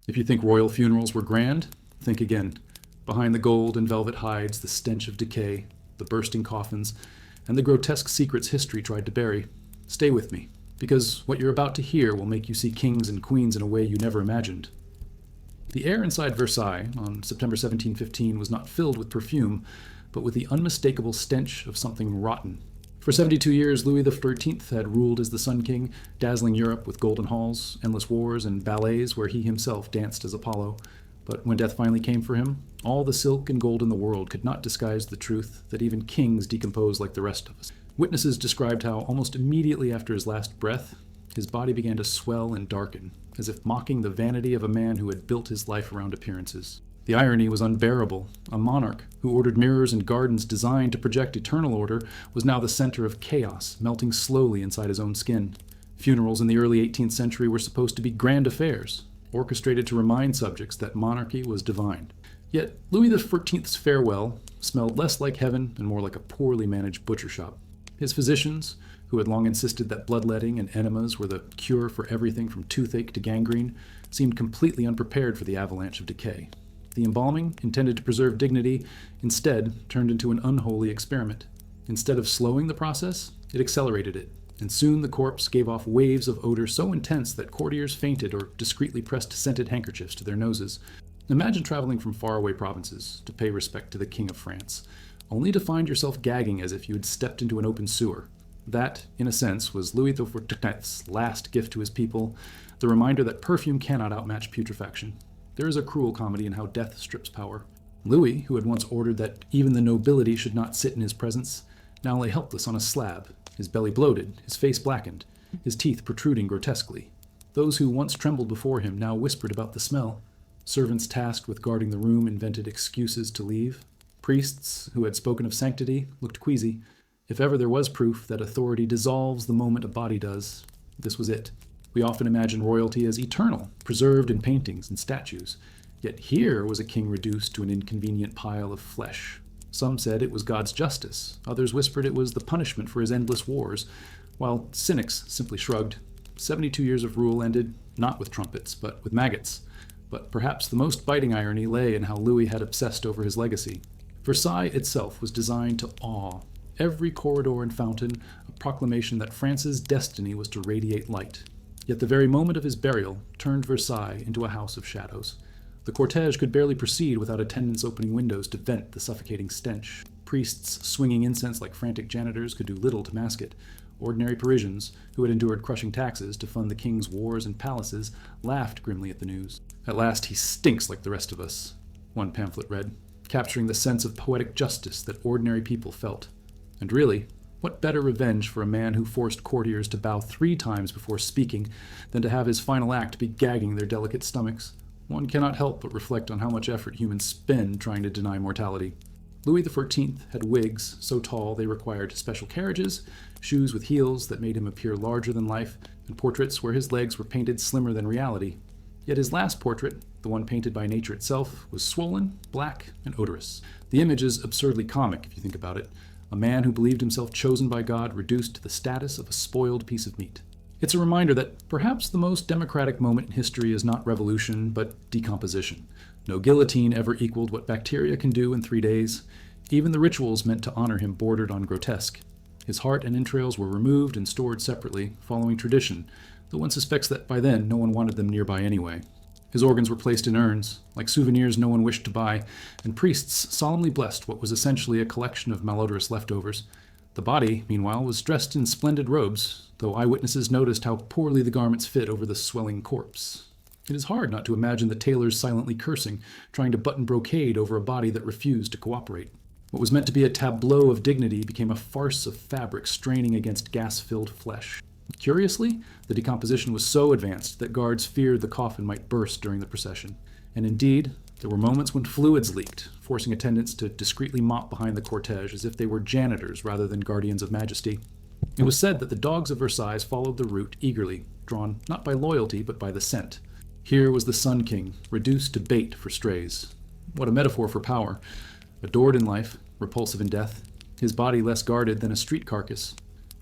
If you think royal funerals were grand, think again. Behind the gold and velvet hides, the stench of decay, the bursting coffins, and the grotesque secrets history tried to bury. Stay with me, because what you're about to hear will make you see kings and queens in a way you never imagined. The air inside Versailles on September 1715 was not filled with perfume, but with the unmistakable stench of something rotten. For 72 years, Louis XIII had ruled as the Sun King, dazzling Europe with golden halls, endless wars, and ballets where he himself danced as Apollo. But when death finally came for him, all the silk and gold in the world could not disguise the truth that even kings decompose like the rest of us. Witnesses described how, almost immediately after his last breath, his body began to swell and darken, as if mocking the vanity of a man who had built his life around appearances. The irony was unbearable. A monarch who ordered mirrors and gardens designed to project eternal order was now the center of chaos, melting slowly inside his own skin. Funerals in the early 18th century were supposed to be grand affairs, orchestrated to remind subjects that monarchy was divine. Yet Louis XIV's farewell smelled less like heaven and more like a poorly managed butcher shop. His physicians, who had long insisted that bloodletting and enemas were the cure for everything from toothache to gangrene, seemed completely unprepared for the avalanche of decay. The embalming, intended to preserve dignity, instead turned into an unholy experiment. Instead of slowing the process, it accelerated it, and soon the corpse gave off waves of odor so intense that courtiers fainted or discreetly pressed scented handkerchiefs to their noses. Imagine traveling from faraway provinces to pay respect to the King of France, only to find yourself gagging as if you had stepped into an open sewer. That, in a sense, was Louis XIV's last gift to his people, the reminder that perfume cannot outmatch putrefaction. There is a cruel comedy in how death strips power. Louis, who had once ordered that even the nobility should not sit in his presence, now lay helpless on a slab, his belly bloated, his face blackened, his teeth protruding grotesquely. Those who once trembled before him now whispered about the smell. Servants tasked with guarding the room invented excuses to leave. Priests, who had spoken of sanctity, looked queasy. If ever there was proof that authority dissolves the moment a body does, this was it. We often imagine royalty as eternal, preserved in paintings and statues. Yet here was a king reduced to an inconvenient pile of flesh. Some said it was God's justice. Others whispered it was the punishment for his endless wars, while cynics simply shrugged. 72 years of rule ended not with trumpets, but with maggots. But perhaps the most biting irony lay in how Louis had obsessed over his legacy. Versailles itself was designed to awe. Every corridor and fountain, a proclamation that France's destiny was to radiate light. Yet the very moment of his burial turned Versailles into a house of shadows. The cortege could barely proceed without attendants opening windows to vent the suffocating stench. Priests swinging incense like frantic janitors could do little to mask it. Ordinary Parisians, who had endured crushing taxes to fund the king's wars and palaces, laughed grimly at the news. "At last he stinks like the rest of us," one pamphlet read, capturing the sense of poetic justice that ordinary people felt. And really, what better revenge for a man who forced courtiers to bow 3 times before speaking than to have his final act be gagging their delicate stomachs? One cannot help but reflect on how much effort humans spend trying to deny mortality. Louis XIV had wigs so tall they required special carriages, shoes with heels that made him appear larger than life, and portraits where his legs were painted slimmer than reality. Yet his last portrait, the one painted by nature itself, was swollen, black, and odorous. The image is absurdly comic if you think about it. A man who believed himself chosen by God reduced to the status of a spoiled piece of meat. It's a reminder that perhaps the most democratic moment in history is not revolution, but decomposition. No guillotine ever equaled what bacteria can do in 3 days. Even the rituals meant to honor him bordered on grotesque. His heart and entrails were removed and stored separately, following tradition, though one suspects that by then no one wanted them nearby anyway. His organs were placed in urns, like souvenirs no one wished to buy, and priests solemnly blessed what was essentially a collection of malodorous leftovers. The body, meanwhile, was dressed in splendid robes, though eyewitnesses noticed how poorly the garments fit over the swelling corpse. It is hard not to imagine the tailors silently cursing, trying to button brocade over a body that refused to cooperate. What was meant to be a tableau of dignity became a farce of fabric straining against gas-filled flesh. Curiously, the decomposition was so advanced that guards feared the coffin might burst during the procession. And indeed, there were moments when fluids leaked, forcing attendants to discreetly mop behind the cortege as if they were janitors rather than guardians of majesty. It was said that the dogs of Versailles followed the route eagerly, drawn not by loyalty but by the scent. Here was the Sun King, reduced to bait for strays. What a metaphor for power. Adored in life, repulsive in death, his body less guarded than a street carcass.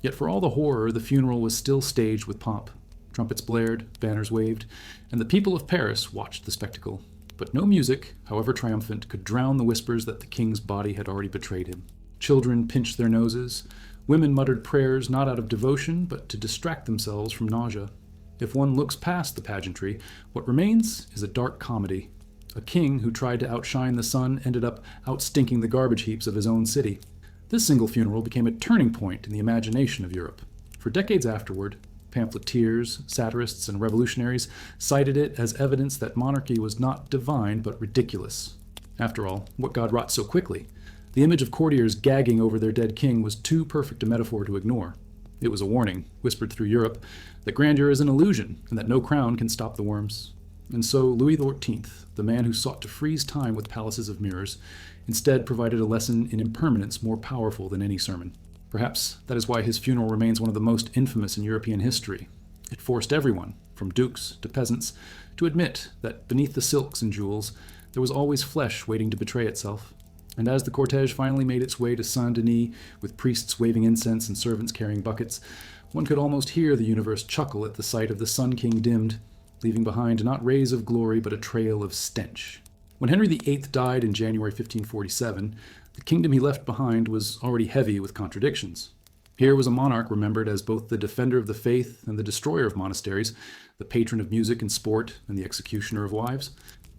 Yet for all the horror, the funeral was still staged with pomp. Trumpets blared, banners waved, and the people of Paris watched the spectacle. But no music, however triumphant, could drown the whispers that the king's body had already betrayed him. Children pinched their noses. Women muttered prayers not out of devotion, but to distract themselves from nausea. If one looks past the pageantry, what remains is a dark comedy. A king who tried to outshine the sun ended up outstinking the garbage heaps of his own city. This single funeral became a turning point in the imagination of Europe. For decades afterward, pamphleteers, satirists, and revolutionaries cited it as evidence that monarchy was not divine but ridiculous. After all, what God wrought so quickly? The image of courtiers gagging over their dead king was too perfect a metaphor to ignore. It was a warning, whispered through Europe, that grandeur is an illusion and that no crown can stop the worms. And so Louis XIV, the man who sought to freeze time with palaces of mirrors, instead provided a lesson in impermanence more powerful than any sermon. Perhaps that is why his funeral remains one of the most infamous in European history. It forced everyone, from dukes to peasants, to admit that beneath the silks and jewels, there was always flesh waiting to betray itself. And as the cortege finally made its way to Saint-Denis, with priests waving incense and servants carrying buckets, one could almost hear the universe chuckle at the sight of the Sun King dimmed, leaving behind not rays of glory but a trail of stench. When Henry VIII died in January 1547, the kingdom he left behind was already heavy with contradictions. Here was a monarch remembered as both the defender of the faith and the destroyer of monasteries, the patron of music and sport and the executioner of wives.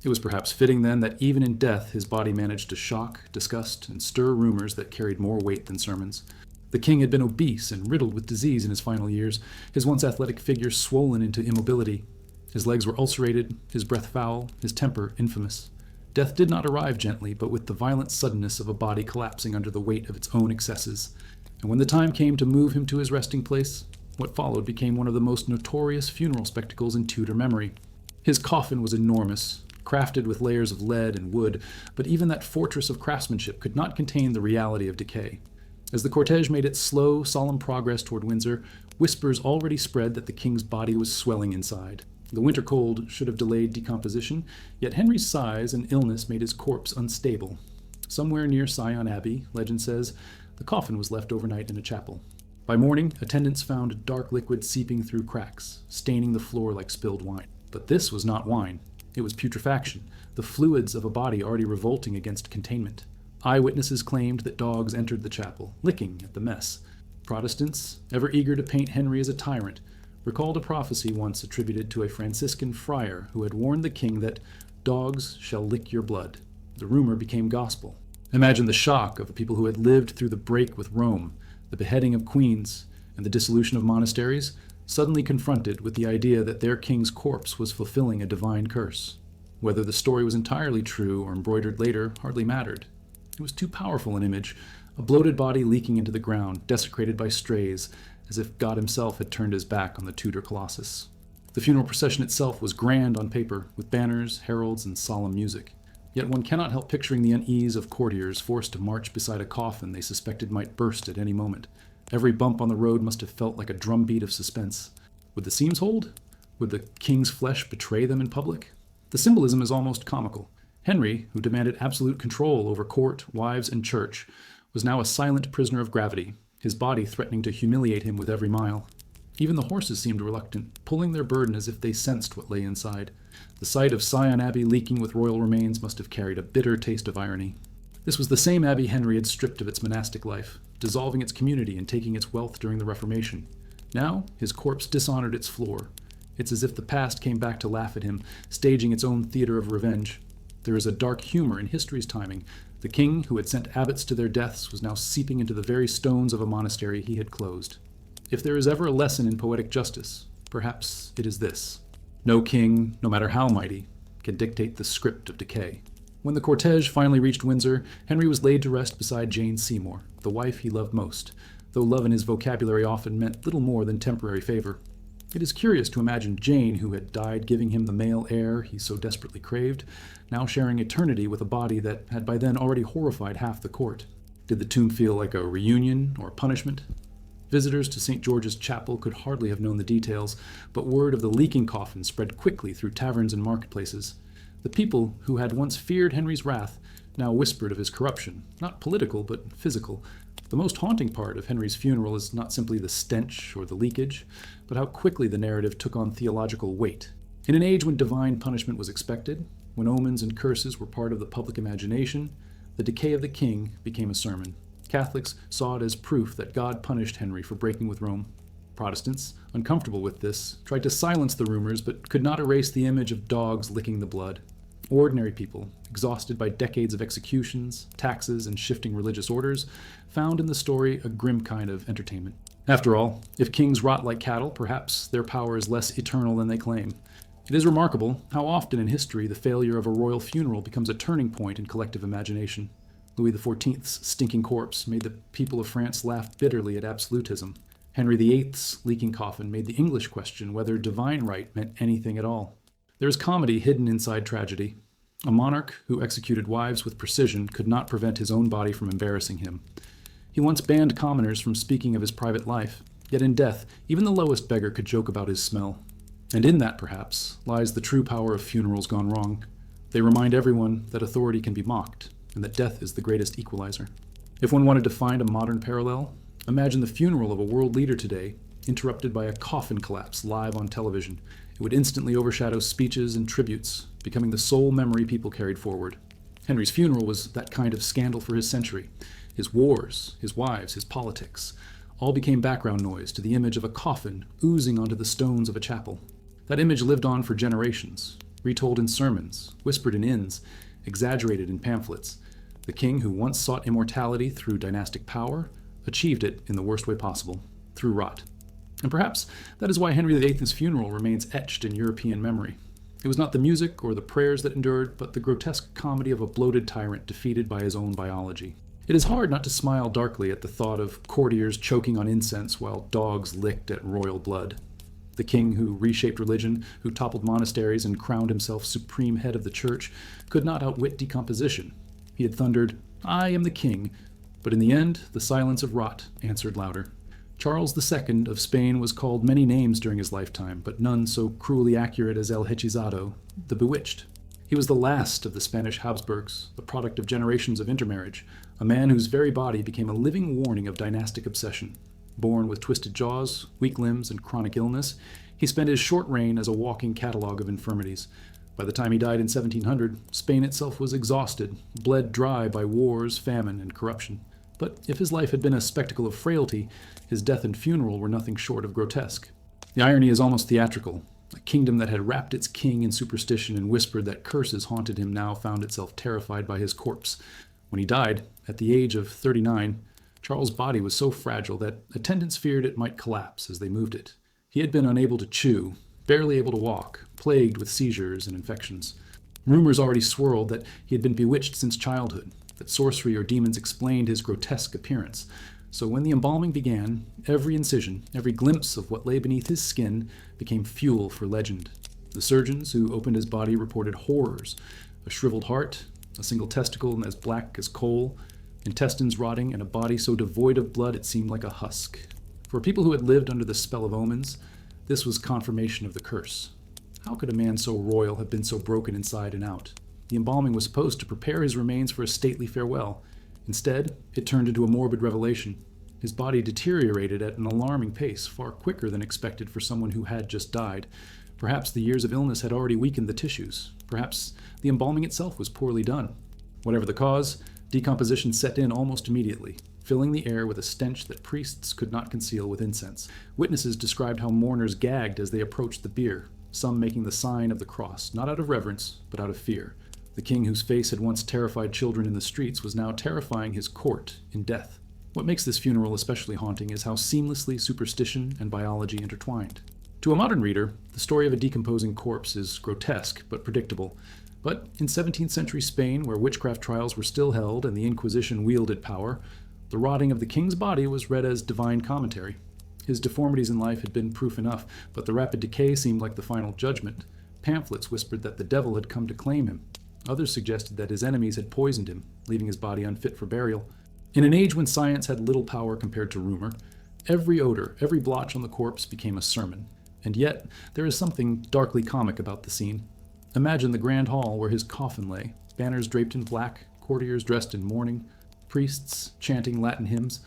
It was perhaps fitting then that even in death his body managed to shock, disgust, and stir rumors that carried more weight than sermons. The king had been obese and riddled with disease in his final years, his once athletic figure swollen into immobility. His legs were ulcerated, his breath foul, his temper infamous. Death did not arrive gently, but with the violent suddenness of a body collapsing under the weight of its own excesses. And when the time came to move him to his resting place, what followed became one of the most notorious funeral spectacles in Tudor memory. His coffin was enormous, crafted with layers of lead and wood, but even that fortress of craftsmanship could not contain the reality of decay. As the cortege made its slow, solemn progress toward Windsor, whispers already spread that the king's body was swelling inside. The winter cold should have delayed decomposition, yet Henry's size and illness made his corpse unstable. Somewhere near Sion Abbey, legend says, the coffin was left overnight in a chapel. By morning, attendants found dark liquid seeping through cracks, staining the floor like spilled wine. But this was not wine. It was putrefaction, the fluids of a body already revolting against containment. Eyewitnesses claimed that dogs entered the chapel, licking at the mess. Protestants, ever eager to paint Henry as a tyrant, recalled a prophecy once attributed to a Franciscan friar who had warned the king that dogs shall lick your blood. The rumor became gospel. Imagine the shock of the people who had lived through the break with Rome, the beheading of queens, and the dissolution of monasteries, suddenly confronted with the idea that their king's corpse was fulfilling a divine curse. Whether the story was entirely true or embroidered later hardly mattered. It was too powerful an image, a bloated body leaking into the ground, desecrated by strays, as if God himself had turned his back on the Tudor colossus. The funeral procession itself was grand on paper, with banners, heralds, and solemn music. Yet one cannot help picturing the unease of courtiers forced to march beside a coffin they suspected might burst at any moment. Every bump on the road must have felt like a drumbeat of suspense. Would the seams hold? Would the king's flesh betray them in public? The symbolism is almost comical. Henry, who demanded absolute control over court, wives, and church, was now a silent prisoner of gravity, his body threatening to humiliate him with every mile. Even the horses seemed reluctant, pulling their burden as if they sensed what lay inside. The sight of Sion Abbey leaking with royal remains must have carried a bitter taste of irony. This was the same abbey Henry had stripped of its monastic life, dissolving its community and taking its wealth during the Reformation. Now, his corpse dishonored its floor. It's as if the past came back to laugh at him, staging its own theater of revenge. There is a dark humor in history's timing. The king who had sent abbots to their deaths was now seeping into the very stones of a monastery he had closed. If there is ever a lesson in poetic justice, perhaps it is this. No king, no matter how mighty, can dictate the script of decay. When the cortege finally reached Windsor, Henry was laid to rest beside Jane Seymour, the wife he loved most, though love in his vocabulary often meant little more than temporary favor. It is curious to imagine Jane, who had died giving him the male heir he so desperately craved, now sharing eternity with a body that had by then already horrified half the court. Did the tomb feel like a reunion or punishment? Visitors to St. George's Chapel could hardly have known the details, but word of the leaking coffin spread quickly through taverns and marketplaces. The people who had once feared Henry's wrath now whispered of his corruption, not political but physical. The most haunting part of Henry's funeral is not simply the stench or the leakage, but how quickly the narrative took on theological weight. In an age when divine punishment was expected, when omens and curses were part of the public imagination, the decay of the king became a sermon. Catholics saw it as proof that God punished Henry for breaking with Rome. Protestants, uncomfortable with this, tried to silence the rumors but could not erase the image of dogs licking the blood. Ordinary people, exhausted by decades of executions, taxes, and shifting religious orders, found in the story a grim kind of entertainment. After all, if kings rot like cattle, perhaps their power is less eternal than they claim. It is remarkable how often in history the failure of a royal funeral becomes a turning point in collective imagination. Louis XIV's stinking corpse made the people of France laugh bitterly at absolutism. Henry VIII's leaking coffin made the English question whether divine right meant anything at all. There is comedy hidden inside tragedy. A monarch who executed wives with precision could not prevent his own body from embarrassing him. He once banned commoners from speaking of his private life, yet in death, even the lowest beggar could joke about his smell. And in that, perhaps, lies the true power of funerals gone wrong. They remind everyone that authority can be mocked, and that death is the greatest equalizer. If one wanted to find a modern parallel, imagine the funeral of a world leader today, interrupted by a coffin collapse live on television. It would instantly overshadow speeches and tributes, becoming the sole memory people carried forward. Henry's funeral was that kind of scandal for his century. His wars, his wives, his politics, all became background noise to the image of a coffin oozing onto the stones of a chapel. That image lived on for generations, retold in sermons, whispered in inns, exaggerated in pamphlets. The king who once sought immortality through dynastic power achieved it in the worst way possible, through rot. And perhaps that is why Henry VIII's funeral remains etched in European memory. It was not the music or the prayers that endured, but the grotesque comedy of a bloated tyrant defeated by his own biology. It is hard not to smile darkly at the thought of courtiers choking on incense while dogs licked at royal blood. The king who reshaped religion, who toppled monasteries and crowned himself supreme head of the church, could not outwit decomposition. He had thundered, "I am the king," but in the end, the silence of rot answered louder. Charles II of Spain was called many names during his lifetime, but none so cruelly accurate as El Hechizado, the bewitched. He was the last of the Spanish Habsburgs, the product of generations of intermarriage, a man whose very body became a living warning of dynastic obsession. Born with twisted jaws, weak limbs, and chronic illness, he spent his short reign as a walking catalogue of infirmities. By the time he died in 1700, Spain itself was exhausted, bled dry by wars, famine, and corruption. But if his life had been a spectacle of frailty, his death and funeral were nothing short of grotesque. The irony is almost theatrical. A kingdom that had wrapped its king in superstition and whispered that curses haunted him now found itself terrified by his corpse. When he died, at the age of 39, Charles' body was so fragile that attendants feared it might collapse as they moved it. He had been unable to chew, barely able to walk, plagued with seizures and infections. Rumors already swirled that he had been bewitched since childhood, that sorcery or demons explained his grotesque appearance. So when the embalming began, every incision, every glimpse of what lay beneath his skin became fuel for legend. The surgeons who opened his body reported horrors: a shriveled heart, a single testicle as black as coal, intestines rotting, and a body so devoid of blood it seemed like a husk. For people who had lived under the spell of omens, this was confirmation of the curse. How could a man so royal have been so broken inside and out? The embalming was supposed to prepare his remains for a stately farewell. Instead, it turned into a morbid revelation. His body deteriorated at an alarming pace, far quicker than expected for someone who had just died. Perhaps the years of illness had already weakened the tissues. Perhaps the embalming itself was poorly done. Whatever the cause, decomposition set in almost immediately, filling the air with a stench that priests could not conceal with incense. Witnesses described how mourners gagged as they approached the bier, some making the sign of the cross, not out of reverence, but out of fear. The king whose face had once terrified children in the streets was now terrifying his court in death. What makes this funeral especially haunting is how seamlessly superstition and biology intertwined. To a modern reader, the story of a decomposing corpse is grotesque but predictable. But in 17th century Spain, where witchcraft trials were still held and the Inquisition wielded power, the rotting of the king's body was read as divine commentary. His deformities in life had been proof enough, but the rapid decay seemed like the final judgment. Pamphlets whispered that the devil had come to claim him. Others suggested that his enemies had poisoned him, leaving his body unfit for burial. In an age when science had little power compared to rumor, every odor, every blotch on the corpse became a sermon. And yet, there is something darkly comic about the scene. Imagine the grand hall where his coffin lay, banners draped in black, courtiers dressed in mourning. priests chanting Latin hymns,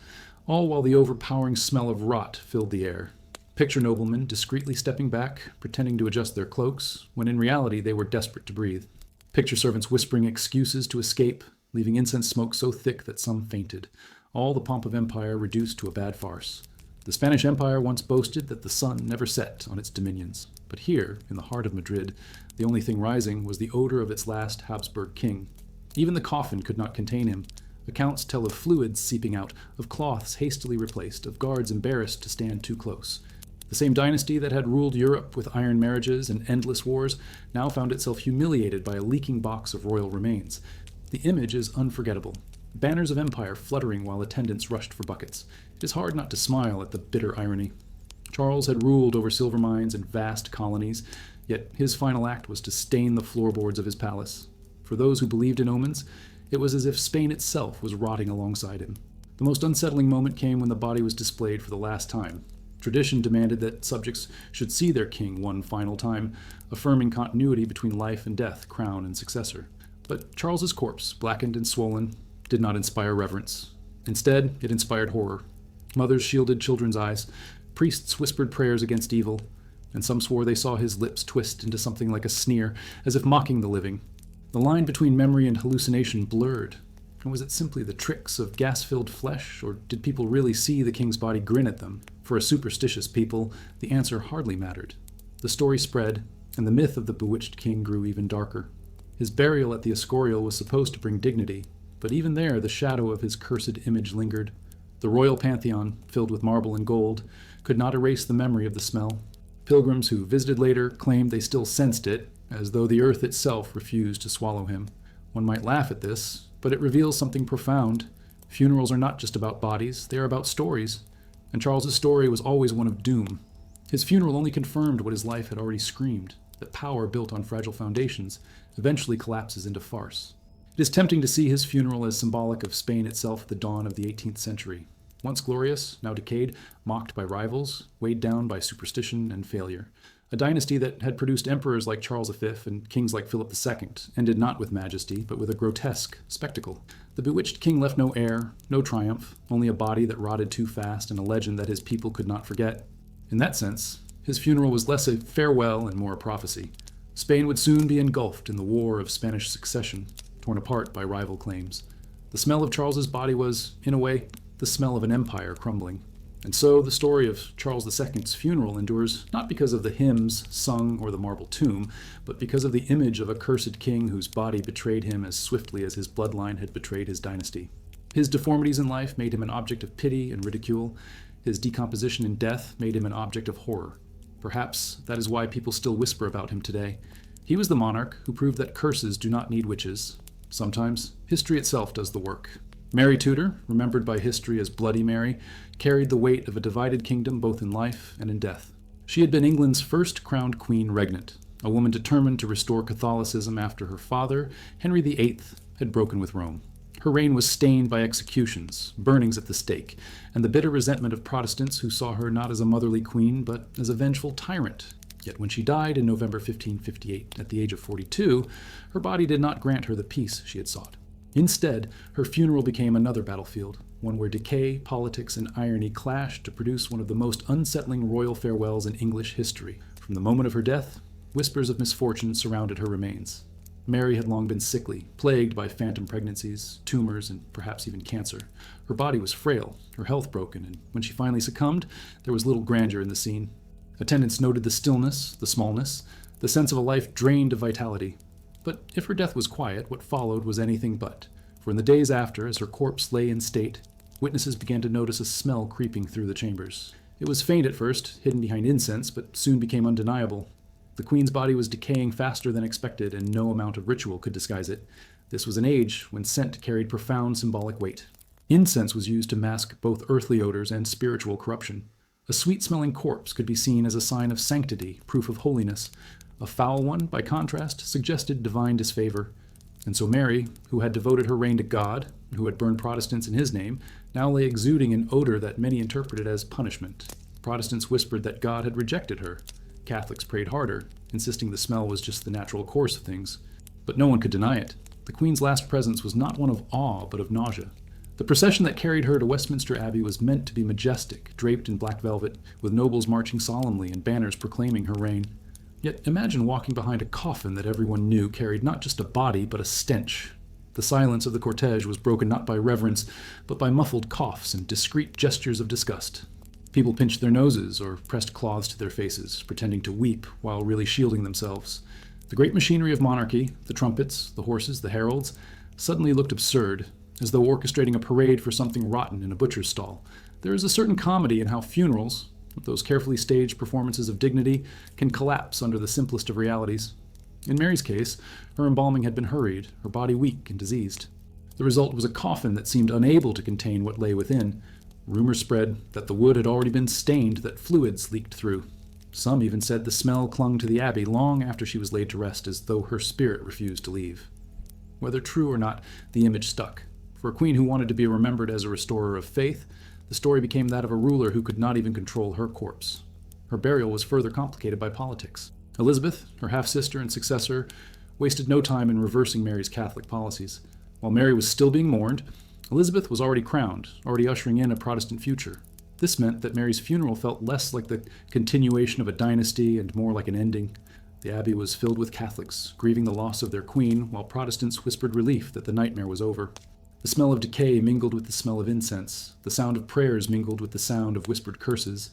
all while the overpowering smell of rot filled the air. Picture noblemen discreetly stepping back, pretending to adjust their cloaks, when in reality they were desperate to breathe. Picture servants whispering excuses to escape, leaving incense smoke so thick that some fainted. All the pomp of empire reduced to a bad farce. The Spanish Empire once boasted that the sun never set on its dominions. But here, in the heart of Madrid, the only thing rising was the odor of its last Habsburg king. Even the coffin could not contain him. Accounts tell of fluids seeping out, of cloths hastily replaced, of guards embarrassed to stand too close. The same dynasty that had ruled Europe with iron marriages and endless wars now found itself humiliated by a leaking box of royal remains. The image is unforgettable. Banners of empire fluttering while attendants rushed for buckets. It is hard not to smile at the bitter irony. Charles had ruled over silver mines and vast colonies, yet his final act was to stain the floorboards of his palace. For those who believed in omens, it was as if Spain itself was rotting alongside him. The most unsettling moment came when the body was displayed for the last time. Tradition demanded that subjects should see their king one final time, affirming continuity between life and death, crown and successor. But Charles's corpse, blackened and swollen, did not inspire reverence. Instead, it inspired horror. Mothers shielded children's eyes, priests whispered prayers against evil, and some swore they saw his lips twist into something like a sneer, as if mocking the living. The line between memory and hallucination blurred. And was it simply the tricks of gas-filled flesh, or did people really see the king's body grin at them? For a superstitious people, the answer hardly mattered. The story spread, and the myth of the bewitched king grew even darker. His burial at the Escorial was supposed to bring dignity, but even there the shadow of his cursed image lingered. The royal pantheon, filled with marble and gold, could not erase the memory of the smell. Pilgrims who visited later claimed they still sensed it, as though the earth itself refused to swallow him. One might laugh at this, but it reveals something profound. Funerals are not just about bodies, they are about stories. And Charles's story was always one of doom. His funeral only confirmed what his life had already screamed, that power built on fragile foundations eventually collapses into farce. It is tempting to see his funeral as symbolic of Spain itself at the dawn of the 18th century. Once glorious, now decayed, mocked by rivals, weighed down by superstition and failure. A dynasty that had produced emperors like Charles V and kings like Philip II, ended not with majesty, but with a grotesque spectacle. The bewitched king left no heir, no triumph, only a body that rotted too fast and a legend that his people could not forget. In that sense, his funeral was less a farewell and more a prophecy. Spain would soon be engulfed in the war of Spanish succession, torn apart by rival claims. The smell of Charles's body was, in a way, the smell of an empire crumbling. And so the story of Charles II's funeral endures not because of the hymns sung or the marble tomb, but because of the image of a cursed king whose body betrayed him as swiftly as his bloodline had betrayed his dynasty. His deformities in life made him an object of pity and ridicule. His decomposition in death made him an object of horror. Perhaps that is why people still whisper about him today. He was the monarch who proved that curses do not need witches. Sometimes history itself does the work. Mary Tudor, remembered by history as Bloody Mary, carried the weight of a divided kingdom both in life and in death. She had been England's first crowned queen regnant, a woman determined to restore Catholicism after her father, Henry VIII, had broken with Rome. Her reign was stained by executions, burnings at the stake, and the bitter resentment of Protestants who saw her not as a motherly queen, but as a vengeful tyrant. Yet when she died in November 1558, at the age of 42, her body did not grant her the peace she had sought. Instead, her funeral became another battlefield, one where decay, politics, and irony clashed to produce one of the most unsettling royal farewells in English history. From the moment of her death, whispers of misfortune surrounded her remains. Mary had long been sickly, plagued by phantom pregnancies, tumors, and perhaps even cancer. Her body was frail, her health broken, and when she finally succumbed, there was little grandeur in the scene. Attendants noted the stillness, the smallness, the sense of a life drained of vitality. But if her death was quiet, what followed was anything but. For in the days after, as her corpse lay in state, witnesses began to notice a smell creeping through the chambers. It was faint at first, hidden behind incense, but soon became undeniable. The queen's body was decaying faster than expected, and no amount of ritual could disguise it. This was an age when scent carried profound symbolic weight. Incense was used to mask both earthly odors and spiritual corruption. A sweet-smelling corpse could be seen as a sign of sanctity, proof of holiness. A foul one, by contrast, suggested divine disfavor. And so Mary, who had devoted her reign to God, who had burned Protestants in his name, now lay exuding an odor that many interpreted as punishment. Protestants whispered that God had rejected her. Catholics prayed harder, insisting the smell was just the natural course of things. But no one could deny it. The Queen's last presence was not one of awe, but of nausea. The procession that carried her to Westminster Abbey was meant to be majestic, draped in black velvet, with nobles marching solemnly and banners proclaiming her reign. Yet imagine walking behind a coffin that everyone knew carried not just a body, but a stench. The silence of the cortege was broken not by reverence, but by muffled coughs and discreet gestures of disgust. People pinched their noses or pressed cloths to their faces, pretending to weep while really shielding themselves. The great machinery of monarchy, the trumpets, the horses, the heralds, suddenly looked absurd, as though orchestrating a parade for something rotten in a butcher's stall. There is a certain comedy in how funerals, those carefully staged performances of dignity, can collapse under the simplest of realities. In Mary's case, her embalming had been hurried, her body weak and diseased. The result was a coffin that seemed unable to contain what lay within. Rumor spread that the wood had already been stained, that fluids leaked through. Some even said the smell clung to the abbey long after she was laid to rest, as though her spirit refused to leave. Whether true or not, the image stuck. For a queen who wanted to be remembered as a restorer of faith, the story became that of a ruler who could not even control her corpse. Her burial was further complicated by politics. Elizabeth, her half-sister and successor, wasted no time in reversing Mary's Catholic policies. While Mary was still being mourned, Elizabeth was already crowned, already ushering in a Protestant future. This meant that Mary's funeral felt less like the continuation of a dynasty and more like an ending. The abbey was filled with Catholics, grieving the loss of their queen, while Protestants whispered relief that the nightmare was over. The smell of decay mingled with the smell of incense. The sound of prayers mingled with the sound of whispered curses.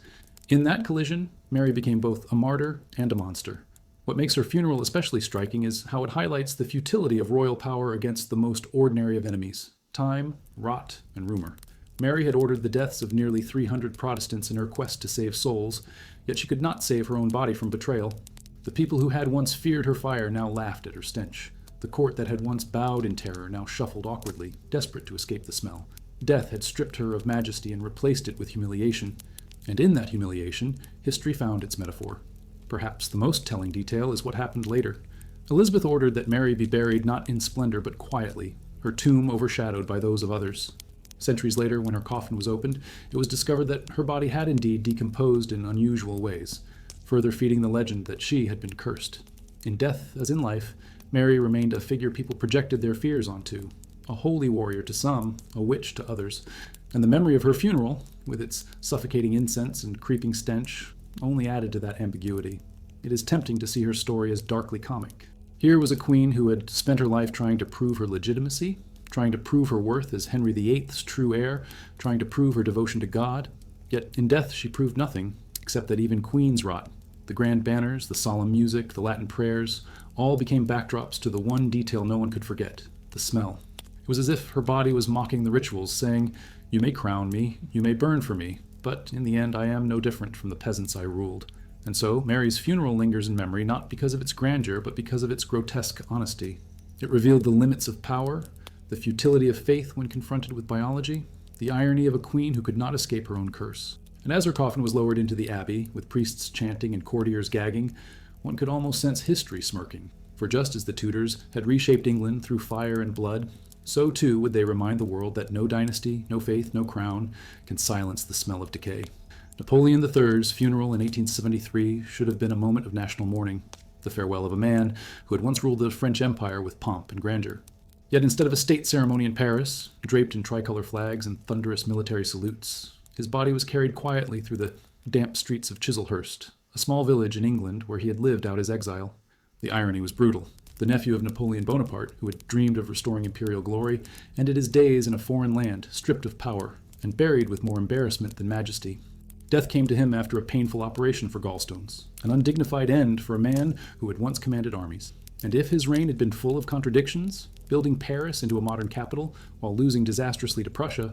In that collision, Mary became both a martyr and a monster. What makes her funeral especially striking is how it highlights the futility of royal power against the most ordinary of enemies: time, rot, and rumor. Mary had ordered the deaths of nearly 300 Protestants in her quest to save souls, yet she could not save her own body from betrayal. The people who had once feared her fire now laughed at her stench. The court that had once bowed in terror now shuffled awkwardly, desperate to escape the smell. Death had stripped her of majesty and replaced it with humiliation. And in that humiliation, history found its metaphor. Perhaps the most telling detail is what happened later. Elizabeth ordered that Mary be buried not in splendor but quietly, her tomb overshadowed by those of others. Centuries later, when her coffin was opened, it was discovered that her body had indeed decomposed in unusual ways, further feeding the legend that she had been cursed. In death, as in life, Mary remained a figure people projected their fears onto, a holy warrior to some, a witch to others, and the memory of her funeral, with its suffocating incense and creeping stench, only added to that ambiguity. It is tempting to see her story as darkly comic. Here was a queen who had spent her life trying to prove her legitimacy, trying to prove her worth as Henry VIII's true heir, trying to prove her devotion to God. Yet in death she proved nothing, except that even queens rot. The grand banners, the solemn music, the Latin prayers, all became backdrops to the one detail no one could forget: the smell. It was as if her body was mocking the rituals, saying, "You may crown me, you may burn for me, but in the end I am no different from the peasants I ruled." And so Mary's funeral lingers in memory not because of its grandeur, but because of its grotesque honesty. It revealed the limits of power, the futility of faith when confronted with biology, the irony of a queen who could not escape her own curse. And as her coffin was lowered into the abbey, with priests chanting and courtiers gagging, one could almost sense history smirking. For just as the Tudors had reshaped England through fire and blood, so too would they remind the world that no dynasty, no faith, no crown can silence the smell of decay. Napoleon III's funeral in 1873 should have been a moment of national mourning, the farewell of a man who had once ruled the French Empire with pomp and grandeur. Yet instead of a state ceremony in Paris, draped in tricolor flags and thunderous military salutes, his body was carried quietly through the damp streets of Chislehurst, a small village in England where he had lived out his exile. The irony was brutal. The nephew of Napoleon Bonaparte, who had dreamed of restoring imperial glory, ended his days in a foreign land, stripped of power, and buried with more embarrassment than majesty. Death came to him after a painful operation for gallstones, an undignified end for a man who had once commanded armies. And if his reign had been full of contradictions, building Paris into a modern capital while losing disastrously to Prussia,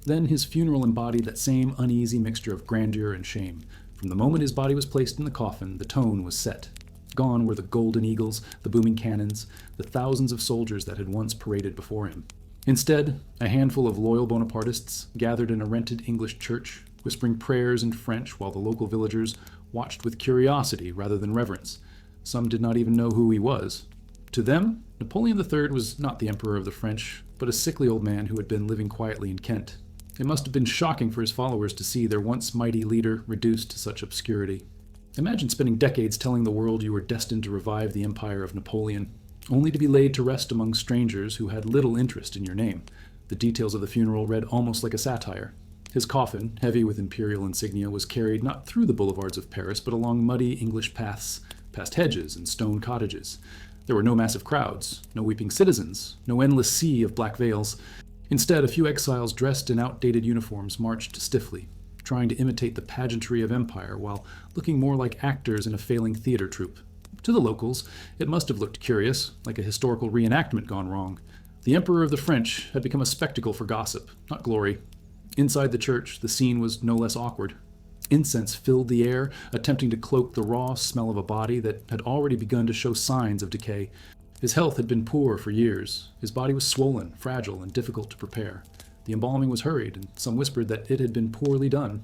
then his funeral embodied that same uneasy mixture of grandeur and shame. From the moment his body was placed in the coffin, the tone was set. Gone were the golden eagles, the booming cannons, the thousands of soldiers that had once paraded before him. Instead, a handful of loyal Bonapartists gathered in a rented English church, whispering prayers in French while the local villagers watched with curiosity rather than reverence. Some did not even know who he was. To them, Napoleon III was not the Emperor of the French, but a sickly old man who had been living quietly in Kent. It must have been shocking for his followers to see their once mighty leader reduced to such obscurity. Imagine spending decades telling the world you were destined to revive the empire of Napoleon, only to be laid to rest among strangers who had little interest in your name. The details of the funeral read almost like a satire. His coffin, heavy with imperial insignia, was carried not through the boulevards of Paris, but along muddy English paths, past hedges and stone cottages. There were no massive crowds, no weeping citizens, no endless sea of black veils. Instead, a few exiles dressed in outdated uniforms marched stiffly, trying to imitate the pageantry of empire while looking more like actors in a failing theater troupe. To the locals, it must have looked curious, like a historical reenactment gone wrong. The Emperor of the French had become a spectacle for gossip, not glory. Inside the church, the scene was no less awkward. Incense filled the air, attempting to cloak the raw smell of a body that had already begun to show signs of decay. His health had been poor for years. His body was swollen, fragile, and difficult to prepare. The embalming was hurried, and some whispered that it had been poorly done.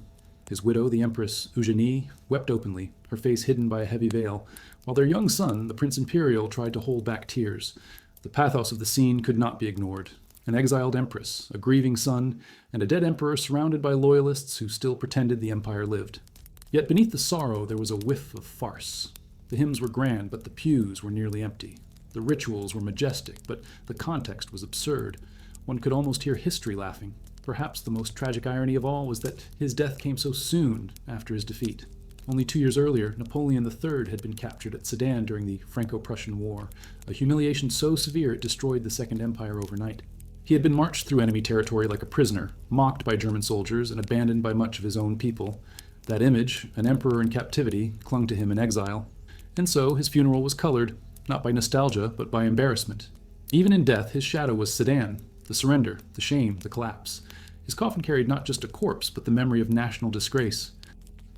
His widow, the Empress Eugenie, wept openly, her face hidden by a heavy veil, while their young son, the Prince Imperial, tried to hold back tears. The pathos of the scene could not be ignored. An exiled empress, a grieving son, and a dead emperor surrounded by loyalists who still pretended the empire lived. Yet beneath the sorrow there was a whiff of farce. The hymns were grand, but the pews were nearly empty. The rituals were majestic, but the context was absurd. One could almost hear history laughing. Perhaps the most tragic irony of all was that his death came so soon after his defeat. Only 2 years earlier, Napoleon III had been captured at Sedan during the Franco-Prussian War, a humiliation so severe it destroyed the Second Empire overnight. He had been marched through enemy territory like a prisoner, mocked by German soldiers and abandoned by much of his own people. That image, an emperor in captivity, clung to him in exile. And so his funeral was colored, not by nostalgia, but by embarrassment. Even in death, his shadow was Sedan, the surrender, the shame, the collapse. His coffin carried not just a corpse, but the memory of national disgrace.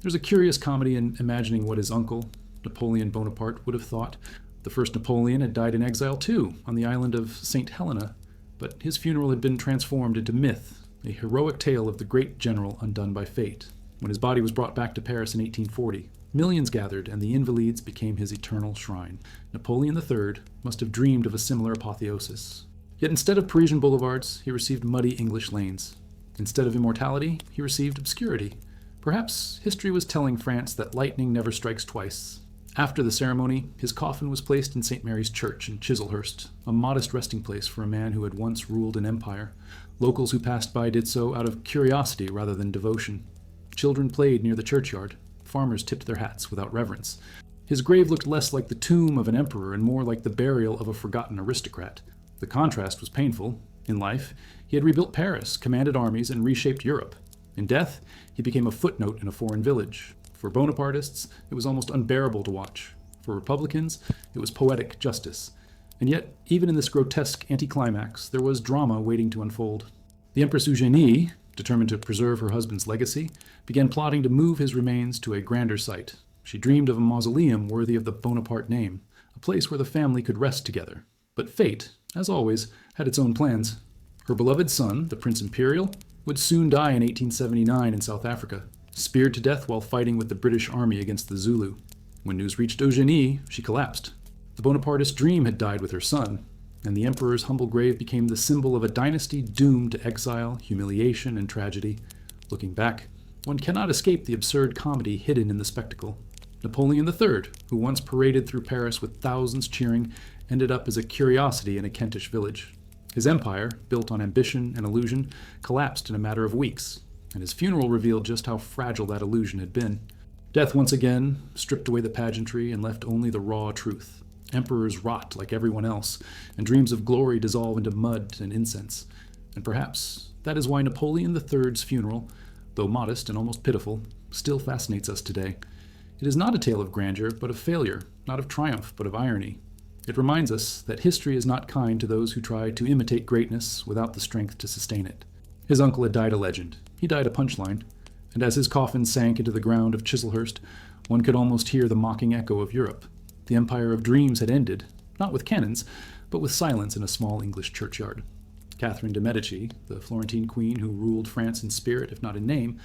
There's a curious comedy in imagining what his uncle, Napoleon Bonaparte, would have thought. The first Napoleon had died in exile too, on the island of St. Helena, but his funeral had been transformed into myth, a heroic tale of the great general undone by fate. When his body was brought back to Paris in 1840, millions gathered, and the Invalides became his eternal shrine. Napoleon III must have dreamed of a similar apotheosis. Yet instead of Parisian boulevards, he received muddy English lanes. Instead of immortality, he received obscurity. Perhaps history was telling France that lightning never strikes twice. After the ceremony, his coffin was placed in St. Mary's Church in Chislehurst, a modest resting place for a man who had once ruled an empire. Locals who passed by did so out of curiosity rather than devotion. Children played near the churchyard. Farmers tipped their hats without reverence. His grave looked less like the tomb of an emperor and more like the burial of a forgotten aristocrat. The contrast was painful. In life, he had rebuilt Paris, commanded armies, and reshaped Europe. In death, he became a footnote in a foreign village. For Bonapartists, it was almost unbearable to watch. For Republicans, it was poetic justice. And yet, even in this grotesque anticlimax, there was drama waiting to unfold. The Empress Eugenie, determined to preserve her husband's legacy, began plotting to move his remains to a grander site. She dreamed of a mausoleum worthy of the Bonaparte name, a place where the family could rest together. But fate, as always, had its own plans. Her beloved son, the Prince Imperial, would soon die in 1879 in South Africa, speared to death while fighting with the British Army against the Zulu. When news reached Eugenie, she collapsed. The Bonapartist dream had died with her son, and the emperor's humble grave became the symbol of a dynasty doomed to exile, humiliation, and tragedy. Looking back, one cannot escape the absurd comedy hidden in the spectacle. Napoleon III, who once paraded through Paris with thousands cheering, ended up as a curiosity in a Kentish village. His empire, built on ambition and illusion, collapsed in a matter of weeks, and his funeral revealed just how fragile that illusion had been. Death once again stripped away the pageantry and left only the raw truth. Emperors rot like everyone else, and dreams of glory dissolve into mud and incense. And perhaps that is why Napoleon III's funeral, though modest and almost pitiful, still fascinates us today. It is not a tale of grandeur, but of failure, not of triumph, but of irony. It reminds us that history is not kind to those who try to imitate greatness without the strength to sustain it. His uncle had died a legend. He died a punchline. And as his coffin sank into the ground of Chislehurst, one could almost hear the mocking echo of Europe. The empire of dreams had ended, not with cannons, but with silence in a small English churchyard. Catherine de' Medici, the Florentine queen who ruled France in spirit, if not in name,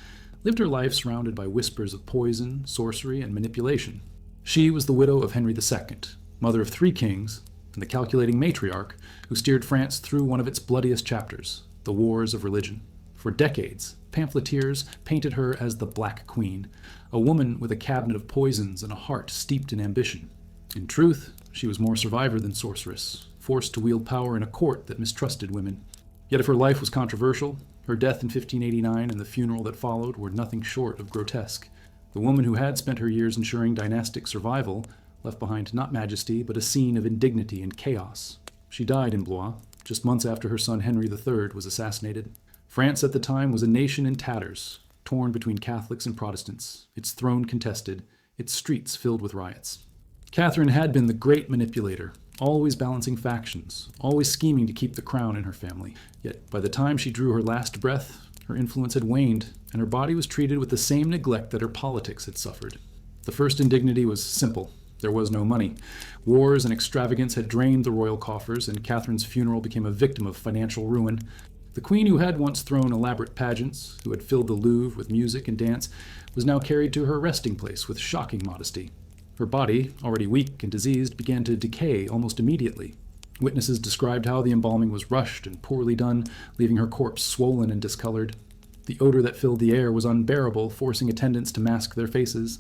lived her life surrounded by whispers of poison, sorcery, and manipulation. She was the widow of Henry II, mother of 3 kings, and the calculating matriarch who steered France through one of its bloodiest chapters, the Wars of Religion. For decades, pamphleteers painted her as the Black Queen, a woman with a cabinet of poisons and a heart steeped in ambition. In truth, she was more survivor than sorceress, forced to wield power in a court that mistrusted women. Yet if her life was controversial, her death in 1589 and the funeral that followed were nothing short of grotesque. The woman who had spent her years ensuring dynastic survival left behind not majesty, but a scene of indignity and chaos. She died in Blois, just months after her son Henry III was assassinated. France at the time was a nation in tatters, torn between Catholics and Protestants, its throne contested, its streets filled with riots. Catherine had been the great manipulator, always balancing factions, always scheming to keep the crown in her family. Yet by the time she drew her last breath, her influence had waned, and her body was treated with the same neglect that her politics had suffered. The first indignity was simple. There was no money. Wars and extravagance had drained the royal coffers, and Catherine's funeral became a victim of financial ruin. The queen who had once thrown elaborate pageants, who had filled the Louvre with music and dance, was now carried to her resting place with shocking modesty. Her body, already weak and diseased, began to decay almost immediately. Witnesses described how the embalming was rushed and poorly done, leaving her corpse swollen and discolored. The odor that filled the air was unbearable, forcing attendants to mask their faces.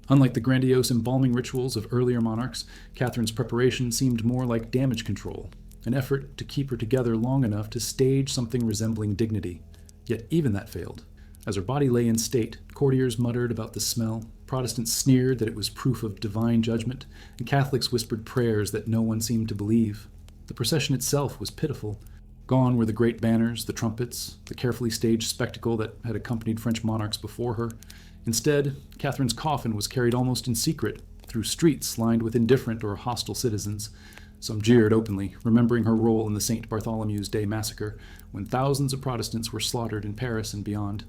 Unlike the grandiose embalming rituals of earlier monarchs, Catherine's preparation seemed more like damage control, an effort to keep her together long enough to stage something resembling dignity. Yet even that failed. As her body lay in state, courtiers muttered about the smell, Protestants sneered that it was proof of divine judgment, and Catholics whispered prayers that no one seemed to believe. The procession itself was pitiful. Gone were the great banners, the trumpets, the carefully staged spectacle that had accompanied French monarchs before her. Instead, Catherine's coffin was carried almost in secret, through streets lined with indifferent or hostile citizens. Some jeered openly, remembering her role in the St. Bartholomew's Day massacre, when thousands of Protestants were slaughtered in Paris and beyond.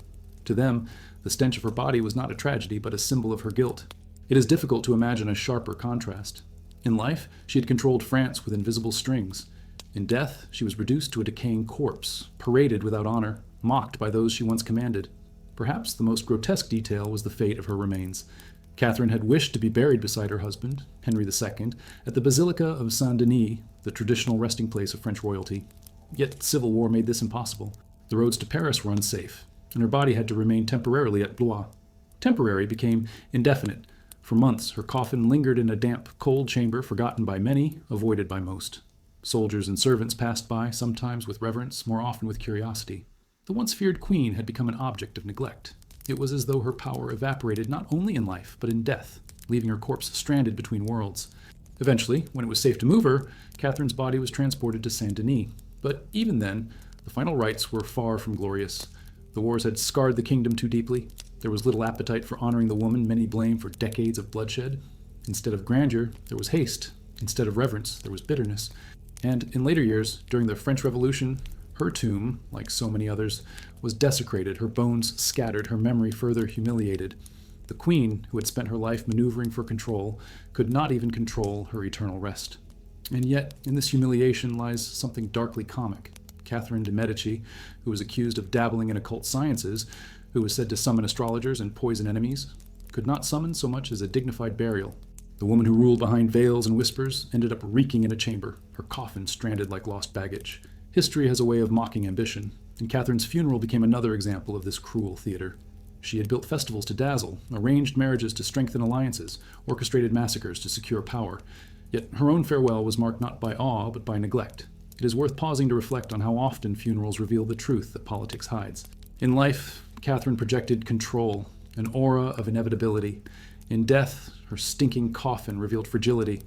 To them, the stench of her body was not a tragedy, but a symbol of her guilt. It is difficult to imagine a sharper contrast. In life, she had controlled France with invisible strings. In death, she was reduced to a decaying corpse, paraded without honor, mocked by those she once commanded. Perhaps the most grotesque detail was the fate of her remains. Catherine had wished to be buried beside her husband, Henry II, at the Basilica of Saint-Denis, the traditional resting place of French royalty. Yet civil war made this impossible. The roads to Paris were unsafe, and her body had to remain temporarily at Blois. Temporary became indefinite. For months, her coffin lingered in a damp, cold chamber forgotten by many, avoided by most. Soldiers and servants passed by, sometimes with reverence, more often with curiosity. The once feared queen had become an object of neglect. It was as though her power evaporated not only in life, but in death, leaving her corpse stranded between worlds. Eventually, when it was safe to move her, Catherine's body was transported to Saint-Denis. But even then, the final rites were far from glorious. The wars had scarred the kingdom too deeply. There was little appetite for honoring the woman many blamed for decades of bloodshed. Instead of grandeur, there was haste. Instead of reverence, there was bitterness. And in later years, during the French Revolution, her tomb, like so many others, was desecrated, her bones scattered, her memory further humiliated. The queen, who had spent her life maneuvering for control, could not even control her eternal rest. And yet, in this humiliation lies something darkly comic. Catherine de' Medici, who was accused of dabbling in occult sciences, who was said to summon astrologers and poison enemies, could not summon so much as a dignified burial. The woman who ruled behind veils and whispers ended up reeking in a chamber, her coffin stranded like lost baggage. History has a way of mocking ambition, and Catherine's funeral became another example of this cruel theater. She had built festivals to dazzle, arranged marriages to strengthen alliances, orchestrated massacres to secure power. Yet her own farewell was marked not by awe, but by neglect. It is worth pausing to reflect on how often funerals reveal the truth that politics hides. In life, Catherine projected control, an aura of inevitability. In death, her stinking coffin revealed fragility,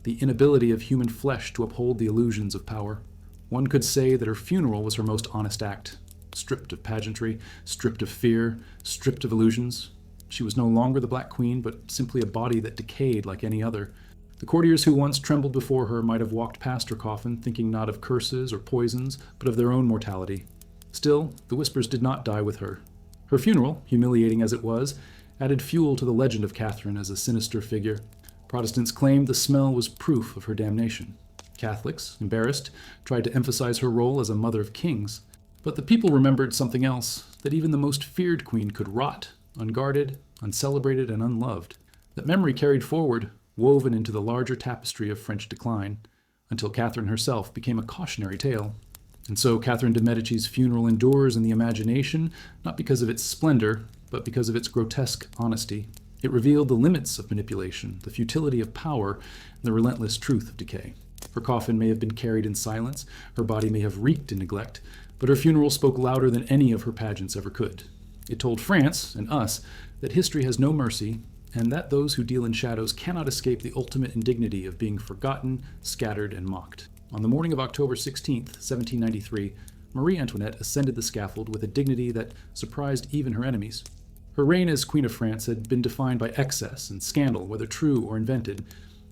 the inability of human flesh to uphold the illusions of power. One could say that her funeral was her most honest act. Stripped of pageantry, stripped of fear, stripped of illusions. She was no longer the Black Queen, but simply a body that decayed like any other. The courtiers who once trembled before her might have walked past her coffin, thinking not of curses or poisons, but of their own mortality. Still, the whispers did not die with her. Her funeral, humiliating as it was, added fuel to the legend of Catherine as a sinister figure. Protestants claimed the smell was proof of her damnation. Catholics, embarrassed, tried to emphasize her role as a mother of kings. But the people remembered something else, that even the most feared queen could rot, unguarded, uncelebrated, and unloved. That memory carried forward, woven into the larger tapestry of French decline, until Catherine herself became a cautionary tale. And so Catherine de' Medici's funeral endures in the imagination, not because of its splendor, but because of its grotesque honesty. It revealed the limits of manipulation, the futility of power, and the relentless truth of decay. Her coffin may have been carried in silence, her body may have reeked in neglect, but her funeral spoke louder than any of her pageants ever could. It told France, and us, that history has no mercy, and that those who deal in shadows cannot escape the ultimate indignity of being forgotten, scattered, and mocked. On the morning of October 16, 1793, Marie Antoinette ascended the scaffold with a dignity that surprised even her enemies. Her reign as Queen of France had been defined by excess and scandal, whether true or invented,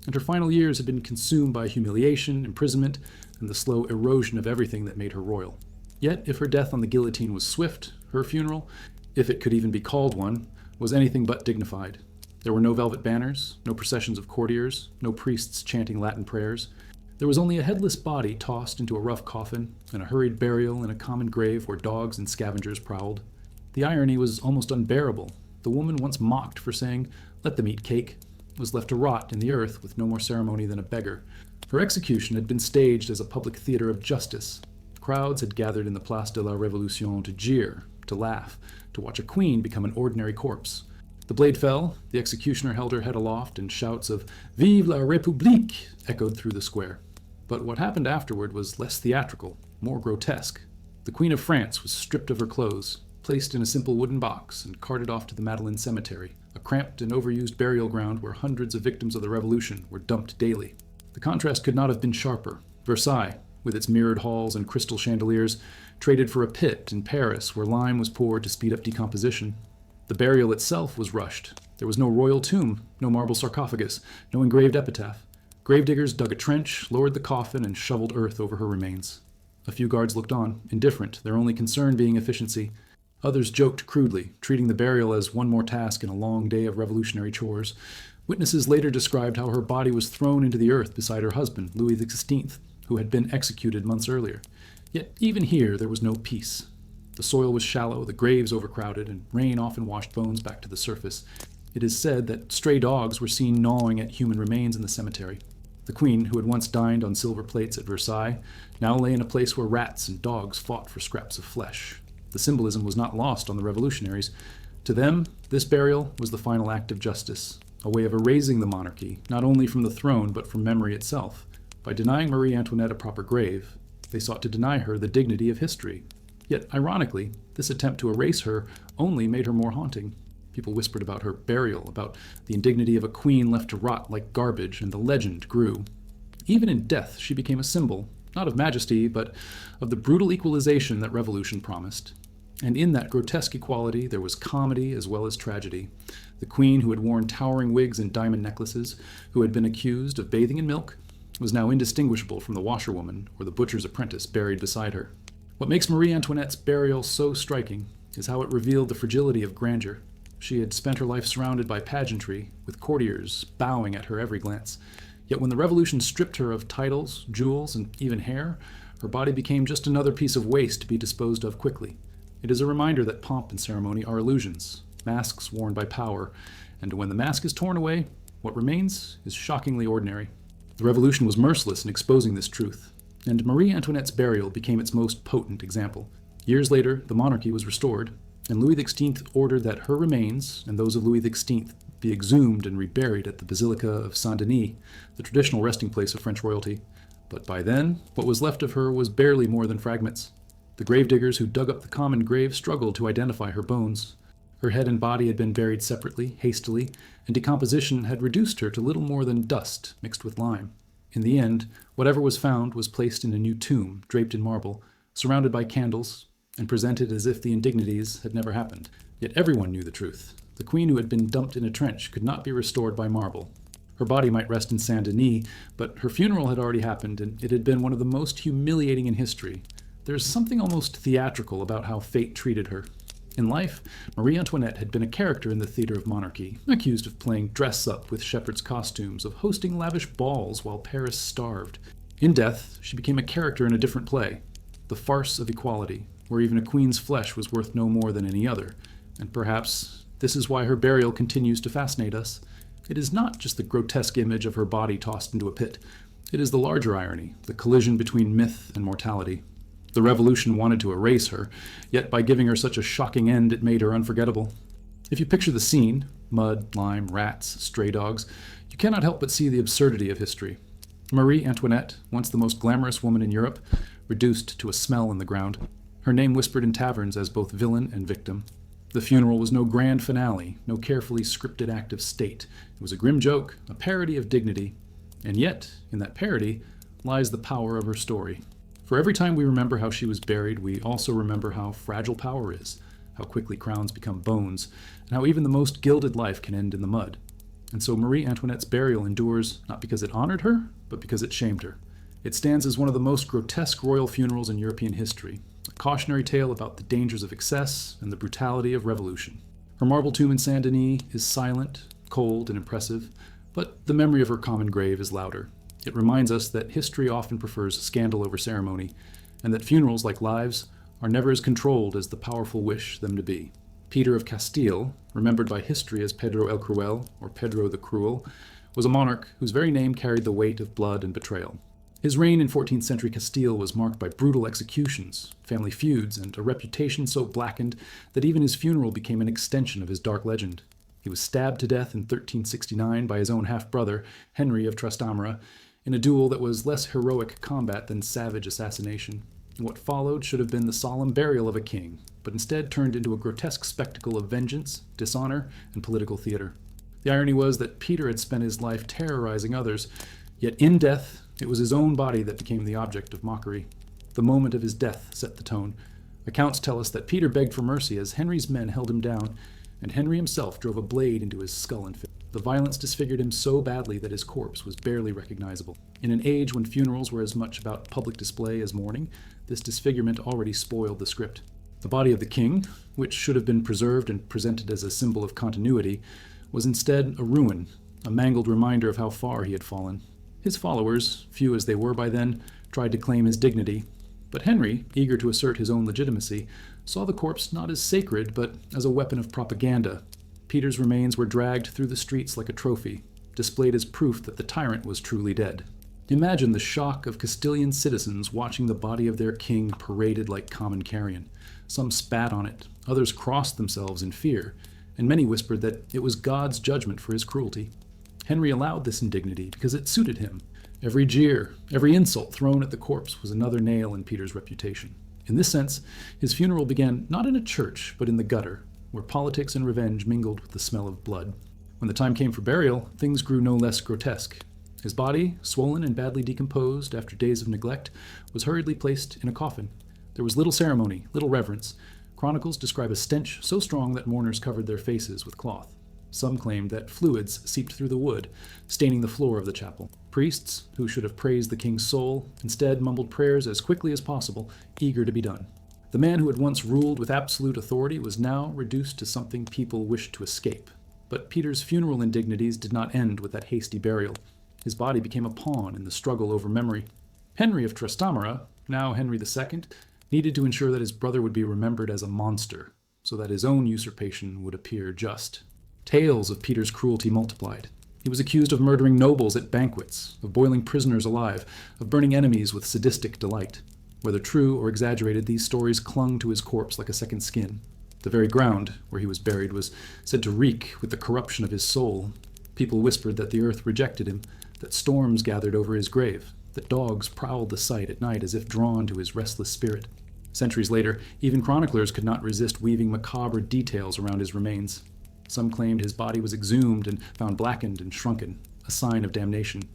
and her final years had been consumed by humiliation, imprisonment, and the slow erosion of everything that made her royal. Yet, if her death on the guillotine was swift, her funeral, if it could even be called one, was anything but dignified. There were no velvet banners, no processions of courtiers, no priests chanting Latin prayers. There was only a headless body tossed into a rough coffin, and a hurried burial in a common grave where dogs and scavengers prowled. The irony was almost unbearable. The woman once mocked for saying, "Let them eat cake," was left to rot in the earth with no more ceremony than a beggar. Her execution had been staged as a public theater of justice. Crowds had gathered in the Place de la Révolution to jeer, to laugh, to watch a queen become an ordinary corpse. The blade fell, the executioner held her head aloft, and shouts of "Vive la République" echoed through the square. But what happened afterward was less theatrical, more grotesque. The Queen of France was stripped of her clothes, placed in a simple wooden box, and carted off to the Madeleine Cemetery, a cramped and overused burial ground where hundreds of victims of the Revolution were dumped daily. The contrast could not have been sharper. Versailles, with its mirrored halls and crystal chandeliers, traded for a pit in Paris where lime was poured to speed up decomposition. The burial itself was rushed. There was no royal tomb, no marble sarcophagus, no engraved epitaph. Gravediggers dug a trench, lowered the coffin, and shoveled earth over her remains. A few guards looked on, indifferent, their only concern being efficiency. Others joked crudely, treating the burial as one more task in a long day of revolutionary chores. Witnesses later described how her body was thrown into the earth beside her husband, Louis XVI, who had been executed months earlier. Yet even here there was no peace. The soil was shallow, the graves overcrowded, and rain often washed bones back to the surface. It is said that stray dogs were seen gnawing at human remains in the cemetery. The queen, who had once dined on silver plates at Versailles, now lay in a place where rats and dogs fought for scraps of flesh. The symbolism was not lost on the revolutionaries. To them, this burial was the final act of justice, a way of erasing the monarchy, not only from the throne but from memory itself. By denying Marie Antoinette a proper grave, they sought to deny her the dignity of history. Yet, ironically, this attempt to erase her only made her more haunting. People whispered about her burial, about the indignity of a queen left to rot like garbage, and the legend grew. Even in death, she became a symbol, not of majesty, but of the brutal equalization that revolution promised. And in that grotesque equality, there was comedy as well as tragedy. The queen, who had worn towering wigs and diamond necklaces, who had been accused of bathing in milk, was now indistinguishable from the washerwoman or the butcher's apprentice buried beside her. What makes Marie Antoinette's burial so striking is how it revealed the fragility of grandeur. She had spent her life surrounded by pageantry, with courtiers bowing at her every glance. Yet when the revolution stripped her of titles, jewels, and even hair, her body became just another piece of waste to be disposed of quickly. It is a reminder that pomp and ceremony are illusions, masks worn by power, and when the mask is torn away, what remains is shockingly ordinary. The revolution was merciless in exposing this truth, and Marie Antoinette's burial became its most potent example. Years later, the monarchy was restored, and Louis XVI ordered that her remains, and those of Louis XVI, be exhumed and reburied at the Basilica of Saint-Denis, the traditional resting place of French royalty. But by then, what was left of her was barely more than fragments. The gravediggers who dug up the common grave struggled to identify her bones. Her head and body had been buried separately, hastily, and decomposition had reduced her to little more than dust mixed with lime. In the end, whatever was found was placed in a new tomb, draped in marble, surrounded by candles, and presented as if the indignities had never happened. Yet everyone knew the truth. The queen who had been dumped in a trench could not be restored by marble. Her body might rest in Saint-Denis, but her funeral had already happened, and it had been one of the most humiliating in history. There's something almost theatrical about how fate treated her. In life, Marie Antoinette had been a character in the theater of monarchy, accused of playing dress-up with shepherd's costumes, of hosting lavish balls while Paris starved. In death, she became a character in a different play, the farce of equality, where even a queen's flesh was worth no more than any other. And perhaps this is why her burial continues to fascinate us. It is not just the grotesque image of her body tossed into a pit. It is the larger irony, the collision between myth and mortality. The revolution wanted to erase her, yet by giving her such a shocking end, it made her unforgettable. If you picture the scene, mud, lime, rats, stray dogs, you cannot help but see the absurdity of history. Marie Antoinette, once the most glamorous woman in Europe, reduced to a smell in the ground. Her name whispered in taverns as both villain and victim. The funeral was no grand finale, no carefully scripted act of state. It was a grim joke, a parody of dignity. And yet, in that parody, lies the power of her story. For every time we remember how she was buried, we also remember how fragile power is, how quickly crowns become bones, and how even the most gilded life can end in the mud. And so Marie Antoinette's burial endures not because it honored her, but because it shamed her. It stands as one of the most grotesque royal funerals in European history, a cautionary tale about the dangers of excess and the brutality of revolution. Her marble tomb in Saint Denis is silent, cold, and impressive, but the memory of her common grave is louder. It reminds us that history often prefers scandal over ceremony, and that funerals, like lives, are never as controlled as the powerful wish them to be. Peter of Castile, remembered by history as Pedro el Cruel, or Pedro the Cruel, was a monarch whose very name carried the weight of blood and betrayal. His reign in 14th century Castile was marked by brutal executions, family feuds, and a reputation so blackened that even his funeral became an extension of his dark legend. He was stabbed to death in 1369 by his own half-brother, Henry of Trastamara, in a duel that was less heroic combat than savage assassination. What followed should have been the solemn burial of a king, but instead turned into a grotesque spectacle of vengeance, dishonor, and political theater. The irony was that Peter had spent his life terrorizing others, yet in death, it was his own body that became the object of mockery. The moment of his death set the tone. Accounts tell us that Peter begged for mercy as Henry's men held him down, and Henry himself drove a blade into his skull and face. The violence disfigured him so badly that his corpse was barely recognizable. In an age when funerals were as much about public display as mourning, this disfigurement already spoiled the script. The body of the king, which should have been preserved and presented as a symbol of continuity, was instead a ruin, a mangled reminder of how far he had fallen. His followers, few as they were by then, tried to claim his dignity, but Henry, eager to assert his own legitimacy, saw the corpse not as sacred, but as a weapon of propaganda. Peter's remains were dragged through the streets like a trophy, displayed as proof that the tyrant was truly dead. Imagine the shock of Castilian citizens watching the body of their king paraded like common carrion. Some spat on it, others crossed themselves in fear, and many whispered that it was God's judgment for his cruelty. Henry allowed this indignity because it suited him. Every jeer, every insult thrown at the corpse was another nail in Peter's reputation. In this sense, his funeral began not in a church, but in the gutter, where politics and revenge mingled with the smell of blood. When the time came for burial, things grew no less grotesque. His body, swollen and badly decomposed after days of neglect, was hurriedly placed in a coffin. There was little ceremony, little reverence. Chronicles describe a stench so strong that mourners covered their faces with cloth. Some claimed that fluids seeped through the wood, staining the floor of the chapel. Priests, who should have praised the king's soul, instead mumbled prayers as quickly as possible, eager to be done. The man who had once ruled with absolute authority was now reduced to something people wished to escape. But Peter's funeral indignities did not end with that hasty burial. His body became a pawn in the struggle over memory. Henry of Trastamara, now Henry II, needed to ensure that his brother would be remembered as a monster, so that his own usurpation would appear just. Tales of Peter's cruelty multiplied. He was accused of murdering nobles at banquets, of boiling prisoners alive, of burning enemies with sadistic delight. Whether true or exaggerated, these stories clung to his corpse like a second skin. The very ground where he was buried was said to reek with the corruption of his soul. People whispered that the earth rejected him, that storms gathered over his grave, that dogs prowled the site at night as if drawn to his restless spirit. Centuries later, even chroniclers could not resist weaving macabre details around his remains. Some claimed his body was exhumed and found blackened and shrunken, a sign of damnation.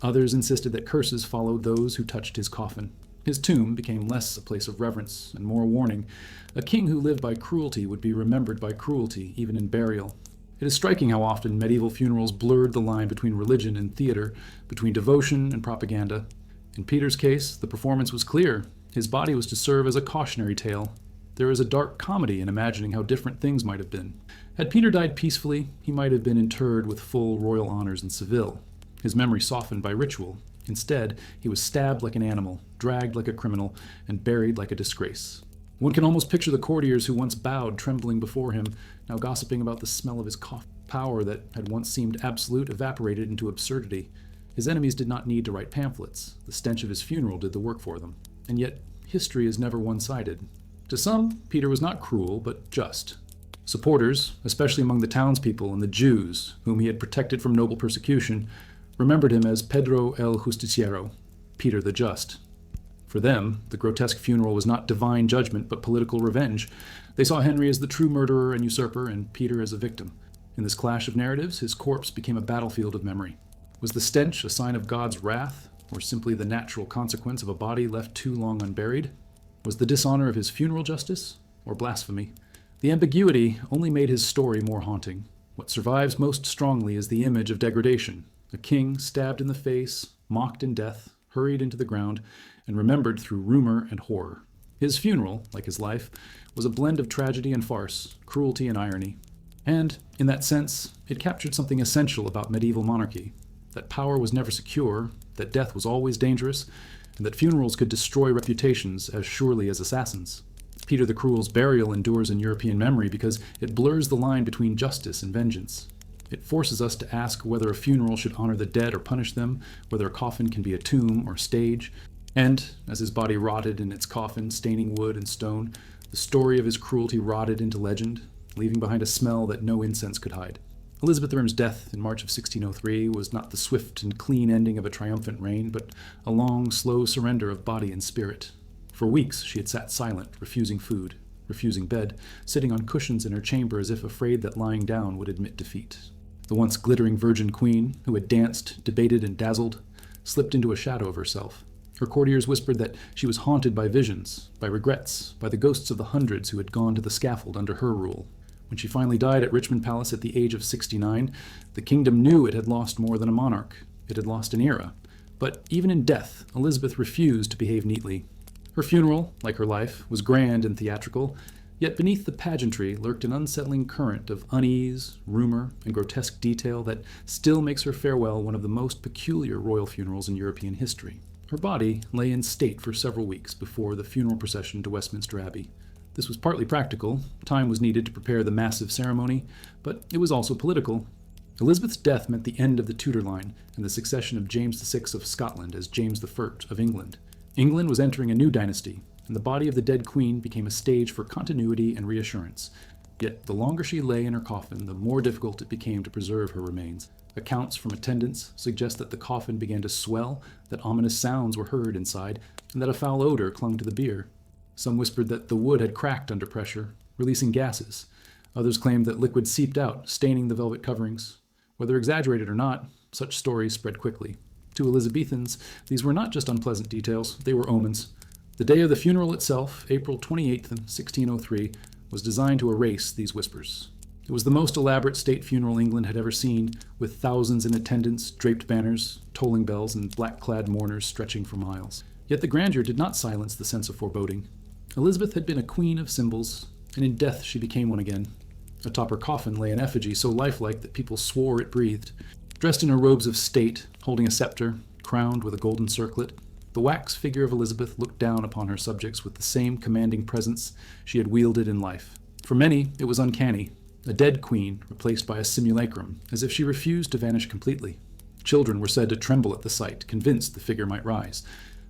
Others insisted that curses followed those who touched his coffin. His tomb became less a place of reverence and more a warning. A king who lived by cruelty would be remembered by cruelty, even in burial. It is striking how often medieval funerals blurred the line between religion and theater, between devotion and propaganda. In Peter's case, the performance was clear. His body was to serve as a cautionary tale. There is a dark comedy in imagining how different things might have been. Had Peter died peacefully, he might have been interred with full royal honors in Seville, his memory softened by ritual. Instead, he was stabbed like an animal, dragged like a criminal, and buried like a disgrace. One can almost picture the courtiers who once bowed trembling before him, now gossiping about the smell of his coffin. Power that had once seemed absolute evaporated into absurdity. His enemies did not need to write pamphlets. The stench of his funeral did the work for them. And yet, history is never one-sided. To some, Peter was not cruel, but just. Supporters, especially among the townspeople and the Jews, whom he had protected from noble persecution, remembered him as Pedro el Justiciero, Peter the Just. For them, the grotesque funeral was not divine judgment, but political revenge. They saw Henry as the true murderer and usurper, and Peter as a victim. In this clash of narratives, his corpse became a battlefield of memory. Was the stench a sign of God's wrath, or simply the natural consequence of a body left too long unburied? Was the dishonor of his funeral justice, or blasphemy? The ambiguity only made his story more haunting. What survives most strongly is the image of degradation. A king stabbed in the face, mocked in death, hurried into the ground, and remembered through rumor and horror. His funeral, like his life, was a blend of tragedy and farce, cruelty and irony. And, in that sense, it captured something essential about medieval monarchy: that power was never secure, that death was always dangerous, and that funerals could destroy reputations as surely as assassins. Peter the Cruel's burial endures in European memory because it blurs the line between justice and vengeance. It forces us to ask whether a funeral should honor the dead or punish them, whether a coffin can be a tomb or stage. And, as his body rotted in its coffin, staining wood and stone, the story of his cruelty rotted into legend, leaving behind a smell that no incense could hide. Elizabeth Erm's death in March of 1603 was not the swift and clean ending of a triumphant reign, but a long, slow surrender of body and spirit. For weeks she had sat silent, refusing food, refusing bed, sitting on cushions in her chamber as if afraid that lying down would admit defeat. The once glittering virgin queen, who had danced, debated, and dazzled, slipped into a shadow of herself. Her courtiers whispered that she was haunted by visions, by regrets, by the ghosts of the hundreds who had gone to the scaffold under her rule. When she finally died at Richmond Palace at the age of 69, the kingdom knew it had lost more than a monarch. It had lost an era. But even in death, Elizabeth refused to behave neatly. Her funeral, like her life, was grand and theatrical, yet beneath the pageantry lurked an unsettling current of unease, rumor, and grotesque detail that still makes her farewell one of the most peculiar royal funerals in European history. Her body lay in state for several weeks before the funeral procession to Westminster Abbey. This was partly practical. Time was needed to prepare the massive ceremony, but it was also political. Elizabeth's death meant the end of the Tudor line and the succession of James VI of Scotland as James I of England. England was entering a new dynasty, and the body of the dead queen became a stage for continuity and reassurance. Yet the longer she lay in her coffin, the more difficult it became to preserve her remains. Accounts from attendants suggest that the coffin began to swell, that ominous sounds were heard inside, and that a foul odor clung to the bier. Some whispered that the wood had cracked under pressure, releasing gases. Others claimed that liquid seeped out, staining the velvet coverings. Whether exaggerated or not, such stories spread quickly. To Elizabethans, these were not just unpleasant details, they were omens. The day of the funeral itself, April 28th, 1603, was designed to erase these whispers. It was the most elaborate state funeral England had ever seen, with thousands in attendance, draped banners, tolling bells, and black-clad mourners stretching for miles. Yet the grandeur did not silence the sense of foreboding. Elizabeth had been a queen of symbols, and in death she became one again. Atop her coffin lay an effigy so lifelike that people swore it breathed. Dressed in her robes of state, holding a scepter, crowned with a golden circlet, the wax figure of Elizabeth looked down upon her subjects with the same commanding presence she had wielded in life. For many, it was uncanny. A dead queen replaced by a simulacrum, as if she refused to vanish completely. Children were said to tremble at the sight, convinced the figure might rise.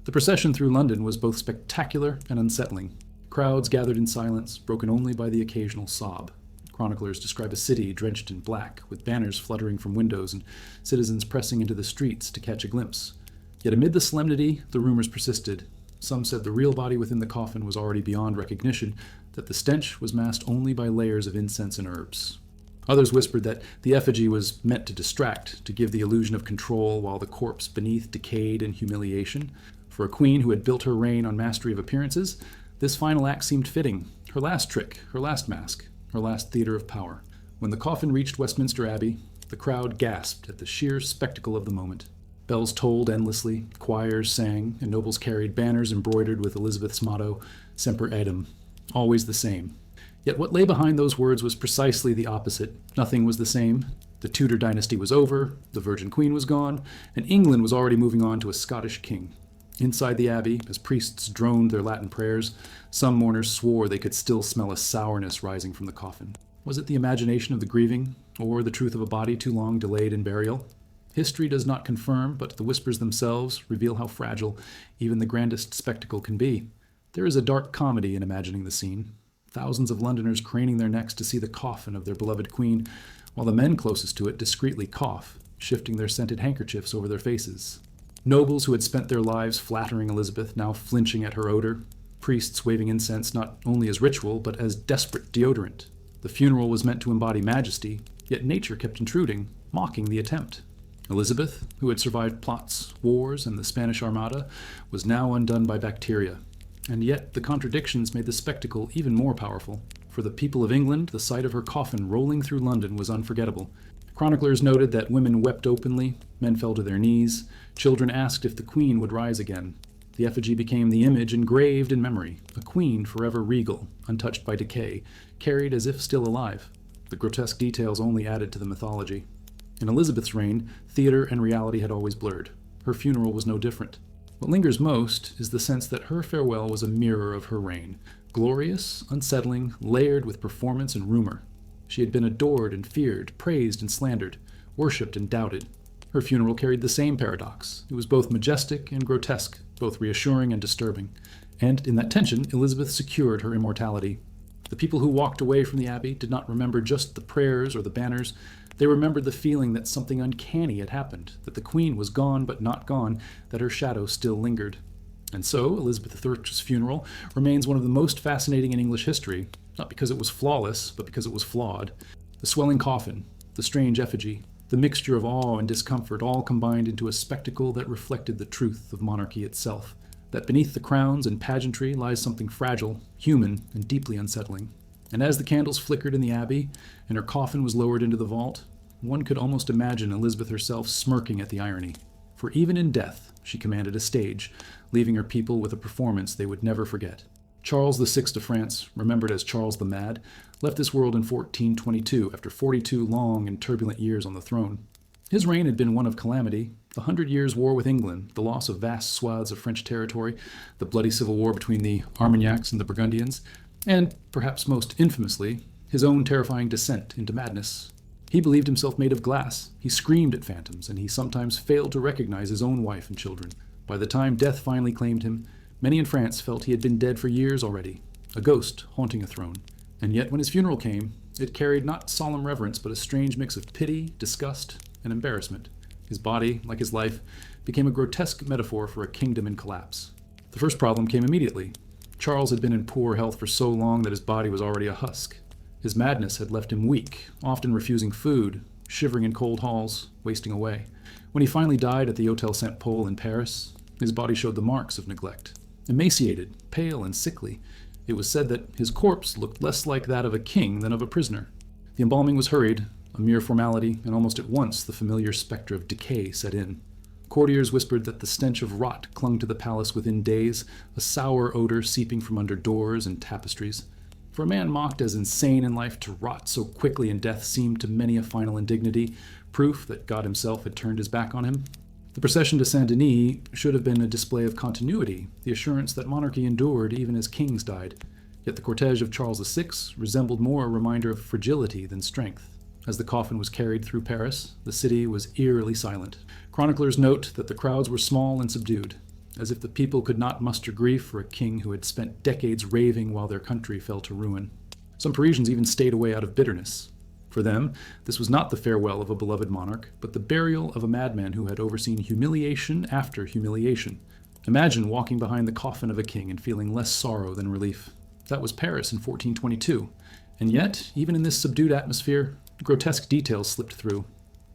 The procession through London was both spectacular and unsettling. Crowds gathered in silence, broken only by the occasional sob. Chroniclers describe a city drenched in black, with banners fluttering from windows and citizens pressing into the streets to catch a glimpse. Yet amid the solemnity, the rumors persisted. Some said the real body within the coffin was already beyond recognition, that the stench was masked only by layers of incense and herbs. Others whispered that the effigy was meant to distract, to give the illusion of control while the corpse beneath decayed in humiliation. For a queen who had built her reign on mastery of appearances, this final act seemed fitting. Her last trick, her last mask, her last theater of power. When the coffin reached Westminster Abbey, the crowd gasped at the sheer spectacle of the moment. Bells tolled endlessly, choirs sang, and nobles carried banners embroidered with Elizabeth's motto, Semper Eadem, always the same. Yet what lay behind those words was precisely the opposite. Nothing was the same. The Tudor dynasty was over, the Virgin Queen was gone, and England was already moving on to a Scottish king. Inside the abbey, as priests droned their Latin prayers, some mourners swore they could still smell a sourness rising from the coffin. Was it the imagination of the grieving, or the truth of a body too long delayed in burial? History does not confirm, but the whispers themselves reveal how fragile even the grandest spectacle can be. There is a dark comedy in imagining the scene. Thousands of Londoners craning their necks to see the coffin of their beloved queen, while the men closest to it discreetly cough. shifting their scented handkerchiefs over their faces. Nobles who had spent their lives flattering Elizabeth now flinching at her odor. Priests waving incense not only as ritual, but as desperate deodorant. The funeral was meant to embody majesty, yet nature kept intruding, mocking the attempt. Elizabeth, who had survived plots, wars, and the Spanish Armada, was now undone by bacteria. And yet the contradictions made the spectacle even more powerful. For the people of England, the sight of her coffin rolling through London was unforgettable. Chroniclers noted that women wept openly, men fell to their knees, children asked if the Queen would rise again. The effigy became the image engraved in memory, a queen forever regal, untouched by decay, carried as if still alive. The grotesque details only added to the mythology. In Elizabeth's reign, theater and reality had always blurred. Her funeral was no different. What lingers most is the sense that her farewell was a mirror of her reign, glorious, unsettling, layered with performance and rumor. She had been adored and feared, praised and slandered, worshipped and doubted. Her funeral carried the same paradox. It was both majestic and grotesque, both reassuring and disturbing. And in that tension, Elizabeth secured her immortality. The people who walked away from the abbey did not remember just the prayers or the banners. They remembered the feeling that something uncanny had happened, that the Queen was gone but not gone, that her shadow still lingered. And so, Elizabeth I's funeral remains one of the most fascinating in English history, not because it was flawless, but because it was flawed. The swelling coffin, the strange effigy, the mixture of awe and discomfort all combined into a spectacle that reflected the truth of monarchy itself, that beneath the crowns and pageantry lies something fragile, human, and deeply unsettling. And as the candles flickered in the abbey, and her coffin was lowered into the vault, one could almost imagine Elizabeth herself smirking at the irony. For even in death, she commanded a stage, leaving her people with a performance they would never forget. Charles VI of France, remembered as Charles the Mad, left this world in 1422 after 42 long and turbulent years on the throne. His reign had been one of calamity: the 100 Years' War with England, the loss of vast swaths of French territory, the bloody civil war between the Armagnacs and the Burgundians, and, perhaps most infamously, his own terrifying descent into madness. He believed himself made of glass, he screamed at phantoms, and he sometimes failed to recognize his own wife and children. By the time death finally claimed him, many in France felt he had been dead for years already, a ghost haunting a throne. And yet when his funeral came, it carried not solemn reverence but a strange mix of pity, disgust, and embarrassment. His body, like his life, became a grotesque metaphor for a kingdom in collapse. The first problem came immediately. Charles had been in poor health for so long that his body was already a husk. His madness had left him weak, often refusing food, shivering in cold halls, wasting away. When he finally died at the Hôtel Saint-Paul in Paris, his body showed the marks of neglect. Emaciated, pale, and sickly, it was said that his corpse looked less like that of a king than of a prisoner. The embalming was hurried, a mere formality, and almost at once the familiar specter of decay set in. Courtiers whispered that the stench of rot clung to the palace within days, a sour odor seeping from under doors and tapestries. For a man mocked as insane in life to rot so quickly in death seemed to many a final indignity, proof that God himself had turned his back on him. The procession to Saint-Denis should have been a display of continuity, the assurance that monarchy endured even as kings died. Yet the cortege of Charles VI resembled more a reminder of fragility than strength. As the coffin was carried through Paris, the city was eerily silent. Chroniclers note that the crowds were small and subdued, as if the people could not muster grief for a king who had spent decades raving while their country fell to ruin. Some Parisians even stayed away out of bitterness. For them, this was not the farewell of a beloved monarch, but the burial of a madman who had overseen humiliation after humiliation. Imagine walking behind the coffin of a king and feeling less sorrow than relief. That was Paris in 1422. And yet, even in this subdued atmosphere, grotesque details slipped through.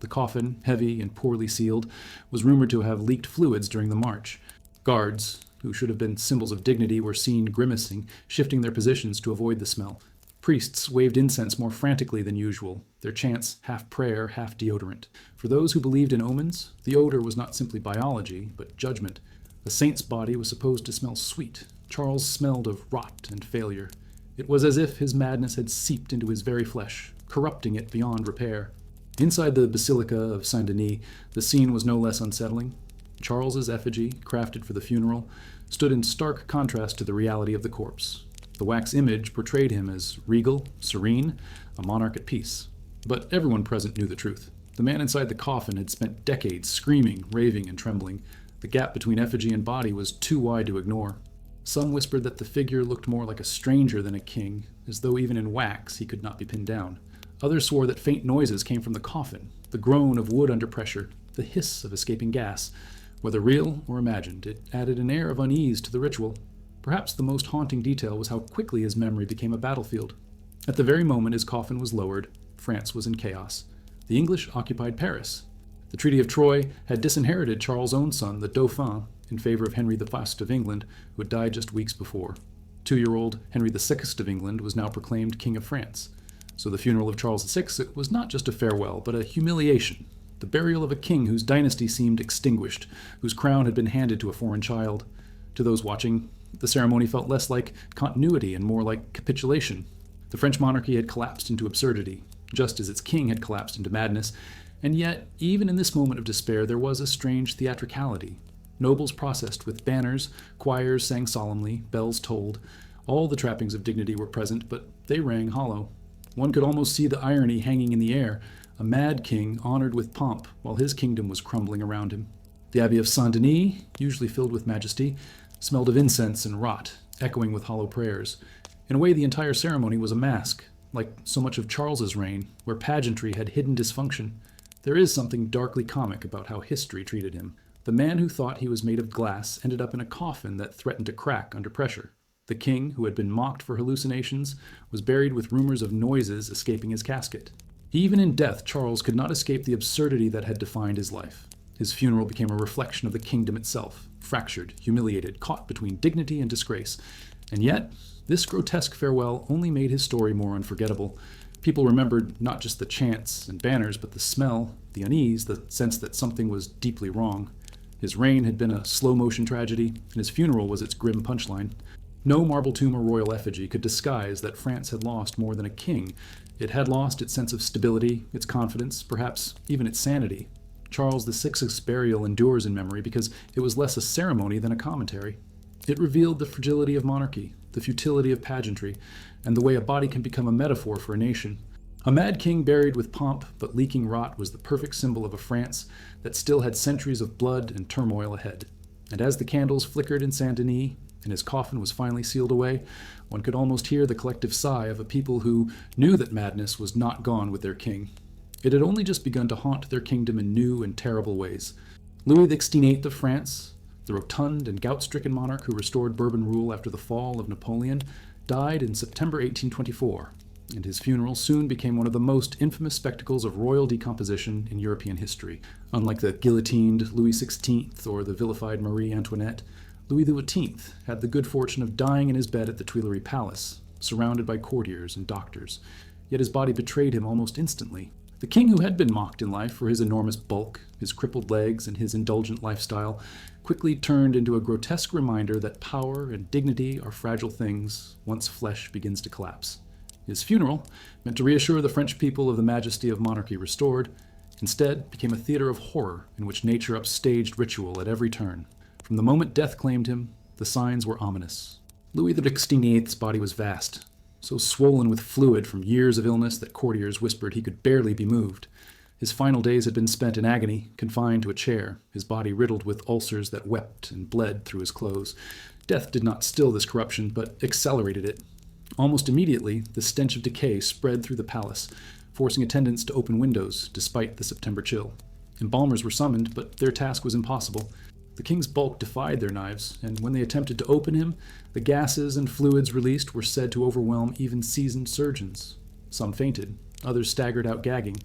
The coffin, heavy and poorly sealed, was rumored to have leaked fluids during the march. Guards, who should have been symbols of dignity, were seen grimacing, shifting their positions to avoid the smell. Priests waved incense more frantically than usual, their chants half prayer, half deodorant. For those who believed in omens, the odor was not simply biology, but judgment. A saint's body was supposed to smell sweet. Charles smelled of rot and failure. It was as if his madness had seeped into his very flesh, corrupting it beyond repair. Inside the Basilica of Saint-Denis, the scene was no less unsettling. Charles's effigy, crafted for the funeral, stood in stark contrast to the reality of the corpse. The wax image portrayed him as regal, serene, a monarch at peace. But everyone present knew the truth. The man inside the coffin had spent decades screaming, raving, and trembling. The gap between effigy and body was too wide to ignore. Some whispered that the figure looked more like a stranger than a king, as though even in wax he could not be pinned down. Others swore that faint noises came from the coffin, the groan of wood under pressure, the hiss of escaping gas. Whether real or imagined, it added an air of unease to the ritual. Perhaps the most haunting detail was how quickly his memory became a battlefield. At the very moment his coffin was lowered, France was in chaos. The English occupied Paris. The Treaty of Troyes had disinherited Charles' own son, the Dauphin, in favor of Henry I of England, who had died just weeks before. 2-year-old Henry VI of England was now proclaimed King of France. So the funeral of Charles VI was not just a farewell, but a humiliation, the burial of a king whose dynasty seemed extinguished, whose crown had been handed to a foreign child. To those watching, the ceremony felt less like continuity and more like capitulation. The French monarchy had collapsed into absurdity, just as its king had collapsed into madness, and yet, even in this moment of despair, there was a strange theatricality. Nobles processed with banners, choirs sang solemnly, bells tolled. All the trappings of dignity were present, but they rang hollow. One could almost see the irony hanging in the air, a mad king honored with pomp while his kingdom was crumbling around him. The Abbey of Saint-Denis, usually filled with majesty, smelled of incense and rot, echoing with hollow prayers. In a way, the entire ceremony was a mask, like so much of Charles's reign, where pageantry had hidden dysfunction. There is something darkly comic about how history treated him. The man who thought he was made of glass ended up in a coffin that threatened to crack under pressure. The king, who had been mocked for hallucinations, was buried with rumors of noises escaping his casket. Even in death, Charles could not escape the absurdity that had defined his life. His funeral became a reflection of the kingdom itself, fractured, humiliated, caught between dignity and disgrace. And yet, this grotesque farewell only made his story more unforgettable. People remembered not just the chants and banners, but the smell, the unease, the sense that something was deeply wrong. His reign had been a slow-motion tragedy, and his funeral was its grim punchline. No marble tomb or royal effigy could disguise that France had lost more than a king. It had lost its sense of stability, its confidence, perhaps even its sanity. Charles VI's burial endures in memory because it was less a ceremony than a commentary. It revealed the fragility of monarchy, the futility of pageantry, and the way a body can become a metaphor for a nation. A mad king buried with pomp but leaking rot was the perfect symbol of a France that still had centuries of blood and turmoil ahead. And as the candles flickered in Saint-Denis, and his coffin was finally sealed away, one could almost hear the collective sigh of a people who knew that madness was not gone with their king. It had only just begun to haunt their kingdom in new and terrible ways. Louis XVI of France, the rotund and gout-stricken monarch who restored Bourbon rule after the fall of Napoleon, died in September 1824, and his funeral soon became one of the most infamous spectacles of royal decomposition in European history. Unlike the guillotined Louis XVI or the vilified Marie Antoinette, Louis XVIII had the good fortune of dying in his bed at the Tuileries Palace, surrounded by courtiers and doctors. Yet his body betrayed him almost instantly. The king, who had been mocked in life for his enormous bulk, his crippled legs, and his indulgent lifestyle, quickly turned into a grotesque reminder that power and dignity are fragile things once flesh begins to collapse. His funeral, meant to reassure the French people of the majesty of monarchy restored, instead became a theater of horror in which nature upstaged ritual at every turn. From the moment death claimed him, the signs were ominous. Louis XVIII's body was vast, so swollen with fluid from years of illness that courtiers whispered he could barely be moved. His final days had been spent in agony, confined to a chair, his body riddled with ulcers that wept and bled through his clothes. Death did not still this corruption, but accelerated it. Almost immediately, the stench of decay spread through the palace, forcing attendants to open windows despite the September chill. Embalmers were summoned, but their task was impossible. The king's bulk defied their knives, and when they attempted to open him, the gases and fluids released were said to overwhelm even seasoned surgeons. Some fainted, others staggered out gagging.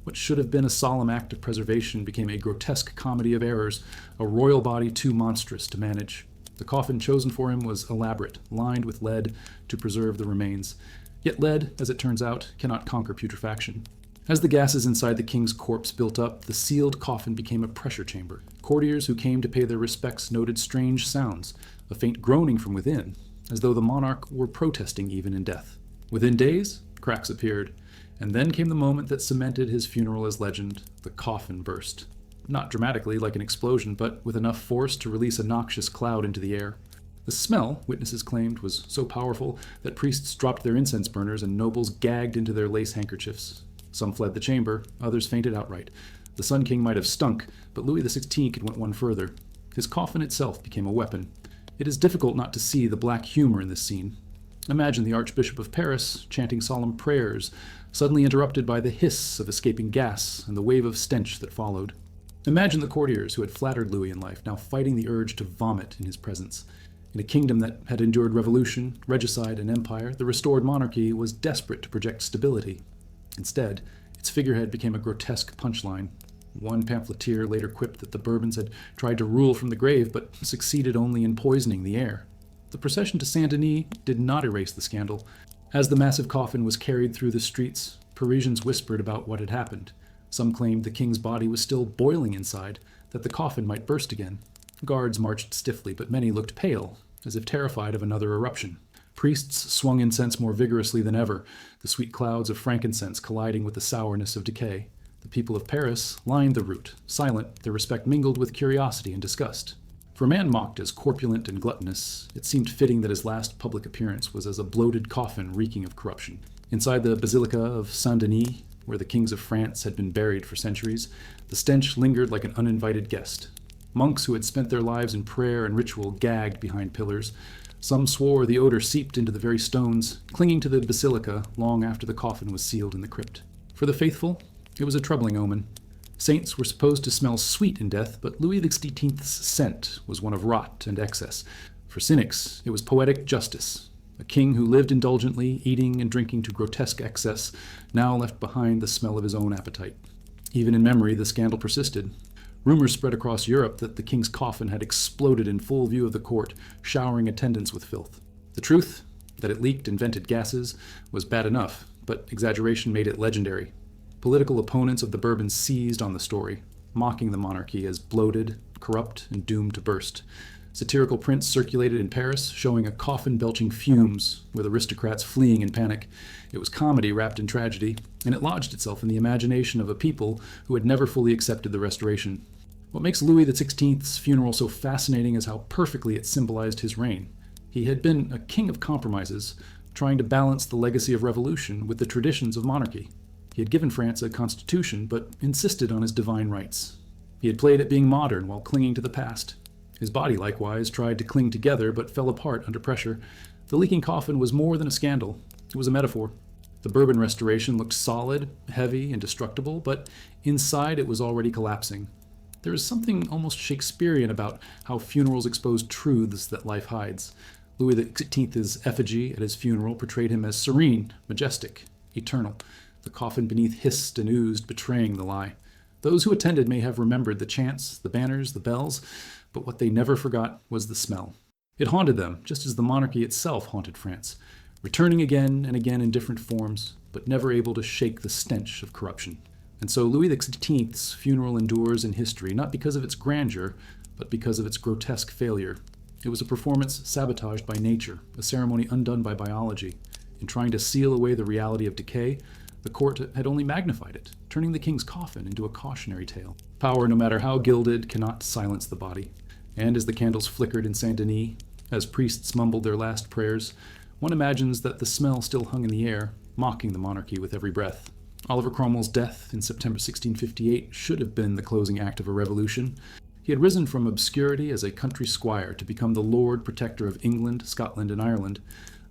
What should have been a solemn act of preservation became a grotesque comedy of errors, a royal body too monstrous to manage. The coffin chosen for him was elaborate, lined with lead to preserve the remains. Yet lead, as it turns out, cannot conquer putrefaction. As the gases inside the king's corpse built up, the sealed coffin became a pressure chamber. Courtiers who came to pay their respects noted strange sounds, a faint groaning from within, as though the monarch were protesting even in death. Within days, cracks appeared, and then came the moment that cemented his funeral as legend. The coffin burst. Not dramatically like an explosion, but with enough force to release a noxious cloud into the air. The smell, witnesses claimed, was so powerful that priests dropped their incense burners and nobles gagged into their lace handkerchiefs. Some fled the chamber, others fainted outright. The Sun King might have stunk, but Louis XVI went one further. His coffin itself became a weapon. It is difficult not to see the black humor in this scene. Imagine the Archbishop of Paris chanting solemn prayers, suddenly interrupted by the hiss of escaping gas and the wave of stench that followed. Imagine the courtiers who had flattered Louis in life now fighting the urge to vomit in his presence. In a kingdom that had endured revolution, regicide, and empire, the restored monarchy was desperate to project stability. Instead, its figurehead became a grotesque punchline. One pamphleteer later quipped that the Bourbons had tried to rule from the grave, but succeeded only in poisoning the air. The procession to Saint-Denis did not erase the scandal. As the massive coffin was carried through the streets, Parisians whispered about what had happened. Some claimed the king's body was still boiling inside, that the coffin might burst again. Guards marched stiffly, but many looked pale, as if terrified of another eruption. Priests swung incense more vigorously than ever, the sweet clouds of frankincense colliding with the sourness of decay. The people of Paris lined the route, silent, their respect mingled with curiosity and disgust. For a man mocked as corpulent and gluttonous, it seemed fitting that his last public appearance was as a bloated coffin reeking of corruption. Inside the Basilica of Saint-Denis, where the kings of France had been buried for centuries, the stench lingered like an uninvited guest. Monks who had spent their lives in prayer and ritual gagged behind pillars. Some swore the odor seeped into the very stones, clinging to the basilica long after the coffin was sealed in the crypt. For the faithful, it was a troubling omen. Saints were supposed to smell sweet in death, but Louis XVIII's scent was one of rot and excess. For cynics, it was poetic justice. A king who lived indulgently, eating and drinking to grotesque excess, now left behind the smell of his own appetite. Even in memory, the scandal persisted. Rumors spread across Europe that the king's coffin had exploded in full view of the court, showering attendants with filth. The truth, that it leaked and vented gases, was bad enough, but exaggeration made it legendary. Political opponents of the Bourbons seized on the story, mocking the monarchy as bloated, corrupt, and doomed to burst. Satirical prints circulated in Paris, showing a coffin belching fumes, with aristocrats fleeing in panic. It was comedy wrapped in tragedy, and it lodged itself in the imagination of a people who had never fully accepted the Restoration. What makes Louis XVI's funeral so fascinating is how perfectly it symbolized his reign. He had been a king of compromises, trying to balance the legacy of revolution with the traditions of monarchy. He had given France a constitution, but insisted on his divine rights. He had played at being modern while clinging to the past. His body, likewise, tried to cling together, but fell apart under pressure. The leaking coffin was more than a scandal. It was a metaphor. The Bourbon Restoration looked solid, heavy, and destructible, but inside it was already collapsing. There is something almost Shakespearean about how funerals expose truths that life hides. Louis XVI's effigy at his funeral portrayed him as serene, majestic, eternal. The coffin beneath hissed and oozed, betraying the lie. Those who attended may have remembered the chants, the banners, the bells, but what they never forgot was the smell. It haunted them, just as the monarchy itself haunted France, returning again and again in different forms, but never able to shake the stench of corruption. And so Louis XVI's funeral endures in history, not because of its grandeur, but because of its grotesque failure. It was a performance sabotaged by nature, a ceremony undone by biology. In trying to seal away the reality of decay, the court had only magnified it, turning the king's coffin into a cautionary tale. Power, no matter how gilded, cannot silence the body. And as the candles flickered in Saint-Denis, as priests mumbled their last prayers, one imagines that the smell still hung in the air, mocking the monarchy with every breath. Oliver Cromwell's death in September 1658 should have been the closing act of a revolution. He had risen from obscurity as a country squire to become the Lord Protector of England, Scotland, and Ireland,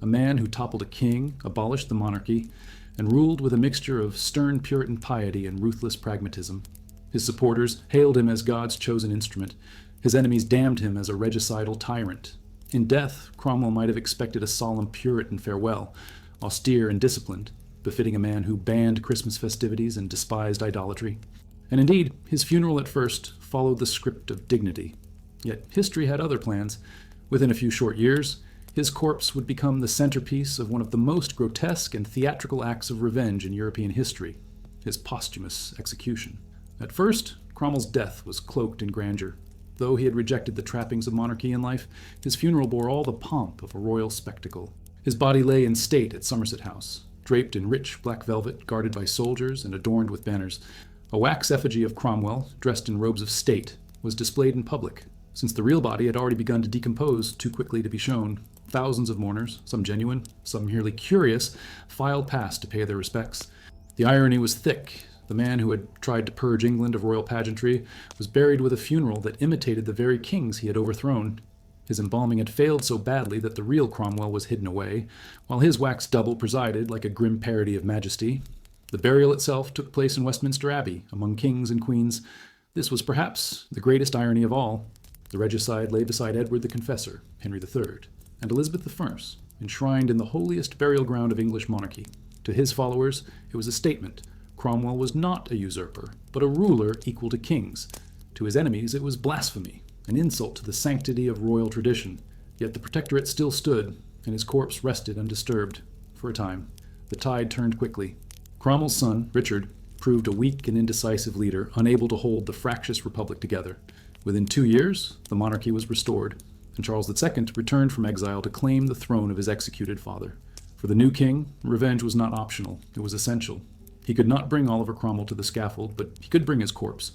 a man who toppled a king, abolished the monarchy, and ruled with a mixture of stern Puritan piety and ruthless pragmatism. His supporters hailed him as God's chosen instrument. His enemies damned him as a regicidal tyrant. In death, Cromwell might have expected a solemn Puritan farewell, austere and disciplined, befitting a man who banned Christmas festivities and despised idolatry. And indeed, his funeral at first followed the script of dignity. Yet history had other plans. Within a few short years, his corpse would become the centerpiece of one of the most grotesque and theatrical acts of revenge in European history, his posthumous execution. At first, Cromwell's death was cloaked in grandeur. Though he had rejected the trappings of monarchy in life, his funeral bore all the pomp of a royal spectacle. His body lay in state at Somerset House, draped in rich black velvet, guarded by soldiers and adorned with banners. A wax effigy of Cromwell, dressed in robes of state, was displayed in public. Since the real body had already begun to decompose too quickly to be shown, thousands of mourners, some genuine, some merely curious, filed past to pay their respects. The irony was thick. The man who had tried to purge England of royal pageantry was buried with a funeral that imitated the very kings he had overthrown. His embalming had failed so badly that the real Cromwell was hidden away, while his wax double presided like a grim parody of majesty. The burial itself took place in Westminster Abbey, among kings and queens. This was perhaps the greatest irony of all. The regicide lay beside Edward the Confessor, Henry III, and Elizabeth I, enshrined in the holiest burial ground of English monarchy. To his followers, it was a statement. Cromwell was not a usurper, but a ruler equal to kings. To his enemies, it was blasphemy, an insult to the sanctity of royal tradition. Yet the protectorate still stood, and his corpse rested undisturbed, for a time. The tide turned quickly. Cromwell's son, Richard, proved a weak and indecisive leader, unable to hold the fractious republic together. Within 2 years, the monarchy was restored, and Charles II returned from exile to claim the throne of his executed father. For the new king, revenge was not optional, it was essential. He could not bring Oliver Cromwell to the scaffold, but he could bring his corpse.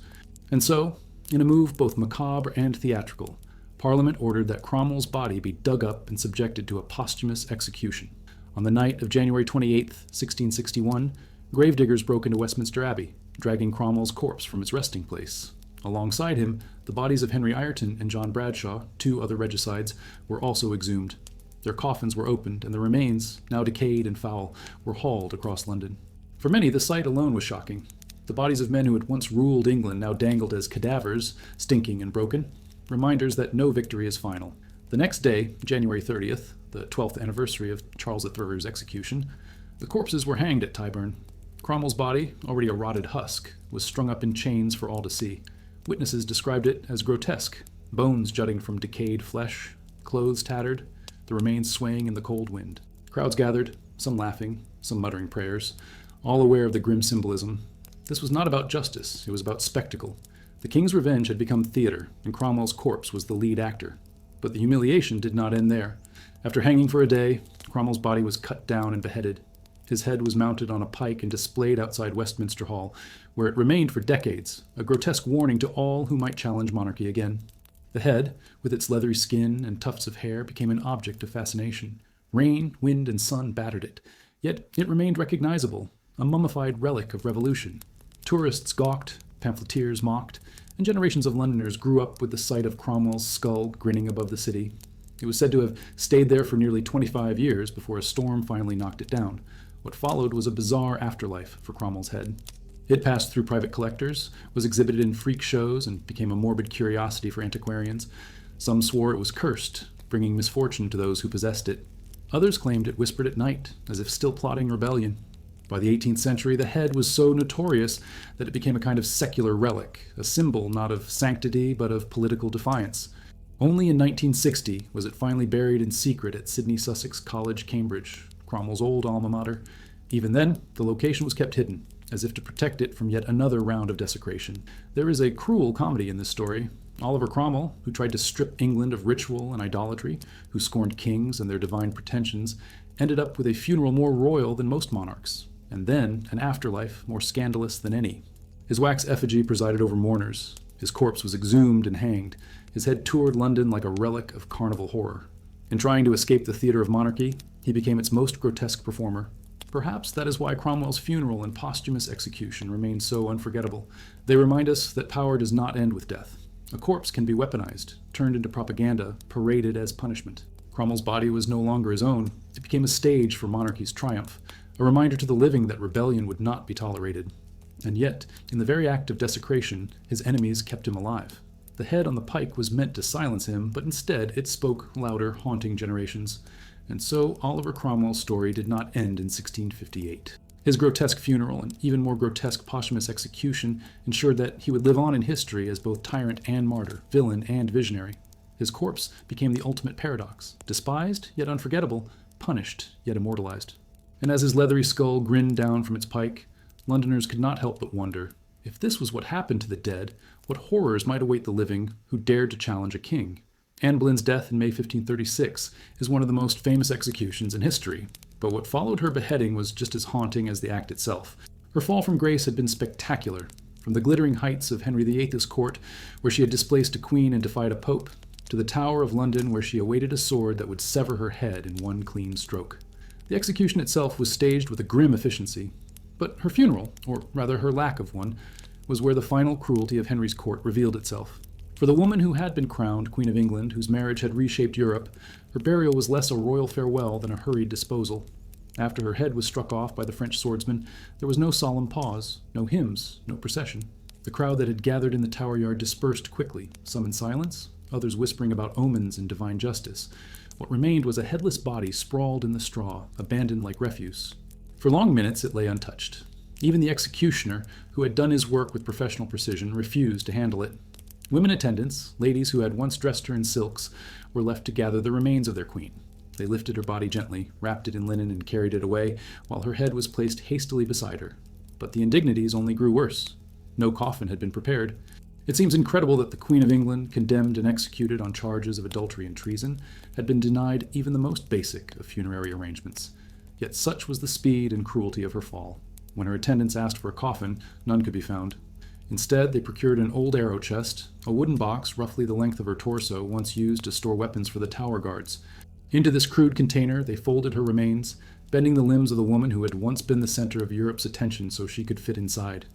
And so, in a move both macabre and theatrical, Parliament ordered that Cromwell's body be dug up and subjected to a posthumous execution. On the night of January 28, 1661, gravediggers broke into Westminster Abbey, dragging Cromwell's corpse from its resting place. Alongside him, the bodies of Henry Ireton and John Bradshaw, 2 other regicides, were also exhumed. Their coffins were opened, and the remains, now decayed and foul, were hauled across London. For many, the sight alone was shocking. The bodies of men who had once ruled England now dangled as cadavers, stinking and broken, reminders that no victory is final. The next day, January 30th, the 12th anniversary of Charles III's execution, the corpses were hanged at Tyburn. Cromwell's body, already a rotted husk, was strung up in chains for all to see. Witnesses described it as grotesque, bones jutting from decayed flesh, clothes tattered, the remains swaying in the cold wind. Crowds gathered, some laughing, some muttering prayers, all aware of the grim symbolism. This was not about justice, it was about spectacle. The king's revenge had become theater, and Cromwell's corpse was the lead actor. But the humiliation did not end there. After hanging for a day, Cromwell's body was cut down and beheaded. His head was mounted on a pike and displayed outside Westminster Hall, where it remained for decades, a grotesque warning to all who might challenge monarchy again. The head, with its leathery skin and tufts of hair, became an object of fascination. Rain, wind, and sun battered it, yet it remained recognizable, a mummified relic of revolution. Tourists gawked, pamphleteers mocked, and generations of Londoners grew up with the sight of Cromwell's skull grinning above the city. It was said to have stayed there for nearly 25 years before a storm finally knocked it down. What followed was a bizarre afterlife for Cromwell's head. It passed through private collectors, was exhibited in freak shows, and became a morbid curiosity for antiquarians. Some swore it was cursed, bringing misfortune to those who possessed it. Others claimed it whispered at night, as if still plotting rebellion. By the 18th century, the head was so notorious that it became a kind of secular relic, a symbol not of sanctity but of political defiance. Only in 1960 was it finally buried in secret at Sidney Sussex College, Cambridge, Cromwell's old alma mater. Even then, the location was kept hidden, as if to protect it from yet another round of desecration. There is a cruel comedy in this story. Oliver Cromwell, who tried to strip England of ritual and idolatry, who scorned kings and their divine pretensions, ended up with a funeral more royal than most monarchs, and then an afterlife more scandalous than any. His wax effigy presided over mourners. His corpse was exhumed and hanged. His head toured London like a relic of carnival horror. In trying to escape the theater of monarchy, he became its most grotesque performer. Perhaps that is why Cromwell's funeral and posthumous execution remain so unforgettable. They remind us that power does not end with death. A corpse can be weaponized, turned into propaganda, paraded as punishment. Cromwell's body was no longer his own. It became a stage for monarchy's triumph, a reminder to the living that rebellion would not be tolerated. And yet, in the very act of desecration, his enemies kept him alive. The head on the pike was meant to silence him, but instead it spoke louder, haunting generations. And so Oliver Cromwell's story did not end in 1658. His grotesque funeral and even more grotesque posthumous execution ensured that he would live on in history as both tyrant and martyr, villain and visionary. His corpse became the ultimate paradox, despised yet unforgettable, punished yet immortalized. And as his leathery skull grinned down from its pike, Londoners could not help but wonder, if this was what happened to the dead, what horrors might await the living who dared to challenge a king? Anne Boleyn's death in May 1536 is one of the most famous executions in history, but what followed her beheading was just as haunting as the act itself. Her fall from grace had been spectacular. From the glittering heights of Henry VIII's court, where she had displaced a queen and defied a pope, to the Tower of London, where she awaited a sword that would sever her head in one clean stroke. The execution itself was staged with a grim efficiency, but her funeral, or rather her lack of one, was where the final cruelty of Henry's court revealed itself. For the woman who had been crowned Queen of England, whose marriage had reshaped Europe, her burial was less a royal farewell than a hurried disposal. After her head was struck off by the French swordsman, there was no solemn pause, no hymns, no procession. The crowd that had gathered in the Tower Yard dispersed quickly, some in silence, others whispering about omens and divine justice. What remained was a headless body sprawled in the straw, abandoned like refuse. For long minutes it lay untouched. Even the executioner, who had done his work with professional precision, refused to handle it. Women attendants, ladies who had once dressed her in silks, were left to gather the remains of their queen. They lifted her body gently, wrapped it in linen, and carried it away, while her head was placed hastily beside her. But the indignities only grew worse. No coffin had been prepared. It seems incredible that the Queen of England, condemned and executed on charges of adultery and treason, had been denied even the most basic of funerary arrangements. Yet such was the speed and cruelty of her fall. When her attendants asked for a coffin, none could be found. Instead, they procured an old arrow chest, a wooden box roughly the length of her torso, once used to store weapons for the tower guards. Into this crude container they folded her remains, bending the limbs of the woman who had once been the center of Europe's attention so she could fit inside.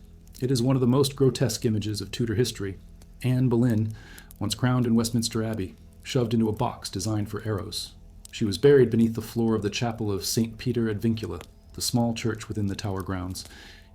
It is one of the most grotesque images of Tudor history. Anne Boleyn, once crowned in Westminster Abbey, shoved into a box designed for arrows. She was buried beneath the floor of the chapel of St. Peter ad Vincula, the small church within the Tower grounds,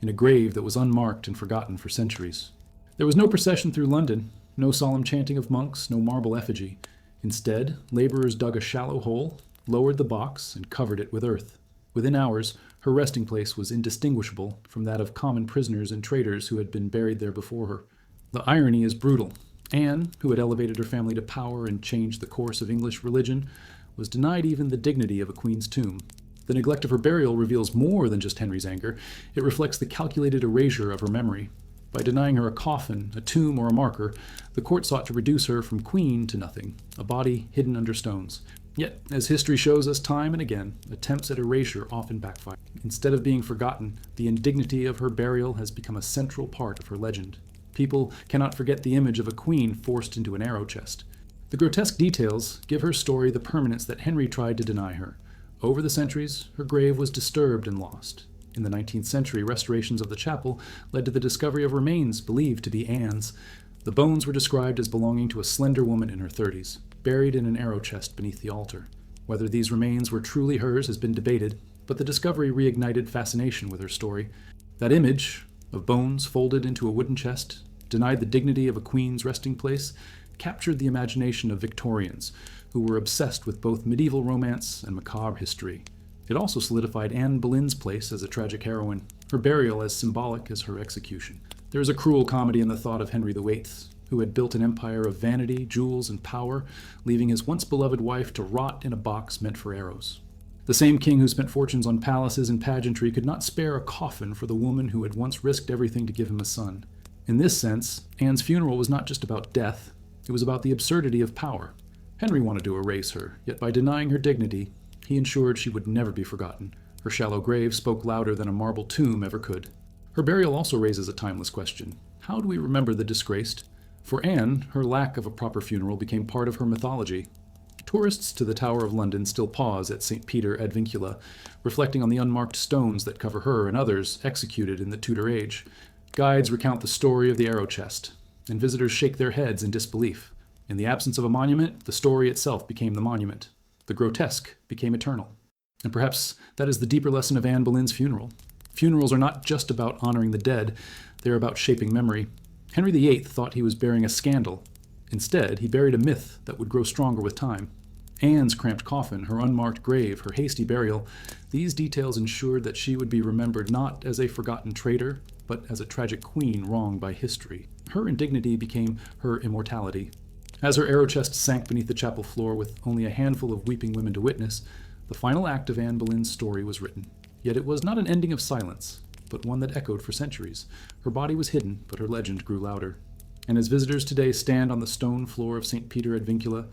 in a grave that was unmarked and forgotten for centuries. There was no procession through London, no solemn chanting of monks, no marble effigy. Instead, laborers dug a shallow hole, lowered the box, and covered it with earth. Within hours, her resting place was indistinguishable from that of common prisoners and traitors who had been buried there before her. The irony is brutal. Anne, who had elevated her family to power and changed the course of English religion, was denied even the dignity of a queen's tomb. The neglect of her burial reveals more than just Henry's anger. It reflects the calculated erasure of her memory. By denying her a coffin, a tomb, or a marker, the court sought to reduce her from queen to nothing, a body hidden under stones. Yet, as history shows us time and again, attempts at erasure often backfire. Instead of being forgotten, the indignity of her burial has become a central part of her legend. People cannot forget the image of a queen forced into an arrow chest. The grotesque details give her story the permanence that Henry tried to deny her. Over the centuries, her grave was disturbed and lost. In the 19th century, restorations of the chapel led to the discovery of remains believed to be Anne's. The bones were described as belonging to a slender woman in her 30s, buried in an arrow chest beneath the altar. Whether these remains were truly hers has been debated, but the discovery reignited fascination with her story. That image, of bones folded into a wooden chest, denied the dignity of a queen's resting place, captured the imagination of Victorians, who were obsessed with both medieval romance and macabre history. It also solidified Anne Boleyn's place as a tragic heroine, her burial as symbolic as her execution. There is a cruel comedy in the thought of Henry VIII, who had built an empire of vanity, jewels, and power, leaving his once-beloved wife to rot in a box meant for arrows. The same king who spent fortunes on palaces and pageantry could not spare a coffin for the woman who had once risked everything to give him a son. In this sense, Anne's funeral was not just about death, it was about the absurdity of power. Henry wanted to erase her, yet by denying her dignity, he ensured she would never be forgotten. Her shallow grave spoke louder than a marble tomb ever could. Her burial also raises a timeless question. How do we remember the disgraced? For Anne, her lack of a proper funeral became part of her mythology. Tourists to the Tower of London still pause at St. Peter ad Vincula, reflecting on the unmarked stones that cover her and others executed in the Tudor age. Guides recount the story of the arrow chest, and visitors shake their heads in disbelief. In the absence of a monument, the story itself became the monument. The grotesque became eternal. And perhaps that is the deeper lesson of Anne Boleyn's funeral. Funerals are not just about honoring the dead, they're about shaping memory. Henry VIII thought he was burying a scandal. Instead, he buried a myth that would grow stronger with time. Anne's cramped coffin, her unmarked grave, her hasty burial, these details ensured that she would be remembered not as a forgotten traitor, but as a tragic queen wronged by history. Her indignity became her immortality. As her arrow chest sank beneath the chapel floor with only a handful of weeping women to witness, the final act of Anne Boleyn's story was written. Yet it was not an ending of silence, but one that echoed for centuries. Her body was hidden, but her legend grew louder. And as visitors today stand on the stone floor of St. Peter ad Vincula,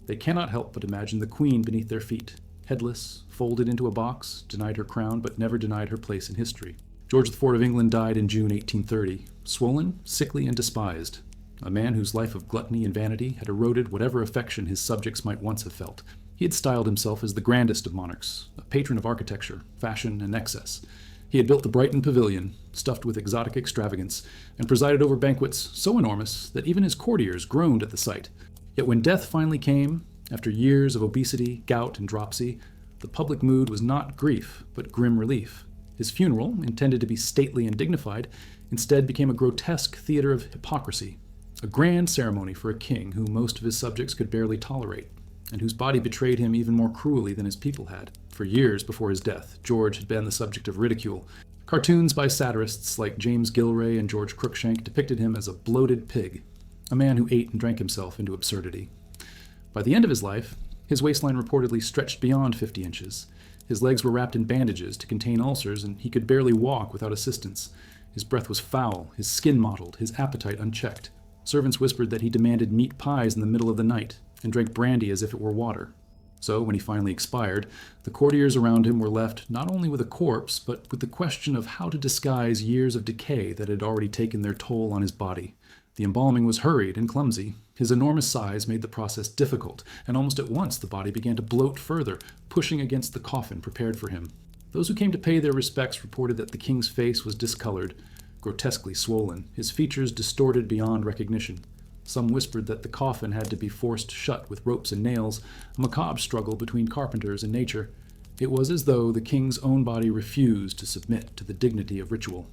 they cannot help but imagine the queen beneath their feet, headless, folded into a box, denied her crown, but never denied her place in history. George IV of England died in June 1830, swollen, sickly, and despised. A man whose life of gluttony and vanity had eroded whatever affection his subjects might once have felt. He had styled himself as the grandest of monarchs, a patron of architecture, fashion, and excess. He had built the Brighton Pavilion, stuffed with exotic extravagance, and presided over banquets so enormous that even his courtiers groaned at the sight. Yet when death finally came, after years of obesity, gout, and dropsy, the public mood was not grief, but grim relief. His funeral, intended to be stately and dignified, instead became a grotesque theater of hypocrisy, a grand ceremony for a king whom most of his subjects could barely tolerate, and whose body betrayed him even more cruelly than his people had. For years before his death, George had been the subject of ridicule. Cartoons by satirists like James Gilray and George Cruikshank depicted him as a bloated pig, a man who ate and drank himself into absurdity. By the end of his life, his waistline reportedly stretched beyond 50 inches. His legs were wrapped in bandages to contain ulcers, and he could barely walk without assistance. His breath was foul, his skin mottled, his appetite unchecked. Servants whispered that he demanded meat pies in the middle of the night, and drank brandy as if it were water. So, when he finally expired, the courtiers around him were left not only with a corpse, but with the question of how to disguise years of decay that had already taken their toll on his body. The embalming was hurried and clumsy. His enormous size made the process difficult, and almost at once the body began to bloat further, pushing against the coffin prepared for him. Those who came to pay their respects reported that the king's face was discolored, grotesquely swollen, his features distorted beyond recognition. Some whispered that the coffin had to be forced shut with ropes and nails, a macabre struggle between carpenters and nature. It was as though the king's own body refused to submit to the dignity of ritual.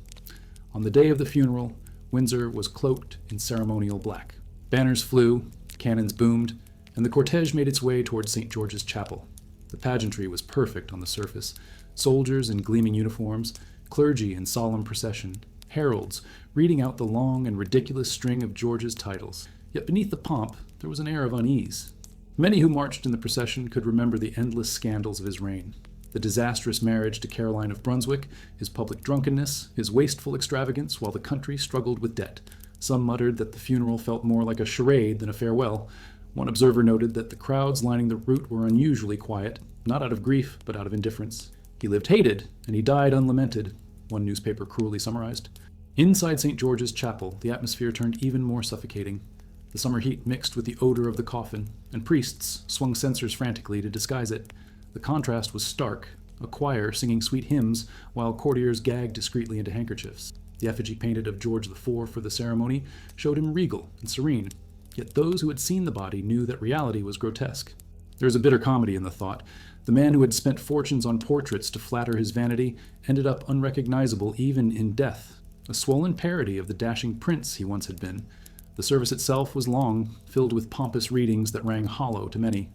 On the day of the funeral, Windsor was cloaked in ceremonial black. Banners flew, cannons boomed, and the cortege made its way towards St. George's Chapel. The pageantry was perfect on the surface. Soldiers in gleaming uniforms, clergy in solemn procession, heralds reading out the long and ridiculous string of George's titles. Yet beneath the pomp, there was an air of unease. Many who marched in the procession could remember the endless scandals of his reign. The disastrous marriage to Caroline of Brunswick, his public drunkenness, his wasteful extravagance while the country struggled with debt. Some muttered that the funeral felt more like a charade than a farewell. One observer noted that the crowds lining the route were unusually quiet, not out of grief, but out of indifference. He lived hated, and he died unlamented, one newspaper cruelly summarized. Inside St. George's Chapel, the atmosphere turned even more suffocating. The summer heat mixed with the odor of the coffin, and priests swung censers frantically to disguise it. The contrast was stark, a choir singing sweet hymns while courtiers gagged discreetly into handkerchiefs. The effigy painted of George IV for the ceremony showed him regal and serene, yet those who had seen the body knew that reality was grotesque. There was a bitter comedy in the thought. The man who had spent fortunes on portraits to flatter his vanity ended up unrecognizable even in death, a swollen parody of the dashing prince he once had been. The service itself was long, filled with pompous readings that rang hollow to many.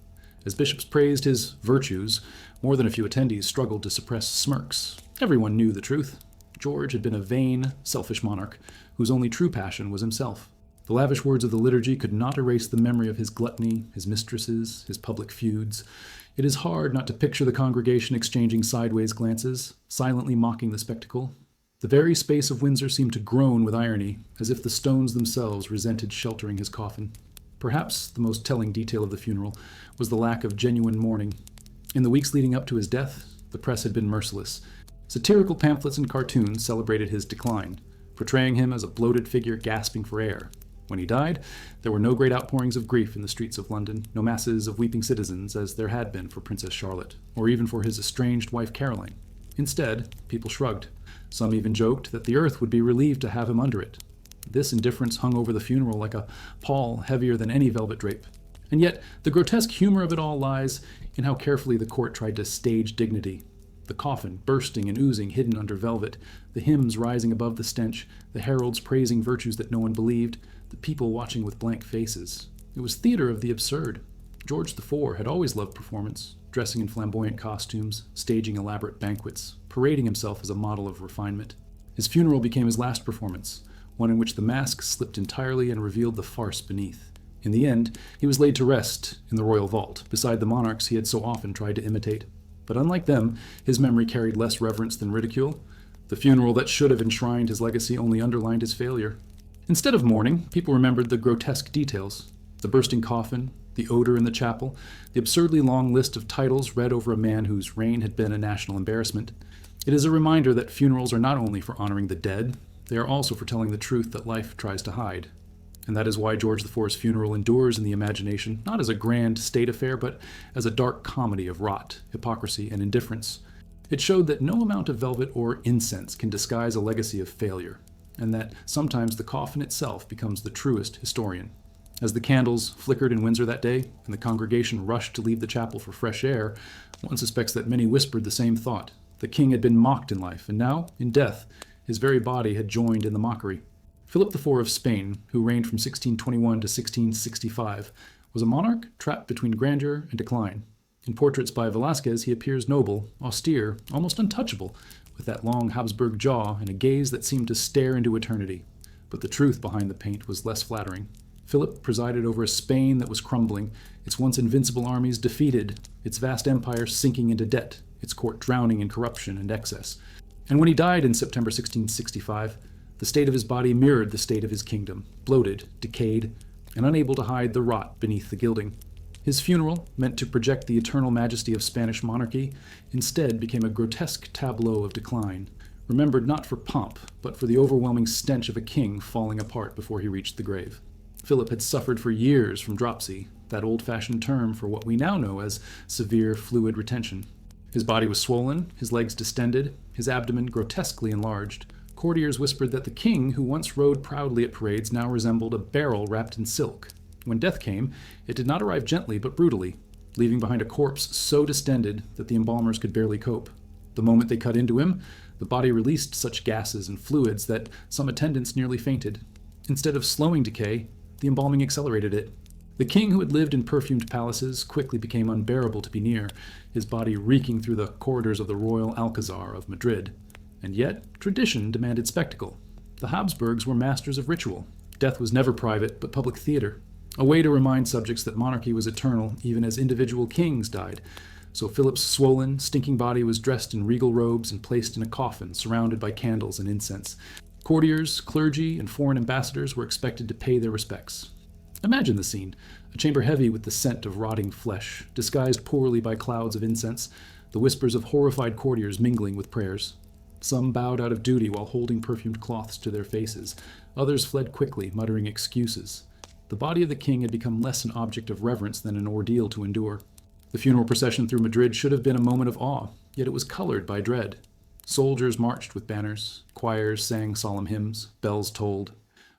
As bishops praised his virtues, more than a few attendees struggled to suppress smirks. Everyone knew the truth. George had been a vain, selfish monarch, whose only true passion was himself. The lavish words of the liturgy could not erase the memory of his gluttony, his mistresses, his public feuds. It is hard not to picture the congregation exchanging sideways glances, silently mocking the spectacle. The very space of Windsor seemed to groan with irony, as if the stones themselves resented sheltering his coffin. Perhaps the most telling detail of the funeral was the lack of genuine mourning. In the weeks leading up to his death, the press had been merciless. Satirical pamphlets and cartoons celebrated his decline, portraying him as a bloated figure gasping for air. When he died, there were no great outpourings of grief in the streets of London, no masses of weeping citizens as there had been for Princess Charlotte, or even for his estranged wife Caroline. Instead, people shrugged. Some even joked that the earth would be relieved to have him under it. This indifference hung over the funeral like a pall heavier than any velvet drape. And yet, the grotesque humor of it all lies in how carefully the court tried to stage dignity. The coffin bursting and oozing hidden under velvet, the hymns rising above the stench, the heralds praising virtues that no one believed, the people watching with blank faces. It was theater of the absurd. George IV had always loved performance, dressing in flamboyant costumes, staging elaborate banquets, parading himself as a model of refinement. His funeral became his last performance, one in which the mask slipped entirely and revealed the farce beneath. In the end, he was laid to rest in the royal vault, beside the monarchs he had so often tried to imitate. But unlike them, his memory carried less reverence than ridicule. The funeral that should have enshrined his legacy only underlined his failure. Instead of mourning, people remembered the grotesque details: the bursting coffin, the odor in the chapel, the absurdly long list of titles read over a man whose reign had been a national embarrassment. It is a reminder that funerals are not only for honoring the dead, they are also for telling the truth that life tries to hide. And that is why George IV's funeral endures in the imagination, not as a grand state affair, but as a dark comedy of rot, hypocrisy, and indifference. It showed that no amount of velvet or incense can disguise a legacy of failure, and that sometimes the coffin itself becomes the truest historian. As the candles flickered in Windsor that day, and the congregation rushed to leave the chapel for fresh air, one suspects that many whispered the same thought. The king had been mocked in life, and now, in death, his very body had joined in the mockery. Philip IV of Spain, who reigned from 1621 to 1665, was a monarch trapped between grandeur and decline. In portraits by Velázquez, he appears noble, austere, almost untouchable, with that long Habsburg jaw and a gaze that seemed to stare into eternity. But the truth behind the paint was less flattering. Philip presided over a Spain that was crumbling, its once invincible armies defeated, its vast empire sinking into debt, its court drowning in corruption and excess. And when he died in September 1665, the state of his body mirrored the state of his kingdom, bloated, decayed, and unable to hide the rot beneath the gilding. His funeral, meant to project the eternal majesty of Spanish monarchy, instead became a grotesque tableau of decline, remembered not for pomp, but for the overwhelming stench of a king falling apart before he reached the grave. Philip had suffered for years from dropsy, that old-fashioned term for what we now know as severe fluid retention. His body was swollen, his legs distended, his abdomen grotesquely enlarged. Courtiers whispered that the king, who once rode proudly at parades, now resembled a barrel wrapped in silk. When death came, it did not arrive gently but brutally, leaving behind a corpse so distended that the embalmers could barely cope. The moment they cut into him, the body released such gases and fluids that some attendants nearly fainted. Instead of slowing decay, the embalming accelerated it. The king, who had lived in perfumed palaces, quickly became unbearable to be near, his body reeking through the corridors of the royal Alcazar of Madrid. And yet, tradition demanded spectacle. The Habsburgs were masters of ritual. Death was never private, but public theater. A way to remind subjects that monarchy was eternal, even as individual kings died. So Philip's swollen, stinking body was dressed in regal robes and placed in a coffin surrounded by candles and incense. Courtiers, clergy, and foreign ambassadors were expected to pay their respects. Imagine the scene, a chamber heavy with the scent of rotting flesh, disguised poorly by clouds of incense, the whispers of horrified courtiers mingling with prayers. Some bowed out of duty while holding perfumed cloths to their faces. Others fled quickly, muttering excuses. The body of the king had become less an object of reverence than an ordeal to endure. The funeral procession through Madrid should have been a moment of awe, yet it was colored by dread. Soldiers marched with banners, choirs sang solemn hymns, bells tolled.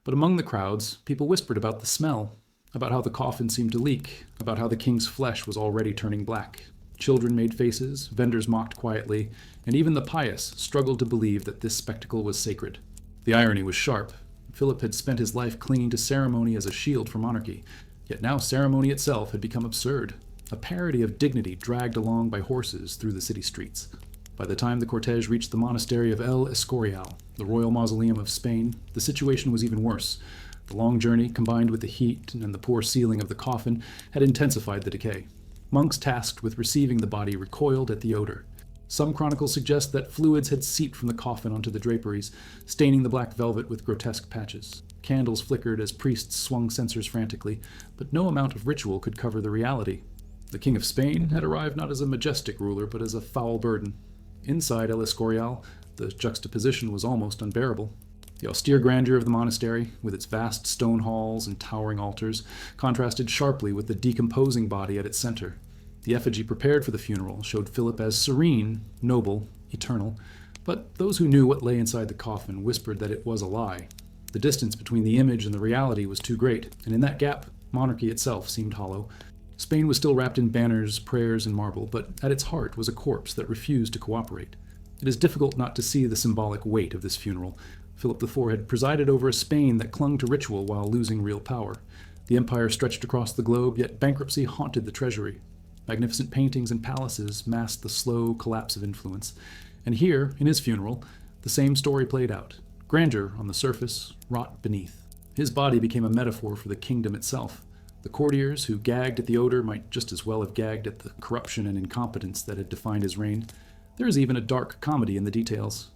But among the crowds, people whispered about the smell, about how the coffin seemed to leak, about how the king's flesh was already turning black. Children made faces, vendors mocked quietly, and even the pious struggled to believe that this spectacle was sacred. The irony was sharp. Philip had spent his life clinging to ceremony as a shield for monarchy, yet now ceremony itself had become absurd, a parody of dignity dragged along by horses through the city streets. By the time the cortege reached the monastery of El Escorial, the royal mausoleum of Spain, the situation was even worse. The long journey, combined with the heat and the poor sealing of the coffin, had intensified the decay. Monks tasked with receiving the body recoiled at the odor. Some chronicles suggest that fluids had seeped from the coffin onto the draperies, staining the black velvet with grotesque patches. Candles flickered as priests swung censers frantically, but no amount of ritual could cover the reality. The King of Spain had arrived not as a majestic ruler, but as a foul burden. Inside El Escorial, the juxtaposition was almost unbearable. The austere grandeur of the monastery, with its vast stone halls and towering altars, contrasted sharply with the decomposing body at its center. The effigy prepared for the funeral showed Philip as serene, noble, eternal, but those who knew what lay inside the coffin whispered that it was a lie. The distance between the image and the reality was too great, and in that gap, monarchy itself seemed hollow. Spain was still wrapped in banners, prayers, and marble, but at its heart was a corpse that refused to cooperate. It is difficult not to see the symbolic weight of this funeral. Philip IV had presided over a Spain that clung to ritual while losing real power. The empire stretched across the globe, yet bankruptcy haunted the treasury. Magnificent paintings and palaces masked the slow collapse of influence. And here, in his funeral, the same story played out. Grandeur on the surface, rot beneath. His body became a metaphor for the kingdom itself. The courtiers who gagged at the odor might just as well have gagged at the corruption and incompetence that had defined his reign. There is even a dark comedy in the details.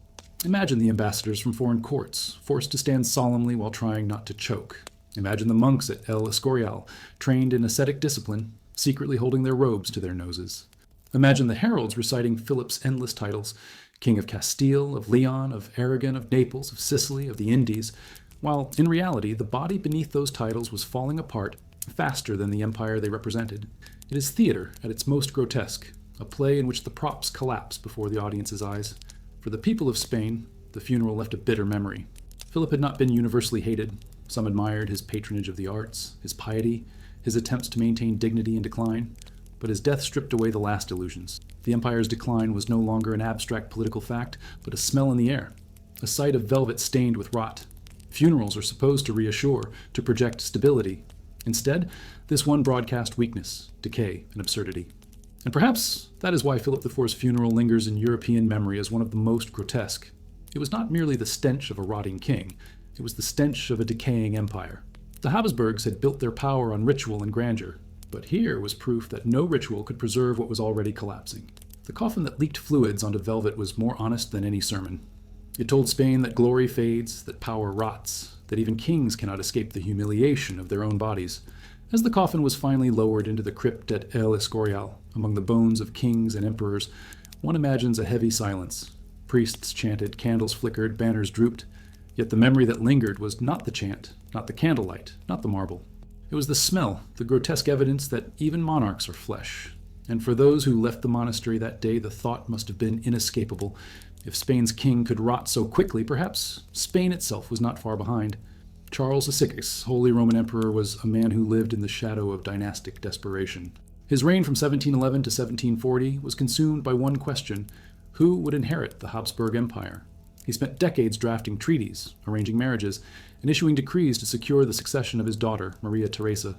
Imagine the ambassadors from foreign courts, forced to stand solemnly while trying not to choke. Imagine the monks at El Escorial, trained in ascetic discipline, secretly holding their robes to their noses. Imagine the heralds reciting Philip's endless titles, King of Castile, of Leon, of Aragon, of Naples, of Sicily, of the Indies, while in reality the body beneath those titles was falling apart faster than the empire they represented. It is theater at its most grotesque, a play in which the props collapse before the audience's eyes. For the people of Spain, the funeral left a bitter memory. Philip had not been universally hated. Some admired his patronage of the arts, his piety, his attempts to maintain dignity in decline, but his death stripped away the last illusions. The empire's decline was no longer an abstract political fact, but a smell in the air, a sight of velvet stained with rot. Funerals are supposed to reassure, to project stability. Instead, this one broadcast weakness, decay, and absurdity. And perhaps that is why Philip IV's funeral lingers in European memory as one of the most grotesque. It was not merely the stench of a rotting king, it was the stench of a decaying empire. The Habsburgs had built their power on ritual and grandeur, but here was proof that no ritual could preserve what was already collapsing. The coffin that leaked fluids onto velvet was more honest than any sermon. It told Spain that glory fades, that power rots, that even kings cannot escape the humiliation of their own bodies. As the coffin was finally lowered into the crypt at El Escorial, among the bones of kings and emperors, one imagines a heavy silence. Priests chanted, candles flickered, banners drooped. Yet the memory that lingered was not the chant, not the candlelight, not the marble. It was the smell, the grotesque evidence that even monarchs are flesh. And for those who left the monastery that day, the thought must have been inescapable. If Spain's king could rot so quickly, perhaps Spain itself was not far behind. Charles VI, Holy Roman Emperor, was a man who lived in the shadow of dynastic desperation. His reign from 1711 to 1740 was consumed by one question: who would inherit the Habsburg Empire? He spent decades drafting treaties, arranging marriages, and issuing decrees to secure the succession of his daughter, Maria Theresa.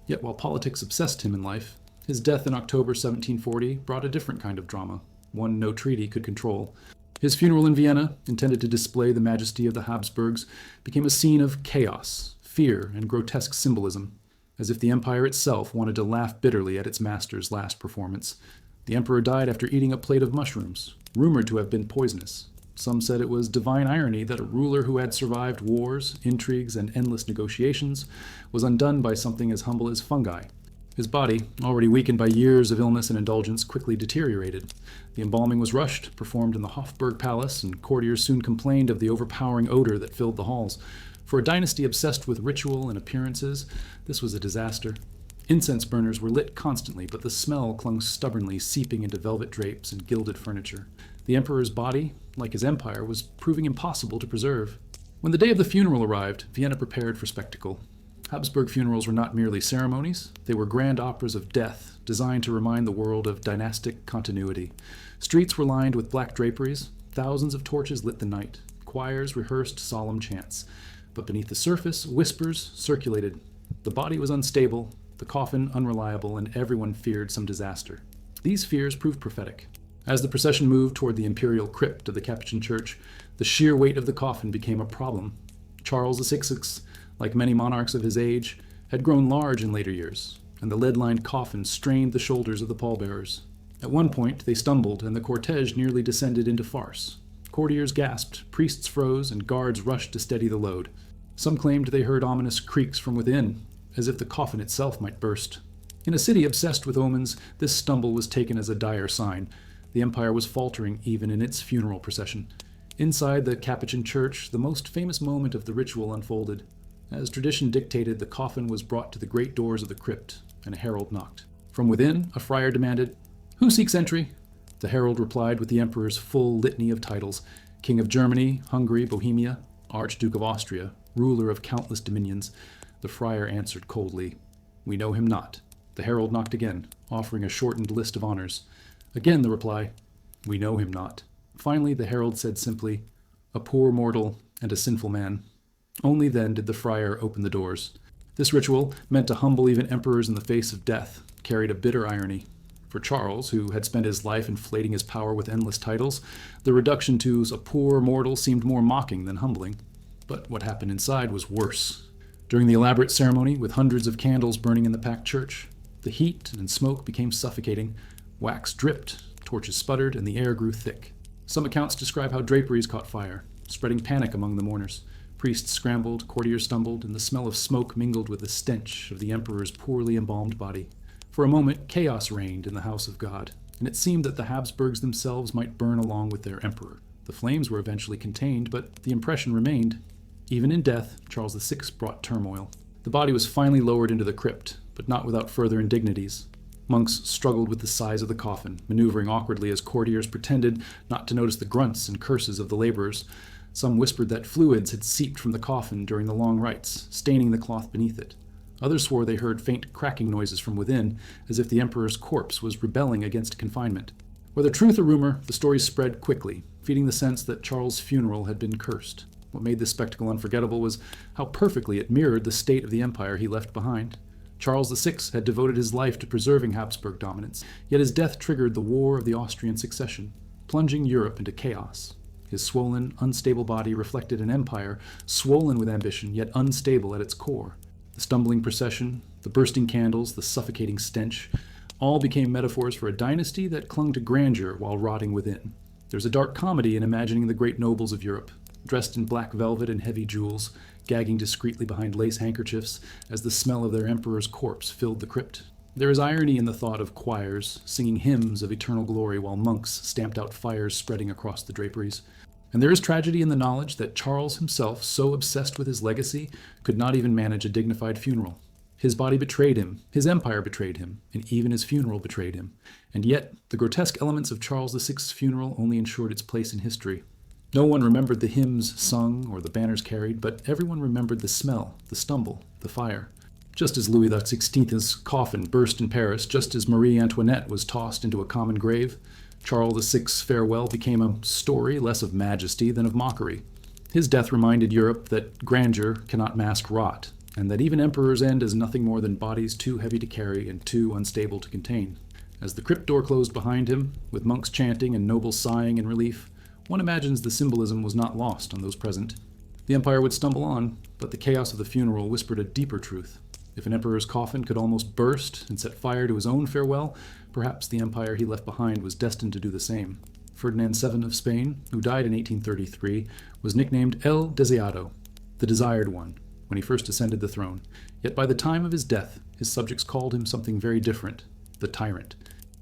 Yet while politics obsessed him in life, his death in October 1740 brought a different kind of drama, one no treaty could control. His funeral in Vienna, intended to display the majesty of the Habsburgs, became a scene of chaos, fear, and grotesque symbolism, as if the empire itself wanted to laugh bitterly at its master's last performance. The emperor died after eating a plate of mushrooms, rumored to have been poisonous. Some said it was divine irony that a ruler who had survived wars, intrigues, and endless negotiations was undone by something as humble as fungi. His body, already weakened by years of illness and indulgence, quickly deteriorated. The embalming was rushed, performed in the Hofburg Palace, and courtiers soon complained of the overpowering odor that filled the halls. For a dynasty obsessed with ritual and appearances, this was a disaster. Incense burners were lit constantly, but the smell clung stubbornly, seeping into velvet drapes and gilded furniture. The emperor's body, like his empire, was proving impossible to preserve. When the day of the funeral arrived, Vienna prepared for spectacle. Habsburg funerals were not merely ceremonies, they were grand operas of death, designed to remind the world of dynastic continuity. Streets were lined with black draperies, thousands of torches lit the night, choirs rehearsed solemn chants. But beneath the surface, whispers circulated. The body was unstable, the coffin unreliable, and everyone feared some disaster. These fears proved prophetic. As the procession moved toward the imperial crypt of the Capuchin Church, the sheer weight of the coffin became a problem. Charles VI, like many monarchs of his age, had grown large in later years, and the lead-lined coffin strained the shoulders of the pallbearers. At one point, they stumbled, and the cortege nearly descended into farce. Courtiers gasped, priests froze, and guards rushed to steady the load. Some claimed they heard ominous creaks from within, as if the coffin itself might burst. In a city obsessed with omens, this stumble was taken as a dire sign. The empire was faltering even in its funeral procession. Inside the Capuchin Church, the most famous moment of the ritual unfolded. As tradition dictated, the coffin was brought to the great doors of the crypt, and a herald knocked. From within, a friar demanded, "Who seeks entry?" The herald replied with the emperor's full litany of titles: King of Germany, Hungary, Bohemia, Archduke of Austria, ruler of countless dominions. The friar answered coldly, "We know him not." The herald knocked again, offering a shortened list of honors. Again the reply, "We know him not." Finally, the herald said simply, "A poor mortal and a sinful man." Only then did the friar open the doors. This ritual, meant to humble even emperors in the face of death, carried a bitter irony. For Charles, who had spent his life inflating his power with endless titles, the reduction to a poor mortal seemed more mocking than humbling. But what happened inside was worse. During the elaborate ceremony, with hundreds of candles burning in the packed church, the heat and smoke became suffocating. Wax dripped, torches sputtered, and the air grew thick. Some accounts describe how draperies caught fire, spreading panic among the mourners. Priests scrambled, courtiers stumbled, and the smell of smoke mingled with the stench of the emperor's poorly embalmed body. For a moment, chaos reigned in the house of God, and it seemed that the Habsburgs themselves might burn along with their emperor. The flames were eventually contained, but the impression remained. Even in death, Charles VI brought turmoil. The body was finally lowered into the crypt, but not without further indignities. Monks struggled with the size of the coffin, maneuvering awkwardly as courtiers pretended not to notice the grunts and curses of the laborers. Some whispered that fluids had seeped from the coffin during the long rites, staining the cloth beneath it. Others swore they heard faint cracking noises from within, as if the emperor's corpse was rebelling against confinement. Whether truth or rumor, the stories spread quickly, feeding the sense that Charles' funeral had been cursed. What made this spectacle unforgettable was how perfectly it mirrored the state of the empire he left behind. Charles VI had devoted his life to preserving Habsburg dominance, yet his death triggered the War of the Austrian Succession, plunging Europe into chaos. His swollen, unstable body reflected an empire swollen with ambition, yet unstable at its core. The stumbling procession, the bursting candles, the suffocating stench, all became metaphors for a dynasty that clung to grandeur while rotting within. There's a dark comedy in imagining the great nobles of Europe, dressed in black velvet and heavy jewels, gagging discreetly behind lace handkerchiefs as the smell of their emperor's corpse filled the crypt. There is irony in the thought of choirs singing hymns of eternal glory while monks stamped out fires spreading across the draperies. And there is tragedy in the knowledge that Charles himself, so obsessed with his legacy, could not even manage a dignified funeral. His body betrayed him, his empire betrayed him, and even his funeral betrayed him. And yet, the grotesque elements of Charles VI's funeral only ensured its place in history. No one remembered the hymns sung or the banners carried, but everyone remembered the smell, the stumble, the fire. Just as Louis XVI's coffin burst in Paris, just as Marie Antoinette was tossed into a common grave, Charles VI's farewell became a story less of majesty than of mockery. His death reminded Europe that grandeur cannot mask rot, and that even emperors end as nothing more than bodies too heavy to carry and too unstable to contain. As the crypt door closed behind him, with monks chanting and nobles sighing in relief, one imagines the symbolism was not lost on those present. The empire would stumble on, but the chaos of the funeral whispered a deeper truth. If an emperor's coffin could almost burst and set fire to his own farewell, perhaps the empire he left behind was destined to do the same. Ferdinand VII of Spain, who died in 1833, was nicknamed El Deseado, the Desired One, when he first ascended the throne. Yet by the time of his death, his subjects called him something very different, the Tyrant.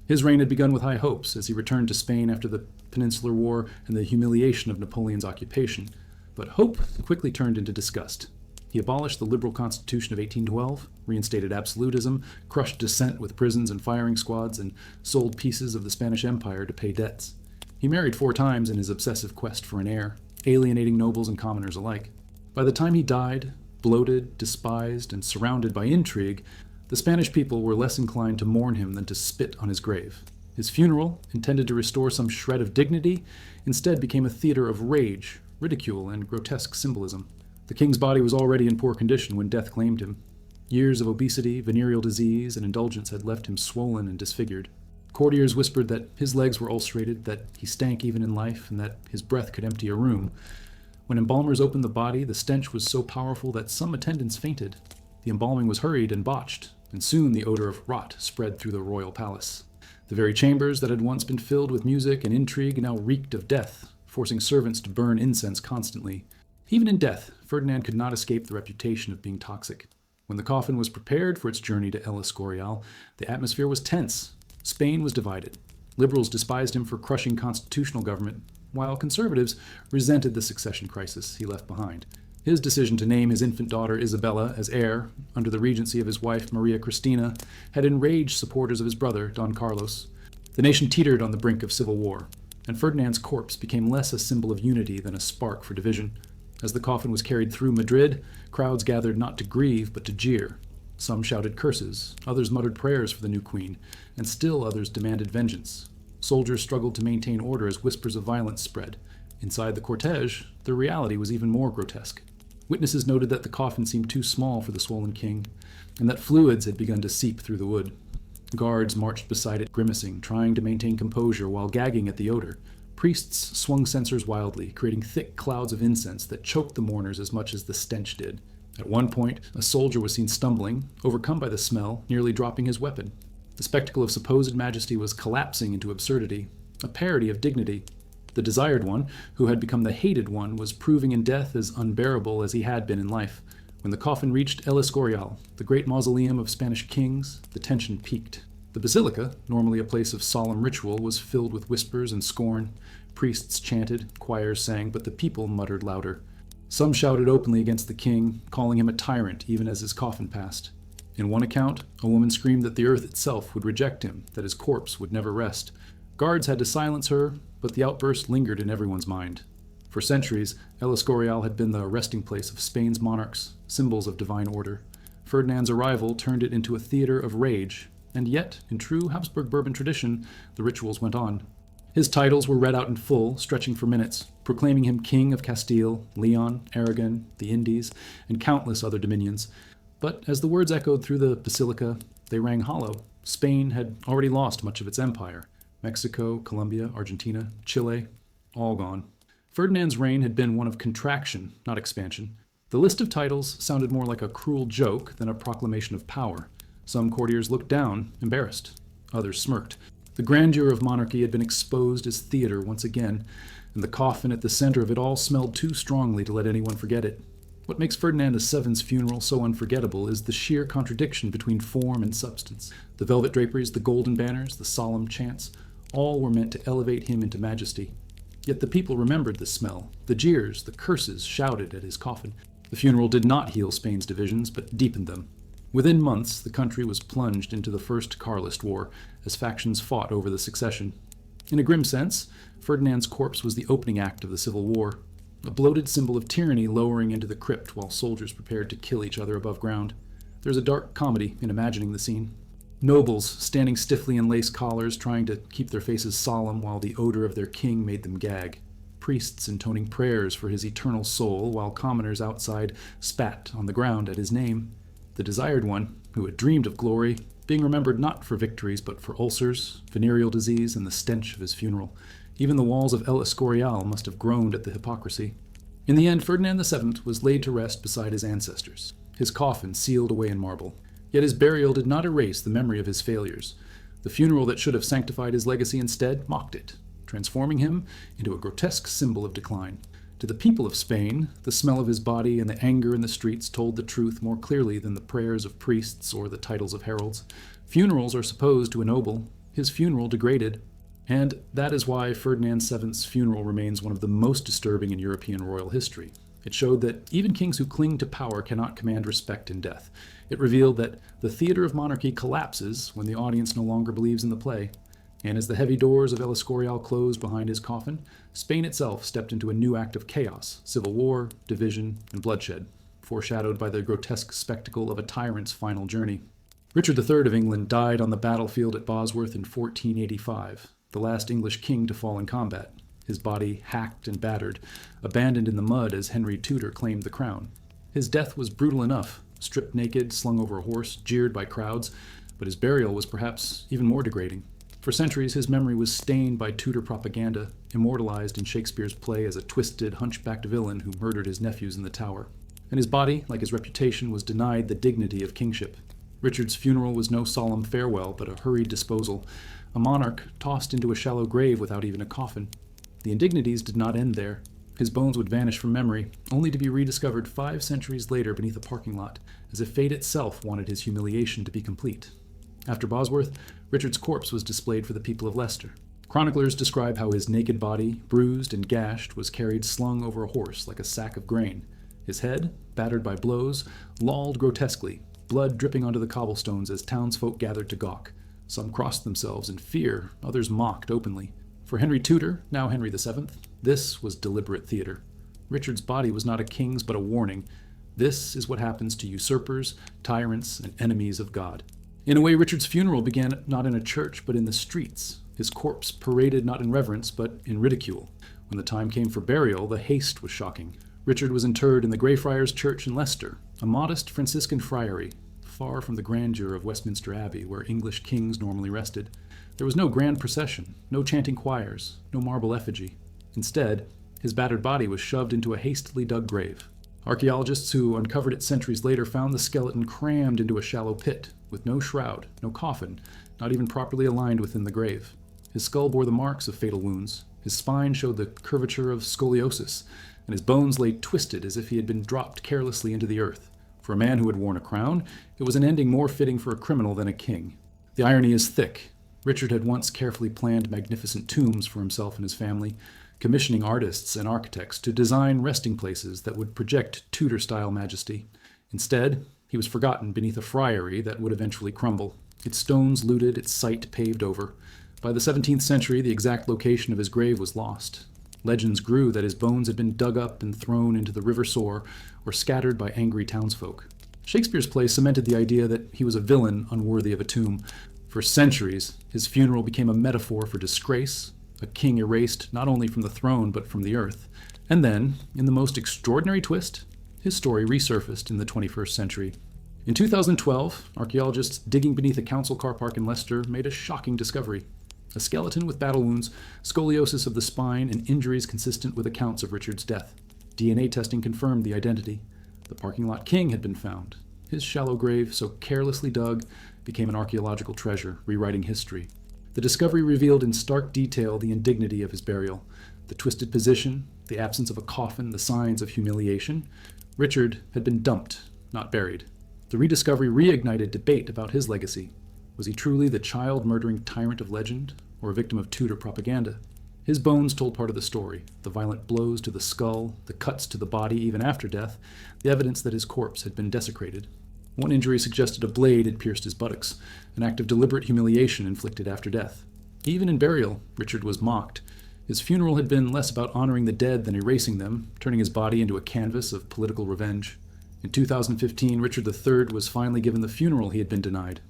His reign had begun with high hopes as he returned to Spain after the Peninsular War and the humiliation of Napoleon's occupation. But hope quickly turned into disgust. He abolished the liberal constitution of 1812, reinstated absolutism, crushed dissent with prisons and firing squads, and sold pieces of the Spanish Empire to pay debts. He married 4 times in his obsessive quest for an heir, alienating nobles and commoners alike. By the time he died, bloated, despised, and surrounded by intrigue, the Spanish people were less inclined to mourn him than to spit on his grave. His funeral, intended to restore some shred of dignity, instead became a theater of rage, ridicule, and grotesque symbolism. The king's body was already in poor condition when death claimed him. Years of obesity, venereal disease, and indulgence had left him swollen and disfigured. Courtiers whispered that his legs were ulcerated, that he stank even in life, and that his breath could empty a room. When embalmers opened the body, the stench was so powerful that some attendants fainted. The embalming was hurried and botched, and soon the odor of rot spread through the royal palace. The very chambers that had once been filled with music and intrigue now reeked of death, forcing servants to burn incense constantly. Even in death, Ferdinand could not escape the reputation of being toxic. When the coffin was prepared for its journey to El Escorial, the atmosphere was tense. Spain was divided. Liberals despised him for crushing constitutional government, while conservatives resented the succession crisis he left behind. His decision to name his infant daughter Isabella as heir, under the regency of his wife Maria Cristina, had enraged supporters of his brother, Don Carlos. The nation teetered on the brink of civil war, and Ferdinand's corpse became less a symbol of unity than a spark for division. As the coffin was carried through Madrid, crowds gathered not to grieve but to jeer. Some shouted curses, others muttered prayers for the new queen, and still others demanded vengeance. Soldiers struggled to maintain order as whispers of violence spread. Inside the cortege, the reality was even more grotesque. Witnesses noted that the coffin seemed too small for the swollen king, and that fluids had begun to seep through the wood. Guards marched beside it, grimacing, trying to maintain composure while gagging at the odor. Priests swung censers wildly, creating thick clouds of incense that choked the mourners as much as the stench did. At one point, a soldier was seen stumbling, overcome by the smell, nearly dropping his weapon. The spectacle of supposed majesty was collapsing into absurdity, a parody of dignity. The desired one, who had become the hated one, was proving in death as unbearable as he had been in life. When the coffin reached El Escorial, the great mausoleum of Spanish kings, the tension peaked. The basilica, normally a place of solemn ritual, was filled with whispers and scorn. Priests chanted, choirs sang, but the people muttered louder. Some shouted openly against the king, calling him a tyrant even as his coffin passed. In one account, a woman screamed that the earth itself would reject him, that his corpse would never rest. Guards had to silence her, but the outburst lingered in everyone's mind. For centuries, El Escorial had been the resting place of Spain's monarchs, symbols of divine order. Ferdinand's arrival turned it into a theater of rage, and yet, in true Habsburg Bourbon tradition, the rituals went on. His titles were read out in full, stretching for minutes, proclaiming him King of Castile, Leon, Aragon, the Indies, and countless other dominions. But as the words echoed through the basilica, they rang hollow. Spain had already lost much of its empire. Mexico, Colombia, Argentina, Chile, all gone. Ferdinand's reign had been one of contraction, not expansion. The list of titles sounded more like a cruel joke than a proclamation of power. Some courtiers looked down, embarrassed. Others smirked. The grandeur of monarchy had been exposed as theater once again, and the coffin at the center of it all smelled too strongly to let anyone forget it. What makes Ferdinand VII's funeral so unforgettable is the sheer contradiction between form and substance. The velvet draperies, the golden banners, the solemn chants, all were meant to elevate him into majesty. Yet the people remembered the smell, the jeers, the curses shouted at his coffin. The funeral did not heal Spain's divisions, but deepened them. Within months, the country was plunged into the First Carlist War, as factions fought over the succession. In a grim sense, Ferdinand's corpse was the opening act of the Civil War, a bloated symbol of tyranny lowering into the crypt while soldiers prepared to kill each other above ground. There's a dark comedy in imagining the scene. Nobles standing stiffly in lace collars, trying to keep their faces solemn while the odor of their king made them gag. Priests intoning prayers for his eternal soul while commoners outside spat on the ground at his name. The desired one, who had dreamed of glory, being remembered not for victories but for ulcers, venereal disease, and the stench of his funeral. Even the walls of El Escorial must have groaned at the hypocrisy. In the end, Ferdinand VII was laid to rest beside his ancestors, his coffin sealed away in marble. Yet his burial did not erase the memory of his failures. The funeral that should have sanctified his legacy instead mocked it, transforming him into a grotesque symbol of decline. To the people of Spain, the smell of his body and the anger in the streets told the truth more clearly than the prayers of priests or the titles of heralds. Funerals are supposed to ennoble. His funeral degraded. And that is why Ferdinand VII's funeral remains one of the most disturbing in European royal history. It showed that even kings who cling to power cannot command respect in death. It revealed that the theater of monarchy collapses when the audience no longer believes in the play. And as the heavy doors of El Escorial closed behind his coffin, Spain itself stepped into a new act of chaos, civil war, division, and bloodshed, foreshadowed by the grotesque spectacle of a tyrant's final journey. Richard III of England died on the battlefield at Bosworth in 1485, the last English king to fall in combat, his body hacked and battered, abandoned in the mud as Henry Tudor claimed the crown. His death was brutal enough, stripped naked, slung over a horse, jeered by crowds, but his burial was perhaps even more degrading. For centuries, his memory was stained by Tudor propaganda, immortalized in Shakespeare's play as a twisted, hunchbacked villain who murdered his nephews in the Tower. And his body, like his reputation, was denied the dignity of kingship. Richard's funeral was no solemn farewell, but a hurried disposal, a monarch tossed into a shallow grave without even a coffin. The indignities did not end there. His bones would vanish from memory, only to be rediscovered 5 centuries later beneath a parking lot, as if fate itself wanted his humiliation to be complete. After Bosworth, Richard's corpse was displayed for the people of Leicester. Chroniclers describe how his naked body, bruised and gashed, was carried slung over a horse like a sack of grain. His head, battered by blows, lolled grotesquely, blood dripping onto the cobblestones as townsfolk gathered to gawk. Some crossed themselves in fear, others mocked openly. For Henry Tudor, now Henry VII, this was deliberate theater. Richard's body was not a king's but a warning. This is what happens to usurpers, tyrants, and enemies of God. In a way, Richard's funeral began not in a church, but in the streets. His corpse paraded not in reverence, but in ridicule. When the time came for burial, the haste was shocking. Richard was interred in the Greyfriars Church in Leicester, a modest Franciscan friary, far from the grandeur of Westminster Abbey, where English kings normally rested. There was no grand procession, no chanting choirs, no marble effigy. Instead, his battered body was shoved into a hastily dug grave. Archaeologists who uncovered it centuries later found the skeleton crammed into a shallow pit, with no shroud, no coffin, not even properly aligned within the grave. His skull bore the marks of fatal wounds, his spine showed the curvature of scoliosis, and his bones lay twisted as if he had been dropped carelessly into the earth. For a man who had worn a crown, it was an ending more fitting for a criminal than a king. The irony is thick. Richard had once carefully planned magnificent tombs for himself and his family, commissioning artists and architects to design resting places that would project Tudor-style majesty. Instead, He was forgotten beneath a friary that would eventually crumble, its stones looted, its site paved over. By the 17th century, the exact location of his grave was lost. Legends grew that his bones had been dug up and thrown into the River Soar or scattered by angry townsfolk. Shakespeare's play cemented the idea that he was a villain unworthy of a tomb. For centuries, his funeral became a metaphor for disgrace, a king erased not only from the throne but from the earth. And then, in the most extraordinary twist, his story resurfaced in the 21st century. In 2012, archaeologists digging beneath a council car park in Leicester made a shocking discovery. A skeleton with battle wounds, scoliosis of the spine, and injuries consistent with accounts of Richard's death. DNA testing confirmed the identity. The parking lot king had been found. His shallow grave, so carelessly dug, became an archaeological treasure, rewriting history. The discovery revealed in stark detail the indignity of his burial, the twisted position, the absence of a coffin, the signs of humiliation. Richard had been dumped, not buried. The rediscovery reignited debate about his legacy. Was he truly the child-murdering tyrant of legend, or a victim of Tudor propaganda? His bones told part of the story, the violent blows to the skull, the cuts to the body even after death, the evidence that his corpse had been desecrated. One injury suggested a blade had pierced his buttocks, an act of deliberate humiliation inflicted after death. Even in burial, Richard was mocked. His funeral had been less about honoring the dead than erasing them, turning his body into a canvas of political revenge. In 2015, Richard III was finally given the funeral he had been denied.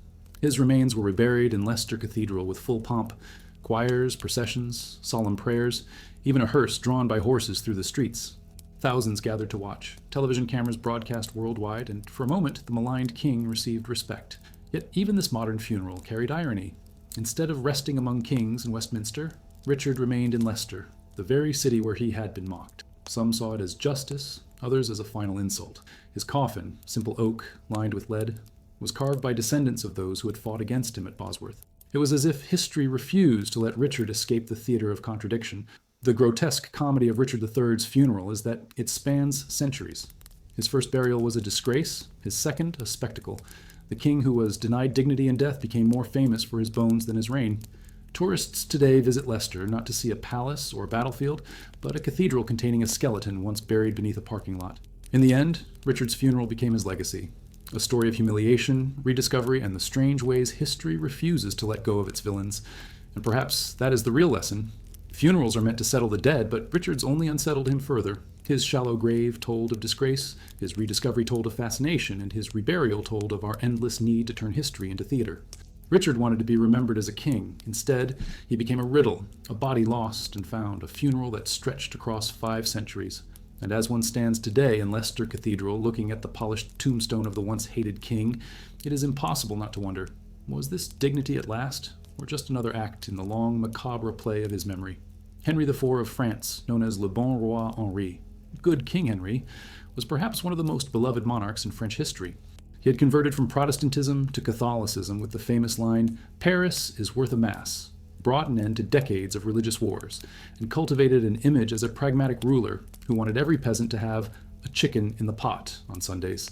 His remains were reburied in Leicester Cathedral with full pomp, choirs, processions, solemn prayers, even a hearse drawn by horses through the streets. Thousands gathered to watch. Television cameras broadcast worldwide, and for a moment the maligned king received respect. Yet even this modern funeral carried irony. Instead of resting among kings in Westminster, Richard remained in Leicester, the very city where he had been mocked. Some saw it as justice, others as a final insult. His coffin, simple oak lined with lead, was carved by descendants of those who had fought against him at Bosworth. It was as if history refused to let Richard escape the theater of contradiction. The grotesque comedy of Richard III's funeral is that it spans centuries. His first burial was a disgrace, his second a spectacle. The king who was denied dignity in death became more famous for his bones than his reign. Tourists today visit Leicester not to see a palace or a battlefield, but a cathedral containing a skeleton once buried beneath a parking lot. In the end, Richard's funeral became his legacy. A story of humiliation, rediscovery, and the strange ways history refuses to let go of its villains. And perhaps that is the real lesson. Funerals are meant to settle the dead, but Richard's only unsettled him further. His shallow grave told of disgrace, his rediscovery told of fascination, and his reburial told of our endless need to turn history into theater. Richard wanted to be remembered as a king. Instead, he became a riddle, a body lost and found, a funeral that stretched across 5 centuries. And as one stands today in Leicester Cathedral looking at the polished tombstone of the once hated king, it is impossible not to wonder, was this dignity at last, or just another act in the long, macabre play of his memory? Henry IV of France, known as Le Bon Roi Henri, Good King Henry, was perhaps one of the most beloved monarchs in French history. He had converted from Protestantism to Catholicism with the famous line, "Paris is worth a mass," brought an end to decades of religious wars, and cultivated an image as a pragmatic ruler who wanted every peasant to have a chicken in the pot on Sundays.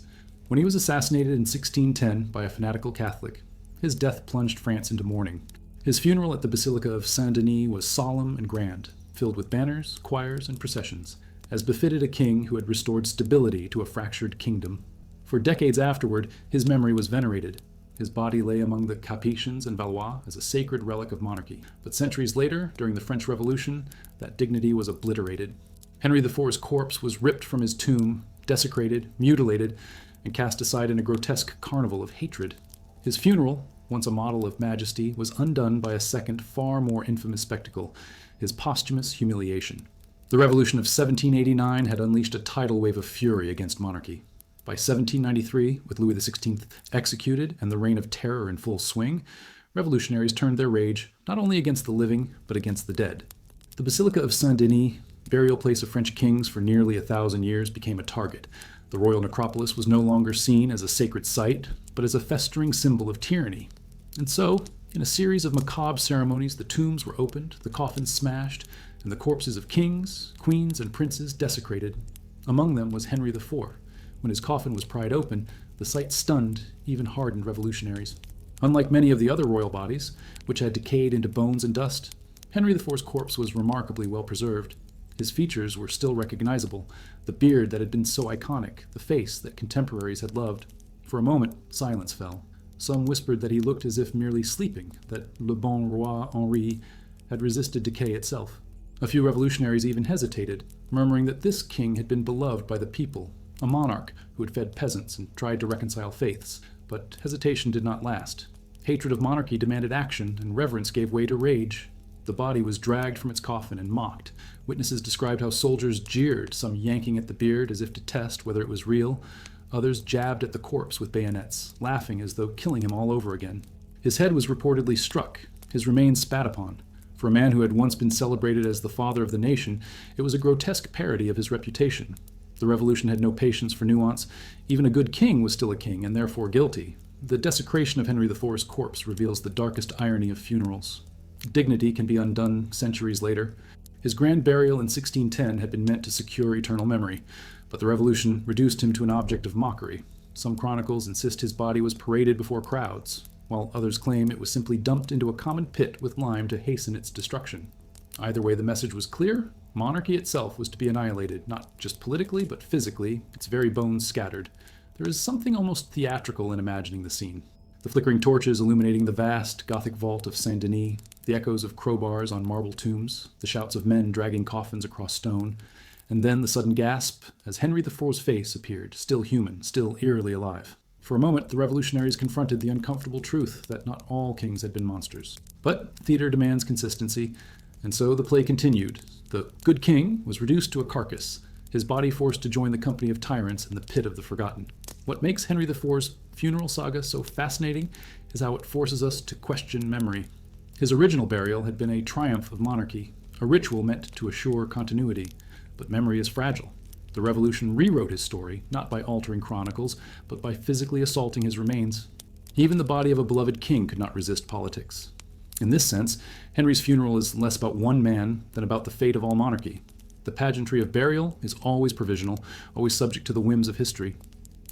When he was assassinated in 1610 by a fanatical Catholic, his death plunged France into mourning. His funeral at the Basilica of Saint-Denis was solemn and grand, filled with banners, choirs, and processions, as befitted a king who had restored stability to a fractured kingdom. For decades afterward, his memory was venerated. His body lay among the Capetians and Valois as a sacred relic of monarchy. But centuries later, during the French Revolution, that dignity was obliterated. Henry IV's corpse was ripped from his tomb, desecrated, mutilated, and cast aside in a grotesque carnival of hatred. His funeral, once a model of majesty, was undone by a second, far more infamous spectacle, his posthumous humiliation. The Revolution of 1789 had unleashed a tidal wave of fury against monarchy. By 1793, with Louis XVI executed and the Reign of Terror in full swing, revolutionaries turned their rage not only against the living, but against the dead. The Basilica of Saint-Denis, burial place of French kings for nearly 1,000 years, became a target. The royal necropolis was no longer seen as a sacred site, but as a festering symbol of tyranny. And so, in a series of macabre ceremonies, the tombs were opened, the coffins smashed, and the corpses of kings, queens, and princes desecrated. Among them was Henry IV. When his coffin was pried open, the sight stunned even hardened revolutionaries. Unlike many of the other royal bodies, which had decayed into bones and dust, Henry IV's corpse was remarkably well preserved. His features were still recognizable, the beard that had been so iconic, the face that contemporaries had loved. For a moment, silence fell. Some whispered that he looked as if merely sleeping, that le bon roi Henri had resisted decay itself. A few revolutionaries even hesitated, murmuring that this king had been beloved by the people, a monarch who had fed peasants and tried to reconcile faiths. But hesitation did not last. Hatred of monarchy demanded action, and reverence gave way to rage. The body was dragged from its coffin and mocked. Witnesses described how soldiers jeered, some yanking at the beard as if to test whether it was real. Others jabbed at the corpse with bayonets, laughing as though killing him all over again. His head was reportedly struck, his remains spat upon. For a man who had once been celebrated as the father of the nation, it was a grotesque parody of his reputation. The revolution had no patience for nuance. Even a good king was still a king, and therefore guilty. The desecration of Henry IV's corpse reveals the darkest irony of funerals. Dignity can be undone centuries later. His grand burial in 1610 had been meant to secure eternal memory, but the revolution reduced him to an object of mockery. Some chronicles insist his body was paraded before crowds, while others claim it was simply dumped into a common pit with lime to hasten its destruction. Either way, the message was clear. Monarchy itself was to be annihilated, not just politically, but physically, its very bones scattered. There is something almost theatrical in imagining the scene. The flickering torches illuminating the vast Gothic vault of Saint Denis, the echoes of crowbars on marble tombs, the shouts of men dragging coffins across stone, and then the sudden gasp as Henry IV's face appeared, still human, still eerily alive. For a moment, the revolutionaries confronted the uncomfortable truth that not all kings had been monsters. But theater demands consistency, and so the play continued. The good king was reduced to a carcass, his body forced to join the company of tyrants in the pit of the forgotten. What makes Henry IV's funeral saga so fascinating is how it forces us to question memory. His original burial had been a triumph of monarchy, a ritual meant to assure continuity, but memory is fragile. The revolution rewrote his story, not by altering chronicles, but by physically assaulting his remains. Even the body of a beloved king could not resist politics. In this sense, Henry's funeral is less about one man than about the fate of all monarchy. The pageantry of burial is always provisional, always subject to the whims of history.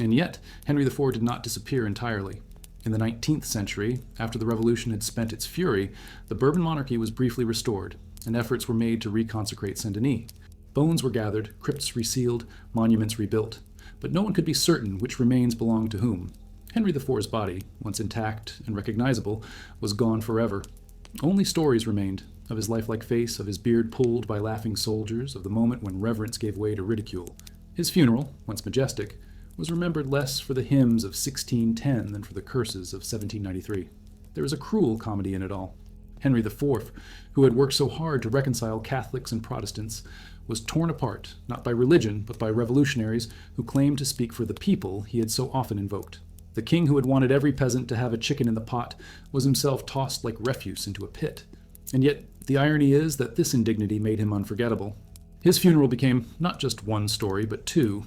And yet, Henry IV did not disappear entirely. In the 19th century, after the revolution had spent its fury, the Bourbon monarchy was briefly restored, and efforts were made to reconsecrate Saint-Denis. Bones were gathered, crypts resealed, monuments rebuilt, but no one could be certain which remains belonged to whom. Henry IV's body, once intact and recognizable, was gone forever. Only stories remained, of his lifelike face, of his beard pulled by laughing soldiers, of the moment when reverence gave way to ridicule. His funeral, once majestic, was remembered less for the hymns of 1610 than for the curses of 1793. There was a cruel comedy in it all. Henry IV, who had worked so hard to reconcile Catholics and Protestants, was torn apart, not by religion, but by revolutionaries who claimed to speak for the people he had so often invoked. The king who had wanted every peasant to have a chicken in the pot was himself tossed like refuse into a pit. And yet, the irony is that this indignity made him unforgettable. His funeral became not just one story, but two: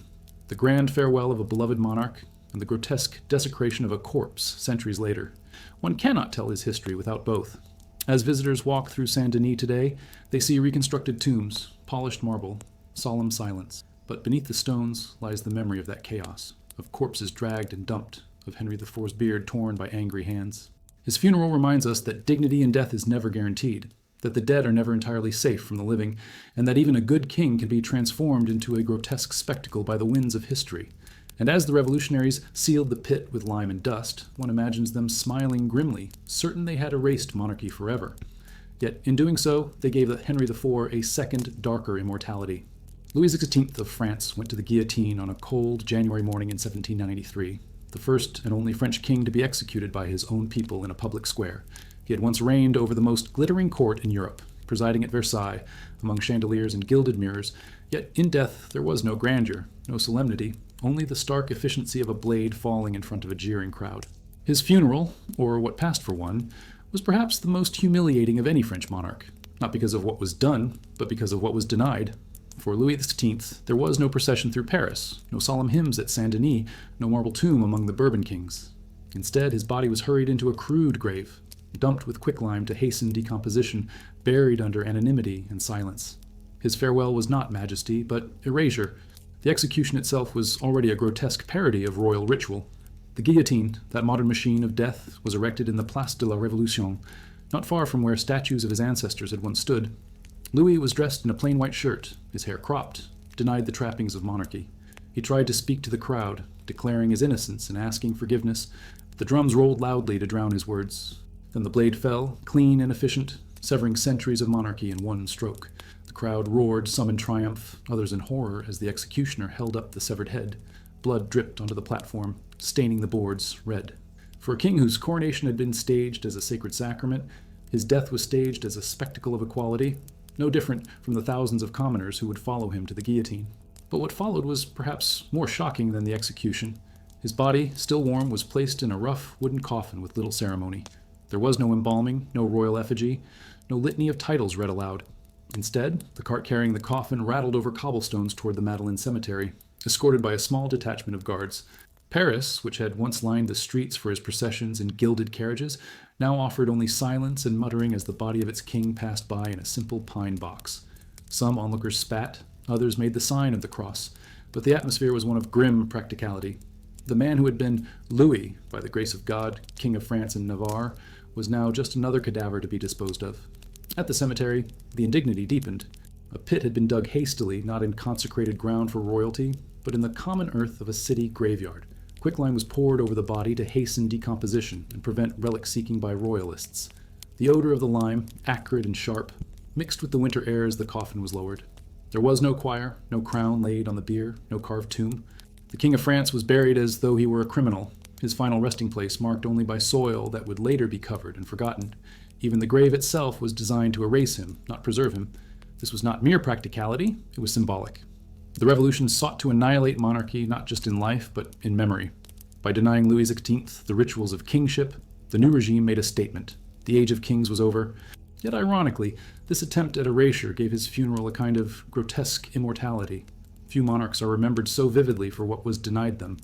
the grand farewell of a beloved monarch, and the grotesque desecration of a corpse centuries later. One cannot tell his history without both. As visitors walk through Saint-Denis today, they see reconstructed tombs, polished marble, solemn silence. But beneath the stones lies the memory of that chaos, of corpses dragged and dumped, of Henry IV's beard torn by angry hands. His funeral reminds us that dignity in death is never guaranteed, that the dead are never entirely safe from the living, and that even a good king can be transformed into a grotesque spectacle by the winds of history. And as the revolutionaries sealed the pit with lime and dust, one imagines them smiling grimly, certain they had erased monarchy forever. Yet, in doing so, they gave Henry IV a second, darker immortality. Louis XVI of France went to the guillotine on a cold January morning in 1793, the first and only French king to be executed by his own people in a public square. He had once reigned over the most glittering court in Europe, presiding at Versailles, among chandeliers and gilded mirrors, yet in death there was no grandeur, no solemnity, only the stark efficiency of a blade falling in front of a jeering crowd. His funeral, or what passed for one, was perhaps the most humiliating of any French monarch, not because of what was done, but because of what was denied. For Louis XVI, there was no procession through Paris, no solemn hymns at Saint-Denis, no marble tomb among the Bourbon kings. Instead, his body was hurried into a crude grave, dumped with quicklime to hasten decomposition, buried under anonymity and silence. His farewell was not majesty, but erasure. The execution itself was already a grotesque parody of royal ritual. The guillotine, that modern machine of death, was erected in the Place de la Révolution, not far from where statues of his ancestors had once stood. Louis was dressed in a plain white shirt, his hair cropped, denied the trappings of monarchy. He tried to speak to the crowd, declaring his innocence and asking forgiveness. But the drums rolled loudly to drown his words. Then the blade fell, clean and efficient, severing centuries of monarchy in one stroke. The crowd roared, some in triumph, others in horror, as the executioner held up the severed head. Blood dripped onto the platform, staining the boards red. For a king whose coronation had been staged as a sacred sacrament, his death was staged as a spectacle of equality, no different from the thousands of commoners who would follow him to the guillotine. But what followed was perhaps more shocking than the execution. His body, still warm, was placed in a rough wooden coffin with little ceremony. There was no embalming, no royal effigy, no litany of titles read aloud. Instead, the cart carrying the coffin rattled over cobblestones toward the Madeleine Cemetery, escorted by a small detachment of guards. Paris, which had once lined the streets for his processions in gilded carriages, now offered only silence and muttering as the body of its king passed by in a simple pine box. Some onlookers spat, others made the sign of the cross, but the atmosphere was one of grim practicality. The man who had been Louis, by the grace of God, King of France and Navarre, was now just another cadaver to be disposed of. At the cemetery, the indignity deepened. A pit had been dug hastily, not in consecrated ground for royalty, but in the common earth of a city graveyard. Quicklime was poured over the body to hasten decomposition and prevent relic-seeking by royalists. The odor of the lime, acrid and sharp, mixed with the winter air as the coffin was lowered. There was no choir, no crown laid on the bier, no carved tomb. The King of France was buried as though he were a criminal, his final resting place marked only by soil that would later be covered and forgotten. Even the grave itself was designed to erase him, not preserve him. This was not mere practicality, it was symbolic. The revolution sought to annihilate monarchy not just in life, but in memory. By denying Louis XVI the rituals of kingship, the new regime made a statement. The age of kings was over. Yet ironically, this attempt at erasure gave his funeral a kind of grotesque immortality. Few monarchs are remembered so vividly for what was denied them.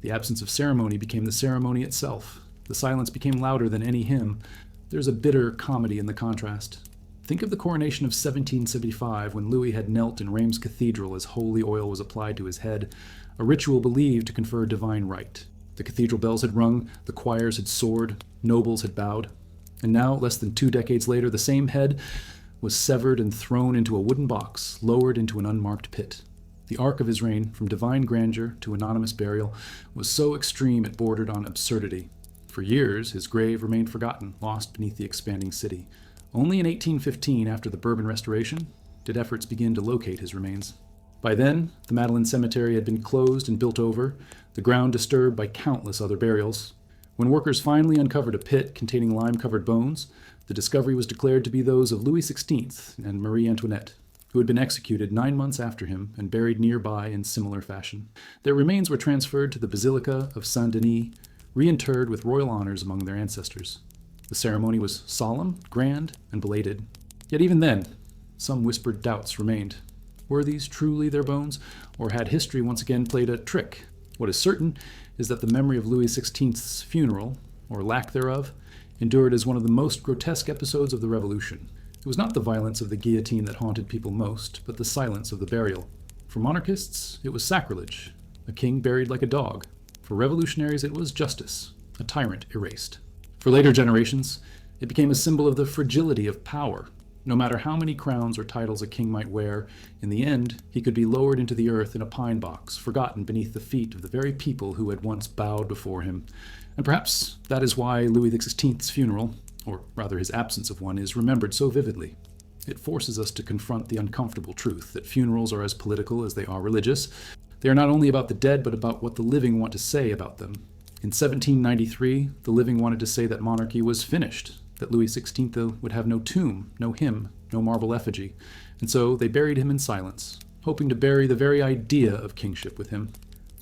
The absence of ceremony became the ceremony itself. The silence became louder than any hymn. There's a bitter comedy in the contrast. Think of the coronation of 1775, when Louis had knelt in Reims Cathedral as holy oil was applied to his head, a ritual believed to confer divine right. The cathedral bells had rung, the choirs had soared, nobles had bowed. And now, less than 2 decades later, the same head was severed and thrown into a wooden box, lowered into an unmarked pit. The arc of his reign, from divine grandeur to anonymous burial, was so extreme it bordered on absurdity. For years, his grave remained forgotten, lost beneath the expanding city. Only in 1815, after the Bourbon Restoration, did efforts begin to locate his remains. By then, the Madeleine Cemetery had been closed and built over, the ground disturbed by countless other burials. When workers finally uncovered a pit containing lime-covered bones, the discovery was declared to be those of Louis XVI and Marie Antoinette, who had been executed 9 months after him and buried nearby in similar fashion. Their remains were transferred to the Basilica of Saint-Denis, reinterred with royal honors among their ancestors. The ceremony was solemn, grand, and belated. Yet even then, some whispered doubts remained. Were these truly their bones, or had history once again played a trick? What is certain is that the memory of Louis XVI's funeral, or lack thereof, endured as one of the most grotesque episodes of the Revolution. It was not the violence of the guillotine that haunted people most, but the silence of the burial. For monarchists, it was sacrilege, a king buried like a dog. For revolutionaries, it was justice, a tyrant erased. For later generations, it became a symbol of the fragility of power. No matter how many crowns or titles a king might wear, in the end, he could be lowered into the earth in a pine box, forgotten beneath the feet of the very people who had once bowed before him. And perhaps that is why Louis XVI's funeral, or rather his absence of one, is remembered so vividly. It forces us to confront the uncomfortable truth that funerals are as political as they are religious. They are not only about the dead, but about what the living want to say about them. In 1793, the living wanted to say that monarchy was finished, that Louis XVI would have no tomb, no hymn, no marble effigy, and so they buried him in silence, hoping to bury the very idea of kingship with him.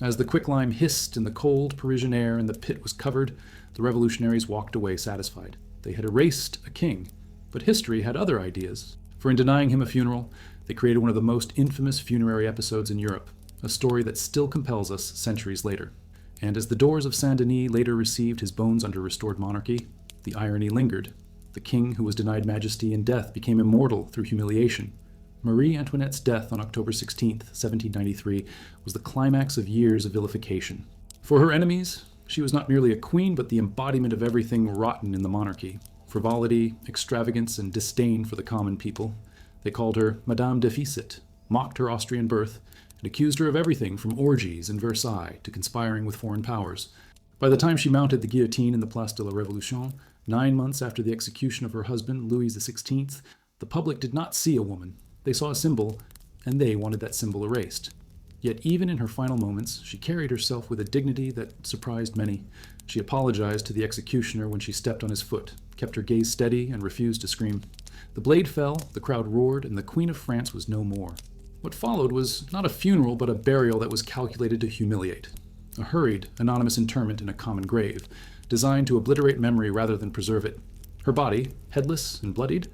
As the quicklime hissed in the cold Parisian air and the pit was covered, the revolutionaries walked away satisfied. They had erased a king, but history had other ideas, for in denying him a funeral, they created one of the most infamous funerary episodes in Europe, a story that still compels us centuries later. And as the doors of Saint-Denis later received his bones under restored monarchy, the irony lingered. The king who was denied majesty and death became immortal through humiliation. Marie Antoinette's death on October 16, 1793, was the climax of years of vilification. For her enemies, she was not merely a queen, but the embodiment of everything rotten in the monarchy: frivolity, extravagance, and disdain for the common people. They called her Madame Deficit, mocked her Austrian birth, and accused her of everything from orgies in Versailles to conspiring with foreign powers. By the time she mounted the guillotine in the Place de la Révolution, 9 months after the execution of her husband, Louis XVI, the public did not see a woman. They saw a symbol, and they wanted that symbol erased. Yet even in her final moments, she carried herself with a dignity that surprised many. She apologized to the executioner when she stepped on his foot, kept her gaze steady, and refused to scream. The blade fell, the crowd roared, and the Queen of France was no more. What followed was not a funeral, but a burial that was calculated to humiliate. A hurried, anonymous interment in a common grave, designed to obliterate memory rather than preserve it. Her body, headless and bloodied,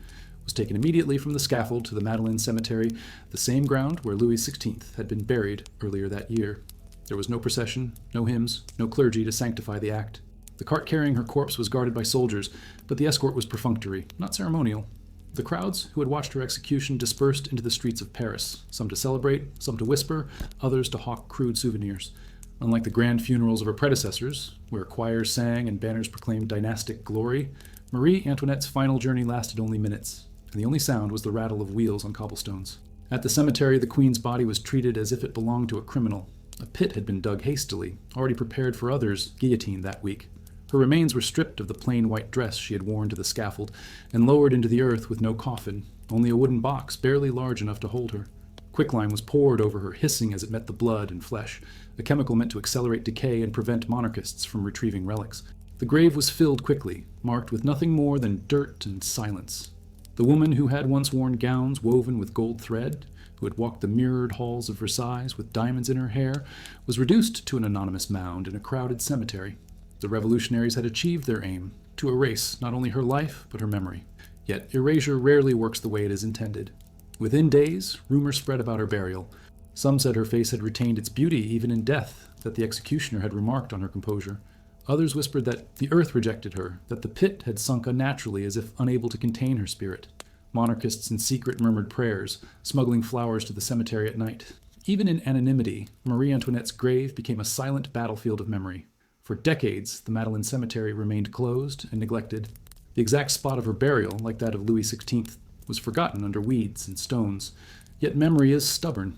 was taken immediately from the scaffold to the Madeleine Cemetery, the same ground where Louis XVI had been buried earlier that year. There was no procession, no hymns, no clergy to sanctify the act. The cart carrying her corpse was guarded by soldiers, but the escort was perfunctory, not ceremonial. The crowds who had watched her execution dispersed into the streets of Paris, some to celebrate, some to whisper, others to hawk crude souvenirs. Unlike the grand funerals of her predecessors, where choirs sang and banners proclaimed dynastic glory, Marie Antoinette's final journey lasted only minutes, and the only sound was the rattle of wheels on cobblestones. At the cemetery, the Queen's body was treated as if it belonged to a criminal. A pit had been dug hastily, already prepared for others guillotined that week. Her remains were stripped of the plain white dress she had worn to the scaffold and lowered into the earth with no coffin, only a wooden box barely large enough to hold her. Quicklime was poured over her, hissing as it met the blood and flesh, a chemical meant to accelerate decay and prevent monarchists from retrieving relics. The grave was filled quickly, marked with nothing more than dirt and silence. The woman who had once worn gowns woven with gold thread, who had walked the mirrored halls of Versailles with diamonds in her hair, was reduced to an anonymous mound in a crowded cemetery. The revolutionaries had achieved their aim, to erase not only her life, but her memory. Yet erasure rarely works the way it is intended. Within days, rumors spread about her burial. Some said her face had retained its beauty even in death, that the executioner had remarked on her composure. Others whispered that the earth rejected her, that the pit had sunk unnaturally as if unable to contain her spirit. Monarchists in secret murmured prayers, smuggling flowers to the cemetery at night. Even in anonymity, Marie Antoinette's grave became a silent battlefield of memory. For decades, the Madeleine Cemetery remained closed and neglected. The exact spot of her burial, like that of Louis XVI, was forgotten under weeds and stones. Yet memory is stubborn.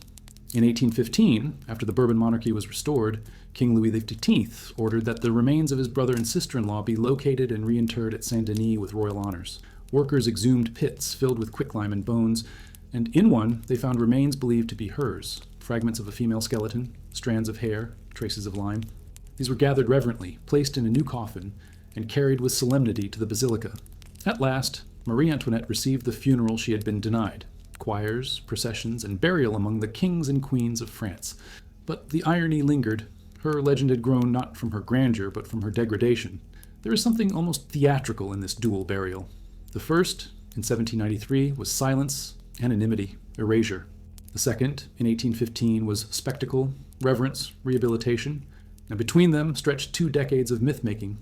In 1815, after the Bourbon monarchy was restored, King Louis XV ordered that the remains of his brother and sister-in-law be located and reinterred at Saint-Denis with royal honors. Workers exhumed pits filled with quicklime and bones, and in one they found remains believed to be hers, fragments of a female skeleton, strands of hair, traces of lime. These were gathered reverently, placed in a new coffin, and carried with solemnity to the basilica. At last, Marie Antoinette received the funeral she had been denied: choirs, processions, and burial among the kings and queens of France. But the irony lingered. Her legend had grown not from her grandeur, but from her degradation. There is something almost theatrical in this dual burial. The first, in 1793, was silence, anonymity, erasure. The second, in 1815, was spectacle, reverence, rehabilitation. And between them stretched 2 decades of myth-making.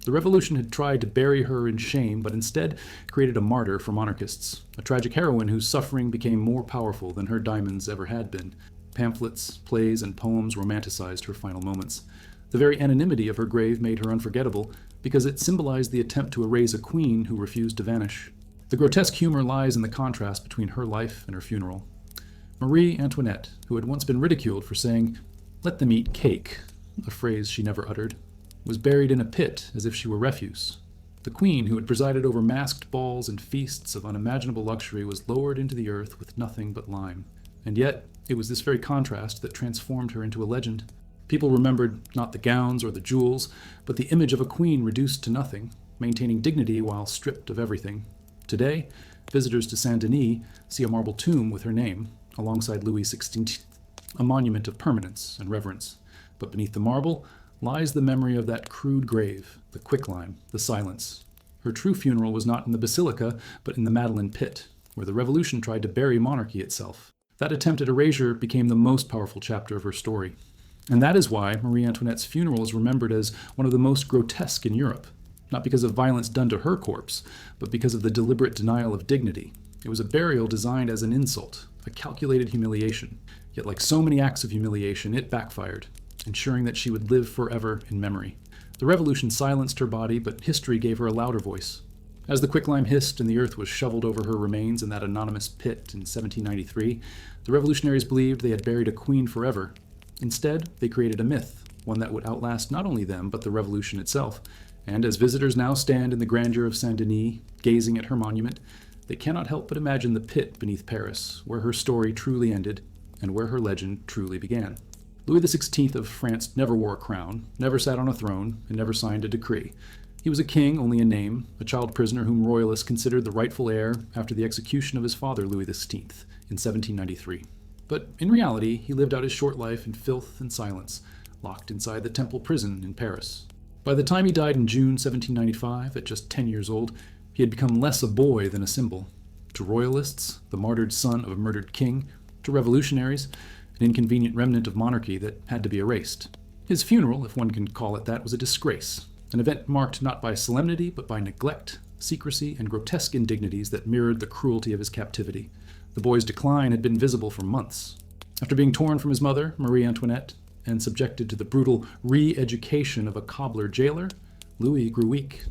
The revolution had tried to bury her in shame, but instead created a martyr for monarchists, a tragic heroine whose suffering became more powerful than her diamonds ever had been. Pamphlets, plays, and poems romanticized her final moments. The very anonymity of her grave made her unforgettable, because it symbolized the attempt to erase a queen who refused to vanish. The grotesque humor lies in the contrast between her life and her funeral. Marie Antoinette, who had once been ridiculed for saying, "Let them eat cake," a phrase she never uttered, was buried in a pit as if she were refuse. The queen, who had presided over masked balls and feasts of unimaginable luxury, was lowered into the earth with nothing but lime. And yet, it was this very contrast that transformed her into a legend. People remembered not the gowns or the jewels, but the image of a queen reduced to nothing, maintaining dignity while stripped of everything. Today, visitors to Saint-Denis see a marble tomb with her name, alongside Louis XVI, a monument of permanence and reverence. But beneath the marble lies the memory of that crude grave, the quicklime, the silence. Her true funeral was not in the basilica, but in the Madeleine pit, where the revolution tried to bury monarchy itself. That attempt at erasure became the most powerful chapter of her story. And that is why Marie Antoinette's funeral is remembered as one of the most grotesque in Europe, not because of violence done to her corpse, but because of the deliberate denial of dignity. It was a burial designed as an insult, a calculated humiliation. Yet like so many acts of humiliation, it backfired, ensuring that she would live forever in memory. The revolution silenced her body, but history gave her a louder voice. As the quicklime hissed and the earth was shoveled over her remains in that anonymous pit in 1793, the revolutionaries believed they had buried a queen forever. Instead, they created a myth, one that would outlast not only them but the revolution itself. And as visitors now stand in the grandeur of Saint Denis, gazing at her monument, they cannot help but imagine the pit beneath Paris, where her story truly ended and where her legend truly began. Louis XVI of France never wore a crown, never sat on a throne, and never signed a decree. He was a king only in name, a child prisoner whom royalists considered the rightful heir after the execution of his father Louis XVI in 1793. But in reality, he lived out his short life in filth and silence, locked inside the Temple prison in Paris. By the time he died in June 1795, at just 10 years old, he had become less a boy than a symbol. To royalists, the martyred son of a murdered king; to revolutionaries, an inconvenient remnant of monarchy that had to be erased. His funeral, if one can call it that, was a disgrace, an event marked not by solemnity but by neglect, secrecy, and grotesque indignities that mirrored the cruelty of his captivity. The boy's decline had been visible for months. After being torn from his mother, Marie Antoinette, and subjected to the brutal re-education of a cobbler jailer, Louis grew weak.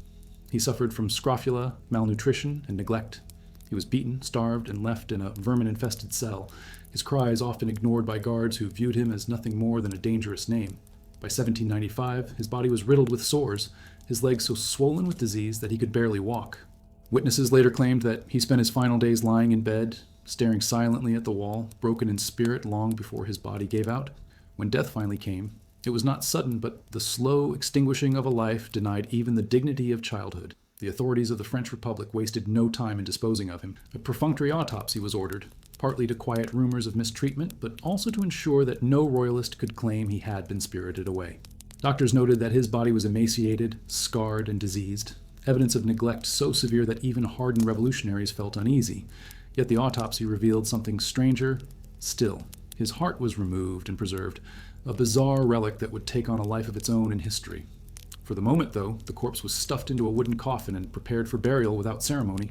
He suffered from scrofula, malnutrition, and neglect. He was beaten, starved, and left in a vermin-infested cell, his cries often ignored by guards who viewed him as nothing more than a dangerous name. By 1795, his body was riddled with sores, his legs so swollen with disease that he could barely walk. Witnesses later claimed that he spent his final days lying in bed, staring silently at the wall, broken in spirit long before his body gave out. When death finally came, it was not sudden, but the slow extinguishing of a life denied even the dignity of childhood. The authorities of the French Republic wasted no time in disposing of him. A perfunctory autopsy was ordered, partly to quiet rumors of mistreatment, but also to ensure that no royalist could claim he had been spirited away. Doctors noted that his body was emaciated, scarred, and diseased, evidence of neglect so severe that even hardened revolutionaries felt uneasy. Yet the autopsy revealed something stranger still. His heart was removed and preserved, a bizarre relic that would take on a life of its own in history. For the moment, though, the corpse was stuffed into a wooden coffin and prepared for burial without ceremony.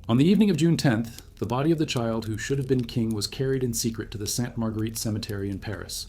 On the evening of June 10th, the body of the child who should have been king was carried in secret to the Sainte Marguerite Cemetery in Paris.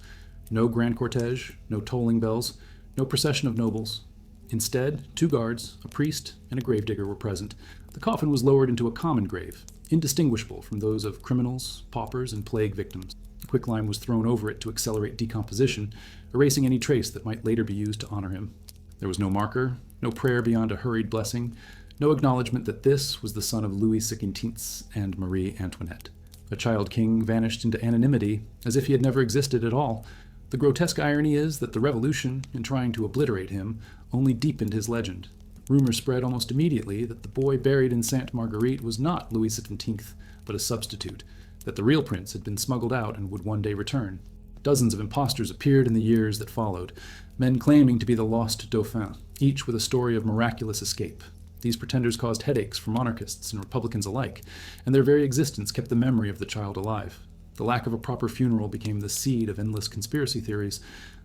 No grand cortege, no tolling bells, no procession of nobles. Instead, 2 guards, a priest, and a gravedigger were present. The coffin was lowered into a common grave, indistinguishable from those of criminals, paupers, and plague victims. Quicklime was thrown over it to accelerate decomposition, erasing any trace that might later be used to honor him. There was no marker, no prayer beyond a hurried blessing, no acknowledgement that this was the son of Louis XVI and Marie Antoinette. A child king vanished into anonymity, as if he had never existed at all. The grotesque irony is that the revolution, in trying to obliterate him, only deepened his legend. Rumors spread almost immediately that the boy buried in Sainte Marguerite was not Louis XVII, but a substitute, that the real prince had been smuggled out and would one day return. Dozens of impostors appeared in the years that followed, men claiming to be the lost Dauphin, each with a story of miraculous escape. These pretenders caused headaches for monarchists and Republicans alike, and their very existence kept the memory of the child alive. The lack of a proper funeral became the seed of endless conspiracy theories.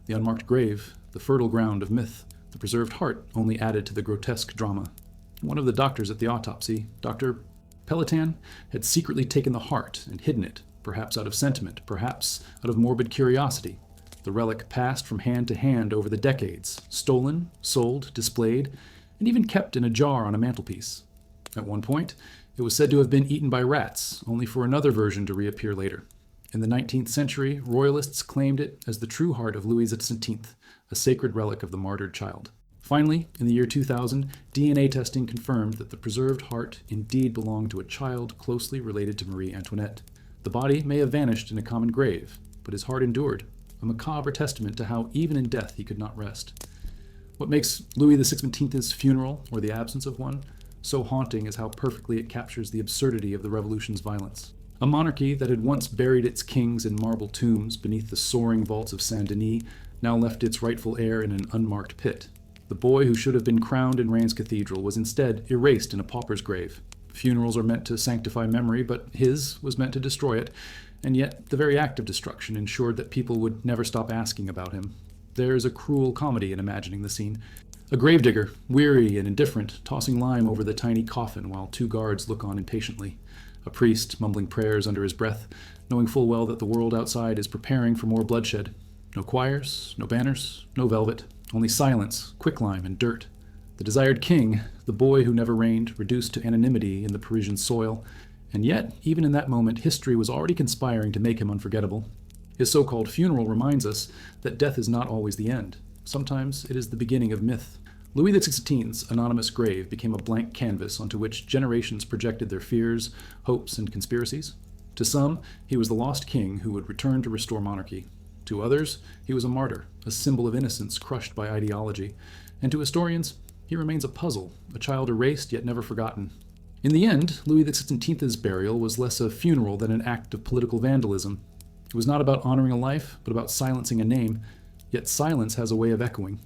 The unmarked grave, the fertile ground of myth. The preserved heart only added to the grotesque drama. One of the doctors at the autopsy, Dr. Pelletan, had secretly taken the heart and hidden it, perhaps out of sentiment, perhaps out of morbid curiosity. The relic passed from hand to hand over the decades, stolen, sold, displayed, and even kept in a jar on a mantelpiece. At one point, it was said to have been eaten by rats, only for another version to reappear later. In the 19th century, royalists claimed it as the true heart of Louis XVII, a sacred relic of the martyred child. Finally, in the year 2000, DNA testing confirmed that the preserved heart indeed belonged to a child closely related to Marie Antoinette. The body may have vanished in a common grave, but his heart endured, a macabre testament to how even in death he could not rest. What makes Louis XVII's funeral, or the absence of one, so haunting is how perfectly it captures the absurdity of the revolution's violence. A monarchy that had once buried its kings in marble tombs beneath the soaring vaults of Saint Denis now left its rightful heir in an unmarked pit. The boy who should have been crowned in Reims Cathedral was instead erased in a pauper's grave. Funerals are meant to sanctify memory, but his was meant to destroy it, and yet the very act of destruction ensured that people would never stop asking about him. There is a cruel comedy in imagining the scene. A gravedigger, weary and indifferent, tossing lime over the tiny coffin while 2 guards look on impatiently. A priest mumbling prayers under his breath, knowing full well that the world outside is preparing for more bloodshed. No choirs, no banners, no velvet, only silence, quicklime, and dirt. The desired king, the boy who never reigned, reduced to anonymity in the Parisian soil, and yet, even in that moment, history was already conspiring to make him unforgettable. His so-called funeral reminds us that death is not always the end. Sometimes it is the beginning of myth. Louis XVI's anonymous grave became a blank canvas onto which generations projected their fears, hopes, and conspiracies. To some, he was the lost king who would return to restore monarchy. To others, he was a martyr, a symbol of innocence crushed by ideology. And to historians, he remains a puzzle, a child erased yet never forgotten. In the end, Louis XVI's burial was less a funeral than an act of political vandalism. It was not about honoring a life, but about silencing a name. Yet silence has a way of echoing.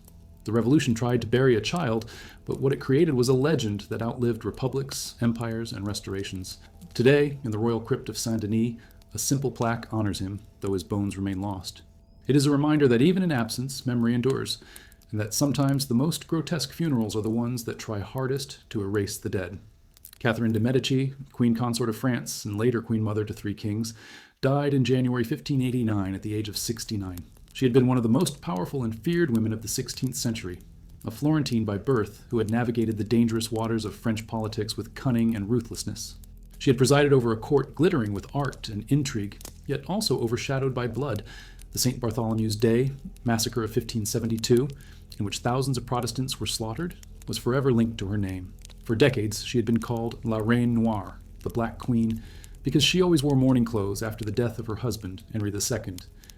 The revolution tried to bury a child, but what it created was a legend that outlived republics, empires, and restorations. Today, in the royal crypt of Saint-Denis, a simple plaque honors him, though his bones remain lost. It is a reminder that even in absence, memory endures, and that sometimes the most grotesque funerals are the ones that try hardest to erase the dead. Catherine de' Medici, Queen Consort of France and later Queen Mother to 3 kings, died in January 1589 at the age of 69. She had been one of the most powerful and feared women of the 16th century, a Florentine by birth who had navigated the dangerous waters of French politics with cunning and ruthlessness. She had presided over a court glittering with art and intrigue, yet also overshadowed by blood. The St. Bartholomew's Day massacre of 1572, in which thousands of Protestants were slaughtered, was forever linked to her name. For decades, she had been called La Reine Noire, the Black Queen, because she always wore mourning clothes after the death of her husband, Henry II,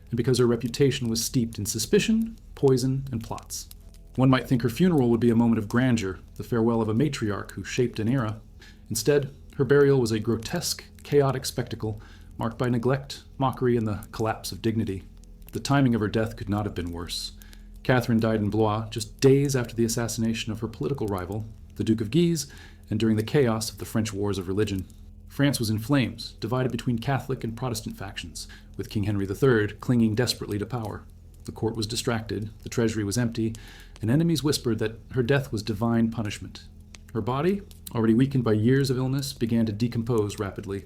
and because her reputation was steeped in suspicion, poison, and plots. One might think her funeral would be a moment of grandeur, the farewell of a matriarch who shaped an era. Instead, her burial was a grotesque, chaotic spectacle marked by neglect, mockery, and the collapse of dignity. The timing of her death could not have been worse. Catherine died in Blois just days after the assassination of her political rival, the Duke of Guise, and during the chaos of the French Wars of Religion. France was in flames, divided between Catholic and Protestant factions, with King Henry III clinging desperately to power. The court was distracted, the treasury was empty, and enemies whispered that her death was divine punishment. Her body, already weakened by years of illness, began to decompose rapidly.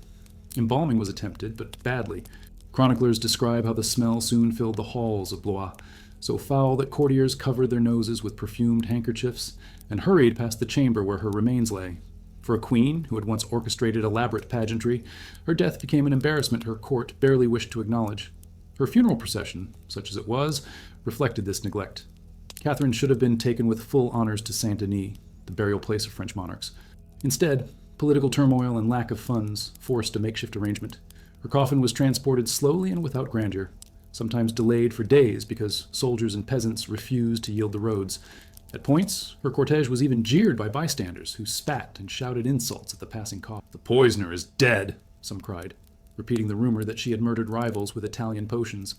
Embalming was attempted, but badly. Chroniclers describe how the smell soon filled the halls of Blois, so foul that courtiers covered their noses with perfumed handkerchiefs and hurried past the chamber where her remains lay. For a queen who had once orchestrated elaborate pageantry, her death became an embarrassment her court barely wished to acknowledge. Her funeral procession, such as it was, reflected this neglect. Catherine should have been taken with full honors to Saint-Denis, the burial place of French monarchs. Instead, political turmoil and lack of funds forced a makeshift arrangement. Her coffin was transported slowly and without grandeur, sometimes delayed for days because soldiers and peasants refused to yield the roads. At points, her cortege was even jeered by bystanders who spat and shouted insults at the passing coffin. "The poisoner is dead," some cried, repeating the rumor that she had murdered rivals with Italian potions.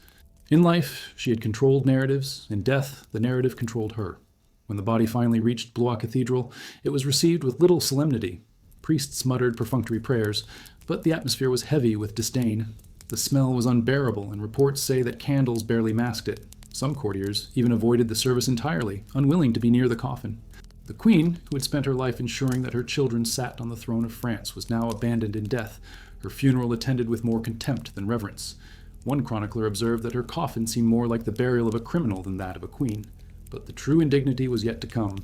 In life, she had controlled narratives. In death, the narrative controlled her. When the body finally reached Blois Cathedral, it was received with little solemnity. Priests muttered perfunctory prayers, but the atmosphere was heavy with disdain. The smell was unbearable, and reports say that candles barely masked it. Some courtiers even avoided the service entirely, unwilling to be near the coffin. The queen, who had spent her life ensuring that her children sat on the throne of France, was now abandoned in death, her funeral attended with more contempt than reverence. One chronicler observed that her coffin seemed more like the burial of a criminal than that of a queen. But the true indignity was yet to come.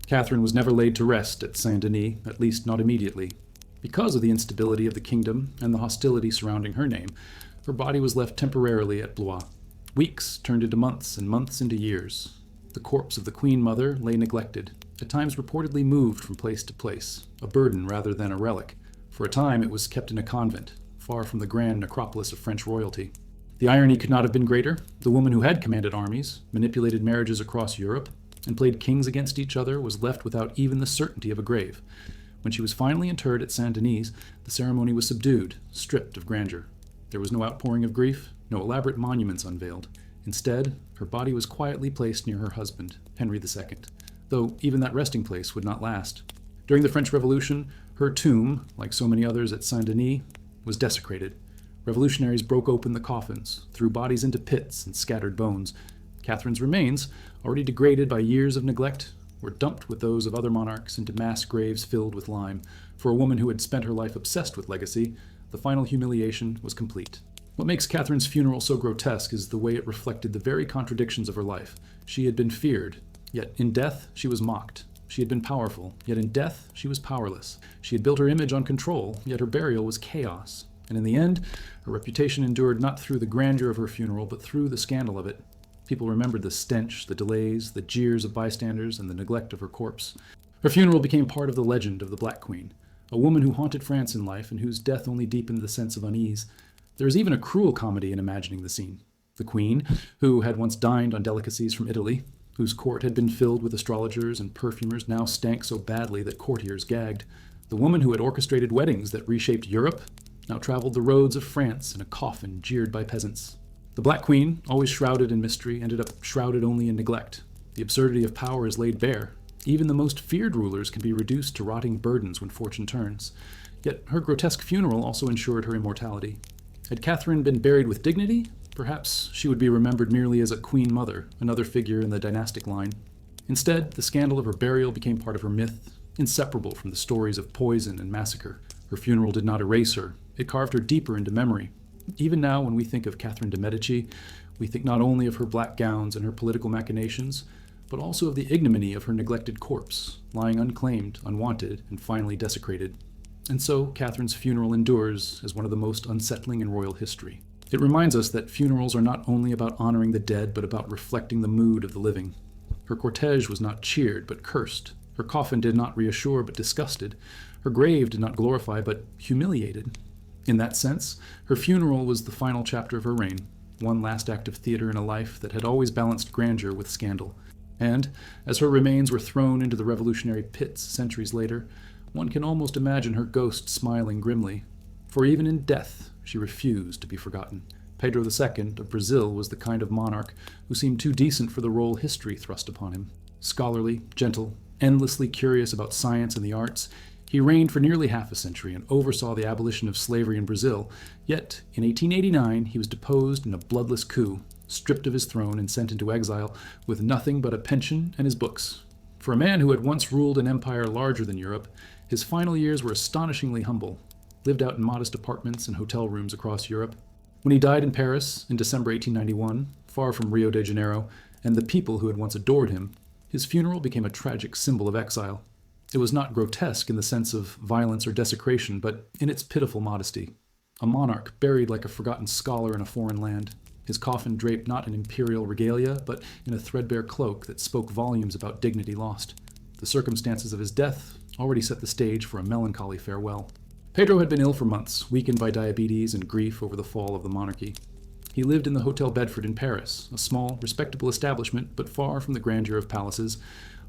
Catherine was never laid to rest at Saint-Denis, at least not immediately. Because of the instability of the kingdom and the hostility surrounding her name, her body was left temporarily at Blois. Weeks turned into months and months into years. The corpse of the Queen Mother lay neglected, at times reportedly moved from place to place, a burden rather than a relic. For a time it was kept in a convent, far from the grand necropolis of French royalty. The irony could not have been greater. The woman who had commanded armies, manipulated marriages across Europe, and played kings against each other was left without even the certainty of a grave. When she was finally interred at Saint-Denis, the ceremony was subdued, stripped of grandeur. There was no outpouring of grief, no elaborate monuments unveiled. Instead, her body was quietly placed near her husband, Henry II, though even that resting place would not last. During the French Revolution, her tomb, like so many others at Saint-Denis, was desecrated. Revolutionaries broke open the coffins, threw bodies into pits, and scattered bones. Catherine's remains, already degraded by years of neglect, were dumped with those of other monarchs into mass graves filled with lime. For a woman who had spent her life obsessed with legacy, the final humiliation was complete. What makes Catherine's funeral so grotesque is the way it reflected the very contradictions of her life. She had been feared, yet in death she was mocked. she had been powerful, yet in death she was powerless. She had built her image on control, yet her burial was chaos. And in the end, her reputation endured not through the grandeur of her funeral, but through the scandal of it. People remembered the stench, the delays, the jeers of bystanders, and the neglect of her corpse. Her funeral became part of the legend of the Black Queen, a woman who haunted France in life and whose death only deepened the sense of unease. There is even a cruel comedy in imagining the scene. The Queen, who had once dined on delicacies from Italy, whose court had been filled with astrologers and perfumers, now stank so badly that courtiers gagged. The woman who had orchestrated weddings that reshaped Europe now traveled the roads of France in a coffin jeered by peasants. The Black Queen, always shrouded in mystery, ended up shrouded only in neglect. The absurdity of power is laid bare. Even the most feared rulers can be reduced to rotting burdens when fortune turns. Yet her grotesque funeral also ensured her immortality. Had Catherine been buried with dignity, perhaps she would be remembered merely as a queen mother, another figure in the dynastic line. Instead, the scandal of her burial became part of her myth, inseparable from the stories of poison and massacre. Her funeral did not erase her. It carved her deeper into memory. Even now, when we think of Catherine de' Medici, we think not only of her black gowns and her political machinations, but also of the ignominy of her neglected corpse, lying unclaimed, unwanted, and finally desecrated. And so, Catherine's funeral endures as one of the most unsettling in royal history. It reminds us that funerals are not only about honoring the dead, but about reflecting the mood of the living. Her cortege was not cheered, but cursed. Her coffin did not reassure, but disgusted. Her grave did not glorify, but humiliated. In that sense, her funeral was the final chapter of her reign, one last act of theater in a life that had always balanced grandeur with scandal. And, as her remains were thrown into the revolutionary pits centuries later, one can almost imagine her ghost smiling grimly. For even in death, she refused to be forgotten. Pedro II of Brazil was the kind of monarch who seemed too decent for the role history thrust upon him. Scholarly, gentle, endlessly curious about science and the arts, he reigned for nearly half a century and oversaw the abolition of slavery in Brazil. Yet, in 1889, he was deposed in a bloodless coup, stripped of his throne and sent into exile with nothing but a pension and his books. For a man who had once ruled an empire larger than Europe, his final years were astonishingly humble, lived out in modest apartments and hotel rooms across Europe. When he died in Paris in December 1891, far from Rio de Janeiro and the people who had once adored him, his funeral became a tragic symbol of exile. It was not grotesque in the sense of violence or desecration, but in its pitiful modesty. A monarch buried like a forgotten scholar in a foreign land, his coffin draped not in imperial regalia, but in a threadbare cloak that spoke volumes about dignity lost. The circumstances of his death already set the stage for a melancholy farewell. Pedro had been ill for months, weakened by diabetes and grief over the fall of the monarchy. He lived in the Hotel Bedford in Paris, a small, respectable establishment, but far from the grandeur of palaces.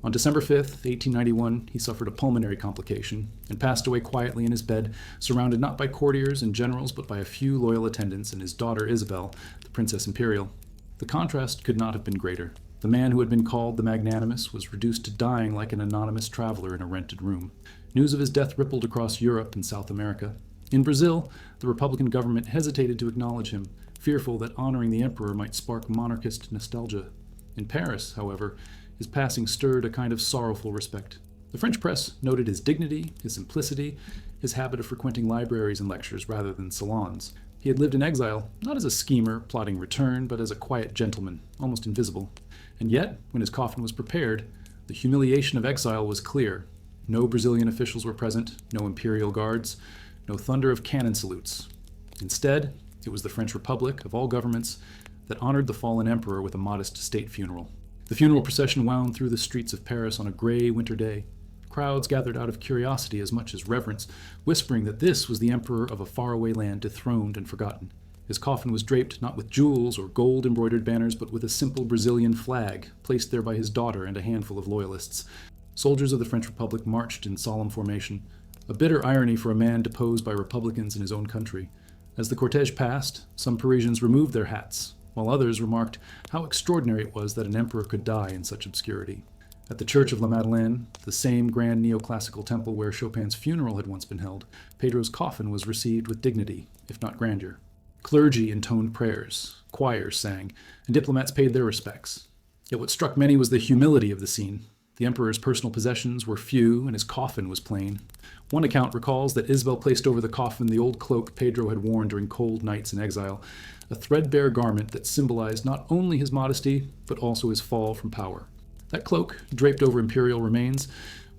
On December 5th, 1891, he suffered a pulmonary complication and passed away quietly in his bed, surrounded not by courtiers and generals, but by a few loyal attendants and his daughter Isabel, the Princess Imperial. The contrast could not have been greater. The man who had been called the Magnanimous was reduced to dying like an anonymous traveler in a rented room. News of his death rippled across Europe and South America. In Brazil, the Republican government hesitated to acknowledge him, fearful that honoring the emperor might spark monarchist nostalgia. In Paris, however, his passing stirred a kind of sorrowful respect. The French press noted his dignity, his simplicity, his habit of frequenting libraries and lectures rather than salons. He had lived in exile, not as a schemer plotting return, but as a quiet gentleman, almost invisible. And yet, when his coffin was prepared, the humiliation of exile was clear. No Brazilian officials were present, no imperial guards, no thunder of cannon salutes. Instead, it was the French Republic, of all governments, that honored the fallen emperor with a modest state funeral. The funeral procession wound through the streets of Paris on a gray winter day. Crowds gathered out of curiosity as much as reverence, whispering that this was the emperor of a faraway land dethroned and forgotten. His coffin was draped not with jewels or gold-embroidered banners, but with a simple Brazilian flag, placed there by his daughter and a handful of loyalists. Soldiers of the French Republic marched in solemn formation, a bitter irony for a man deposed by Republicans in his own country. As the cortege passed, some Parisians removed their hats, while others remarked how extraordinary it was that an emperor could die in such obscurity. At the Church of La Madeleine, the same grand neoclassical temple where Chopin's funeral had once been held, Pedro's coffin was received with dignity, if not grandeur. Clergy intoned prayers, choirs sang, and diplomats paid their respects. Yet what struck many was the humility of the scene. The emperor's personal possessions were few, and his coffin was plain. One account recalls that Isabel placed over the coffin the old cloak Pedro had worn during cold nights in exile, a threadbare garment that symbolized not only his modesty, but also his fall from power. That cloak, draped over imperial remains,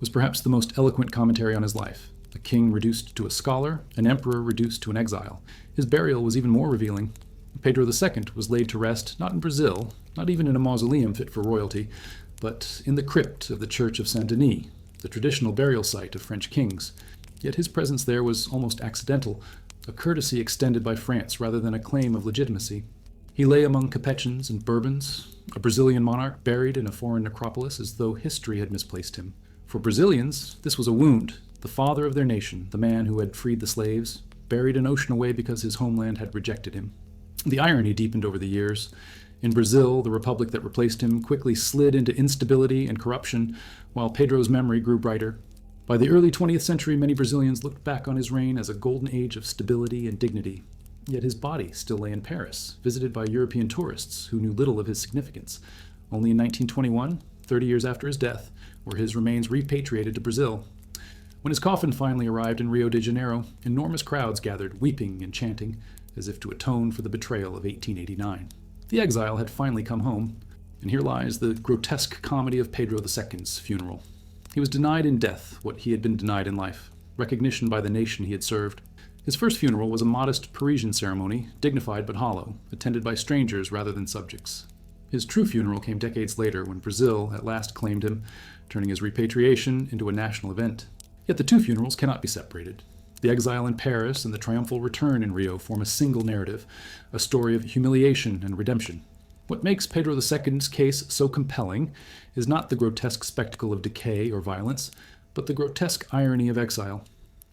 was perhaps the most eloquent commentary on his life. A king reduced to a scholar, an emperor reduced to an exile. His burial was even more revealing. Pedro II was laid to rest not in Brazil, not even in a mausoleum fit for royalty, but in the crypt of the Church of Saint Denis, the traditional burial site of French kings. Yet his presence there was almost accidental, a courtesy extended by France rather than a claim of legitimacy. He lay among Capetans and Bourbons, a Brazilian monarch buried in a foreign necropolis as though history had misplaced him. For Brazilians, this was a wound. The father of their nation, the man who had freed the slaves, buried an ocean away because his homeland had rejected him. The irony deepened over the years. In Brazil, the republic that replaced him quickly slid into instability and corruption, while Pedro's memory grew brighter. By the early 20th century, many Brazilians looked back on his reign as a golden age of stability and dignity. Yet his body still lay in Paris, visited by European tourists who knew little of his significance. Only in 1921, 30 years after his death, were his remains repatriated to Brazil. When his coffin finally arrived in Rio de Janeiro, enormous crowds gathered, weeping and chanting, as if to atone for the betrayal of 1889. The exile had finally come home, and here lies the grotesque comedy of Pedro II's funeral. He was denied in death what he had been denied in life, recognition by the nation he had served. His first funeral was a modest Parisian ceremony, dignified but hollow, attended by strangers rather than subjects. His true funeral came decades later when Brazil at last claimed him, turning his repatriation into a national event. Yet the two funerals cannot be separated. The exile in Paris and the triumphal return in Rio form a single narrative, a story of humiliation and redemption. What makes Pedro II's case so compelling is not the grotesque spectacle of decay or violence, but the grotesque irony of exile.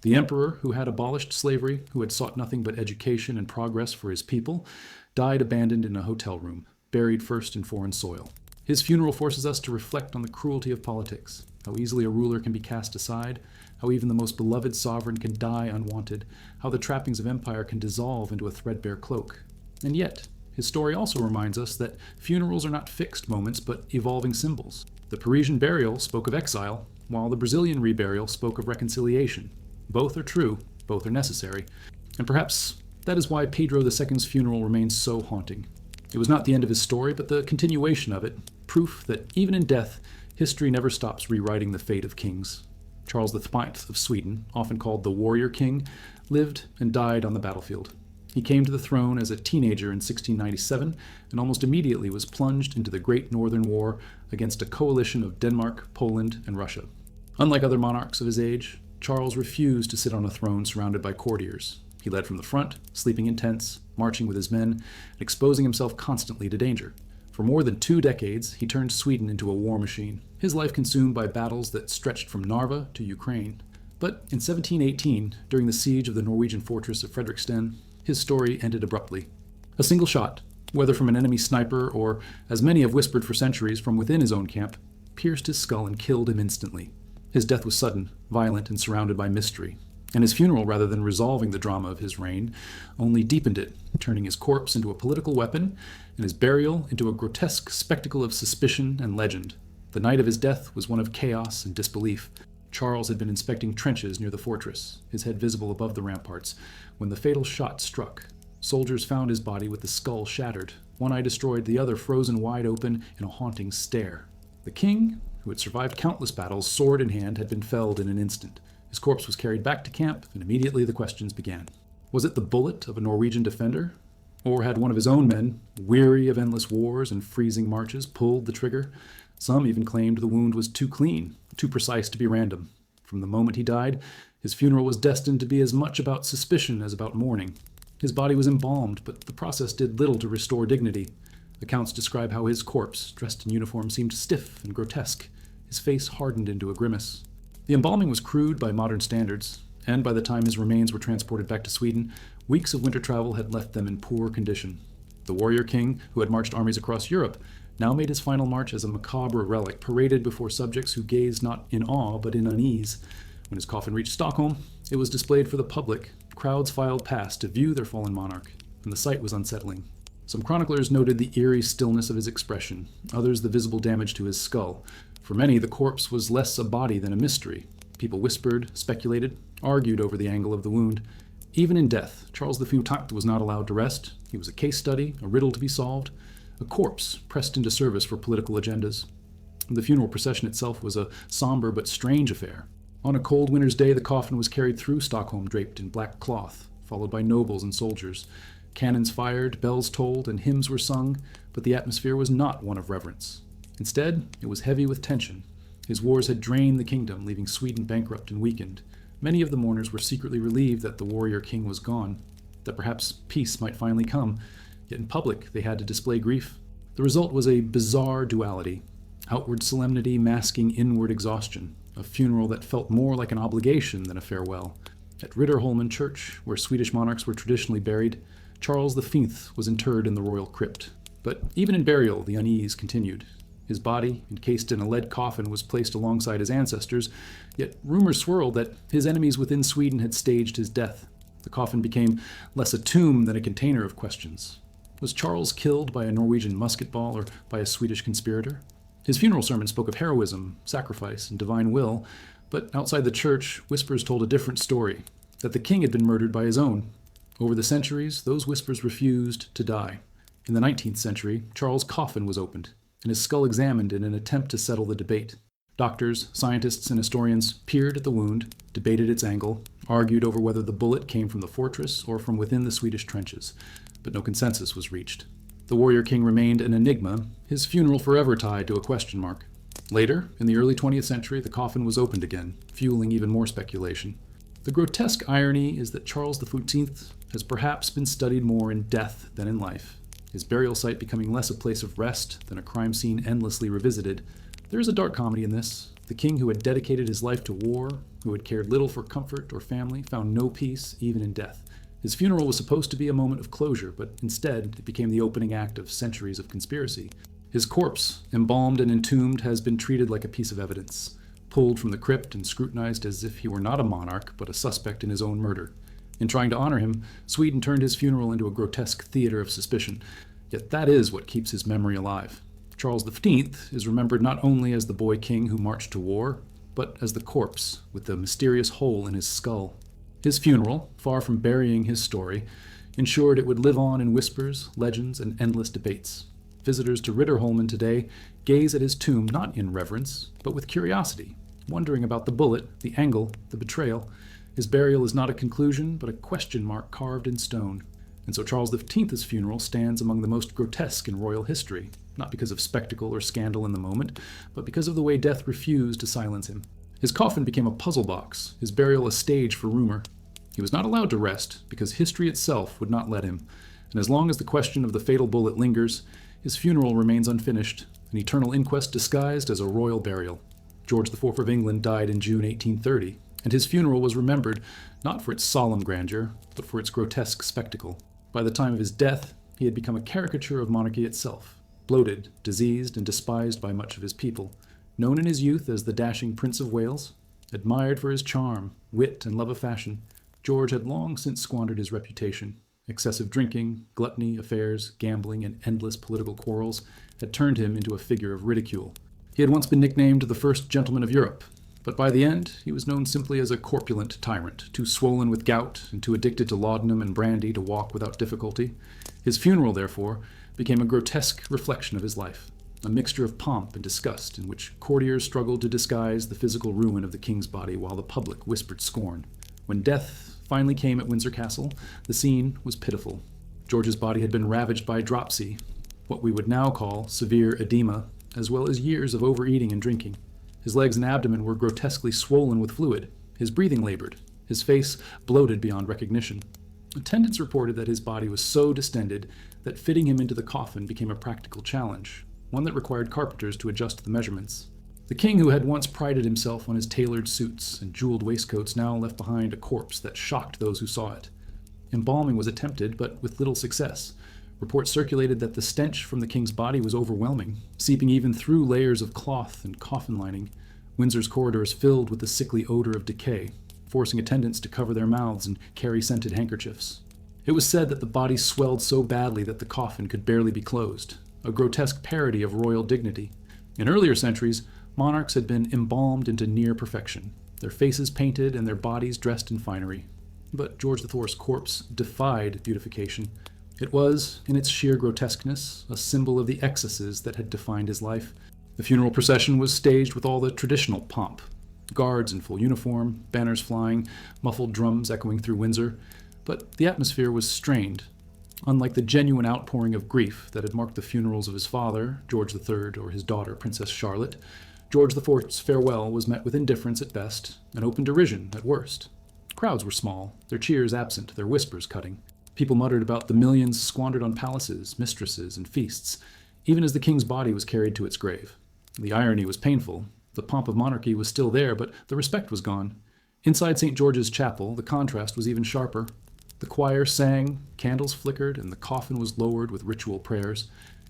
The emperor, who had abolished slavery, who had sought nothing but education and progress for his people, died abandoned in a hotel room, buried first in foreign soil. His funeral forces us to reflect on the cruelty of politics, how easily a ruler can be cast aside, how even the most beloved sovereign can die unwanted, how the trappings of empire can dissolve into a threadbare cloak. And yet, his story also reminds us that funerals are not fixed moments but evolving symbols. The Parisian burial spoke of exile, while the Brazilian reburial spoke of reconciliation. Both are true, both are necessary, and perhaps that is why Pedro II's funeral remains so haunting. It was not the end of his story, but the continuation of it, proof that even in death, history never stops rewriting the fate of kings. Charles V of Sweden, often called the Warrior King, lived and died on the battlefield. He came to the throne as a teenager in 1697 and almost immediately was plunged into the Great Northern War against a coalition of Denmark, Poland, and Russia. Unlike other monarchs of his age, Charles refused to sit on a throne surrounded by courtiers. He led from the front, sleeping in tents, marching with his men, and exposing himself constantly to danger. For more than 2 decades, he turned Sweden into a war machine, his life consumed by battles that stretched from Narva to Ukraine. But in 1718, during the siege of the Norwegian fortress of Fredriksten, his story ended abruptly. A single shot, whether from an enemy sniper or, as many have whispered for centuries, from within his own camp, pierced his skull and killed him instantly. His death was sudden, violent, and surrounded by mystery. And his funeral, rather than resolving the drama of his reign, only deepened it, turning his corpse into a political weapon and his burial into a grotesque spectacle of suspicion and legend. The night of his death was one of chaos and disbelief. Charles had been inspecting trenches near the fortress, his head visible above the ramparts, when the fatal shot struck. Soldiers found his body with the skull shattered, one eye destroyed, the other frozen wide open in a haunting stare. The king, who had survived countless battles, sword in hand, had been felled in an instant. His corpse was carried back to camp, and immediately the questions began. Was it the bullet of a Norwegian defender? Or had one of his own men, weary of endless wars and freezing marches, pulled the trigger? Some even claimed the wound was too clean, too precise to be random. From the moment he died, his funeral was destined to be as much about suspicion as about mourning. His body was embalmed, but the process did little to restore dignity. Accounts describe how his corpse, dressed in uniform, seemed stiff and grotesque, his face hardened into a grimace. The embalming was crude by modern standards, and by the time his remains were transported back to Sweden, weeks of winter travel had left them in poor condition. The warrior king, who had marched armies across Europe, now made his final march as a macabre relic, paraded before subjects who gazed not in awe but in unease. When his coffin reached Stockholm, it was displayed for the public. Crowds filed past to view their fallen monarch, and the sight was unsettling. Some chroniclers noted the eerie stillness of his expression, others the visible damage to his skull. For many, the corpse was less a body than a mystery. People whispered, speculated, argued over the angle of the wound. Even in death, Charles V was not allowed to rest. He was a case study, a riddle to be solved, a corpse pressed into service for political agendas. The funeral procession itself was a somber but strange affair. On a cold winter's day, the coffin was carried through Stockholm draped in black cloth, followed by nobles and soldiers. Cannons fired, bells tolled, and hymns were sung, but the atmosphere was not one of reverence. Instead, it was heavy with tension. His wars had drained the kingdom, leaving Sweden bankrupt and weakened. Many of the mourners were secretly relieved that the warrior king was gone, that perhaps peace might finally come, yet in public they had to display grief. The result was a bizarre duality, outward solemnity masking inward exhaustion, a funeral that felt more like an obligation than a farewell. At Riddarholmen Church, where Swedish monarchs were traditionally buried, Charles V was interred in the royal crypt. But even in burial, the unease continued. His body, encased in a lead coffin, was placed alongside his ancestors, yet rumors swirled that his enemies within Sweden had staged his death. The coffin became less a tomb than a container of questions. Was Charles killed by a Norwegian musket ball or by a Swedish conspirator? His funeral sermon spoke of heroism, sacrifice, and divine will, but outside the church, whispers told a different story, that the king had been murdered by his own. Over the centuries, those whispers refused to die. In the 19th century, Charles' coffin was opened, and his skull examined in an attempt to settle the debate. Doctors, scientists, and historians peered at the wound, debated its angle, argued over whether the bullet came from the fortress or from within the Swedish trenches, but no consensus was reached. The warrior king remained an enigma, his funeral forever tied to a question mark. Later, in the early 20th century, the coffin was opened again, fueling even more speculation. The grotesque irony is that Charles XIV has perhaps been studied more in death than in life, his burial site becoming less a place of rest than a crime scene endlessly revisited. There is a dark comedy in this. The king who had dedicated his life to war, who had cared little for comfort or family, found no peace even in death. His funeral was supposed to be a moment of closure, but instead it became the opening act of centuries of conspiracy. His corpse, embalmed and entombed, has been treated like a piece of evidence, pulled from the crypt and scrutinized as if he were not a monarch, but a suspect in his own murder. In trying to honor him, Sweden turned his funeral into a grotesque theater of suspicion, yet that is what keeps his memory alive. Charles V is remembered not only as the boy king who marched to war, but as the corpse with the mysterious hole in his skull. His funeral, far from burying his story, ensured it would live on in whispers, legends, and endless debates. Visitors to Riddarholmen today gaze at his tomb not in reverence, but with curiosity, wondering about the bullet, the angle, the betrayal. His burial is not a conclusion, but a question mark carved in stone. And so Charles V's funeral stands among the most grotesque in royal history, not because of spectacle or scandal in the moment, but because of the way death refused to silence him. His coffin became a puzzle box, his burial a stage for rumor. He was not allowed to rest, because history itself would not let him. And as long as the question of the fatal bullet lingers, his funeral remains unfinished, an eternal inquest disguised as a royal burial. George IV of England died in June 1830, and his funeral was remembered not for its solemn grandeur, but for its grotesque spectacle. By the time of his death, he had become a caricature of monarchy itself, bloated, diseased, and despised by much of his people. Known in his youth as the dashing Prince of Wales, admired for his charm, wit, and love of fashion, George had long since squandered his reputation. Excessive drinking, gluttony, affairs, gambling, and endless political quarrels had turned him into a figure of ridicule. He had once been nicknamed the first gentleman of Europe, but by the end he was known simply as a corpulent tyrant, too swollen with gout and too addicted to laudanum and brandy to walk without difficulty. His funeral, therefore, became a grotesque reflection of his life, a mixture of pomp and disgust in which courtiers struggled to disguise the physical ruin of the king's body while the public whispered scorn. When death finally came at Windsor Castle, the scene was pitiful. George's body had been ravaged by dropsy, what we would now call severe edema, as well as years of overeating and drinking. His legs and abdomen were grotesquely swollen with fluid, his breathing labored, his face bloated beyond recognition. Attendants reported that his body was so distended that fitting him into the coffin became a practical challenge, one that required carpenters to adjust the measurements. The king, who had once prided himself on his tailored suits and jeweled waistcoats, now left behind a corpse that shocked those who saw it. Embalming was attempted, but with little success. Reports circulated that the stench from the king's body was overwhelming, seeping even through layers of cloth and coffin lining. Windsor's corridors filled with the sickly odor of decay, forcing attendants to cover their mouths and carry scented handkerchiefs. It was said that the body swelled so badly that the coffin could barely be closed, a grotesque parody of royal dignity. In earlier centuries, monarchs had been embalmed into near perfection, their faces painted and their bodies dressed in finery. But George IV's corpse defied beautification. It was, in its sheer grotesqueness, a symbol of the excesses that had defined his life. The funeral procession was staged with all the traditional pomp. Guards in full uniform, banners flying, muffled drums echoing through Windsor. But the atmosphere was strained. Unlike the genuine outpouring of grief that had marked the funerals of his father, George III, or his daughter, Princess Charlotte, George IV's farewell was met with indifference at best and open derision at worst. Crowds were small, their cheers absent, their whispers cutting. People muttered about the millions squandered on palaces, mistresses, and feasts, even as the king's body was carried to its grave. The irony was painful. The pomp of monarchy was still there, but the respect was gone. Inside St. George's Chapel, the contrast was even sharper. The choir sang, candles flickered, and the coffin was lowered with ritual prayers.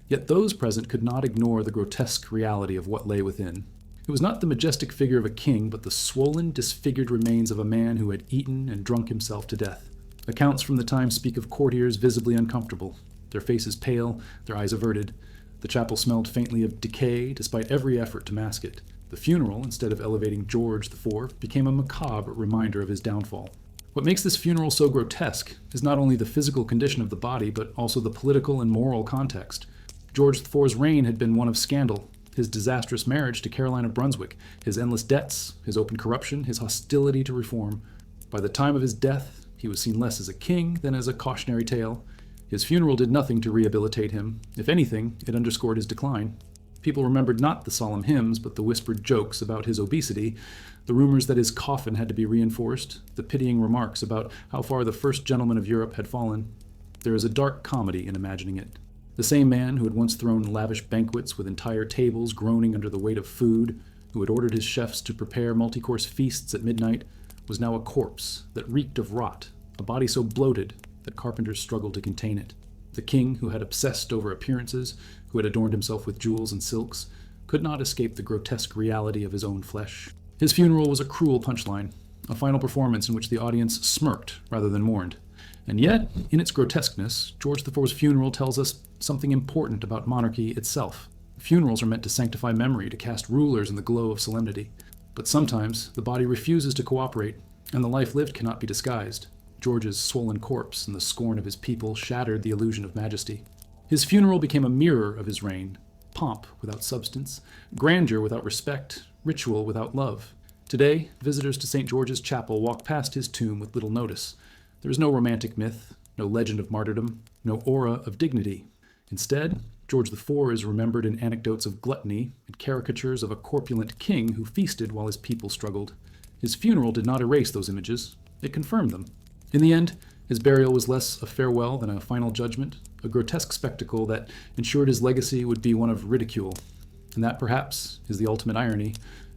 Yet those present could not ignore the grotesque reality of what lay within. It was not the majestic figure of a king, but the swollen, disfigured remains of a man who had eaten and drunk himself to death. Accounts from the time speak of courtiers visibly uncomfortable, their faces pale, their eyes averted. The chapel smelled faintly of decay, despite every effort to mask it. The funeral, instead of elevating George IV, became a macabre reminder of his downfall. What makes this funeral so grotesque is not only the physical condition of the body, but also the political and moral context. George IV's reign had been one of scandal. His disastrous marriage to Caroline of Brunswick, his endless debts, his open corruption, his hostility to reform. By the time of his death, he was seen less as a king than as a cautionary tale. His funeral did nothing to rehabilitate him. If anything, it underscored his decline. People remembered not the solemn hymns, but the whispered jokes about his obesity, the rumors that his coffin had to be reinforced, the pitying remarks about how far the first gentleman of Europe had fallen. There is a dark comedy in imagining it. The same man who had once thrown lavish banquets with entire tables groaning under the weight of food, who had ordered his chefs to prepare multi-course feasts at midnight, was now a corpse that reeked of rot, a body so bloated that carpenters struggled to contain it. The king, who had obsessed over appearances, who had adorned himself with jewels and silks, could not escape the grotesque reality of his own flesh. His funeral was a cruel punchline, a final performance in which the audience smirked rather than mourned. And yet, in its grotesqueness, George IV's funeral tells us something important about monarchy itself. Funerals are meant to sanctify memory, to cast rulers in the glow of solemnity. But sometimes the body refuses to cooperate, and the life lived cannot be disguised. George's swollen corpse and the scorn of his people shattered the illusion of majesty. His funeral became a mirror of his reign. Pomp without substance, grandeur without respect, ritual without love. Today, visitors to St. George's Chapel walk past his tomb with little notice. There is no romantic myth, no legend of martyrdom, no aura of dignity. Instead, George IV is remembered in anecdotes of gluttony and caricatures of a corpulent king who feasted while his people struggled. His funeral did not erase those images, it confirmed them. In the end, his burial was less a farewell than a final judgment, a grotesque spectacle that ensured his legacy would be one of ridicule. And that, perhaps, is the ultimate irony.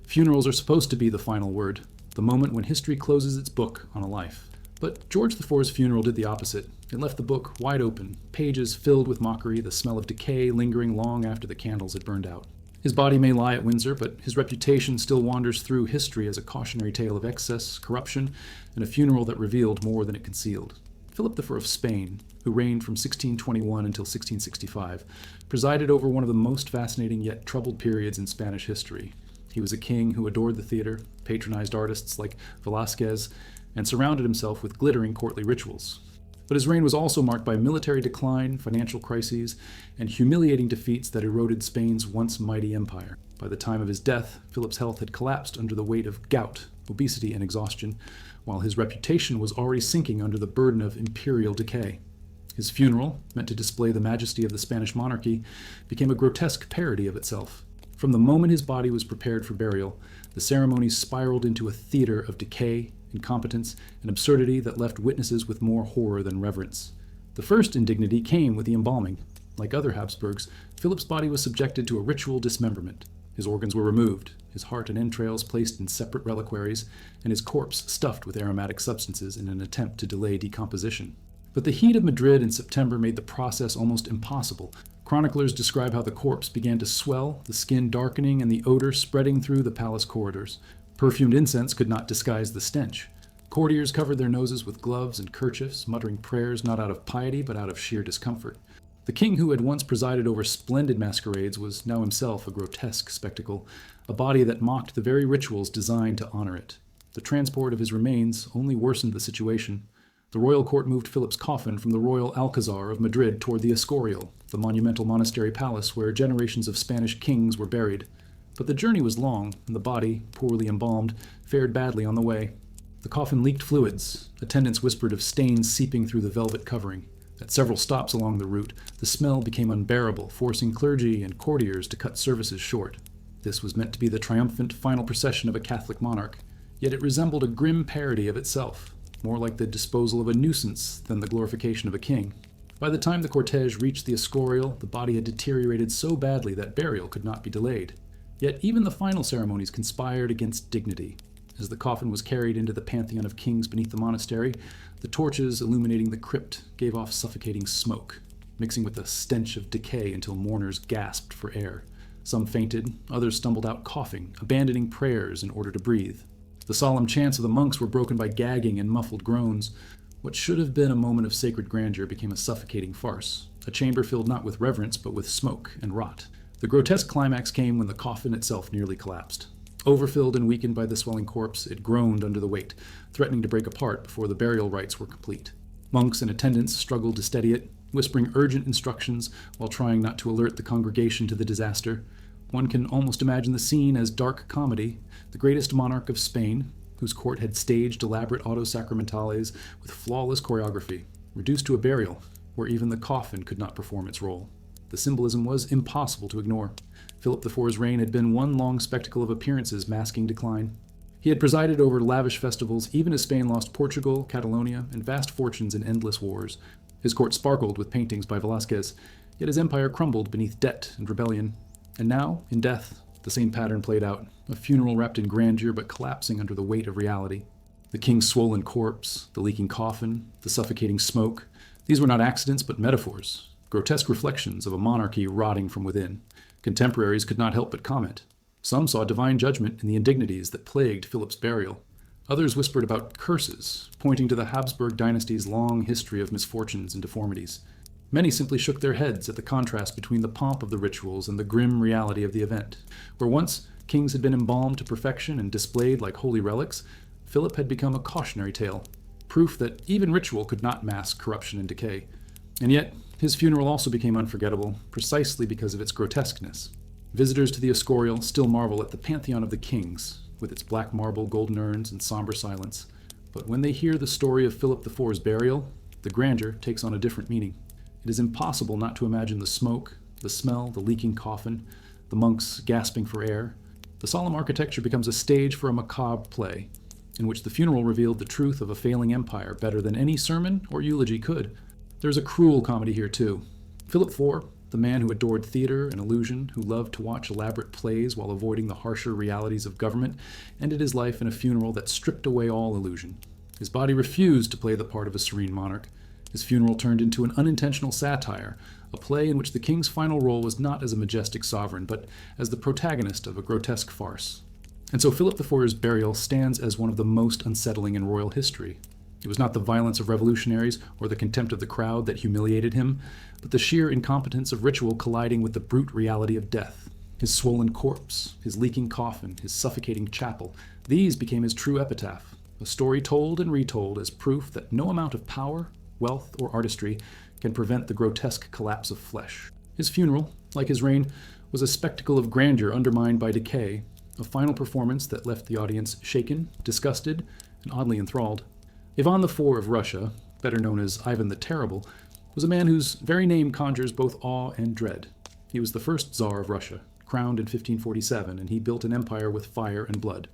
Funerals are supposed to be the final word, the moment when history closes its book on a life. But George IV's funeral did the opposite. It left the book wide open, pages filled with mockery, the smell of decay lingering long after the candles had burned out. His body may lie at Windsor, but his reputation still wanders through history as a cautionary tale of excess, corruption, and a funeral that revealed more than it concealed. Philip IV of Spain, who reigned from 1621 until 1665, presided over one of the most fascinating yet troubled periods in Spanish history. He was a king who adored the theater, patronized artists like Velázquez, and surrounded himself with glittering courtly rituals. But his reign was also marked by military decline, financial crises, and humiliating defeats that eroded Spain's once mighty empire. By the time of his death, Philip's health had collapsed under the weight of gout, obesity, and exhaustion, while his reputation was already sinking under the burden of imperial decay. His funeral, meant to display the majesty of the Spanish monarchy, became a grotesque parody of itself. From the moment his body was prepared for burial, the ceremony spiraled into a theater of decay, incompetence, and absurdity that left witnesses with more horror than reverence. The first indignity came with the embalming. Like other Habsburgs, Philip's body was subjected to a ritual dismemberment. His organs were removed, his heart and entrails placed in separate reliquaries, and his corpse stuffed with aromatic substances in an attempt to delay decomposition. But the heat of Madrid in September made the process almost impossible. Chroniclers describe how the corpse began to swell, the skin darkening, and the odor spreading through the palace corridors. Perfumed incense could not disguise the stench. Courtiers covered their noses with gloves and kerchiefs, muttering prayers not out of piety but out of sheer discomfort. The king who had once presided over splendid masquerades was now himself a grotesque spectacle, a body that mocked the very rituals designed to honor it. The transport of his remains only worsened the situation. The royal court moved Philip's coffin from the royal Alcazar of Madrid toward the Escorial, the monumental monastery palace where generations of Spanish kings were buried. But the journey was long, and the body, poorly embalmed, fared badly on the way. The coffin leaked fluids. Attendants whispered of stains seeping through the velvet covering. At several stops along the route, the smell became unbearable, forcing clergy and courtiers to cut services short. This was meant to be the triumphant final procession of a Catholic monarch, yet it resembled a grim parody of itself, more like the disposal of a nuisance than the glorification of a king. By the time the cortege reached the Escorial, the body had deteriorated so badly that burial could not be delayed. Yet even the final ceremonies conspired against dignity. As the coffin was carried into the pantheon of kings beneath the monastery, the torches illuminating the crypt gave off suffocating smoke, mixing with the stench of decay until mourners gasped for air. Some fainted, others stumbled out coughing, abandoning prayers in order to breathe. The solemn chants of the monks were broken by gagging and muffled groans. What should have been a moment of sacred grandeur became a suffocating farce, a chamber filled not with reverence but with smoke and rot. The grotesque climax came when the coffin itself nearly collapsed. Overfilled and weakened by the swelling corpse, it groaned under the weight, threatening to break apart before the burial rites were complete. Monks and attendants struggled to steady it, whispering urgent instructions while trying not to alert the congregation to the disaster. One can almost imagine the scene as dark comedy. The greatest monarch of Spain, whose court had staged elaborate auto-sacramentales with flawless choreography, reduced to a burial where even the coffin could not perform its role. The symbolism was impossible to ignore. Philip IV's reign had been one long spectacle of appearances masking decline. He had presided over lavish festivals even as Spain lost Portugal, Catalonia, and vast fortunes in endless wars. His court sparkled with paintings by Velázquez, yet his empire crumbled beneath debt and rebellion. And now, in death, the same pattern played out, a funeral wrapped in grandeur but collapsing under the weight of reality. The king's swollen corpse, the leaking coffin, the suffocating smoke, these were not accidents but metaphors, grotesque reflections of a monarchy rotting from within. Contemporaries could not help but comment. Some saw divine judgment in the indignities that plagued Philip's burial. Others whispered about curses, pointing to the Habsburg dynasty's long history of misfortunes and deformities. Many simply shook their heads at the contrast between the pomp of the rituals and the grim reality of the event. Where once kings had been embalmed to perfection and displayed like holy relics, Philip had become a cautionary tale, proof that even ritual could not mask corruption and decay. And yet, his funeral also became unforgettable, precisely because of its grotesqueness. Visitors to the Escorial still marvel at the pantheon of the kings, with its black marble golden urns and somber silence. But when they hear the story of Philip IV's burial, the grandeur takes on a different meaning. It is impossible not to imagine the smoke, the smell, the leaking coffin, the monks gasping for air. The solemn architecture becomes a stage for a macabre play, in which the funeral revealed the truth of a failing empire better than any sermon or eulogy could. There's a cruel comedy here, too. Philip IV, the man who adored theater and illusion, who loved to watch elaborate plays while avoiding the harsher realities of government, ended his life in a funeral that stripped away all illusion. His body refused to play the part of a serene monarch. His funeral turned into an unintentional satire, a play in which the king's final role was not as a majestic sovereign, but as the protagonist of a grotesque farce. And so Philip IV's burial stands as one of the most unsettling in royal history. It was not the violence of revolutionaries or the contempt of the crowd that humiliated him, but the sheer incompetence of ritual colliding with the brute reality of death. His swollen corpse, his leaking coffin, his suffocating chapel, these became his true epitaph, a story told and retold as proof that no amount of power, wealth, or artistry can prevent the grotesque collapse of flesh. His funeral, like his reign, was a spectacle of grandeur undermined by decay, a final performance that left the audience shaken, disgusted, and oddly enthralled. Ivan IV of Russia, better known as Ivan the Terrible, was a man whose very name conjures both awe and dread. He was the first Tsar of Russia, crowned in 1547, and he built an empire with fire and blood.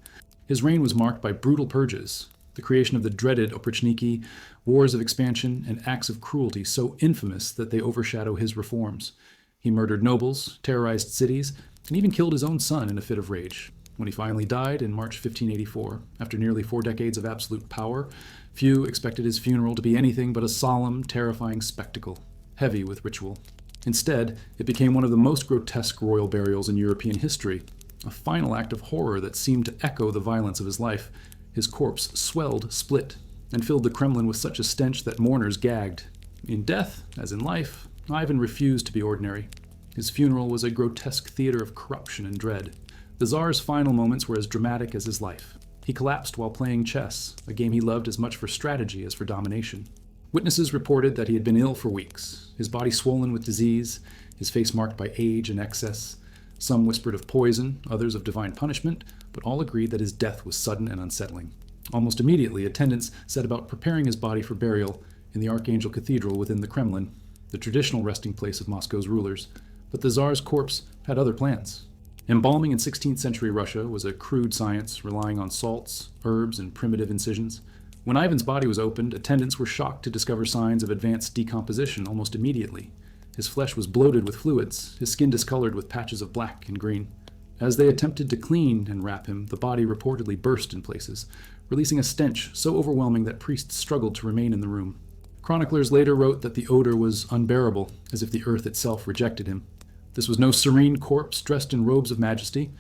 His reign was marked by brutal purges, the creation of the dreaded oprichniki, wars of expansion, and acts of cruelty so infamous that they overshadow his reforms. He murdered nobles, terrorized cities, and even killed his own son in a fit of rage. When he finally died in March 1584, after nearly 4 decades of absolute power, few expected his funeral to be anything but a solemn, terrifying spectacle, heavy with ritual. Instead, it became one of the most grotesque royal burials in European history, a final act of horror that seemed to echo the violence of his life. His corpse swelled, split, and filled the Kremlin with such a stench that mourners gagged. In death, as in life, Ivan refused to be ordinary. His funeral was a grotesque theater of corruption and dread. The Tsar's final moments were as dramatic as his life. He collapsed while playing chess, a game he loved as much for strategy as for domination. Witnesses reported that he had been ill for weeks, his body swollen with disease, his face marked by age and excess. Some whispered of poison, others of divine punishment, but all agreed that his death was sudden and unsettling. Almost immediately, attendants set about preparing his body for burial in the Archangel Cathedral within the Kremlin, the traditional resting place of Moscow's rulers. But the Tsar's corpse had other plans. Embalming in 16th century Russia was a crude science relying on salts, herbs, and primitive incisions. When Ivan's body was opened, attendants were shocked to discover signs of advanced decomposition almost immediately. His flesh was bloated with fluids, his skin discolored with patches of black and green. As they attempted to clean and wrap him, the body reportedly burst in places, releasing a stench so overwhelming that priests struggled to remain in the room. Chroniclers later wrote that the odor was unbearable, as if the earth itself rejected him. This was no serene corpse dressed in robes of majesty.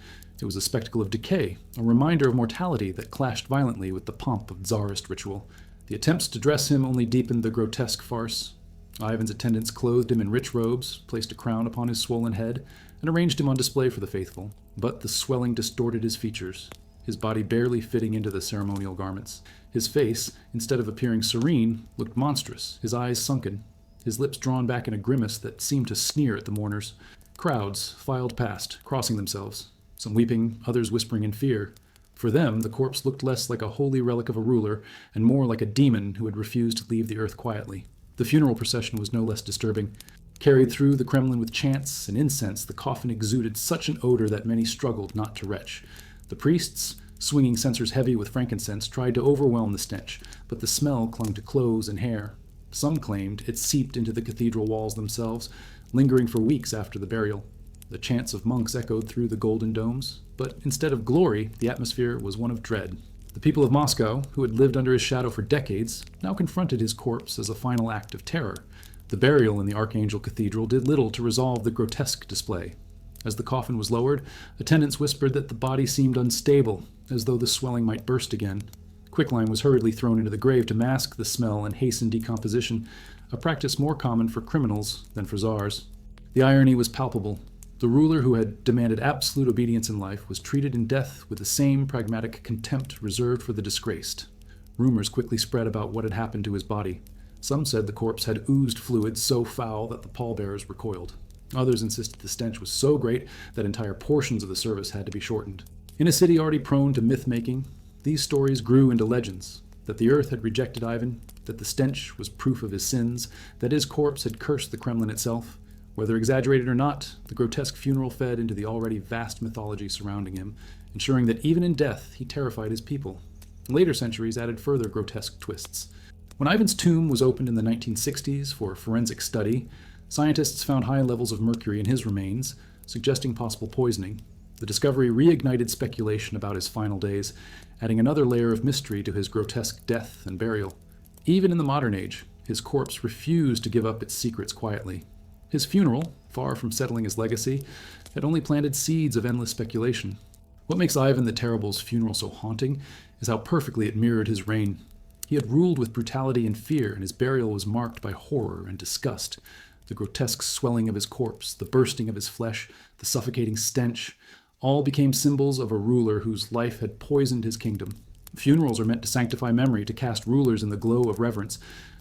It was a spectacle of decay, a reminder of mortality that clashed violently with the pomp of Tsarist ritual. The attempts to dress him only deepened the grotesque farce. Ivan's attendants clothed him in rich robes, placed a crown upon his swollen head, and arranged him on display for the faithful. But the swelling distorted his features, his body barely fitting into the ceremonial garments. His face, instead of appearing serene, looked monstrous, his eyes sunken, his lips drawn back in a grimace that seemed to sneer at the mourners. Crowds filed past, crossing themselves, some weeping, others whispering in fear. For them, the corpse looked less like a holy relic of a ruler and more like a demon who had refused to leave the earth quietly. The funeral procession was no less disturbing. Carried through the Kremlin with chants and incense, the coffin exuded such an odor that many struggled not to retch. The priests, swinging censers heavy with frankincense, tried to overwhelm the stench, but the smell clung to clothes and hair. Some claimed it seeped into the cathedral walls themselves, lingering for weeks after the burial. The chants of monks echoed through the golden domes, but instead of glory, the atmosphere was one of dread. The people of Moscow, who had lived under his shadow for decades, now confronted his corpse as a final act of terror. The burial in the Archangel Cathedral did little to resolve the grotesque display. As the coffin was lowered, attendants whispered that the body seemed unstable, as though the swelling might burst again. Quicklime was hurriedly thrown into the grave to mask the smell and hasten decomposition, a practice more common for criminals than for czars. The irony was palpable. The ruler who had demanded absolute obedience in life was treated in death with the same pragmatic contempt reserved for the disgraced. Rumors quickly spread about what had happened to his body. Some said the corpse had oozed fluids so foul that the pallbearers recoiled. Others insisted the stench was so great that entire portions of the service had to be shortened. In a city already prone to myth-making, these stories grew into legends, that the earth had rejected Ivan, that the stench was proof of his sins, that his corpse had cursed the Kremlin itself. Whether exaggerated or not, the grotesque funeral fed into the already vast mythology surrounding him, ensuring that even in death he terrified his people. Later centuries added further grotesque twists. When Ivan's tomb was opened in the 1960s for forensic study, scientists found high levels of mercury in his remains, suggesting possible poisoning. The discovery reignited speculation about his final days, adding another layer of mystery to his grotesque death and burial. Even in the modern age, his corpse refused to give up its secrets quietly. His funeral, far from settling his legacy, had only planted seeds of endless speculation. What makes Ivan the Terrible's funeral so haunting is how perfectly it mirrored his reign. He had ruled with brutality and fear, and his burial was marked by horror and disgust. The grotesque swelling of his corpse, the bursting of his flesh, the suffocating stench, all became symbols of a ruler whose life had poisoned his kingdom. Funerals are meant to sanctify memory, to cast rulers in the glow of reverence,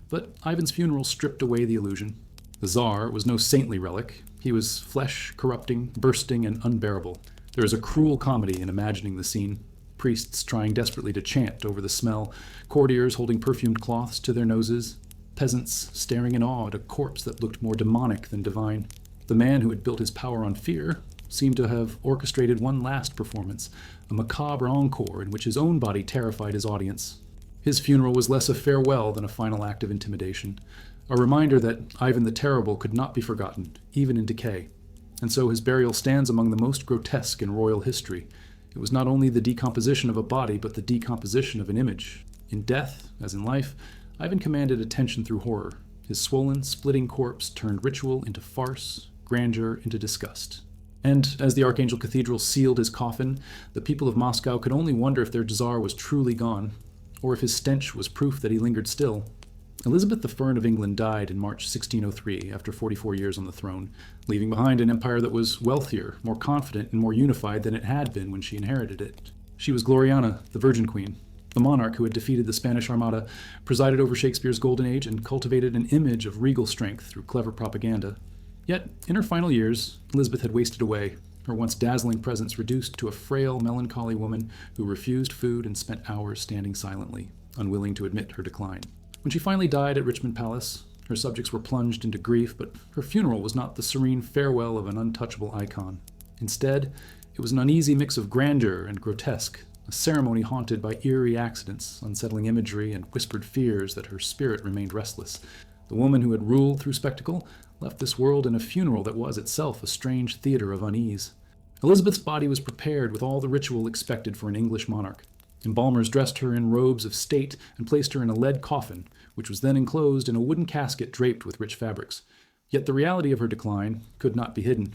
but Ivan's funeral stripped away the illusion. The Tsar was no saintly relic. He was flesh-corrupting, bursting, and unbearable. There is a cruel comedy in imagining the scene. Priests trying desperately to chant over the smell, courtiers holding perfumed cloths to their noses, peasants staring in awe at a corpse that looked more demonic than divine. The man who had built his power on fear seemed to have orchestrated one last performance, a macabre encore in which his own body terrified his audience. His funeral was less a farewell than a final act of intimidation, a reminder that Ivan the Terrible could not be forgotten, even in decay. And so his burial stands among the most grotesque in royal history. It was not only the decomposition of a body, but the decomposition of an image. In death, as in life, Ivan commanded attention through horror. His swollen, splitting corpse turned ritual into farce, grandeur into disgust. And as the Archangel Cathedral sealed his coffin, the people of Moscow could only wonder if their Tsar was truly gone, or if his stench was proof that he lingered still. Elizabeth I of England died in March 1603 after 44 years on the throne, leaving behind an empire that was wealthier, more confident, and more unified than it had been when she inherited it. She was Gloriana, the Virgin Queen, the monarch who had defeated the Spanish Armada, presided over Shakespeare's Golden Age, and cultivated an image of regal strength through clever propaganda. Yet, in her final years, Elizabeth had wasted away. her once dazzling presence reduced to a frail, melancholy woman who refused food and spent hours standing silently, unwilling to admit her decline. When she finally died at Richmond Palace, her subjects were plunged into grief, but her funeral was not the serene farewell of an untouchable icon. Instead, it was an uneasy mix of grandeur and grotesque, a ceremony haunted by eerie accidents, unsettling imagery, and whispered fears that her spirit remained restless. The woman who had ruled through spectacle left this world in a funeral that was itself a strange theater of unease. Elizabeth's body was prepared with all the ritual expected for an English monarch. Embalmers dressed her in robes of state and placed her in a lead coffin, which was then enclosed in a wooden casket draped with rich fabrics. Yet the reality of her decline could not be hidden.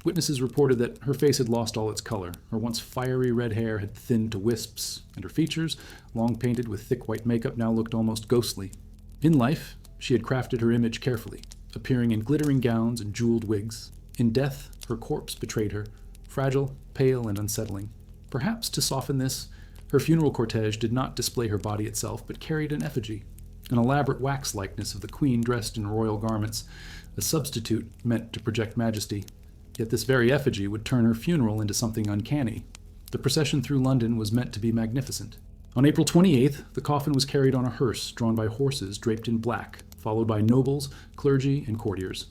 Witnesses reported that her face had lost all its color. Her once fiery red hair had thinned to wisps, and her features, long painted with thick white makeup, now looked almost ghostly. In life, she had crafted her image carefully, appearing in glittering gowns and jeweled wigs. In death, her corpse betrayed her, fragile, pale, and unsettling. Perhaps to soften this, her funeral cortege did not display her body itself, but carried an effigy, an elaborate wax likeness of the queen dressed in royal garments, a substitute meant to project majesty. Yet this very effigy would turn her funeral into something uncanny. The procession through London was meant to be magnificent. On April 28th, the coffin was carried on a hearse drawn by horses draped in black, followed by nobles, clergy, and courtiers.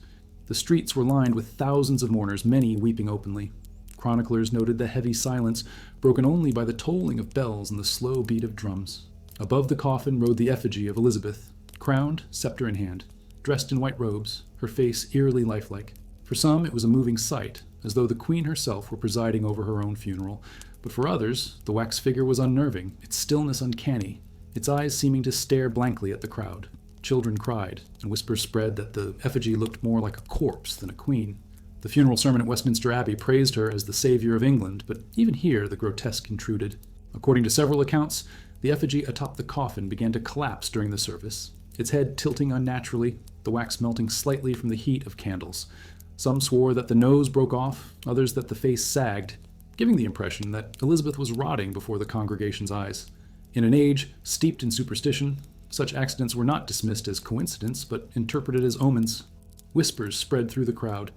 The streets were lined with thousands of mourners, many weeping openly. Chroniclers noted the heavy silence, broken only by the tolling of bells and the slow beat of drums. Above the coffin rode the effigy of Elizabeth, crowned, scepter in hand, dressed in white robes, her face eerily lifelike. For some, it was a moving sight, as though the queen herself were presiding over her own funeral. But for others, the wax figure was unnerving, its stillness uncanny, its eyes seeming to stare blankly at the crowd. Children cried, and whispers spread that the effigy looked more like a corpse than a queen. The funeral sermon at Westminster Abbey praised her as the savior of England, but even here the grotesque intruded. According to several accounts, the effigy atop the coffin began to collapse during the service, its head tilting unnaturally, the wax melting slightly from the heat of candles. Some swore that the nose broke off, others that the face sagged, giving the impression that Elizabeth was rotting before the congregation's eyes. In an age steeped in superstition, such accidents were not dismissed as coincidence, but interpreted as omens. Whispers spread through the crowd.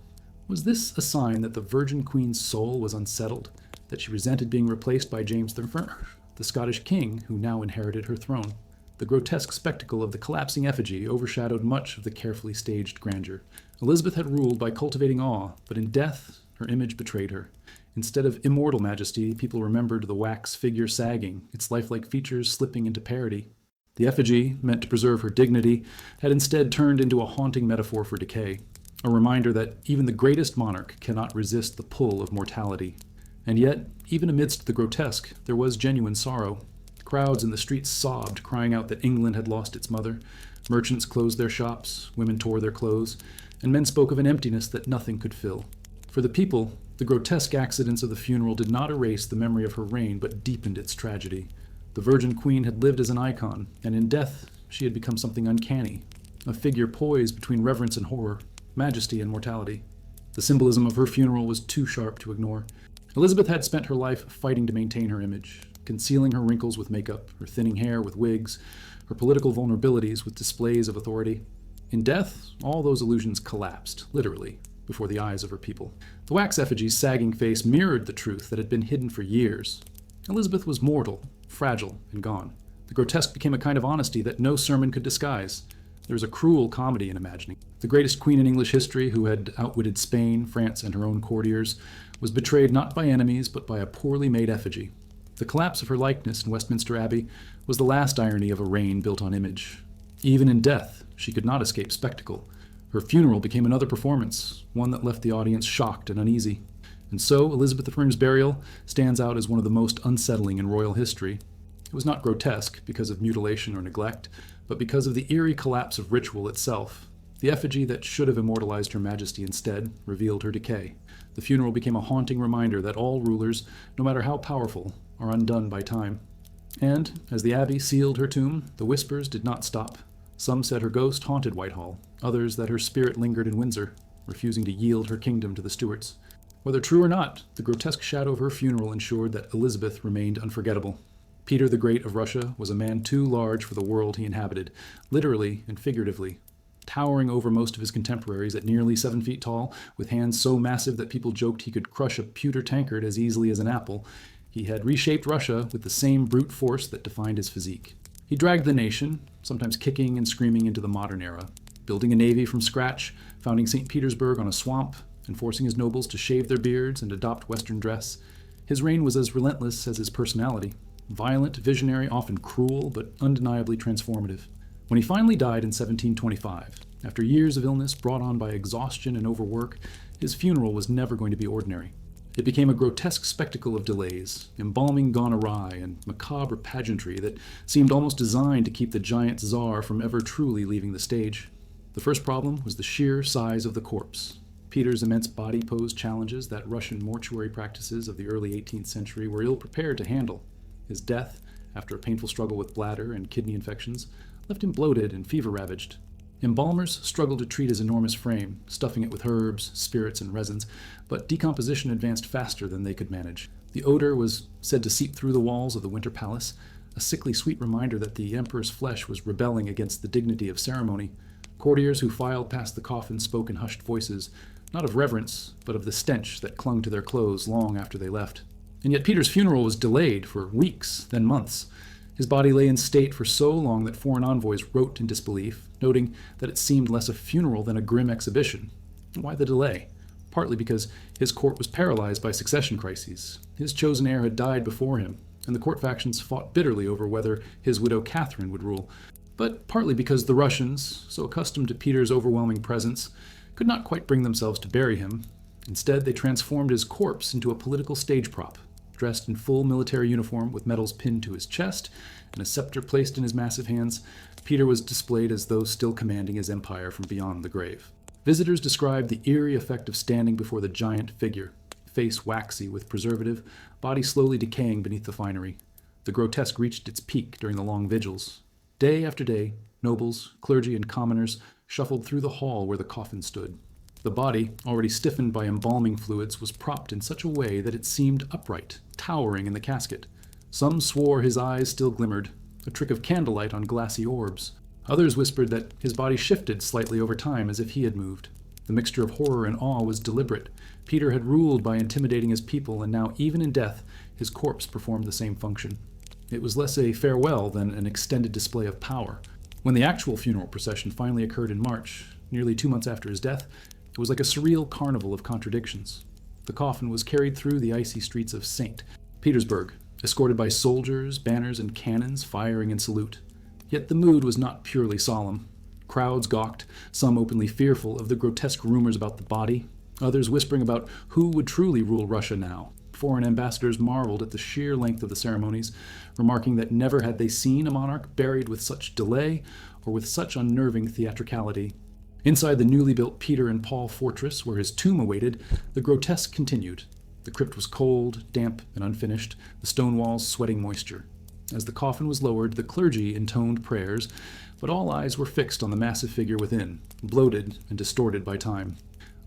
Was this a sign that the Virgin Queen's soul was unsettled, that she resented being replaced by James I, the Scottish king who now inherited her throne? The grotesque spectacle of the collapsing effigy overshadowed much of the carefully staged grandeur. Elizabeth had ruled by cultivating awe, but in death, her image betrayed her. Instead of immortal majesty, people remembered the wax figure sagging, its lifelike features slipping into parody. The effigy, meant to preserve her dignity, had instead turned into a haunting metaphor for decay, a reminder that even the greatest monarch cannot resist the pull of mortality. And yet, even amidst the grotesque, there was genuine sorrow. Crowds in the streets sobbed, crying out that England had lost its mother. Merchants closed their shops, women tore their clothes, and men spoke of an emptiness that nothing could fill. For the people, the grotesque accidents of the funeral did not erase the memory of her reign, but deepened its tragedy. The Virgin Queen had lived as an icon, and in death she had become something uncanny, a figure poised between reverence and horror, majesty and mortality. The symbolism of her funeral was too sharp to ignore. Elizabeth had spent her life fighting to maintain her image, concealing her wrinkles with makeup, her thinning hair with wigs, her political vulnerabilities with displays of authority. In death, all those illusions collapsed, literally, before the eyes of her people. The wax effigy's sagging face mirrored the truth that had been hidden for years. Elizabeth was mortal, fragile, and gone. The grotesque became a kind of honesty that no sermon could disguise. There was a cruel comedy in imagining. The greatest queen in English history, who had outwitted Spain, France, and her own courtiers, was betrayed not by enemies, but by a poorly made effigy. The collapse of her likeness in Westminster Abbey was the last irony of a reign built on image. Even in death, she could not escape spectacle. Her funeral became another performance, one that left the audience shocked and uneasy. And so, Elizabeth I's burial stands out as one of the most unsettling in royal history. It was not grotesque because of mutilation or neglect, but because of the eerie collapse of ritual itself. The effigy that should have immortalized Her Majesty instead revealed her decay. The funeral became a haunting reminder that all rulers, no matter how powerful, are undone by time. And, as the Abbey sealed her tomb, the whispers did not stop. Some said her ghost haunted Whitehall, others that her spirit lingered in Windsor, refusing to yield her kingdom to the Stuarts. Whether true or not, the grotesque shadow of her funeral ensured that Elizabeth remained unforgettable. Peter the Great of Russia was a man too large for the world he inhabited, literally and figuratively. towering over most of his contemporaries at nearly 7 feet tall, with hands so massive that people joked he could crush a pewter tankard as easily as an apple. He had reshaped Russia with the same brute force that defined his physique. He dragged the nation, sometimes kicking and screaming, into the modern era, building a navy from scratch, founding St. Petersburg on a swamp, and forcing his nobles to shave their beards and adopt Western dress. His reign was as relentless as his personality, violent, visionary, often cruel, but undeniably transformative. When he finally died in 1725, after years of illness brought on by exhaustion and overwork, his funeral was never going to be ordinary. It became a grotesque spectacle of delays, embalming gone awry, and macabre pageantry that seemed almost designed to keep the giant Tsar from ever truly leaving the stage. The first problem was the sheer size of the corpse. Peter's immense body posed challenges that Russian mortuary practices of the early 18th century were ill-prepared to handle. His death, after a painful struggle with bladder and kidney infections, left him bloated and fever-ravaged. Embalmers struggled to treat his enormous frame, stuffing it with herbs, spirits, and resins, but decomposition advanced faster than they could manage. The odor was said to seep through the walls of the Winter Palace, a sickly sweet reminder that the emperor's flesh was rebelling against the dignity of ceremony. Courtiers who filed past the coffin spoke in hushed voices, not of reverence, but of the stench that clung to their clothes long after they left. And yet Peter's funeral was delayed for weeks, then months. His body lay in state for so long that foreign envoys wrote in disbelief, noting that it seemed less a funeral than a grim exhibition. Why the delay? Partly because his court was paralyzed by succession crises. His chosen heir had died before him, and the court factions fought bitterly over whether his widow Catherine would rule. But partly because the Russians, so accustomed to Peter's overwhelming presence, could not quite bring themselves to bury him. Instead, they transformed his corpse into a political stage prop. Dressed in full military uniform with medals pinned to his chest and a scepter placed in his massive hands, Peter was displayed as though still commanding his empire from beyond the grave. Visitors described the eerie effect of standing before the giant figure, face waxy with preservative, body slowly decaying beneath the finery. The grotesque reached its peak during the long vigils. Day after day, nobles, clergy, and commoners shuffled through the hall where the coffin stood. The body, already stiffened by embalming fluids, was propped in such a way that it seemed upright, towering in the casket. Some swore his eyes still glimmered, a trick of candlelight on glassy orbs. Others whispered that his body shifted slightly over time as if he had moved. The mixture of horror and awe was deliberate. Peter had ruled by intimidating his people, and now, even in death, his corpse performed the same function. It was less a farewell than an extended display of power. When the actual funeral procession finally occurred in March, nearly 2 months after his death, it was like a surreal carnival of contradictions. The coffin was carried through the icy streets of St. Petersburg, escorted by soldiers, banners, and cannons firing in salute. Yet the mood was not purely solemn. Crowds gawked, some openly fearful of the grotesque rumors about the body, others whispering about who would truly rule Russia now. Foreign ambassadors marveled at the sheer length of the ceremonies, remarking that never had they seen a monarch buried with such delay or with such unnerving theatricality. Inside the newly built Peter and Paul fortress, where his tomb awaited, the grotesque continued. The crypt was cold, damp, and unfinished, the stone walls sweating moisture. As the coffin was lowered, the clergy intoned prayers, but all eyes were fixed on the massive figure within, bloated and distorted by time.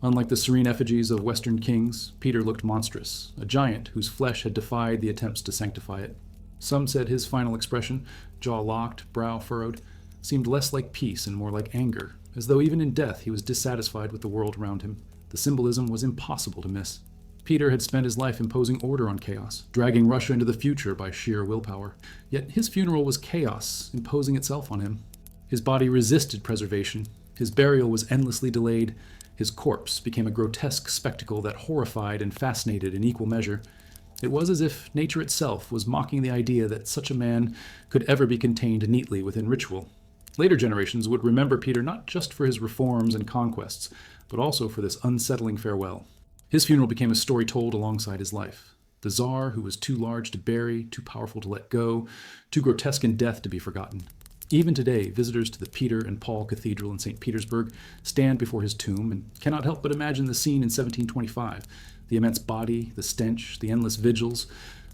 Unlike the serene effigies of Western kings, Peter looked monstrous, a giant whose flesh had defied the attempts to sanctify it. Some said his final expression, jaw locked, brow furrowed, seemed less like peace and more like anger, as though even in death he was dissatisfied with the world around him. The symbolism was impossible to miss. Peter had spent his life imposing order on chaos, dragging Russia into the future by sheer willpower. Yet his funeral was chaos, imposing itself on him. His body resisted preservation. His burial was endlessly delayed. His corpse became a grotesque spectacle that horrified and fascinated in equal measure. It was as if nature itself was mocking the idea that such a man could ever be contained neatly within ritual. Later generations would remember Peter not just for his reforms and conquests, but also for this unsettling farewell. His funeral became a story told alongside his life. The Tsar who was too large to bury, too powerful to let go, too grotesque in death to be forgotten. Even today, visitors to the Peter and Paul Cathedral in St. Petersburg stand before his tomb and cannot help but imagine the scene in 1725, the immense body, the stench, the endless vigils,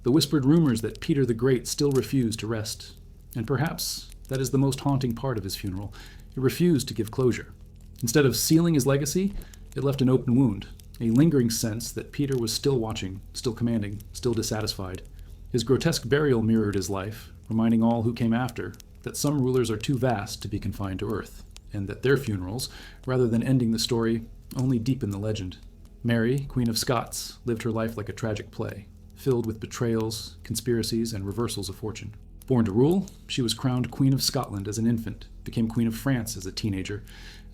the whispered rumors that Peter the Great still refused to rest. And perhaps that is the most haunting part of his funeral. It refused to give closure. Instead of sealing his legacy, it left an open wound, a lingering sense that Peter was still watching, still commanding, still dissatisfied. His grotesque burial mirrored his life, reminding all who came after that some rulers are too vast to be confined to earth. and that their funerals, rather than ending the story, only deepen the legend. Mary, Queen of Scots, lived her life like a tragic play, filled with betrayals, conspiracies, and reversals of fortune. Born to rule, she was crowned Queen of Scotland as an infant, became Queen of France as a teenager,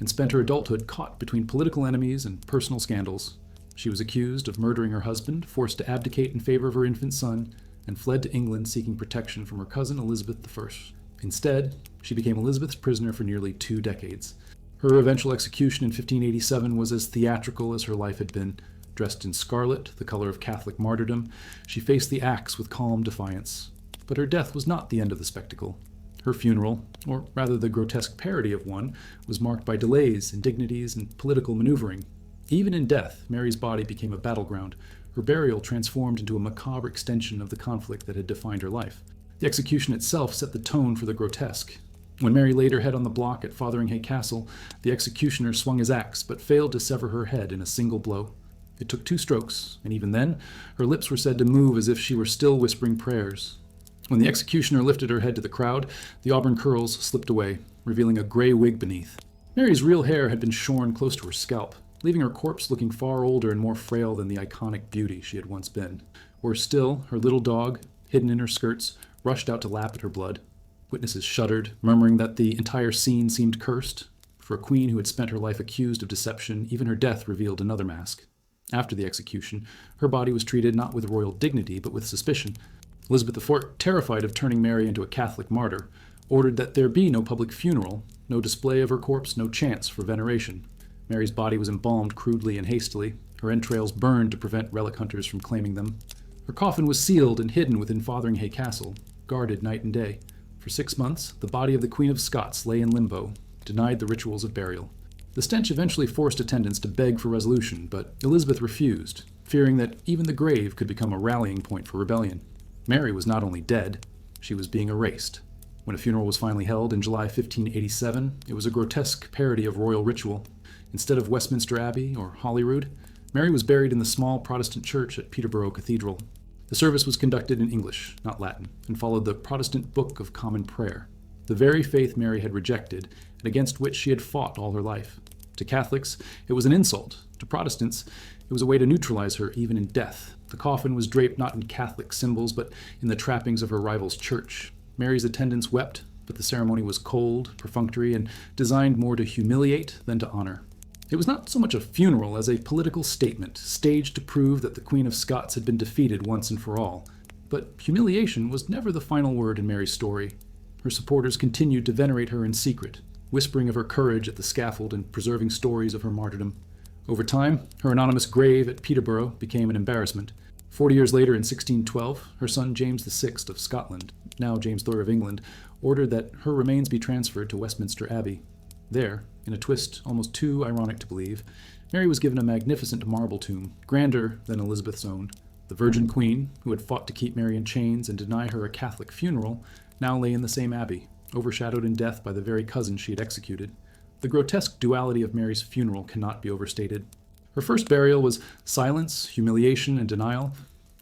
and spent her adulthood caught between political enemies and personal scandals. She was accused of murdering her husband, forced to abdicate in favor of her infant son, and fled to England seeking protection from her cousin Elizabeth I. Instead, she became Elizabeth's prisoner for nearly 2 decades. Her eventual execution in 1587 was as theatrical as her life had been. Dressed in scarlet, the color of Catholic martyrdom, she faced the axe with calm defiance. But her death was not the end of the spectacle. Her funeral, or rather the grotesque parody of one, was marked by delays, indignities, and political maneuvering. Even in death, Mary's body became a battleground. Her burial transformed into a macabre extension of the conflict that had defined her life. The execution itself set the tone for the grotesque. When Mary laid her head on the block at Fotheringhay Castle, the executioner swung his axe, but failed to sever her head in a single blow. It took 2 strokes, and even then, her lips were said to move as if she were still whispering prayers. When the executioner lifted her head to the crowd, the auburn curls slipped away, revealing a gray wig beneath. Mary's real hair had been shorn close to her scalp, leaving her corpse looking far older and more frail than the iconic beauty she had once been. Worse still, her little dog, hidden in her skirts, rushed out to lap at her blood. Witnesses shuddered, murmuring that the entire scene seemed cursed. For a queen who had spent her life accused of deception, even her death revealed another mask. After the execution, her body was treated not with royal dignity, but with suspicion. Elizabeth IV, terrified of turning Mary into a Catholic martyr, ordered that there be no public funeral, no display of her corpse, no chance for veneration. Mary's body was embalmed crudely and hastily, her entrails burned to prevent relic hunters from claiming them. Her coffin was sealed and hidden within Fotheringhay Castle, guarded night and day. For 6 months, the body of the Queen of Scots lay in limbo, denied the rituals of burial. The stench eventually forced attendants to beg for resolution, but Elizabeth refused, fearing that even the grave could become a rallying point for rebellion. Mary was not only dead, she was being erased. When a funeral was finally held in July 1587, it was a grotesque parody of royal ritual. Instead of Westminster Abbey or Holyrood, Mary was buried in the small Protestant church at Peterborough Cathedral. The service was conducted in English, not Latin, and followed the Protestant Book of Common Prayer, the very faith Mary had rejected and against which she had fought all her life. To Catholics, it was an insult. To Protestants, it was a way to neutralize her even in death. The coffin was draped not in Catholic symbols, but in the trappings of her rival's church. Mary's attendants wept, but the ceremony was cold, perfunctory, and designed more to humiliate than to honor. It was not so much a funeral as a political statement, staged to prove that the Queen of Scots had been defeated once and for all. But humiliation was never the final word in Mary's story. Her supporters continued to venerate her in secret, whispering of her courage at the scaffold and preserving stories of her martyrdom. Over time, her anonymous grave at Peterborough became an embarrassment. 40 years later, in 1612, her son James VI of Scotland, now James III of England, ordered that her remains be transferred to Westminster Abbey. There, in a twist almost too ironic to believe, Mary was given a magnificent marble tomb, grander than Elizabeth's own. The Virgin Queen, who had fought to keep Mary in chains and deny her a Catholic funeral, now lay in the same abbey, overshadowed in death by the very cousin she had executed. The grotesque duality of Mary's funeral cannot be overstated. Her first burial was silence, humiliation, and denial.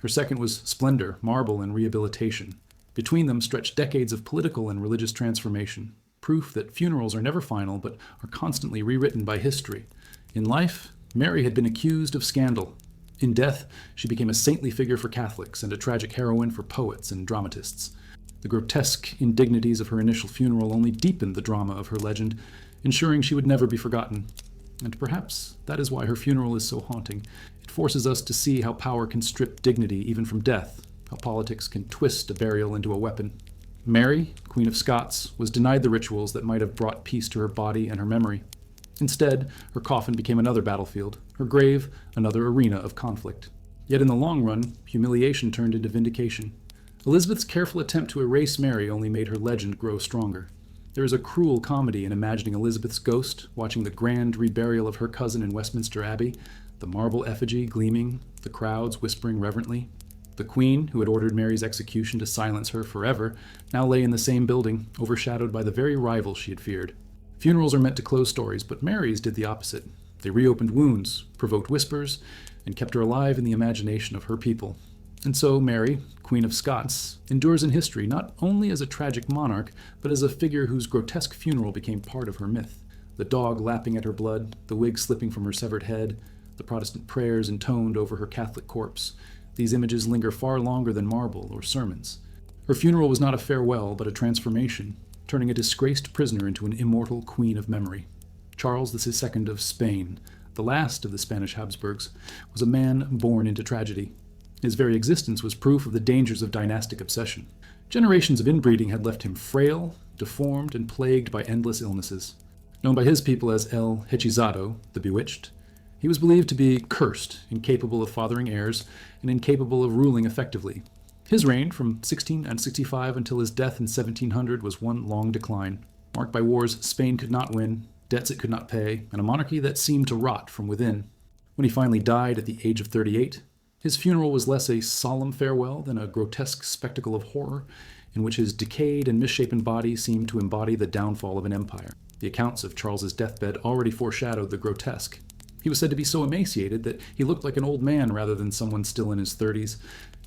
Her second was splendor, marble, and rehabilitation. Between them stretched decades of political and religious transformation, proof that funerals are never final but are constantly rewritten by history. In life, Mary had been accused of scandal. In death, she became a saintly figure for Catholics and a tragic heroine for poets and dramatists. The grotesque indignities of her initial funeral only deepened the drama of her legend, ensuring she would never be forgotten. And perhaps that is why her funeral is so haunting. It forces us to see how power can strip dignity even from death, how politics can twist a burial into a weapon. Mary, Queen of Scots, was denied the rituals that might have brought peace to her body and her memory. Instead, her coffin became another battlefield, her grave another arena of conflict. Yet in the long run, humiliation turned into vindication. Elizabeth's careful attempt to erase Mary only made her legend grow stronger. There is a cruel comedy in imagining Elizabeth's ghost, watching the grand reburial of her cousin in Westminster Abbey, the marble effigy gleaming, the crowds whispering reverently. The Queen, who had ordered Mary's execution to silence her forever, now lay in the same building, overshadowed by the very rival she had feared. Funerals are meant to close stories, but Mary's did the opposite. They reopened wounds, provoked whispers, and kept her alive in the imagination of her people. And so Mary, Queen of Scots, endures in history not only as a tragic monarch, but as a figure whose grotesque funeral became part of her myth. the dog lapping at her blood, the wig slipping from her severed head, the Protestant prayers intoned over her Catholic corpse. These images linger far longer than marble or sermons. Her funeral was not a farewell, but a transformation, turning a disgraced prisoner into an immortal queen of memory. Charles II of Spain, the last of the Spanish Habsburgs, was a man born into tragedy. His very existence was proof of the dangers of dynastic obsession. Generations of inbreeding had left him frail, deformed, and plagued by endless illnesses. Known by his people as El Hechizado, the Bewitched, he was believed to be cursed, incapable of fathering heirs, and incapable of ruling effectively. His reign, from 1665 until his death in 1700, was one long decline, marked by wars Spain could not win, debts it could not pay, and a monarchy that seemed to rot from within. When he finally died at the age of 38, his funeral was less a solemn farewell than a grotesque spectacle of horror, in which his decayed and misshapen body seemed to embody the downfall of an empire. The accounts of Charles's deathbed already foreshadowed the grotesque. He was said to be so emaciated that he looked like an old man rather than someone still in his 30s.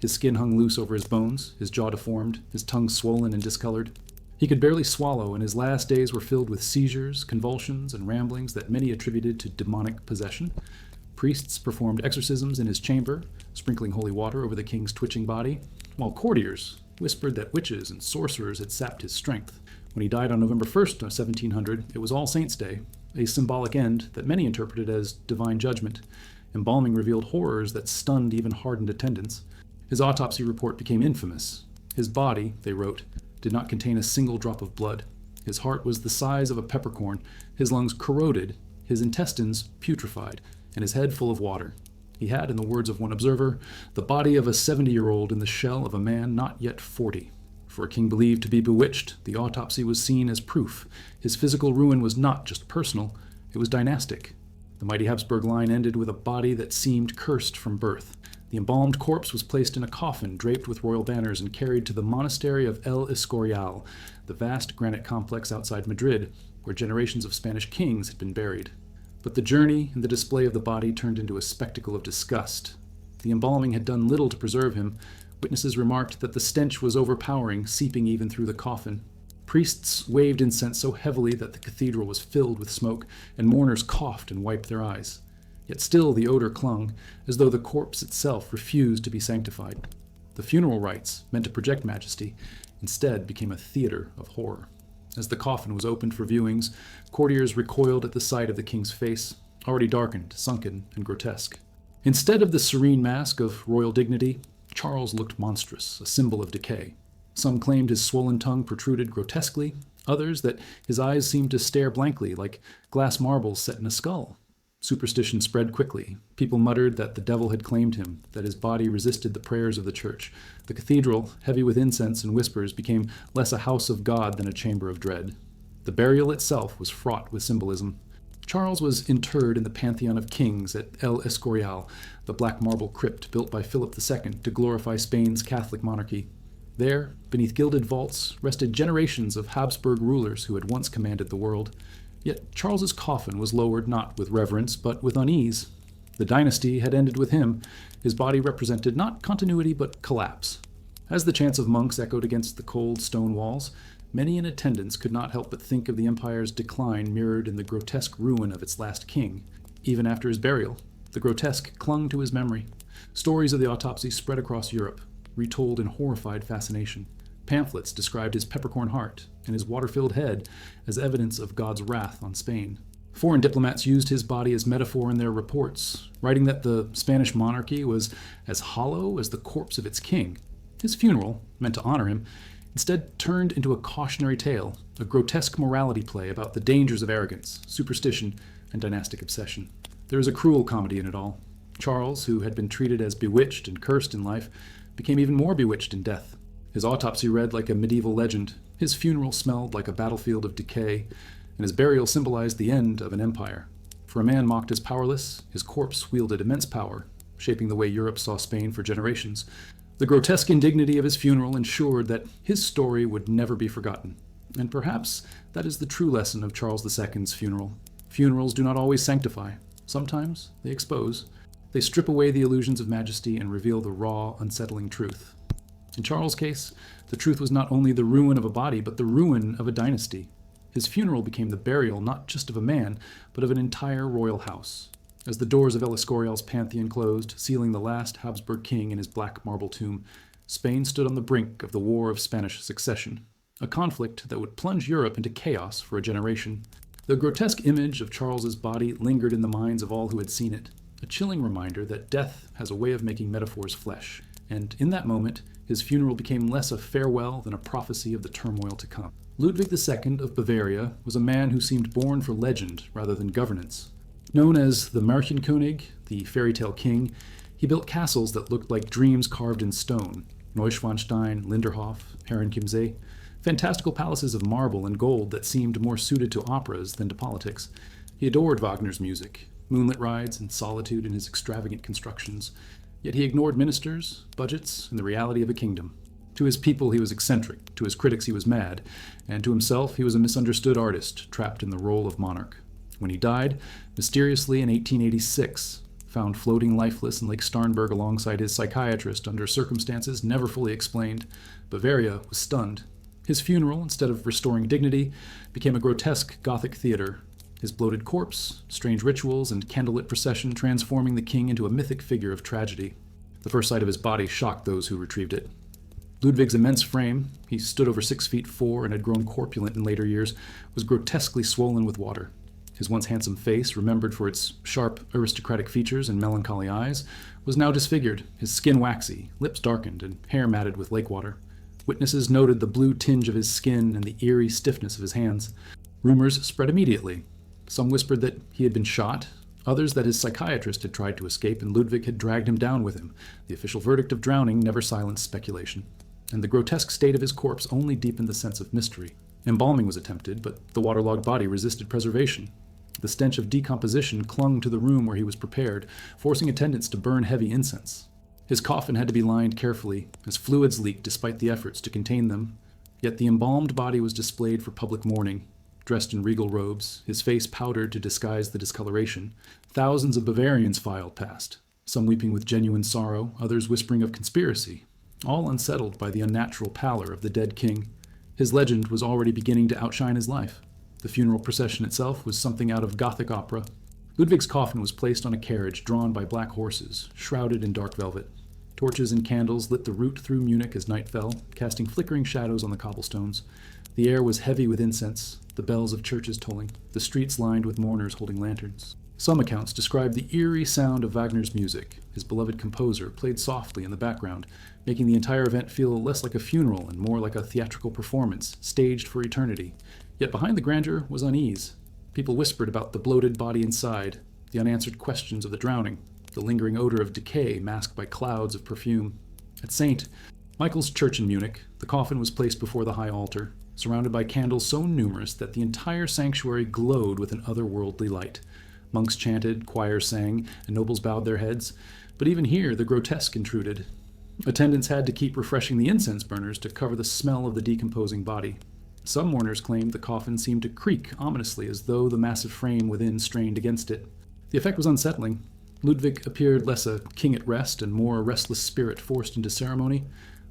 His skin hung loose over his bones, his jaw deformed, his tongue swollen and discolored. He could barely swallow, and his last days were filled with seizures, convulsions, and ramblings that many attributed to demonic possession. Priests performed exorcisms in his chamber, sprinkling holy water over the king's twitching body, while courtiers whispered that witches and sorcerers had sapped his strength. When he died on November 1st, 1700, it was All Saints' Day, a symbolic end that many interpreted as divine judgment. Embalming revealed horrors that stunned even hardened attendants. His autopsy report became infamous. His body, they wrote, did not contain a single drop of blood. His heart was the size of a peppercorn, his lungs corroded, his intestines putrefied, and his head full of water. He had, in the words of one observer, the body of a 70-year-old in the shell of a man not yet 40. For a king believed to be bewitched, the autopsy was seen as proof. His physical ruin was not just personal, it was dynastic. The mighty Habsburg line ended with a body that seemed cursed from birth. The embalmed corpse was placed in a coffin draped with royal banners and carried to the monastery of El Escorial, the vast granite complex outside Madrid, where generations of Spanish kings had been buried. But the journey and the display of the body turned into a spectacle of disgust. The embalming had done little to preserve him. Witnesses remarked that the stench was overpowering, seeping even through the coffin. Priests waved incense so heavily that the cathedral was filled with smoke, and mourners coughed and wiped their eyes. Yet still the odor clung, as though the corpse itself refused to be sanctified. The funeral rites, meant to project majesty, instead became a theater of horror. As the coffin was opened for viewings, courtiers recoiled at the sight of the king's face, already darkened, sunken, and grotesque. Instead of the serene mask of royal dignity, Charles looked monstrous, a symbol of decay. Some claimed his swollen tongue protruded grotesquely, others that his eyes seemed to stare blankly, like glass marbles set in a skull. Superstition spread quickly. People muttered that the devil had claimed him, that his body resisted the prayers of the church. The cathedral, heavy with incense and whispers, became less a house of God than a chamber of dread. The burial itself was fraught with symbolism. Charles was interred in the Pantheon of Kings at El Escorial, the black marble crypt built by Philip II to glorify Spain's Catholic monarchy. There, beneath gilded vaults, rested generations of Habsburg rulers who had once commanded the world. Yet Charles's coffin was lowered not with reverence, but with unease. The dynasty had ended with him. His body represented not continuity, but collapse. As the chants of monks echoed against the cold stone walls, many in attendance could not help but think of the empire's decline mirrored in the grotesque ruin of its last king. Even after his burial, the grotesque clung to his memory. Stories of the autopsy spread across Europe, retold in horrified fascination. Pamphlets described his peppercorn heart and his water-filled head as evidence of God's wrath on Spain. Foreign diplomats used his body as metaphor in their reports, writing that the Spanish monarchy was as hollow as the corpse of its king. His funeral, meant to honor him, instead turned into a cautionary tale, a grotesque morality play about the dangers of arrogance, superstition, and dynastic obsession. There is a cruel comedy in it all. Charles, who had been treated as bewitched and cursed in life, became even more bewitched in death. His autopsy read like a medieval legend, his funeral smelled like a battlefield of decay, and his burial symbolized the end of an empire. For a man mocked as powerless, his corpse wielded immense power, shaping the way Europe saw Spain for generations. The grotesque indignity of his funeral ensured that his story would never be forgotten. And perhaps that is the true lesson of Charles II's funeral. Funerals do not always sanctify. Sometimes they expose. They strip away the illusions of majesty and reveal the raw, unsettling truth. In Charles' case, the truth was not only the ruin of a body, but the ruin of a dynasty. His funeral became the burial not just of a man, but of an entire royal house. As the doors of El Escorial's pantheon closed, sealing the last Habsburg king in his black marble tomb, Spain stood on the brink of the War of Spanish Succession, a conflict that would plunge Europe into chaos for a generation. The grotesque image of Charles's body lingered in the minds of all who had seen it, a chilling reminder that death has a way of making metaphors flesh, and in that moment, his funeral became less a farewell than a prophecy of the turmoil to come. Ludwig II of Bavaria was a man who seemed born for legend rather than governance. Known as the Märchenkönig, the fairy tale king, he built castles that looked like dreams carved in stone: Neuschwanstein, Linderhof, Herrenchiemsee, fantastical palaces of marble and gold that seemed more suited to operas than to politics. He adored Wagner's music, moonlit rides, and solitude in his extravagant constructions. Yet he ignored ministers, budgets, and the reality of a kingdom. To his people he was eccentric, to his critics he was mad, and to himself he was a misunderstood artist trapped in the role of monarch. When he died, mysteriously in 1886, found floating lifeless in Lake Starnberg alongside his psychiatrist under circumstances never fully explained, Bavaria was stunned. His funeral, instead of restoring dignity, became a grotesque Gothic theater, his bloated corpse, strange rituals, and candlelit procession transforming the king into a mythic figure of tragedy. The first sight of his body shocked those who retrieved it. Ludwig's immense frame, he stood over 6'4" and had grown corpulent in later years, was grotesquely swollen with water. His once handsome face, remembered for its sharp, aristocratic features and melancholy eyes, was now disfigured, his skin waxy, lips darkened, and hair matted with lake water. Witnesses noted the blue tinge of his skin and the eerie stiffness of his hands. Rumors spread immediately. Some whispered that he had been shot, others that his psychiatrist had tried to escape and Ludwig had dragged him down with him. The official verdict of drowning never silenced speculation, and the grotesque state of his corpse only deepened the sense of mystery. Embalming was attempted, but the waterlogged body resisted preservation. The stench of decomposition clung to the room where he was prepared, forcing attendants to burn heavy incense. His coffin had to be lined carefully, as fluids leaked despite the efforts to contain them. Yet the embalmed body was displayed for public mourning. Dressed in regal robes, his face powdered to disguise the discoloration, thousands of Bavarians filed past, some weeping with genuine sorrow, others whispering of conspiracy, all unsettled by the unnatural pallor of the dead king. His legend was already beginning to outshine his life. The funeral procession itself was something out of Gothic opera. Ludwig's coffin was placed on a carriage drawn by black horses, shrouded in dark velvet. Torches and candles lit the route through Munich as night fell, casting flickering shadows on the cobblestones. The air was heavy with incense, the bells of churches tolling, the streets lined with mourners holding lanterns. Some accounts describe the eerie sound of Wagner's music, his beloved composer, played softly in the background, making the entire event feel less like a funeral and more like a theatrical performance, staged for eternity. Yet behind the grandeur was unease. People whispered about the bloated body inside, the unanswered questions of the drowning, the lingering odor of decay masked by clouds of perfume. At St. Michael's Church in Munich, the coffin was placed before the high altar, surrounded by candles so numerous that the entire sanctuary glowed with an otherworldly light. Monks chanted, choirs sang, and nobles bowed their heads. But even here, the grotesque intruded. Attendants had to keep refreshing the incense burners to cover the smell of the decomposing body. Some mourners claimed the coffin seemed to creak ominously as though the massive frame within strained against it. The effect was unsettling. Ludwig appeared less a king at rest and more a restless spirit forced into ceremony.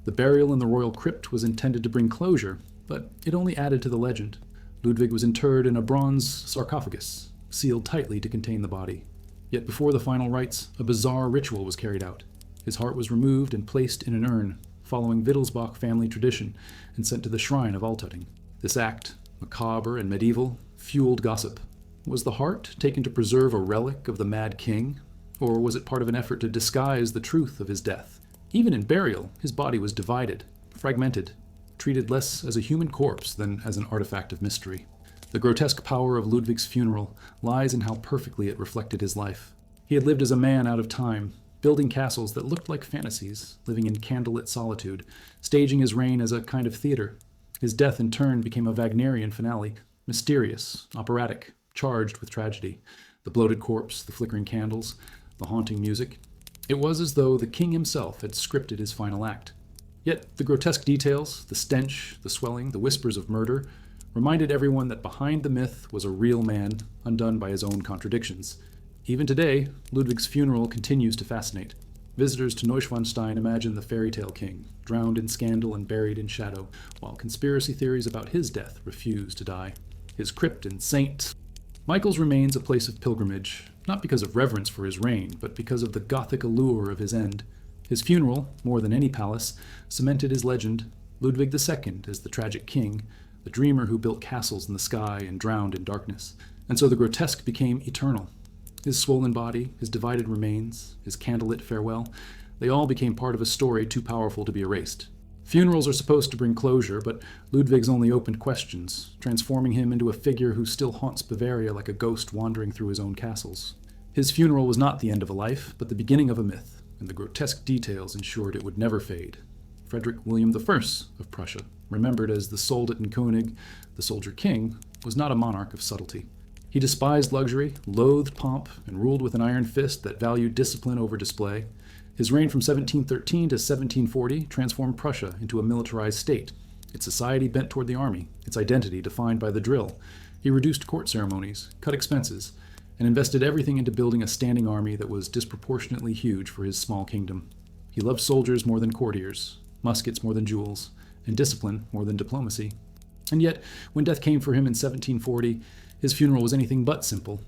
The burial in the royal crypt was intended to bring closure, but it only added to the legend. Ludwig was interred in a bronze sarcophagus, sealed tightly to contain the body. Yet before the final rites, a bizarre ritual was carried out. His heart was removed and placed in an urn, following Wittelsbach family tradition, and sent to the shrine of Altötting. This act, macabre and medieval, fueled gossip. Was the heart taken to preserve a relic of the mad king, or was it part of an effort to disguise the truth of his death? Even in burial, his body was divided, fragmented, treated less as a human corpse than as an artifact of mystery. The grotesque power of Ludwig's funeral lies in how perfectly it reflected his life. He had lived as a man out of time, building castles that looked like fantasies, living in candlelit solitude, staging his reign as a kind of theater. His death in turn became a Wagnerian finale, mysterious, operatic, charged with tragedy. The bloated corpse, the flickering candles, the haunting music. It was as though the king himself had scripted his final act. Yet the grotesque details, the stench, the swelling, the whispers of murder, reminded everyone that behind the myth was a real man, undone by his own contradictions. Even today, Ludwig's funeral continues to fascinate. Visitors to Neuschwanstein imagine the fairy tale king, drowned in scandal and buried in shadow, while conspiracy theories about his death refuse to die. his crypt in St. Michael's remains a place of pilgrimage, not because of reverence for his reign, but because of the Gothic allure of his end. His funeral, more than any palace, cemented his legend, Ludwig II as the tragic king, the dreamer who built castles in the sky and drowned in darkness. And so the grotesque became eternal. His swollen body, his divided remains, his candlelit farewell, they all became part of a story too powerful to be erased. Funerals are supposed to bring closure, but Ludwig's only opened questions, transforming him into a figure who still haunts Bavaria like a ghost wandering through his own castles. His funeral was not the end of a life, but the beginning of a myth, and the grotesque details ensured it would never fade. Frederick William I of Prussia, remembered as the Soldatenkönig, the soldier king, was not a monarch of subtlety. He despised luxury, loathed pomp, and ruled with an iron fist that valued discipline over display. His reign from 1713 to 1740 transformed Prussia into a militarized state, its society bent toward the army, its identity defined by the drill. He reduced court ceremonies, cut expenses, and invested everything into building a standing army that was disproportionately huge for his small kingdom. He loved soldiers more than courtiers, muskets more than jewels, and discipline more than diplomacy. And yet, when death came for him in 1740, his funeral was anything but simple.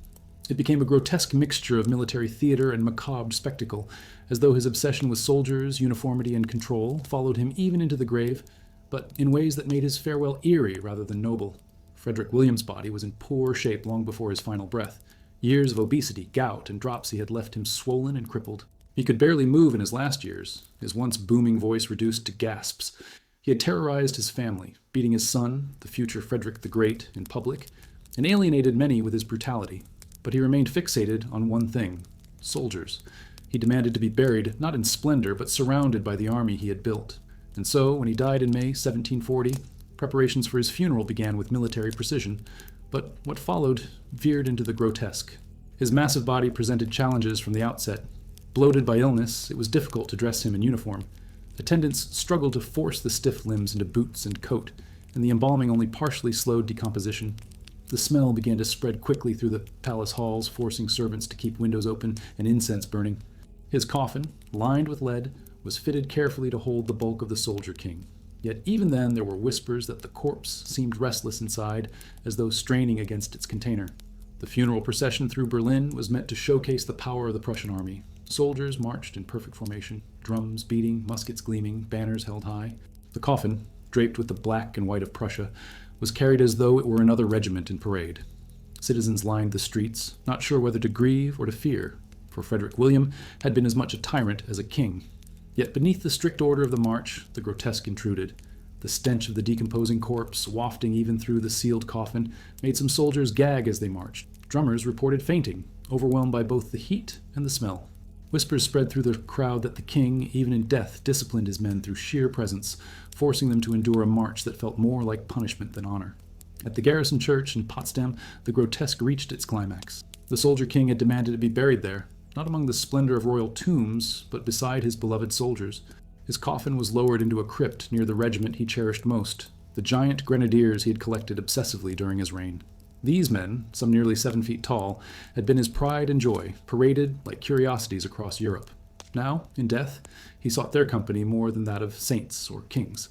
It became a grotesque mixture of military theater and macabre spectacle, as though his obsession with soldiers, uniformity, and control followed him even into the grave, but in ways that made his farewell eerie rather than noble. Frederick William's body was in poor shape long before his final breath. Years of obesity, gout, and dropsy had left him swollen and crippled. He could barely move in his last years, his once booming voice reduced to gasps. He had terrorized his family, beating his son, the future Frederick the Great, in public, and alienated many with his brutality. But he remained fixated on one thing: soldiers. He demanded to be buried, not in splendor, but surrounded by the army he had built. And so, when he died in May 1740, preparations for his funeral began with military precision. But what followed veered into the grotesque. His massive body presented challenges from the outset. Bloated by illness, it was difficult to dress him in uniform. Attendants struggled to force the stiff limbs into boots and coat, and the embalming only partially slowed decomposition. The smell began to spread quickly through the palace halls, forcing servants to keep windows open and incense burning. His coffin, lined with lead, was fitted carefully to hold the bulk of the soldier king. Yet even then there were whispers that the corpse seemed restless inside, as though straining against its container. The funeral procession through Berlin was meant to showcase the power of the Prussian army. Soldiers marched in perfect formation, drums beating, muskets gleaming, banners held high. The coffin, draped with the black and white of Prussia, was carried as though it were another regiment in parade. Citizens lined the streets, not sure whether to grieve or to fear, for Frederick William had been as much a tyrant as a king. Yet beneath the strict order of the march, the grotesque intruded. The stench of the decomposing corpse, wafting even through the sealed coffin, made some soldiers gag as they marched. Drummers reported fainting, overwhelmed by both the heat and the smell. Whispers spread through the crowd that the king, even in death, disciplined his men through sheer presence, forcing them to endure a march that felt more like punishment than honor. At the garrison church in Potsdam, the grotesque reached its climax. The soldier king had demanded to be buried there, not among the splendor of royal tombs, but beside his beloved soldiers. His coffin was lowered into a crypt near the regiment he cherished most, the giant grenadiers he had collected obsessively during his reign. These men, some nearly 7 feet tall, had been his pride and joy, paraded like curiosities across Europe. Now, in death, he sought their company more than that of saints or kings.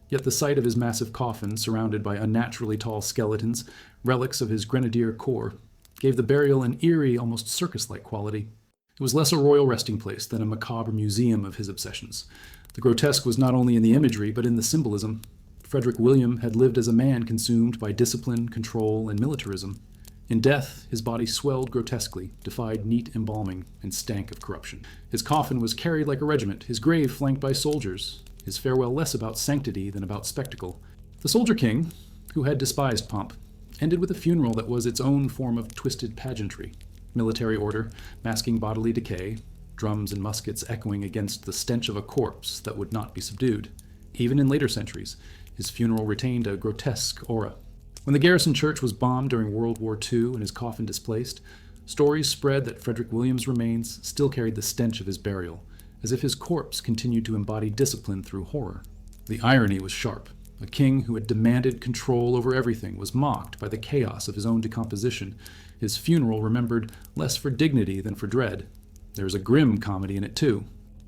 Yet the sight of his massive coffin, surrounded by unnaturally tall skeletons, relics of his grenadier corps, gave the burial an eerie, almost circus-like quality. It was less a royal resting place than a macabre museum of his obsessions. The grotesque was not only in the imagery, but in the symbolism. Frederick William had lived as a man consumed by discipline, control, and militarism. In death, his body swelled grotesquely, defied neat embalming, and stank of corruption. His coffin was carried like a regiment, his grave flanked by soldiers, his farewell less about sanctity than about spectacle. The soldier king, who had despised pomp, ended with a funeral that was its own form of twisted pageantry. Military order, masking bodily decay, drums and muskets echoing against the stench of a corpse that would not be subdued. Even in later centuries, his funeral retained a grotesque aura. When the garrison church was bombed during World War II and his coffin displaced, stories spread that Frederick William's remains still carried the stench of his burial, as if his corpse continued to embody discipline through horror. The irony was sharp. A king who had demanded control over everything was mocked by the chaos of his own decomposition, his funeral remembered less for dignity than for dread. There is a grim comedy in it, too.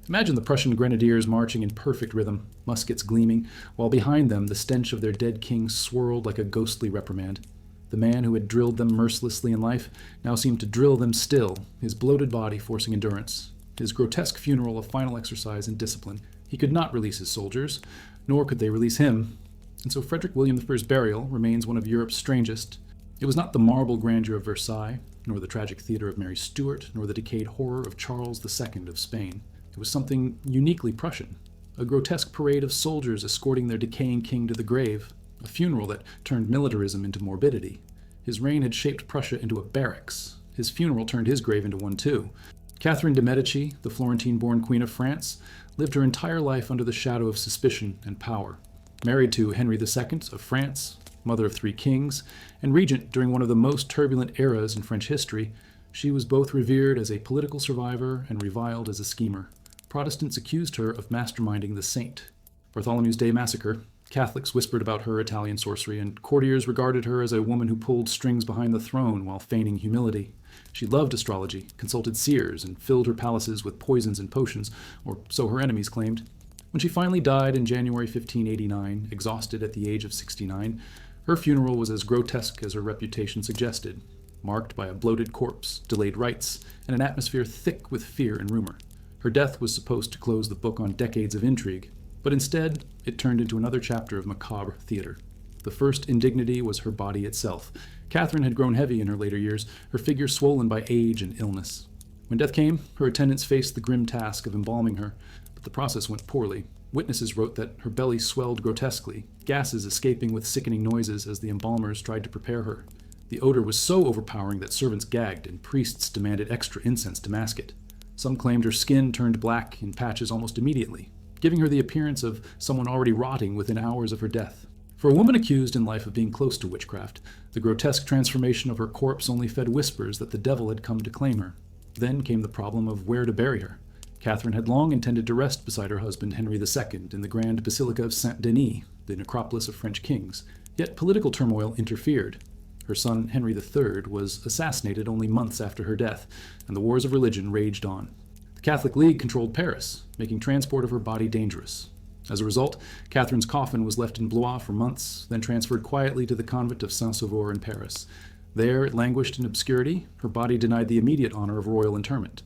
Imagine the Prussian grenadiers marching in perfect rhythm, muskets gleaming, while behind them the stench of their dead king swirled like a ghostly reprimand. The man who had drilled them mercilessly in life now seemed to drill them still, his bloated body forcing endurance. His grotesque funeral a final exercise in discipline. He could not release his soldiers, nor could they release him. And so Frederick William I's burial remains one of Europe's strangest. It was not the marble grandeur of Versailles, nor the tragic theater of Mary Stuart, nor the decayed horror of Charles II of Spain. It was something uniquely Prussian, a grotesque parade of soldiers escorting their decaying king to the grave, a funeral that turned militarism into morbidity. His reign had shaped Prussia into a barracks. His funeral turned his grave into one too. Catherine de' Medici, the Florentine-born Queen of France, lived her entire life under the shadow of suspicion and power. Married to Henry II of France, mother of 3 kings, and regent during one of the most turbulent eras in French history, she was both revered as a political survivor and reviled as a schemer. Protestants accused her of masterminding the Saint. Bartholomew's Day Massacre. Catholics whispered about her Italian sorcery, and courtiers regarded her as a woman who pulled strings behind the throne while feigning humility. She loved astrology, consulted seers, and filled her palaces with poisons and potions, or so her enemies claimed. When she finally died in January 1589, exhausted at the age of 69, her funeral was as grotesque as her reputation suggested, marked by a bloated corpse, delayed rites, and an atmosphere thick with fear and rumor. Her death was supposed to close the book on decades of intrigue, but instead it turned into another chapter of macabre theater. The first indignity was her body itself. Catherine had grown heavy in her later years, her figure swollen by age and illness. When death came, her attendants faced the grim task of embalming her, but the process went poorly. Witnesses wrote that her belly swelled grotesquely, gases escaping with sickening noises as the embalmers tried to prepare her. The odor was so overpowering that servants gagged and priests demanded extra incense to mask it. Some claimed her skin turned black in patches almost immediately, giving her the appearance of someone already rotting within hours of her death. For a woman accused in life of being close to witchcraft, the grotesque transformation of her corpse only fed whispers that the devil had come to claim her. Then came the problem of where to bury her. Catherine had long intended to rest beside her husband Henry II in the grand Basilica of Saint-Denis, the necropolis of French kings. Yet political turmoil interfered. Her son Henry III was assassinated only months after her death, and the wars of religion raged on. The Catholic League controlled Paris, making transport of her body dangerous. As a result, Catherine's coffin was left in Blois for months, then transferred quietly to the convent of Saint-Sauveur in Paris. There it languished in obscurity, her body denied the immediate honor of royal interment.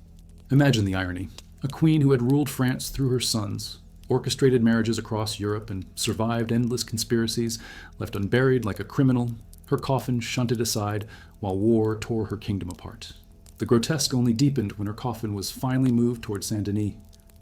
Imagine the irony. A queen who had ruled France through her sons, orchestrated marriages across Europe, and survived endless conspiracies, left unburied like a criminal, her coffin shunted aside while war tore her kingdom apart. The grotesque only deepened when her coffin was finally moved toward Saint-Denis.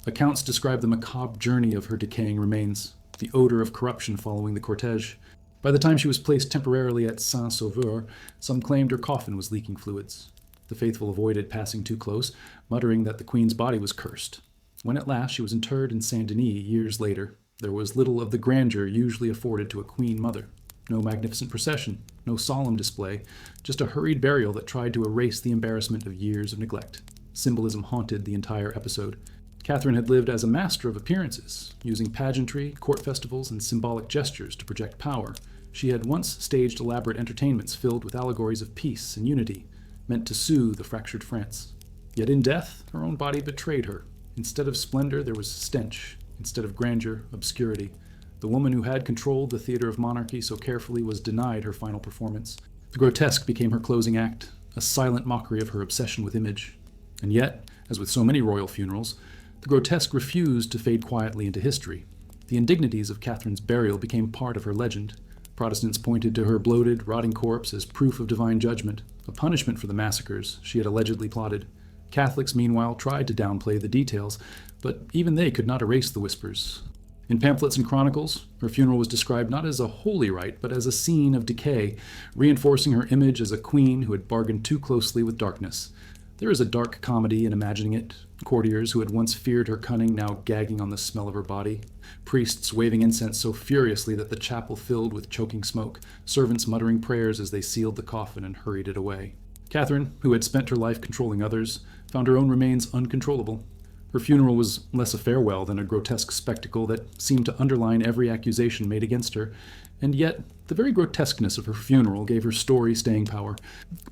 Accounts describe the macabre journey of her decaying remains, the odor of corruption following the cortege. By the time she was placed temporarily at Saint-Sauveur, some claimed her coffin was leaking fluids. The faithful avoided passing too close, muttering that the queen's body was cursed. When at last she was interred in Saint-Denis years later, there was little of the grandeur usually afforded to a queen mother. No magnificent procession, no solemn display, just a hurried burial that tried to erase the embarrassment of years of neglect. Symbolism haunted the entire episode. Catherine had lived as a master of appearances, using pageantry, court festivals, and symbolic gestures to project power. She had once staged elaborate entertainments filled with allegories of peace and unity, meant to soothe the fractured France. Yet in death, her own body betrayed her. Instead of splendor, there was stench. Instead of grandeur, obscurity. The woman who had controlled the theater of monarchy so carefully was denied her final performance. The grotesque became her closing act, a silent mockery of her obsession with image. And yet, as with so many royal funerals, the grotesque refused to fade quietly into history. The indignities of Catherine's burial became part of her legend. Protestants pointed to her bloated, rotting corpse as proof of divine judgment, a punishment for the massacres she had allegedly plotted. Catholics, meanwhile, tried to downplay the details, but even they could not erase the whispers. In pamphlets and chronicles, her funeral was described not as a holy rite, but as a scene of decay, reinforcing her image as a queen who had bargained too closely with darkness. There is a dark comedy in imagining it. Courtiers who had once feared her cunning now gagging on the smell of her body. Priests waving incense so furiously that the chapel filled with choking smoke. Servants muttering prayers as they sealed the coffin and hurried it away. Catherine, who had spent her life controlling others, found her own remains uncontrollable. Her funeral was less a farewell than a grotesque spectacle that seemed to underline every accusation made against her, and yet the very grotesqueness of her funeral gave her story staying power.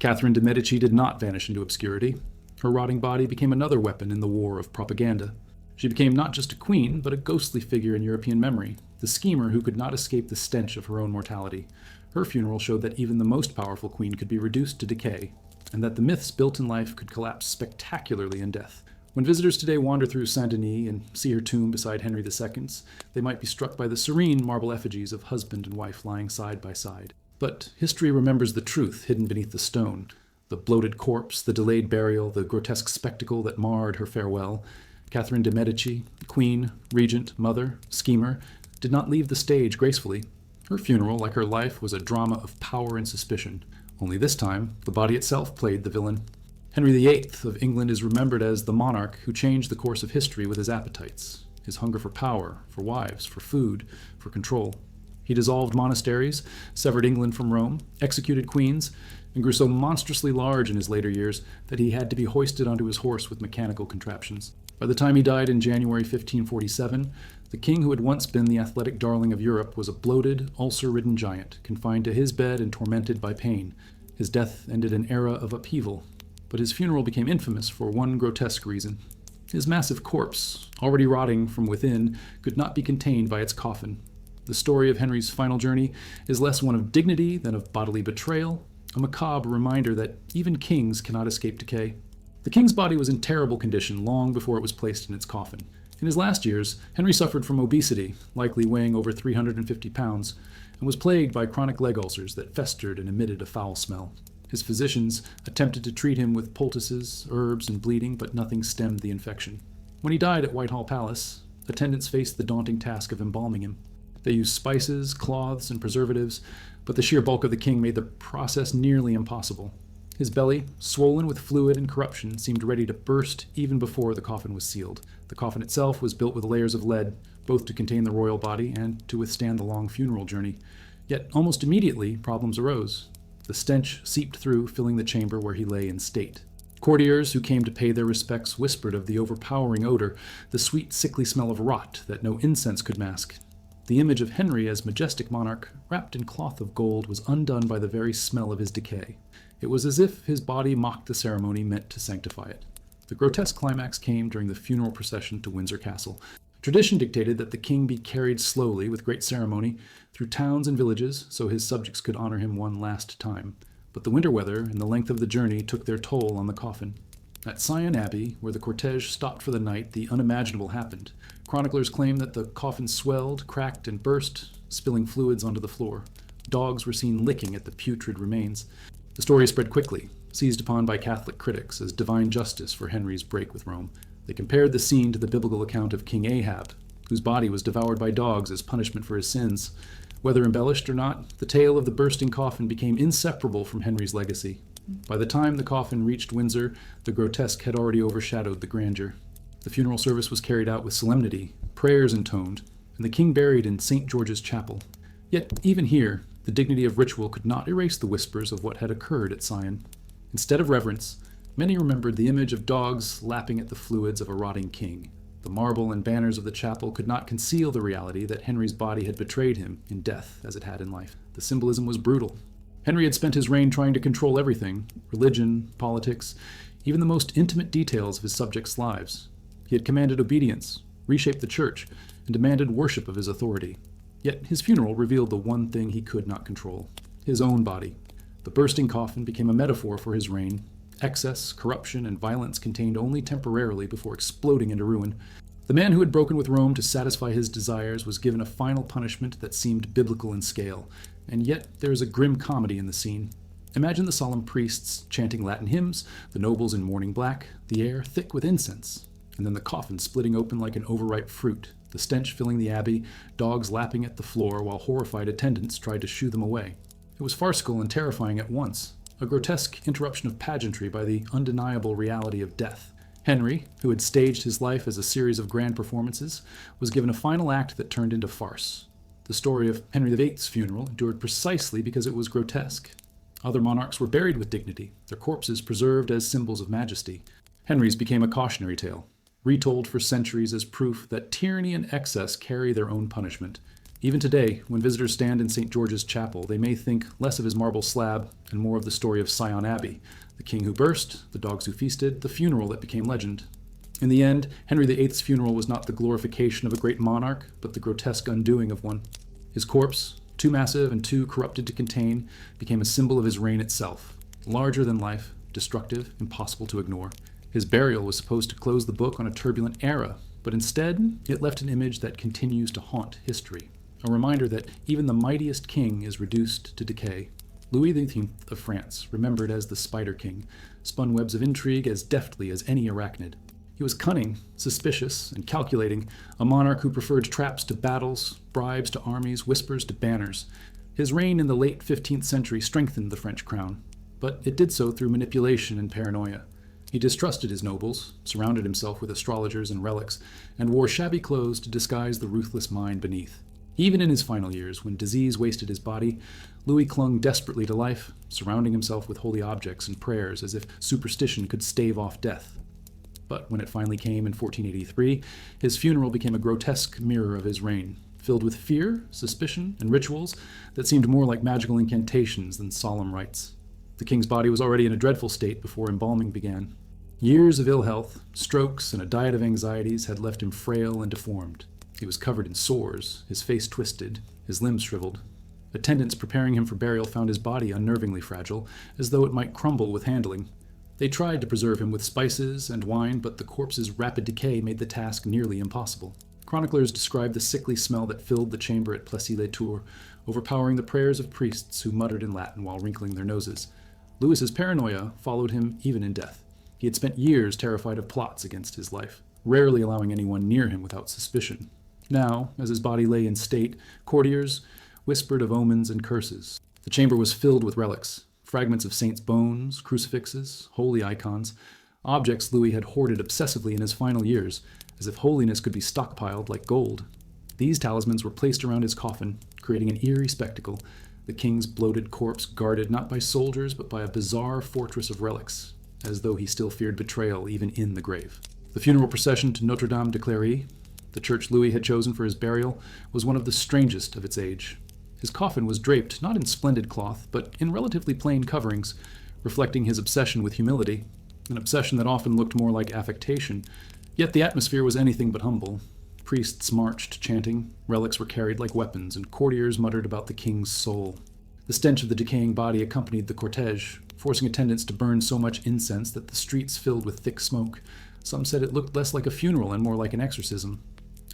Catherine de' Medici did not vanish into obscurity. Her rotting body became another weapon in the war of propaganda. She became not just a queen, but a ghostly figure in European memory, the schemer who could not escape the stench of her own mortality. Her funeral showed that even the most powerful queen could be reduced to decay, and that the myths built in life could collapse spectacularly in death. When visitors today wander through Saint-Denis and see her tomb beside Henry II's, they might be struck by the serene marble effigies of husband and wife lying side by side. But history remembers the truth hidden beneath the stone. The bloated corpse, the delayed burial, the grotesque spectacle that marred her farewell. Catherine de' Medici, queen, regent, mother, schemer, did not leave the stage gracefully. Her funeral, like her life, was a drama of power and suspicion. Only this time, the body itself played the villain. Henry VIII of England is remembered as the monarch who changed the course of history with his appetites, his hunger for power, for wives, for food, for control. He dissolved monasteries, severed England from Rome, executed queens, and grew so monstrously large in his later years that he had to be hoisted onto his horse with mechanical contraptions. By the time he died in January 1547, the king who had once been the athletic darling of Europe was a bloated, ulcer-ridden giant, confined to his bed and tormented by pain. His death ended an era of upheaval, but his funeral became infamous for one grotesque reason. His massive corpse, already rotting from within, could not be contained by its coffin. The story of Henry's final journey is less one of dignity than of bodily betrayal, a macabre reminder that even kings cannot escape decay. The king's body was in terrible condition long before it was placed in its coffin. In his last years, Henry suffered from obesity, likely weighing over 350 pounds, and was plagued by chronic leg ulcers that festered and emitted a foul smell. His physicians attempted to treat him with poultices, herbs, and bleeding, but nothing stemmed the infection. When he died at Whitehall Palace, attendants faced the daunting task of embalming him. They used spices, cloths, and preservatives, but the sheer bulk of the king made the process nearly impossible. His belly, swollen with fluid and corruption, seemed ready to burst even before the coffin was sealed. The coffin itself was built with layers of lead, both to contain the royal body and to withstand the long funeral journey. Yet almost immediately, problems arose. The stench seeped through, filling the chamber where he lay in state. Courtiers who came to pay their respects whispered of the overpowering odor, the sweet, sickly smell of rot that no incense could mask. The image of Henry as majestic monarch, wrapped in cloth of gold, was undone by the very smell of his decay. It was as if his body mocked the ceremony meant to sanctify it. The grotesque climax came during the funeral procession to Windsor Castle. Tradition dictated that the king be carried slowly, with great ceremony, through towns and villages so his subjects could honor him one last time. But the winter weather and the length of the journey took their toll on the coffin. At Sion Abbey, where the cortege stopped for the night, the unimaginable happened. Chroniclers claim that the coffin swelled, cracked, and burst, spilling fluids onto the floor. Dogs were seen licking at the putrid remains. The story spread quickly, seized upon by Catholic critics as divine justice for Henry's break with Rome. They compared the scene to the biblical account of King Ahab, whose body was devoured by dogs as punishment for his sins. Whether embellished or not, the tale of the bursting coffin became inseparable from Henry's legacy. By the time the coffin reached Windsor, the grotesque had already overshadowed the grandeur. The funeral service was carried out with solemnity, prayers intoned, and the king buried in St. George's Chapel. Yet, even here, the dignity of ritual could not erase the whispers of what had occurred at Sion. Instead of reverence, many remembered the image of dogs lapping at the fluids of a rotting king. The marble and banners of the chapel could not conceal the reality that Henry's body had betrayed him in death as it had in life. The symbolism was brutal. Henry had spent his reign trying to control everything: religion, politics, even the most intimate details of his subjects' lives. He had commanded obedience, reshaped the church, and demanded worship of his authority. Yet his funeral revealed the one thing he could not control: his own body. The bursting coffin became a metaphor for his reign. Excess, corruption, and violence contained only temporarily before exploding into ruin. The man who had broken with Rome to satisfy his desires was given a final punishment that seemed biblical in scale, and yet there is a grim comedy in the scene. Imagine the solemn priests chanting Latin hymns, the nobles in mourning black, the air thick with incense, and then the coffin splitting open like an overripe fruit, the stench filling the abbey, dogs lapping at the floor while horrified attendants tried to shoo them away. It was farcical and terrifying at once, a grotesque interruption of pageantry by the undeniable reality of death. Henry, who had staged his life as a series of grand performances, was given a final act that turned into farce. The story of Henry VIII's funeral endured precisely because it was grotesque. Other monarchs were buried with dignity, their corpses preserved as symbols of majesty. Henry's became a cautionary tale, retold for centuries as proof that tyranny and excess carry their own punishment. Even today, when visitors stand in St. George's Chapel, they may think less of his marble slab and more of the story of Sion Abbey, the king who burst, the dogs who feasted, the funeral that became legend. In the end, Henry VIII's funeral was not the glorification of a great monarch, but the grotesque undoing of one. His corpse, too massive and too corrupted to contain, became a symbol of his reign itself, larger than life, destructive, impossible to ignore. His burial was supposed to close the book on a turbulent era, but instead it left an image that continues to haunt history, a reminder that even the mightiest king is reduced to decay. Louis XVIII of France, remembered as the Spider King, spun webs of intrigue as deftly as any arachnid. He was cunning, suspicious, and calculating, a monarch who preferred traps to battles, bribes to armies, whispers to banners. His reign in the late 15th century strengthened the French crown, but it did so through manipulation and paranoia. He distrusted his nobles, surrounded himself with astrologers and relics, and wore shabby clothes to disguise the ruthless mind beneath. Even in his final years, when disease wasted his body, Louis clung desperately to life, surrounding himself with holy objects and prayers as if superstition could stave off death. But when it finally came in 1483, his funeral became a grotesque mirror of his reign, filled with fear, suspicion, and rituals that seemed more like magical incantations than solemn rites. The king's body was already in a dreadful state before embalming began. Years of ill health, strokes, and a diet of anxieties had left him frail and deformed. He was covered in sores, his face twisted, his limbs shriveled. Attendants preparing him for burial found his body unnervingly fragile, as though it might crumble with handling. They tried to preserve him with spices and wine, but the corpse's rapid decay made the task nearly impossible. Chroniclers describe the sickly smell that filled the chamber at Plessis-les-Tours, overpowering the prayers of priests who muttered in Latin while wrinkling their noses. Louis's paranoia followed him even in death. He had spent years terrified of plots against his life, rarely allowing anyone near him without suspicion. Now, as his body lay in state, courtiers whispered of omens and curses. The chamber was filled with relics, fragments of saints' bones, crucifixes, holy icons, objects Louis had hoarded obsessively in his final years, as if holiness could be stockpiled like gold. These talismans were placed around his coffin, creating an eerie spectacle, the king's bloated corpse guarded not by soldiers but by a bizarre fortress of relics, as though he still feared betrayal even in the grave. The funeral procession to Notre Dame de Cléry, the church Louis had chosen for his burial, was one of the strangest of its age. His coffin was draped not in splendid cloth, but in relatively plain coverings, reflecting his obsession with humility, an obsession that often looked more like affectation. Yet the atmosphere was anything but humble. Priests marched, chanting, relics were carried like weapons, and courtiers muttered about the king's soul. The stench of the decaying body accompanied the cortege, forcing attendants to burn so much incense that the streets filled with thick smoke. Some said it looked less like a funeral and more like an exorcism.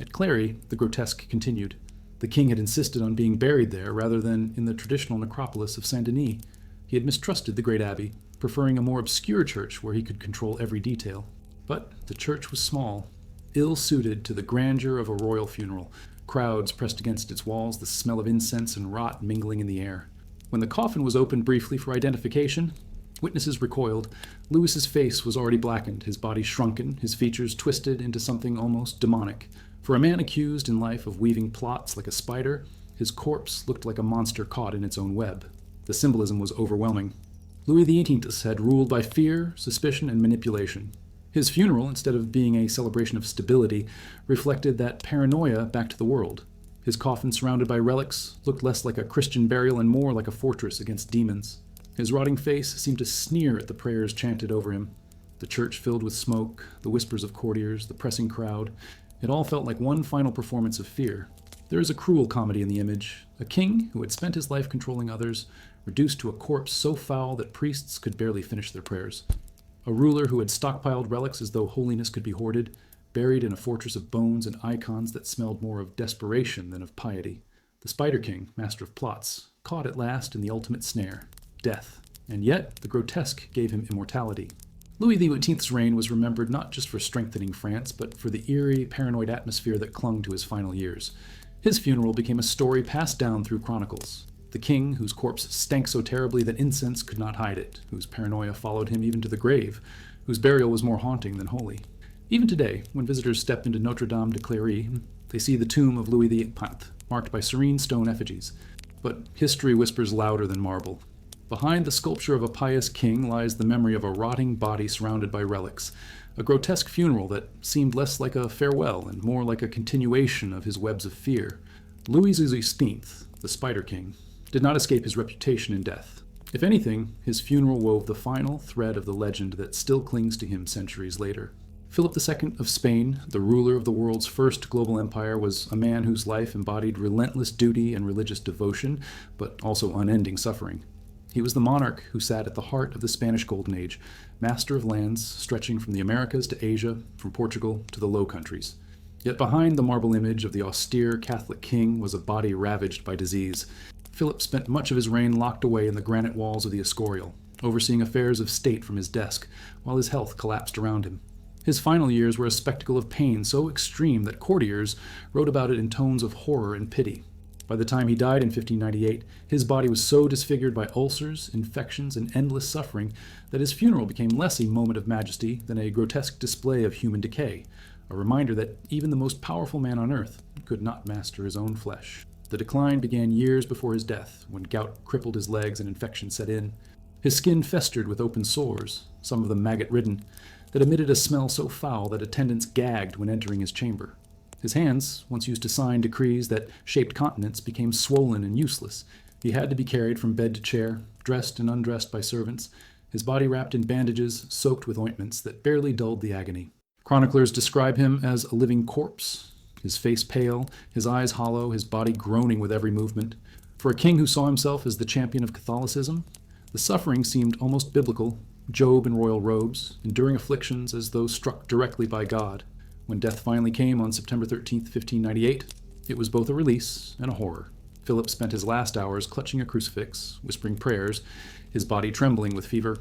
At Cléry, the grotesque continued. The king had insisted on being buried there rather than in the traditional necropolis of Saint-Denis. He had mistrusted the great abbey, preferring a more obscure church where he could control every detail. But the church was small, ill-suited to the grandeur of a royal funeral, crowds pressed against its walls, the smell of incense and rot mingling in the air. When the coffin was opened briefly for identification, witnesses recoiled. Louis's face was already blackened, his body shrunken, his features twisted into something almost demonic. For a man accused in life of weaving plots like a spider, his corpse looked like a monster caught in its own web. The symbolism was overwhelming. Louis XVIII had ruled by fear, suspicion, and manipulation. His funeral, instead of being a celebration of stability, reflected that paranoia back to the world. His coffin, surrounded by relics, looked less like a Christian burial and more like a fortress against demons. His rotting face seemed to sneer at the prayers chanted over him. The church filled with smoke, the whispers of courtiers, the pressing crowd. It all felt like one final performance of fear. There is a cruel comedy in the image. A king who had spent his life controlling others, reduced to a corpse so foul that priests could barely finish their prayers. A ruler who had stockpiled relics as though holiness could be hoarded, buried in a fortress of bones and icons that smelled more of desperation than of piety. The Spider King, master of plots, caught at last in the ultimate snare, death. And yet, the grotesque gave him immortality. Louis XVIII's reign was remembered not just for strengthening France, but for the eerie, paranoid atmosphere that clung to his final years. His funeral became a story passed down through chronicles. The king, whose corpse stank so terribly that incense could not hide it, whose paranoia followed him even to the grave, whose burial was more haunting than holy. Even today, when visitors step into Notre Dame de Cléry, they see the tomb of Louis XVIII, marked by serene stone effigies. But history whispers louder than marble. Behind the sculpture of a pious king lies the memory of a rotting body surrounded by relics, a grotesque funeral that seemed less like a farewell and more like a continuation of his webs of fear. Louis XVI, the Spider King, did not escape his reputation in death. If anything, his funeral wove the final thread of the legend that still clings to him centuries later. Philip II of Spain, the ruler of the world's first global empire, was a man whose life embodied relentless duty and religious devotion, but also unending suffering. He was the monarch who sat at the heart of the Spanish Golden Age, master of lands stretching from the Americas to Asia, from Portugal to the Low Countries. Yet behind the marble image of the austere Catholic king was a body ravaged by disease. Philip spent much of his reign locked away in the granite walls of the Escorial, overseeing affairs of state from his desk, while his health collapsed around him. His final years were a spectacle of pain so extreme that courtiers wrote about it in tones of horror and pity. By the time he died in 1598, his body was so disfigured by ulcers, infections, and endless suffering that his funeral became less a moment of majesty than a grotesque display of human decay, a reminder that even the most powerful man on earth could not master his own flesh. The decline began years before his death, when gout crippled his legs and infection set in. His skin festered with open sores, some of them maggot-ridden, that emitted a smell so foul that attendants gagged when entering his chamber. His hands, once used to sign decrees that shaped continents, became swollen and useless. He had to be carried from bed to chair, dressed and undressed by servants, his body wrapped in bandages soaked with ointments that barely dulled the agony. Chroniclers describe him as a living corpse, his face pale, his eyes hollow, his body groaning with every movement. For a king who saw himself as the champion of Catholicism, the suffering seemed almost biblical, Job in royal robes, enduring afflictions as though struck directly by God. When death finally came on September 13, 1598, it was both a release and a horror. Philip spent his last hours clutching a crucifix, whispering prayers, his body trembling with fever.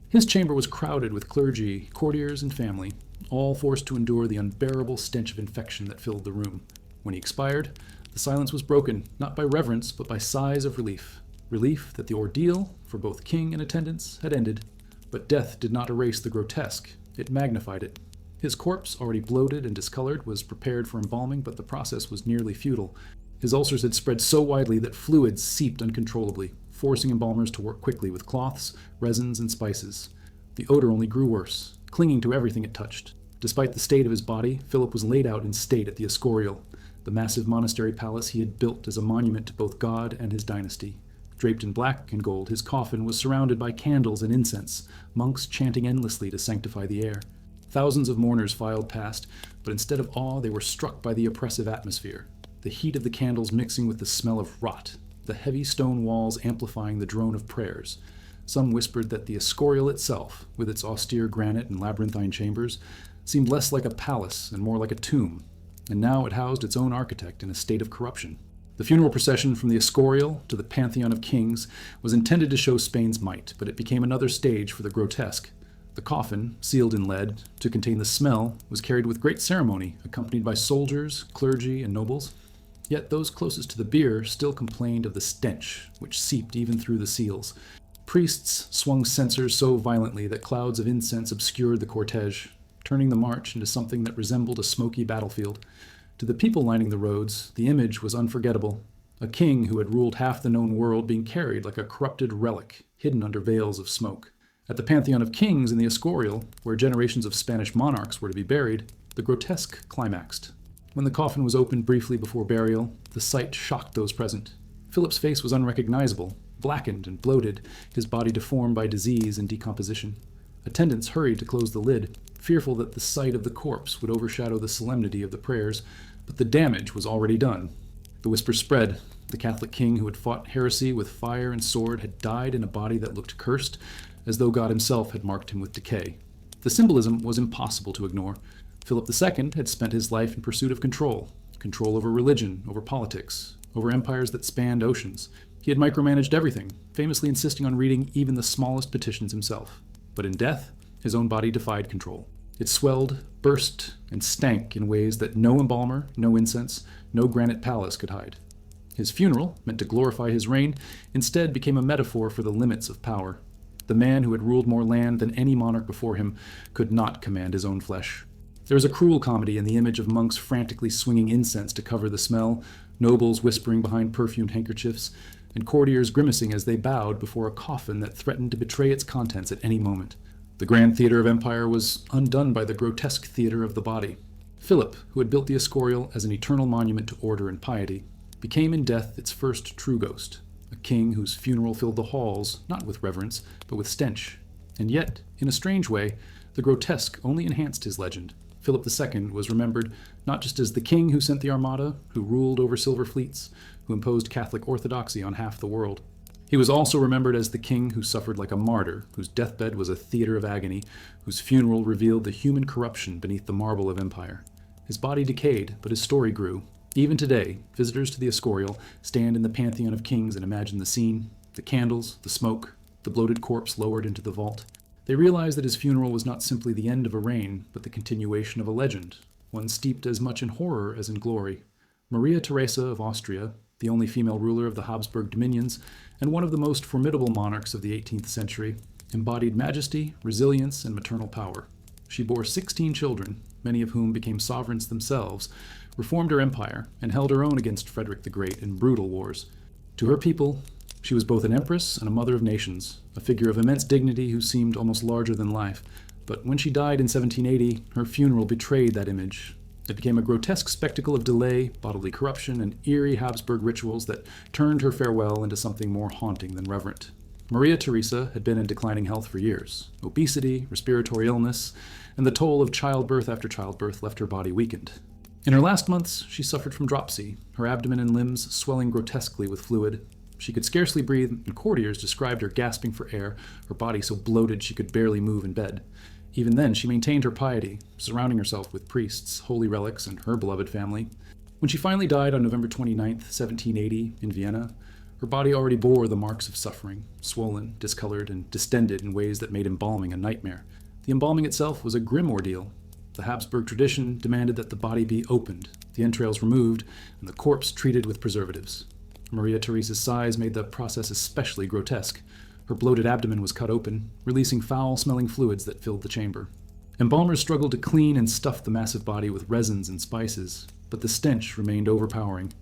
His chamber was crowded with clergy, courtiers, and family, all forced to endure the unbearable stench of infection that filled the room. When he expired, the silence was broken, not by reverence, but by sighs of relief. Relief that the ordeal, for both king and attendants, had ended. But death did not erase the grotesque, it magnified it. His corpse, already bloated and discolored, was prepared for embalming, but the process was nearly futile. His ulcers had spread so widely that fluids seeped uncontrollably, forcing embalmers to work quickly with cloths, resins, and spices. The odor only grew worse, clinging to everything it touched. Despite the state of his body, Philip was laid out in state at the Escorial, the massive monastery palace he had built as a monument to both God and his dynasty. Draped in black and gold, his coffin was surrounded by candles and incense, monks chanting endlessly to sanctify the air. Thousands of mourners filed past, but instead of awe, they were struck by the oppressive atmosphere, the heat of the candles mixing with the smell of rot, the heavy stone walls amplifying the drone of prayers. Some whispered that the Escorial itself, with its austere granite and labyrinthine chambers, seemed less like a palace and more like a tomb, and now it housed its own architect in a state of corruption. The funeral procession from the Escorial to the Pantheon of Kings was intended to show Spain's might, but it became another stage for the grotesque. The coffin, sealed in lead to contain the smell, was carried with great ceremony, accompanied by soldiers, clergy, and nobles. Yet those closest to the bier still complained of the stench, which seeped even through the seals. Priests swung censers so violently that clouds of incense obscured the cortege, turning the march into something that resembled a smoky battlefield. To the people lining the roads, the image was unforgettable. A king who had ruled half the known world being carried like a corrupted relic, hidden under veils of smoke. At the Pantheon of Kings in the Escorial, where generations of Spanish monarchs were to be buried, the grotesque climaxed. When the coffin was opened briefly before burial, the sight shocked those present. Philip's face was unrecognizable, blackened and bloated, his body deformed by disease and decomposition. Attendants hurried to close the lid, fearful that the sight of the corpse would overshadow the solemnity of the prayers, but the damage was already done. The whisper spread. The Catholic king who had fought heresy with fire and sword had died in a body that looked cursed, as though God himself had marked him with decay. The symbolism was impossible to ignore. Philip II had spent his life in pursuit of control over religion, over politics, over empires that spanned oceans. He had micromanaged everything, famously insisting on reading even the smallest petitions himself. But in death, his own body defied control. It swelled, burst, and stank in ways that no embalmer, no incense, no granite palace could hide. His funeral, meant to glorify his reign, instead became a metaphor for the limits of power. The man who had ruled more land than any monarch before him could not command his own flesh. There is a cruel comedy in the image of monks frantically swinging incense to cover the smell, nobles whispering behind perfumed handkerchiefs, and courtiers grimacing as they bowed before a coffin that threatened to betray its contents at any moment. The grand theater of empire was undone by the grotesque theater of the body. Philip, who had built the Escorial as an eternal monument to order and piety, became in death its first true ghost, a king whose funeral filled the halls, not with reverence, but with stench. And yet, in a strange way, The grotesque only enhanced his legend. Philip II was remembered not just as the king who sent the Armada, who ruled over silver fleets, who imposed Catholic orthodoxy on half the world. He was also remembered as the king who suffered like a martyr, whose deathbed was a theater of agony, whose funeral revealed the human corruption beneath the marble of empire. His body decayed, but his story grew. Even today, visitors to the Escorial stand in the pantheon of kings and imagine the scene, the candles, the smoke, the bloated corpse lowered into the vault. They realize that his funeral was not simply the end of a reign, but the continuation of a legend, one steeped as much in horror as in glory. Maria Theresa of Austria, the only female ruler of the Habsburg dominions, and one of the most formidable monarchs of the 18th century, embodied majesty, resilience, and maternal power. She bore 16 children, many of whom became sovereigns themselves, reformed her empire, and held her own against Frederick the Great in brutal wars. To her people, she was both an empress and a mother of nations, a figure of immense dignity who seemed almost larger than life. But when she died in 1780, her funeral betrayed that image. It became a grotesque spectacle of delay, bodily corruption, and eerie Habsburg rituals that turned her farewell into something more haunting than reverent. Maria Theresa had been in declining health for years. Obesity, respiratory illness, and the toll of childbirth after childbirth left her body weakened. In her last months, she suffered from dropsy, her abdomen and limbs swelling grotesquely with fluid. She could scarcely breathe, and courtiers described her gasping for air, her body so bloated she could barely move in bed. Even then, she maintained her piety, surrounding herself with priests, holy relics, and her beloved family. When she finally died on November 29, 1780, in Vienna, her body already bore the marks of suffering, swollen, discolored, and distended in ways that made embalming a nightmare. The embalming itself was a grim ordeal. The Habsburg tradition demanded that the body be opened, the entrails removed, and the corpse treated with preservatives. Maria Theresa's size made the process especially grotesque. Her bloated abdomen was cut open, releasing foul-smelling fluids that filled the chamber. Embalmers struggled to clean and stuff the massive body with resins and spices, but the stench remained overpowering.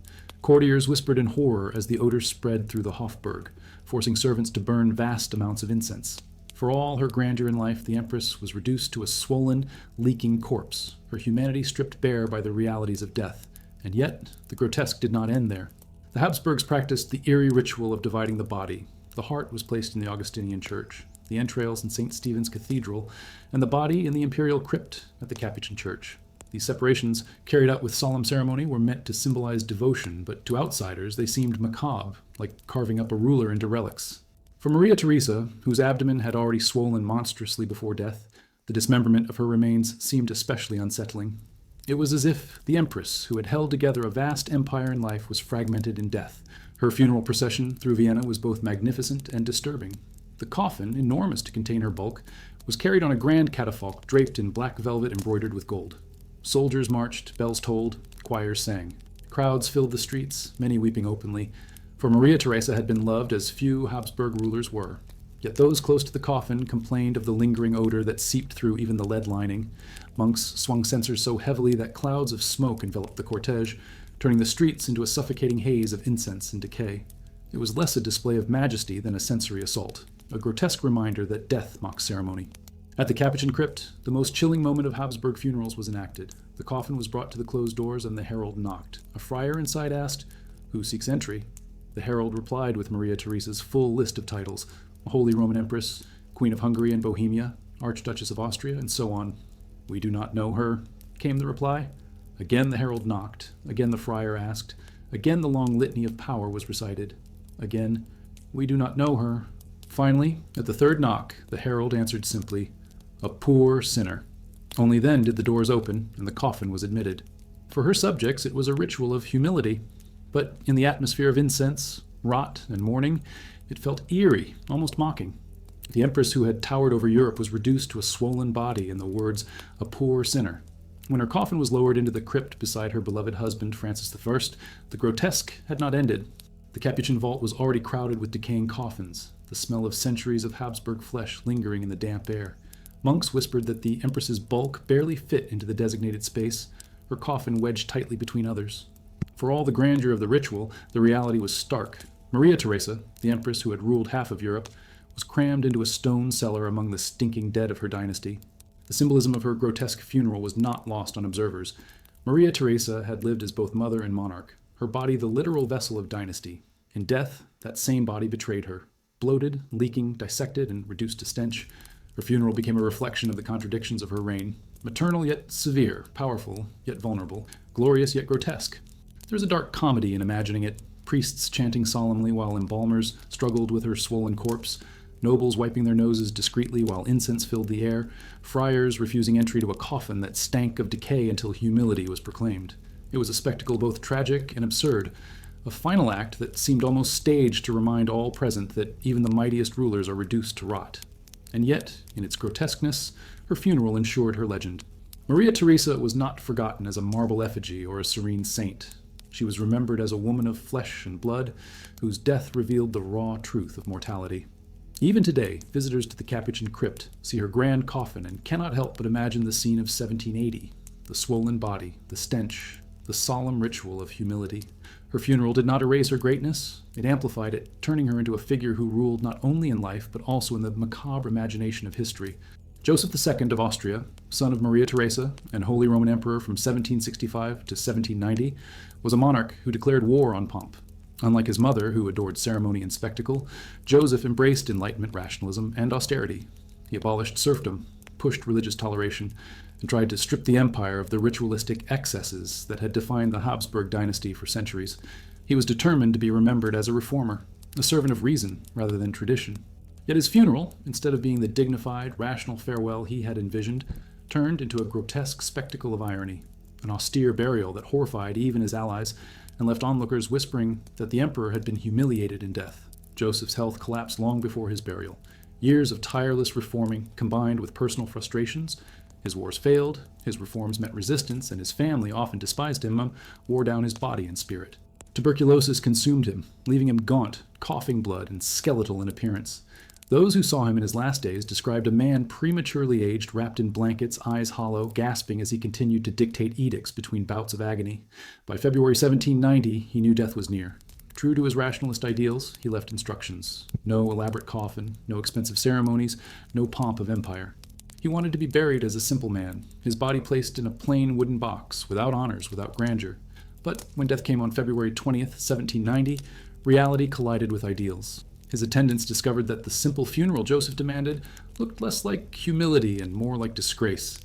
Courtiers whispered in horror as the odor spread through the Hofburg, forcing servants to burn vast amounts of incense. For all her grandeur in life, the Empress was reduced to a swollen, leaking corpse, her humanity stripped bare by the realities of death. And yet, the grotesque did not end there. The Habsburgs practiced the eerie ritual of dividing the body. The heart was placed in the Augustinian Church, the entrails in St. Stephen's Cathedral, and the body in the imperial crypt at the Capuchin Church. These separations, carried out with solemn ceremony, were meant to symbolize devotion, but to outsiders they seemed macabre, like carving up a ruler into relics. For Maria Theresa, whose abdomen had already swollen monstrously before death, the dismemberment of her remains seemed especially unsettling. It was as if the Empress, who had held together a vast empire in life, was fragmented in death. Her funeral procession through Vienna was both magnificent and disturbing. The coffin, enormous to contain her bulk, was carried on a grand catafalque draped in black velvet embroidered with gold. Soldiers marched, bells tolled, choirs sang. Crowds filled the streets, many weeping openly, for Maria Theresa had been loved as few Habsburg rulers were. Yet those close to the coffin complained of the lingering odor that seeped through even the lead lining. Monks swung censers so heavily that clouds of smoke enveloped the cortege, turning the streets into a suffocating haze of incense and decay. It was less a display of majesty than a sensory assault, a grotesque reminder that death mocks ceremony. At the Capuchin crypt, the most chilling moment of Habsburg funerals was enacted. The coffin was brought to the closed doors and the herald knocked. A friar inside asked, "Who seeks entry?" The herald replied with Maria Theresa's full list of titles: Holy Roman Empress, Queen of Hungary and Bohemia, Archduchess of Austria, and so on. "We do not know her," came the reply. Again the herald knocked. Again the friar asked. Again the long litany of power was recited. Again, "We do not know her." Finally, at the third knock, the herald answered simply, "A poor sinner." Only then did the doors open, and the coffin was admitted. For her subjects, it was a ritual of humility, but in the atmosphere of incense, rot, and mourning, it felt eerie, almost mocking. The Empress who had towered over Europe was reduced to a swollen body in the words, "a poor sinner." When her coffin was lowered into the crypt beside her beloved husband, Francis I, the grotesque had not ended. The Capuchin vault was already crowded with decaying coffins, the smell of centuries of Habsburg flesh lingering in the damp air. Monks whispered that the Empress's bulk barely fit into the designated space, her coffin wedged tightly between others. For all the grandeur of the ritual, the reality was stark. Maria Theresa, the Empress who had ruled half of Europe, was crammed into a stone cellar among the stinking dead of her dynasty. The symbolism of her grotesque funeral was not lost on observers. Maria Theresa had lived as both mother and monarch, her body the literal vessel of dynasty. In death, that same body betrayed her. Bloated, leaking, dissected, and reduced to stench, Her funeral became a reflection of the contradictions of her reign, maternal yet severe, powerful yet vulnerable, glorious yet grotesque. There is a dark comedy in imagining it, priests chanting solemnly while embalmers struggled with her swollen corpse, nobles wiping their noses discreetly while incense filled the air, friars refusing entry to a coffin that stank of decay until humility was proclaimed. It was a spectacle both tragic and absurd, a final act that seemed almost staged to remind all present that even the mightiest rulers are reduced to rot. And yet, in its grotesqueness, her funeral ensured her legend. Maria Theresa was not forgotten as a marble effigy or a serene saint. She was remembered as a woman of flesh and blood, whose death revealed the raw truth of mortality. Even today, visitors to the Capuchin crypt see her grand coffin and cannot help but imagine the scene of 1780, the swollen body, the stench, the solemn ritual of humility. Her funeral did not erase her greatness, it amplified it, turning her into a figure who ruled not only in life but also in the macabre imagination of history. Joseph II of Austria, son of Maria Theresa and Holy Roman Emperor from 1765 to 1790, was a monarch who declared war on pomp. Unlike his mother, who adored ceremony and spectacle, Joseph embraced Enlightenment rationalism and austerity. He abolished serfdom, pushed religious toleration, and tried to strip the empire of the ritualistic excesses that had defined the Habsburg dynasty for centuries. He was determined to be remembered as a reformer, a servant of reason rather than tradition. Yet his funeral, instead of being the dignified, rational farewell he had envisioned, turned into a grotesque spectacle of irony, an austere burial that horrified even his allies and left onlookers whispering that the emperor had been humiliated in death. Joseph's health collapsed long before his burial. Years of tireless reforming combined with personal frustrations. His wars failed, his reforms met resistance, and his family, often despised him, wore down his body and spirit. Tuberculosis consumed him, leaving him gaunt, coughing blood, and skeletal in appearance. Those who saw him in his last days described a man prematurely aged, wrapped in blankets, eyes hollow, gasping as he continued to dictate edicts between bouts of agony. By February 1790, he knew death was near. True to his rationalist ideals, he left instructions. No elaborate coffin, no expensive ceremonies, no pomp of empire. He wanted to be buried as a simple man, his body placed in a plain wooden box, without honors, without grandeur. But when death came on February 20th, 1790, reality collided with ideals. His attendants discovered that the simple funeral Joseph demanded looked less like humility and more like disgrace.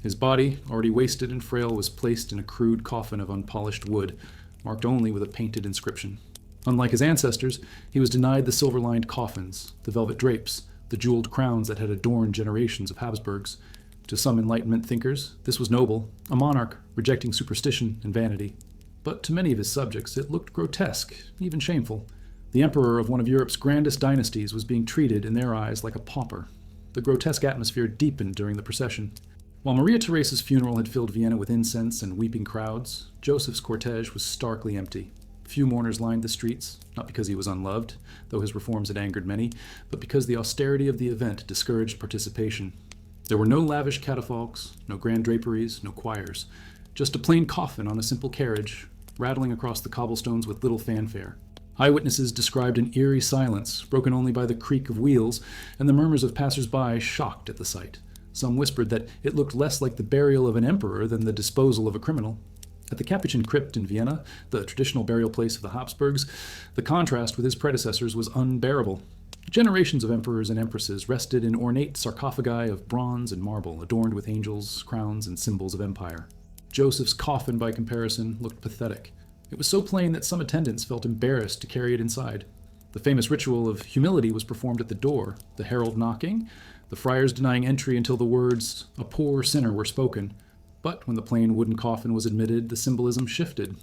His body, already wasted and frail, was placed in a crude coffin of unpolished wood, marked only with a painted inscription. Unlike his ancestors, he was denied the silver-lined coffins, the velvet drapes, the jeweled crowns that had adorned generations of Habsburgs. To some Enlightenment thinkers, this was noble, a monarch rejecting superstition and vanity. But to many of his subjects, it looked grotesque, even shameful. The emperor of one of Europe's grandest dynasties was being treated, in their eyes, like a pauper. The grotesque atmosphere deepened during the procession. While Maria Theresa's funeral had filled Vienna with incense and weeping crowds, Joseph's cortege was starkly empty. Few mourners lined the streets, not because he was unloved, though his reforms had angered many, but because the austerity of the event discouraged participation. There were no lavish catafalques, no grand draperies, no choirs, just a plain coffin on a simple carriage, rattling across the cobblestones with little fanfare. Eyewitnesses described an eerie silence, broken only by the creak of wheels and the murmurs of passers-by shocked at the sight. Some whispered that it looked less like the burial of an emperor than the disposal of a criminal. At the Capuchin crypt in Vienna, the traditional burial place of the Habsburgs, the contrast with his predecessors was unbearable. Generations of emperors and empresses rested in ornate sarcophagi of bronze and marble, adorned with angels, crowns, and symbols of empire. Joseph's coffin, by comparison, looked pathetic. It was so plain that some attendants felt embarrassed to carry it inside. The famous ritual of humility was performed at the door, the herald knocking, the friars denying entry until the words, "a poor sinner," were spoken. But when the plain wooden coffin was admitted, the symbolism shifted.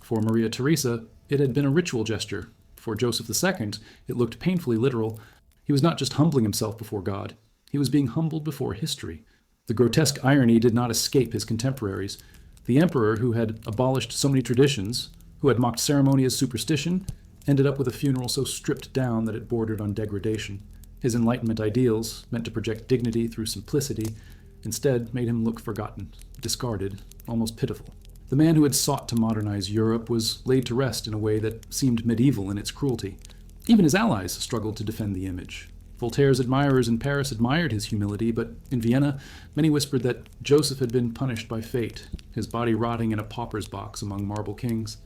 For Maria Theresa, it had been a ritual gesture. For Joseph II, it looked painfully literal. He was not just humbling himself before God. He was being humbled before history. The grotesque irony did not escape his contemporaries. The emperor, who had abolished so many traditions, who had mocked ceremony as superstition, ended up with a funeral so stripped down that it bordered on degradation. His Enlightenment ideals, meant to project dignity through simplicity, instead made him look forgotten, discarded, almost pitiful. The man who had sought to modernize Europe was laid to rest in a way that seemed medieval in its cruelty. Even his allies struggled to defend the image. Voltaire's admirers in Paris admired his humility, but in Vienna, many whispered that Joseph had been punished by fate, his body rotting in a pauper's box among marble kings.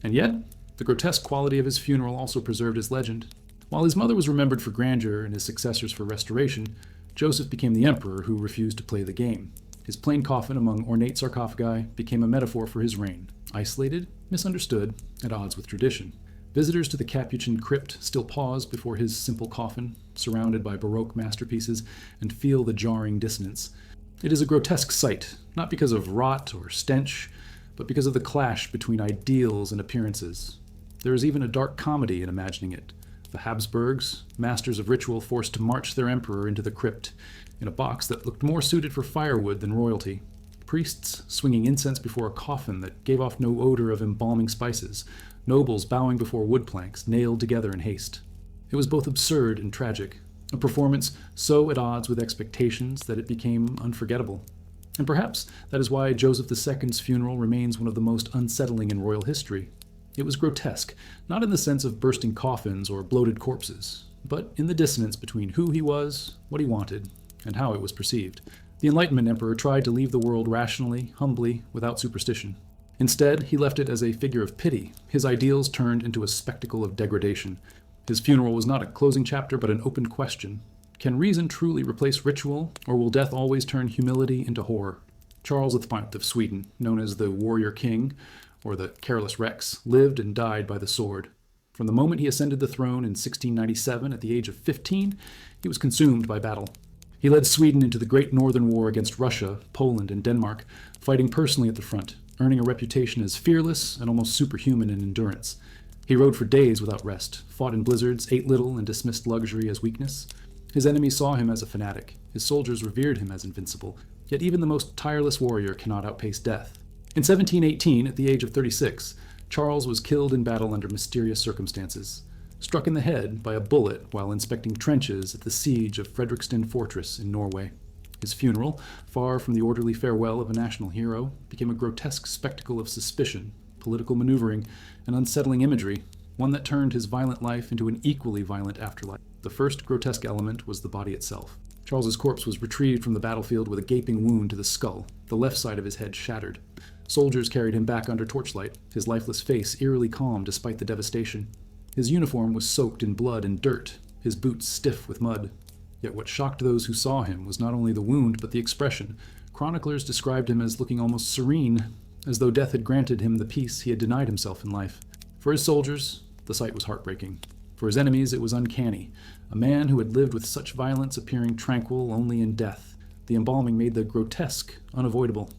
And yet, the grotesque quality of his funeral also preserved his legend. While his mother was remembered for grandeur and his successors for restoration, Joseph became the emperor who refused to play the game. His plain coffin among ornate sarcophagi became a metaphor for his reign, isolated, misunderstood, at odds with tradition. Visitors to the Capuchin crypt still pause before his simple coffin, surrounded by Baroque masterpieces, and feel the jarring dissonance. It is a grotesque sight, not because of rot or stench, but because of the clash between ideals and appearances. There is even a dark comedy in imagining it. The Habsburgs, masters of ritual, forced to march their emperor into the crypt, in a box that looked more suited for firewood than royalty. Priests swinging incense before a coffin that gave off no odor of embalming spices, nobles bowing before wood planks nailed together in haste. It was both absurd and tragic, a performance so at odds with expectations that it became unforgettable. And perhaps that is why Joseph II's funeral remains one of the most unsettling in royal history. It was grotesque, not in the sense of bursting coffins or bloated corpses, but in the dissonance between who he was, what he wanted, and how it was perceived. The Enlightenment emperor tried to leave the world rationally, humbly, without superstition. Instead, he left it as a figure of pity, his ideals turned into a spectacle of degradation. His funeral was not a closing chapter, but an open question. Can reason truly replace ritual, or will death always turn humility into horror? Charles V of Sweden, known as the Warrior King, or the Careless Rex, lived and died by the sword. From the moment he ascended the throne in 1697 at the age of 15, he was consumed by battle. He led Sweden into the Great Northern War against Russia, Poland, and Denmark, fighting personally at the front, earning a reputation as fearless and almost superhuman in endurance. He rode for days without rest, fought in blizzards, ate little, and dismissed luxury as weakness. His enemies saw him as a fanatic. His soldiers revered him as invincible. Yet even the most tireless warrior cannot outpace death. In 1718, at the age of 36, Charles was killed in battle under mysterious circumstances, struck in the head by a bullet while inspecting trenches at the siege of Fredrikstad Fortress in Norway. His funeral, far from the orderly farewell of a national hero, became a grotesque spectacle of suspicion, political maneuvering, and unsettling imagery, one that turned his violent life into an equally violent afterlife. The first grotesque element was the body itself. Charles's corpse was retrieved from the battlefield with a gaping wound to the skull, the left side of his head shattered. Soldiers carried him back under torchlight, his lifeless face eerily calm despite the devastation. His uniform was soaked in blood and dirt, his boots stiff with mud. Yet what shocked those who saw him was not only the wound, but the expression. Chroniclers described him as looking almost serene, as though death had granted him the peace he had denied himself in life. For his soldiers, the sight was heartbreaking. For his enemies, it was uncanny. A man who had lived with such violence appearing tranquil only in death. The embalming made the grotesque unavoidable.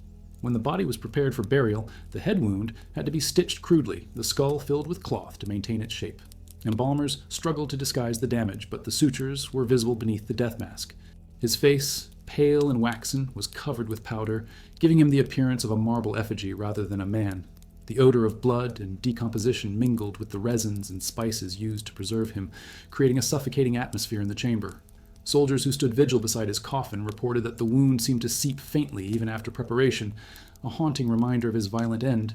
When the body was prepared for burial, the head wound had to be stitched crudely, the skull filled with cloth to maintain its shape. Embalmers struggled to disguise the damage, but the sutures were visible beneath the death mask. His face, pale and waxen, was covered with powder, giving him the appearance of a marble effigy rather than a man. The odor of blood and decomposition mingled with the resins and spices used to preserve him, creating a suffocating atmosphere in the chamber. Soldiers who stood vigil beside his coffin reported that the wound seemed to seep faintly even after preparation, a haunting reminder of his violent end.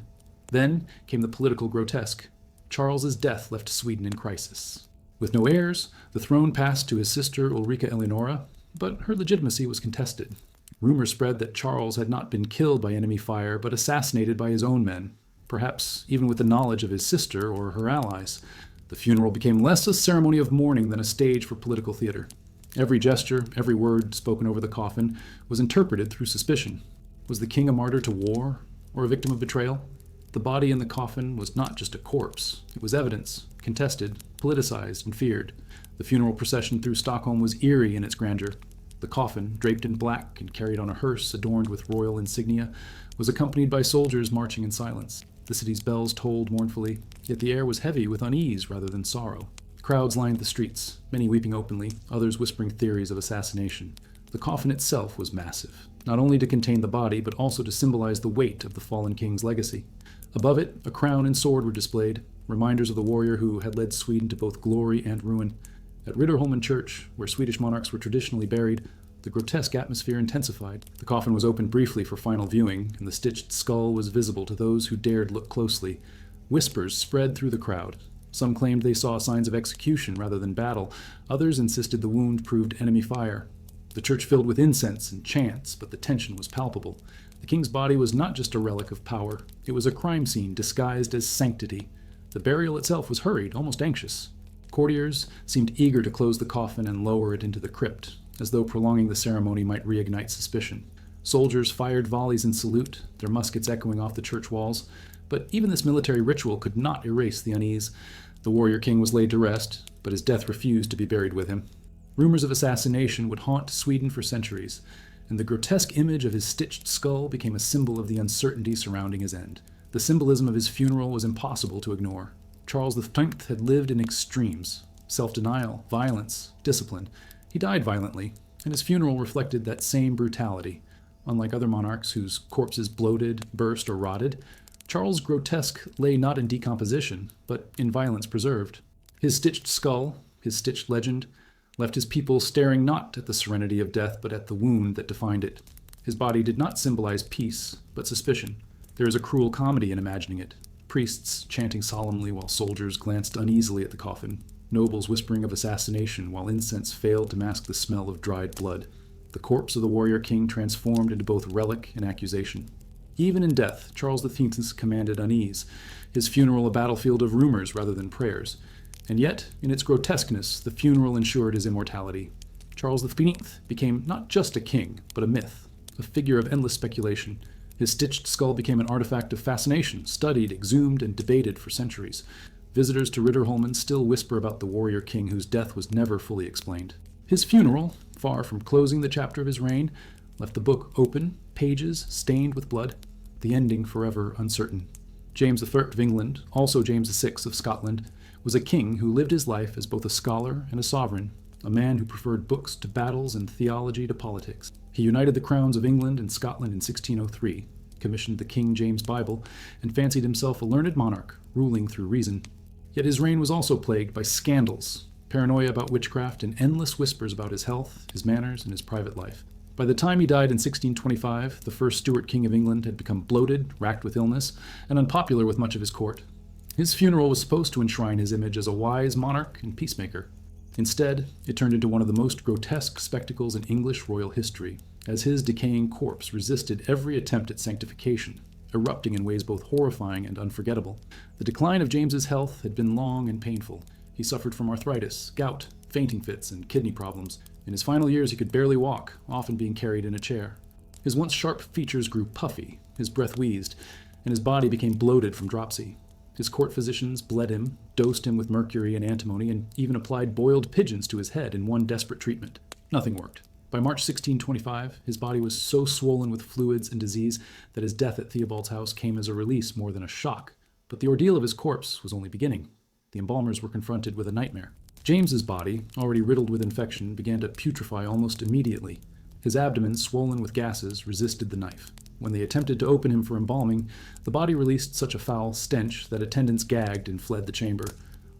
Then came the political grotesque. Charles's death left Sweden in crisis. With no heirs, the throne passed to his sister Ulrika Eleonora, but her legitimacy was contested. Rumors spread that Charles had not been killed by enemy fire, but assassinated by his own men, perhaps even with the knowledge of his sister or her allies. The funeral became less a ceremony of mourning than a stage for political theater. Every gesture, every word spoken over the coffin was interpreted through suspicion. Was the king a martyr to war, or a victim of betrayal? The body in the coffin was not just a corpse. It was evidence, contested, politicized, and feared. The funeral procession through Stockholm was eerie in its grandeur. The coffin, draped in black and carried on a hearse adorned with royal insignia, was accompanied by soldiers marching in silence. The city's bells tolled mournfully, yet the air was heavy with unease rather than sorrow. Crowds lined the streets, many weeping openly, others whispering theories of assassination. The coffin itself was massive, not only to contain the body, but also to symbolize the weight of the fallen king's legacy. Above it, a crown and sword were displayed, reminders of the warrior who had led Sweden to both glory and ruin. At Riddarholmen Church, where Swedish monarchs were traditionally buried, the grotesque atmosphere intensified. The coffin was opened briefly for final viewing, and the stitched skull was visible to those who dared look closely. Whispers spread through the crowd. Some claimed they saw signs of execution rather than battle. Others insisted the wound proved enemy fire. The church filled with incense and chants, but the tension was palpable. The king's body was not just a relic of power. It was a crime scene disguised as sanctity. The burial itself was hurried, almost anxious. Courtiers seemed eager to close the coffin and lower it into the crypt, as though prolonging the ceremony might reignite suspicion. Soldiers fired volleys in salute, their muskets echoing off the church walls, but even this military ritual could not erase the unease. The warrior king was laid to rest, but his death refused to be buried with him. Rumors of assassination would haunt Sweden for centuries, and the grotesque image of his stitched skull became a symbol of the uncertainty surrounding his end. The symbolism of his funeral was impossible to ignore. Charles X had lived in extremes: self-denial, violence, discipline. He died violently, and his funeral reflected that same brutality. Unlike other monarchs whose corpses bloated, burst, or rotted, Charles' grotesque lay not in decomposition, but in violence preserved. His stitched skull, his stitched legend, left his people staring not at the serenity of death, but at the wound that defined it. His body did not symbolize peace, but suspicion. There is a cruel comedy in imagining it. Priests chanting solemnly while soldiers glanced uneasily at the coffin. Nobles whispering of assassination while incense failed to mask the smell of dried blood. The corpse of the warrior king transformed into both relic and accusation. Even in death, Charles X commanded unease, his funeral a battlefield of rumors rather than prayers. And yet, in its grotesqueness, the funeral ensured his immortality. Charles V became not just a king, but a myth, a figure of endless speculation. His stitched skull became an artifact of fascination, studied, exhumed, and debated for centuries. Visitors to Ritterholmen still whisper about the warrior king whose death was never fully explained. His funeral, far from closing the chapter of his reign, left the book open, pages stained with blood, the ending forever uncertain. James I of England, also James VI of Scotland, was a king who lived his life as both a scholar and a sovereign, a man who preferred books to battles and theology to politics. He united the crowns of England and Scotland in 1603, commissioned the King James Bible, and fancied himself a learned monarch, ruling through reason. Yet his reign was also plagued by scandals, paranoia about witchcraft, and endless whispers about his health, his manners, and his private life. By the time he died in 1625, the first Stuart King of England had become bloated, racked with illness, and unpopular with much of his court. His funeral was supposed to enshrine his image as a wise monarch and peacemaker. Instead, it turned into one of the most grotesque spectacles in English royal history, as his decaying corpse resisted every attempt at sanctification, erupting in ways both horrifying and unforgettable. The decline of James's health had been long and painful. He suffered from arthritis, gout, fainting fits, and kidney problems. In his final years, he could barely walk, often being carried in a chair. His once sharp features grew puffy, his breath wheezed, and his body became bloated from dropsy. His court physicians bled him, dosed him with mercury and antimony, and even applied boiled pigeons to his head in one desperate treatment. Nothing worked. By March 1625, his body was so swollen with fluids and disease that his death at Theobald's house came as a release more than a shock. But the ordeal of his corpse was only beginning. The embalmers were confronted with a nightmare. James's body, already riddled with infection, began to putrefy almost immediately. His abdomen, swollen with gases, resisted the knife. When they attempted to open him for embalming, the body released such a foul stench that attendants gagged and fled the chamber.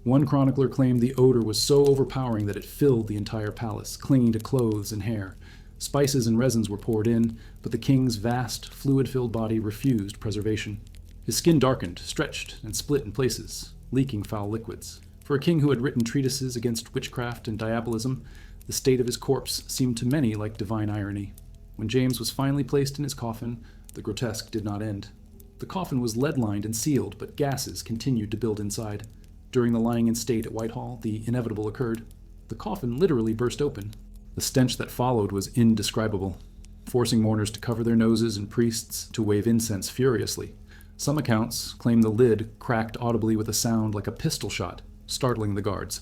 One chronicler claimed the odor was so overpowering that it filled the entire palace, clinging to clothes and hair. Spices and resins were poured in, but the king's vast, fluid-filled body refused preservation. His skin darkened, stretched, and split in places, leaking foul liquids. For a king who had written treatises against witchcraft and diabolism, the state of his corpse seemed to many like divine irony. When James was finally placed in his coffin, the grotesque did not end. The coffin was lead-lined and sealed, but gases continued to build inside. During the lying in state at Whitehall, the inevitable occurred. The coffin literally burst open. The stench that followed was indescribable, forcing mourners to cover their noses and priests to wave incense furiously. Some accounts claim the lid cracked audibly with a sound like a pistol shot, startling the guards.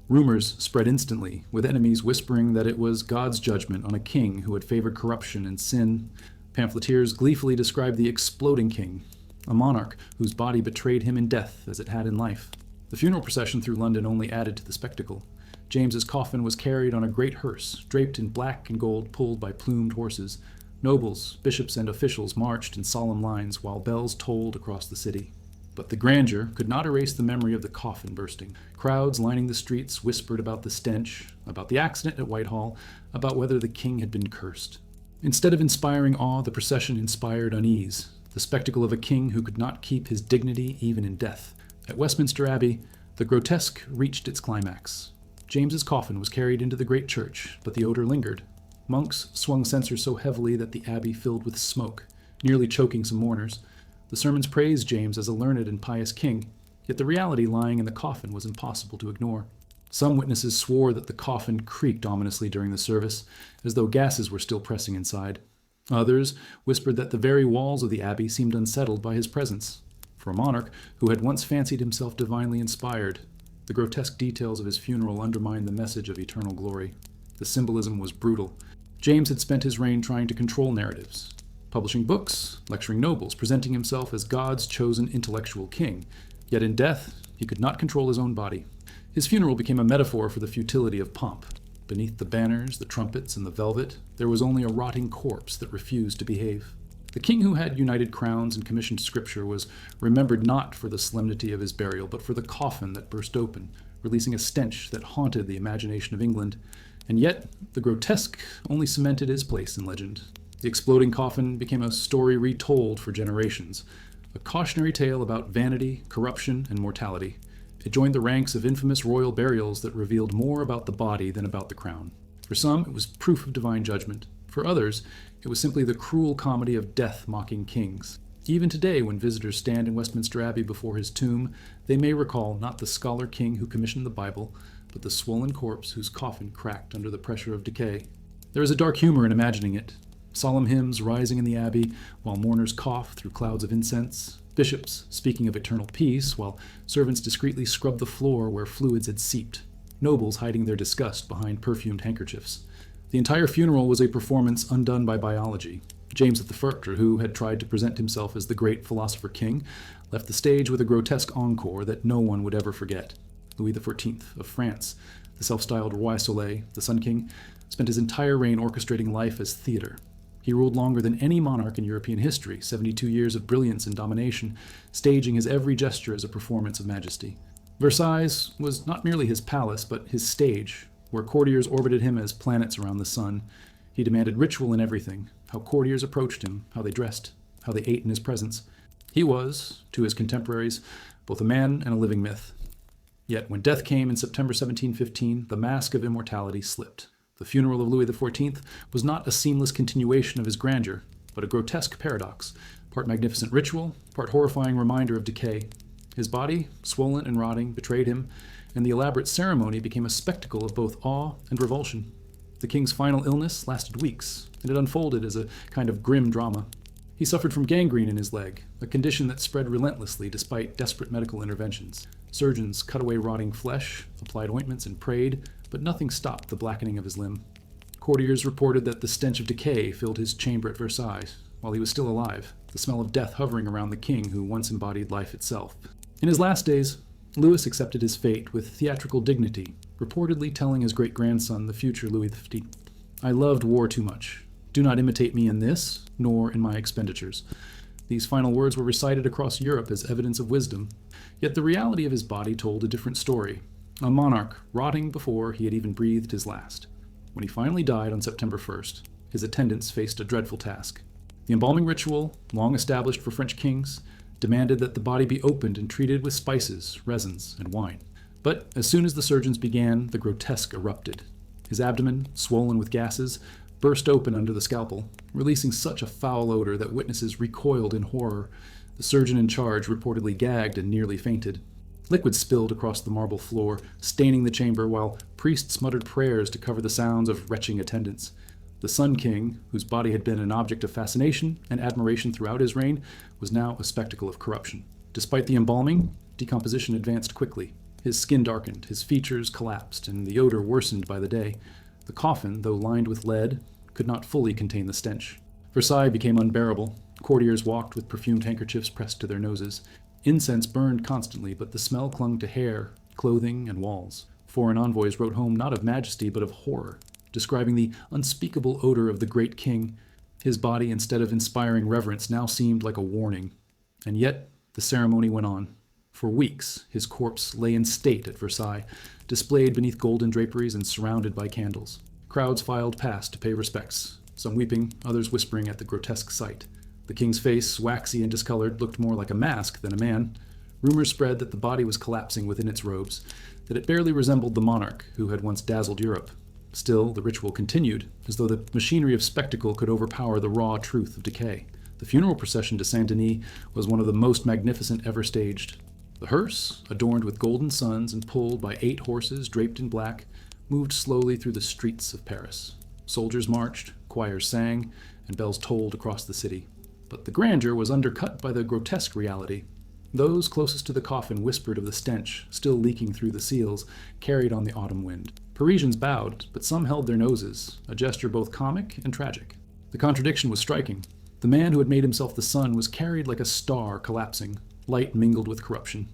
Rumors spread instantly, with enemies whispering that it was God's judgment on a king who had favored corruption and sin. Pamphleteers gleefully described the exploding king, a monarch whose body betrayed him in death as it had in life. The funeral procession through London only added to the spectacle. James's coffin was carried on a great hearse, draped in black and gold, pulled by plumed horses. Nobles, bishops, and officials marched in solemn lines while bells tolled across the city. But the grandeur could not erase the memory of the coffin bursting. Crowds lining the streets whispered about the stench, about the accident at Whitehall, about whether the king had been cursed. Instead of inspiring awe, the procession inspired unease, the spectacle of a king who could not keep his dignity even in death. At Westminster Abbey, the grotesque reached its climax. James's coffin was carried into the great church, but the odor lingered. Monks swung censers so heavily that the abbey filled with smoke, nearly choking some mourners. The sermons praised James as a learned and pious king, yet the reality lying in the coffin was impossible to ignore. Some witnesses swore that the coffin creaked ominously during the service, as though gases were still pressing inside. Others whispered that the very walls of the abbey seemed unsettled by his presence. For a monarch who had once fancied himself divinely inspired, the grotesque details of his funeral undermined the message of eternal glory. The symbolism was brutal. James had spent his reign trying to control narratives, publishing books, lecturing nobles, presenting himself as God's chosen intellectual king. Yet in death, he could not control his own body. His funeral became a metaphor for the futility of pomp. Beneath the banners, the trumpets, and the velvet, there was only a rotting corpse that refused to behave. The king who had united crowns and commissioned scripture was remembered not for the solemnity of his burial, but for the coffin that burst open, releasing a stench that haunted the imagination of England. And yet, the grotesque only cemented his place in legend. The exploding coffin became a story retold for generations, a cautionary tale about vanity, corruption, and mortality. It joined the ranks of infamous royal burials that revealed more about the body than about the crown. For some, it was proof of divine judgment. For others, it was simply the cruel comedy of death mocking kings. Even today, when visitors stand in Westminster Abbey before his tomb, they may recall not the scholar king who commissioned the Bible, but the swollen corpse whose coffin cracked under the pressure of decay. There is a dark humor in imagining it. Solemn hymns rising in the abbey while mourners cough through clouds of incense, bishops speaking of eternal peace while servants discreetly scrub the floor where fluids had seeped, nobles hiding their disgust behind perfumed handkerchiefs. The entire funeral was a performance undone by biology. James I, who had tried to present himself as the great philosopher king, left the stage with a grotesque encore that no one would ever forget. Louis XIV of France, the self-styled Roi Soleil, the Sun King, spent his entire reign orchestrating life as theater. He ruled longer than any monarch in European history, 72 years of brilliance and domination, staging his every gesture as a performance of majesty. Versailles was not merely his palace, but his stage, where courtiers orbited him as planets around the sun. He demanded ritual in everything, how courtiers approached him, how they dressed, how they ate in his presence. He was, to his contemporaries, both a man and a living myth. Yet when death came in September 1715, the mask of immortality slipped. The funeral of Louis XIV was not a seamless continuation of his grandeur, but a grotesque paradox, part magnificent ritual, part horrifying reminder of decay. His body, swollen and rotting, betrayed him, and the elaborate ceremony became a spectacle of both awe and revulsion. The king's final illness lasted weeks, and it unfolded as a kind of grim drama. He suffered from gangrene in his leg, a condition that spread relentlessly despite desperate medical interventions. Surgeons cut away rotting flesh, applied ointments, and prayed, but nothing stopped the blackening of his limb. Courtiers reported that the stench of decay filled his chamber at Versailles while he was still alive, the smell of death hovering around the king who once embodied life itself. In his last days, Louis accepted his fate with theatrical dignity, reportedly telling his great-grandson, the future Louis XV, "I loved war too much. Do not imitate me in this, nor in my expenditures." These final words were recited across Europe as evidence of wisdom, yet the reality of his body told a different story. A monarch rotting before he had even breathed his last. When he finally died on September 1st, his attendants faced a dreadful task. The embalming ritual, long established for French kings, demanded that the body be opened and treated with spices, resins, and wine. But as soon as the surgeons began, the grotesque erupted. His abdomen, swollen with gases, burst open under the scalpel, releasing such a foul odor that witnesses recoiled in horror. The surgeon in charge reportedly gagged and nearly fainted. Liquid spilled across the marble floor, staining the chamber, while priests muttered prayers to cover the sounds of retching attendants. The Sun King, whose body had been an object of fascination and admiration throughout his reign, was now a spectacle of corruption. Despite the embalming, decomposition advanced quickly. His skin darkened, his features collapsed, and the odor worsened by the day. The coffin, though lined with lead, could not fully contain the stench. Versailles became unbearable. Courtiers walked with perfumed handkerchiefs pressed to their noses. Incense burned constantly, but the smell clung to hair, clothing, and walls. Foreign envoys wrote home not of majesty, but of horror, describing the unspeakable odor of the great king. His body, instead of inspiring reverence, now seemed like a warning. And yet, the ceremony went on. For weeks, his corpse lay in state at Versailles, displayed beneath golden draperies and surrounded by candles. Crowds filed past to pay respects, some weeping, others whispering at the grotesque sight. The king's face, waxy and discolored, looked more like a mask than a man. Rumors spread that the body was collapsing within its robes, that it barely resembled the monarch who had once dazzled Europe. Still, the ritual continued, as though the machinery of spectacle could overpower the raw truth of decay. The funeral procession to Saint-Denis was one of the most magnificent ever staged. The hearse, adorned with golden suns and pulled by 8 horses draped in black, moved slowly through the streets of Paris. Soldiers marched, choirs sang, and bells tolled across the city. But the grandeur was undercut by the grotesque reality. Those closest to the coffin whispered of the stench, still leaking through the seals, carried on the autumn wind. Parisians bowed, but some held their noses, a gesture both comic and tragic. The contradiction was striking. The man who had made himself the sun was carried like a star collapsing, light mingled with corruption.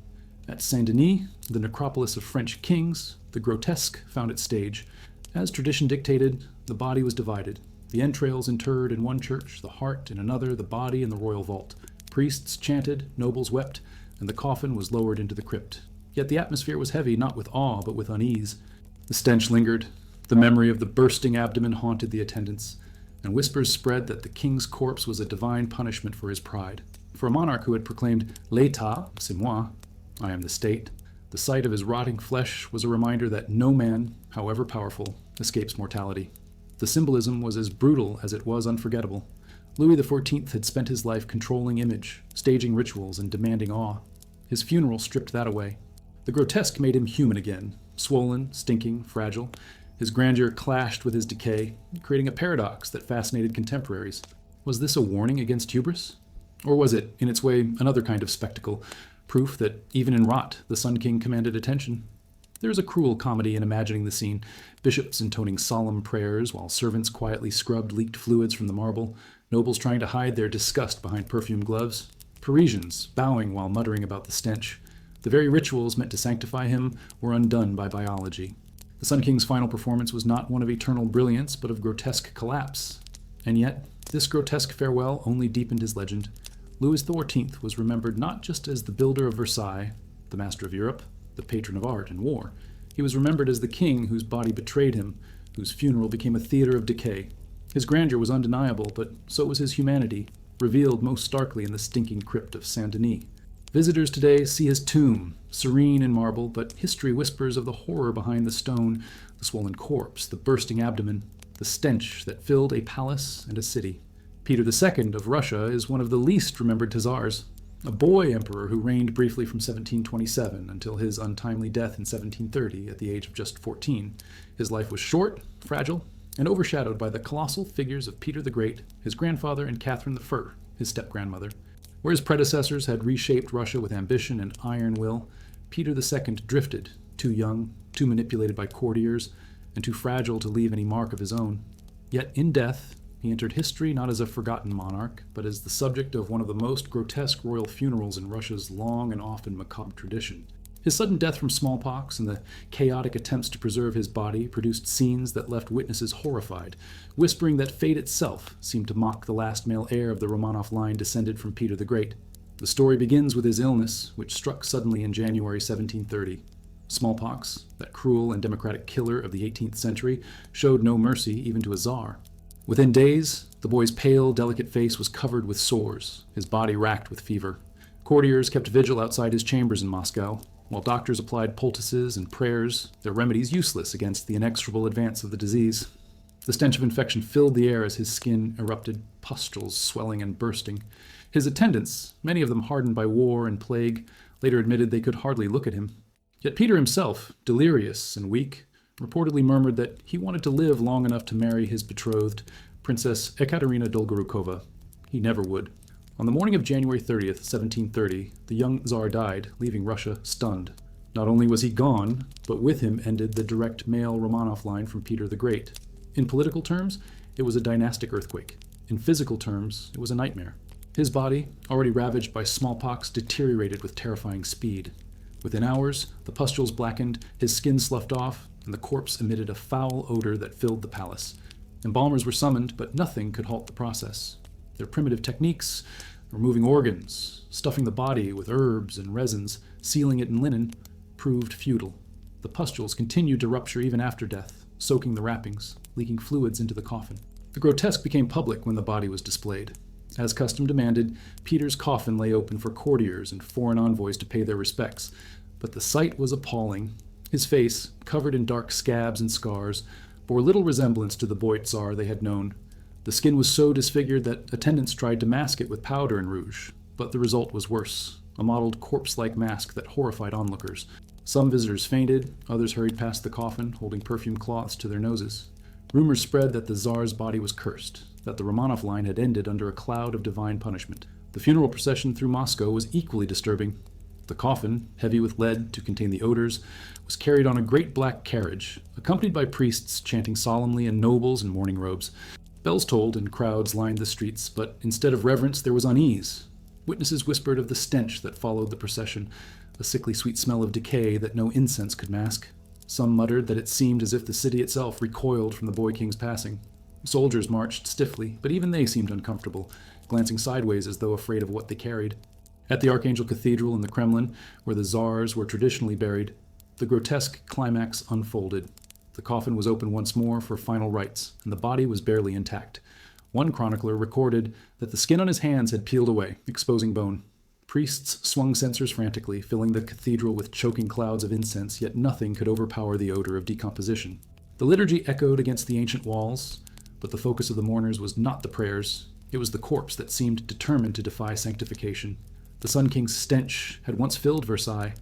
At Saint-Denis, the necropolis of French kings, the grotesque found its stage. As tradition dictated, the body was divided. The entrails interred in one church, the heart in another, the body in the royal vault. Priests chanted, nobles wept, and the coffin was lowered into the crypt. Yet the atmosphere was heavy, not with awe, but with unease. The stench lingered. The memory of the bursting abdomen haunted the attendants, and whispers spread that the king's corpse was a divine punishment for his pride. For a monarch who had proclaimed, "L'État, c'est moi," I am the state, the sight of his rotting flesh was a reminder that no man, however powerful, escapes mortality. The symbolism was as brutal as it was unforgettable. Louis XIV had spent his life controlling image, staging rituals, and demanding awe. His funeral stripped that away. The grotesque made him human again, swollen, stinking, fragile. His grandeur clashed with his decay, creating a paradox that fascinated contemporaries. Was this a warning against hubris? Or was it, in its way, another kind of spectacle, proof that even in rot, the Sun King commanded attention? There is a cruel comedy in imagining the scene, bishops intoning solemn prayers while servants quietly scrubbed leaked fluids from the marble, nobles trying to hide their disgust behind perfumed gloves, Parisians bowing while muttering about the stench. The very rituals meant to sanctify him were undone by biology. The Sun King's final performance was not one of eternal brilliance, but of grotesque collapse. And yet, this grotesque farewell only deepened his legend. Louis XIV was remembered not just as the builder of Versailles, the master of Europe, the patron of art and war. He was remembered as the king whose body betrayed him, whose funeral became a theater of decay. His grandeur was undeniable, but so was his humanity, revealed most starkly in the stinking crypt of Saint-Denis. Visitors today see his tomb, serene in marble, but history whispers of the horror behind the stone, the swollen corpse, the bursting abdomen, the stench that filled a palace and a city. Peter II of Russia is one of the least remembered Tsars, a boy emperor who reigned briefly from 1727 until his untimely death in 1730 at the age of just 14. His life was short, fragile, and overshadowed by the colossal figures of Peter the Great, his grandfather, and Catherine I, his step-grandmother. Where his predecessors had reshaped Russia with ambition and iron will, Peter II drifted, too young, too manipulated by courtiers, and too fragile to leave any mark of his own. Yet in death, he entered history not as a forgotten monarch, but as the subject of one of the most grotesque royal funerals in Russia's long and often macabre tradition. His sudden death from smallpox and the chaotic attempts to preserve his body produced scenes that left witnesses horrified, whispering that fate itself seemed to mock the last male heir of the Romanov line descended from Peter the Great. The story begins with his illness, which struck suddenly in January 1730. Smallpox, that cruel and democratic killer of the 18th century, showed no mercy even to a czar. Within days, the boy's pale, delicate face was covered with sores, his body racked with fever. Courtiers kept vigil outside his chambers in Moscow, while doctors applied poultices and prayers, their remedies useless against the inexorable advance of the disease. The stench of infection filled the air as his skin erupted, pustules swelling and bursting. His attendants, many of them hardened by war and plague, later admitted they could hardly look at him. Yet Peter himself, delirious and weak, reportedly murmured that he wanted to live long enough to marry his betrothed, Princess Ekaterina Dolgorukova. He never would. On the morning of January 30th, 1730, the young Tsar died, leaving Russia stunned. Not only was he gone, but with him ended the direct male Romanov line from Peter the Great. In political terms, it was a dynastic earthquake. In physical terms, it was a nightmare. His body, already ravaged by smallpox, deteriorated with terrifying speed. Within hours, the pustules blackened, his skin sloughed off, and the corpse emitted a foul odor that filled the palace. Embalmers were summoned, but nothing could halt the process. Their primitive techniques, removing organs, stuffing the body with herbs and resins, sealing it in linen, proved futile. The pustules continued to rupture even after death, soaking the wrappings, leaking fluids into the coffin. The grotesque became public when the body was displayed. As custom demanded, Peter's coffin lay open for courtiers and foreign envoys to pay their respects, but the sight was appalling. His face, covered in dark scabs and scars, bore little resemblance to the boy Tsar they had known. The skin was so disfigured that attendants tried to mask it with powder and rouge, but the result was worse. a mottled corpse-like mask that horrified onlookers. Some visitors fainted, others hurried past the coffin, holding perfume cloths to their noses. Rumors spread that the Tsar's body was cursed, that the Romanov line had ended under a cloud of divine punishment. The funeral procession through Moscow was equally disturbing. The coffin, heavy with lead to contain the odors, was carried on a great black carriage, accompanied by priests chanting solemnly and nobles in mourning robes. Bells tolled and crowds lined the streets, but instead of reverence there was unease. Witnesses whispered of the stench that followed the procession, a sickly sweet smell of decay that no incense could mask. Some muttered that it seemed as if the city itself recoiled from the boy king's passing. Soldiers marched stiffly, but even they seemed uncomfortable, glancing sideways as though afraid of what they carried. At the Archangel Cathedral in the Kremlin, where the Tsars were traditionally buried, the grotesque climax unfolded. The coffin was opened once more for final rites, and the body was barely intact. One chronicler recorded that the skin on his hands had peeled away, exposing bone. Priests swung censers frantically, filling the cathedral with choking clouds of incense, yet nothing could overpower the odor of decomposition. The liturgy echoed against the ancient walls, but the focus of the mourners was not the prayers. It was the corpse that seemed determined to defy sanctification. The Sun King's stench had once filled Versailles.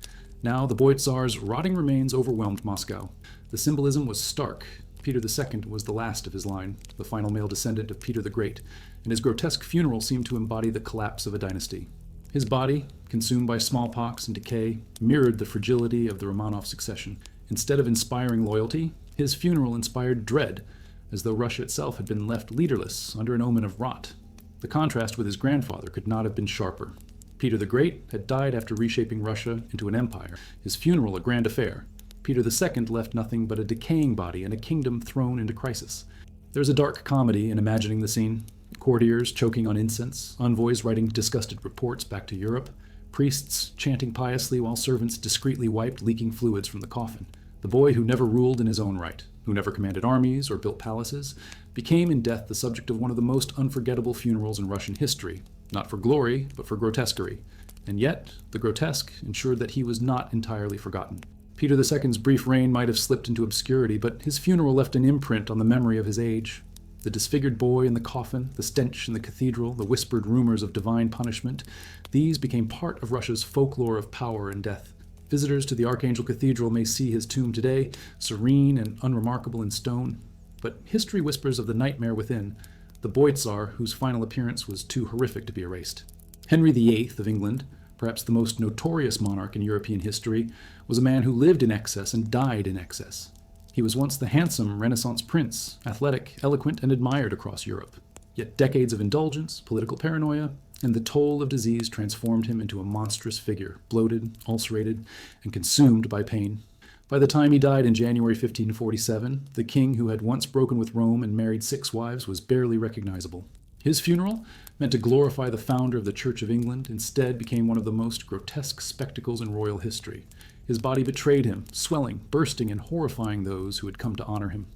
Now the boy Tsar's rotting remains overwhelmed Moscow. The symbolism was stark. Peter II was the last of his line, the final male descendant of Peter the Great, and his grotesque funeral seemed to embody the collapse of a dynasty. His body, consumed by smallpox and decay, mirrored the fragility of the Romanov succession. Instead of inspiring loyalty, his funeral inspired dread, as though Russia itself had been left leaderless under an omen of rot. The contrast with his grandfather could not have been sharper. Peter the Great had died after reshaping Russia into an empire, his funeral a grand affair. Peter II left nothing but a decaying body and a kingdom thrown into crisis. There's a dark comedy in imagining the scene. Courtiers choking on incense, envoys writing disgusted reports back to Europe, priests chanting piously while servants discreetly wiped leaking fluids from the coffin. The boy who never ruled in his own right, who never commanded armies or built palaces, became in death the subject of one of the most unforgettable funerals in Russian history, not for glory, but for grotesquerie. And yet, the grotesque ensured that he was not entirely forgotten. Peter II's brief reign might have slipped into obscurity, but his funeral left an imprint on the memory of his age. The disfigured boy in the coffin, the stench in the cathedral, the whispered rumors of divine punishment, these became part of Russia's folklore of power and death. Visitors to the Archangel Cathedral may see his tomb today, serene and unremarkable in stone, but history whispers of the nightmare within, the boy Tsar whose final appearance was too horrific to be erased. Henry VIII of England, perhaps the most notorious monarch in European history, was a man who lived in excess and died in excess. He was once the handsome Renaissance prince, athletic, eloquent, and admired across Europe. Yet decades of indulgence, political paranoia, and the toll of disease transformed him into a monstrous figure, bloated, ulcerated, and consumed by pain. By the time he died in January 1547, the king who had once broken with Rome and married 6 wives was barely recognizable. His funeral, meant to glorify the founder of the Church of England, instead became one of the most grotesque spectacles in royal history. His body betrayed him, swelling, bursting, and horrifying those who had come to honor him.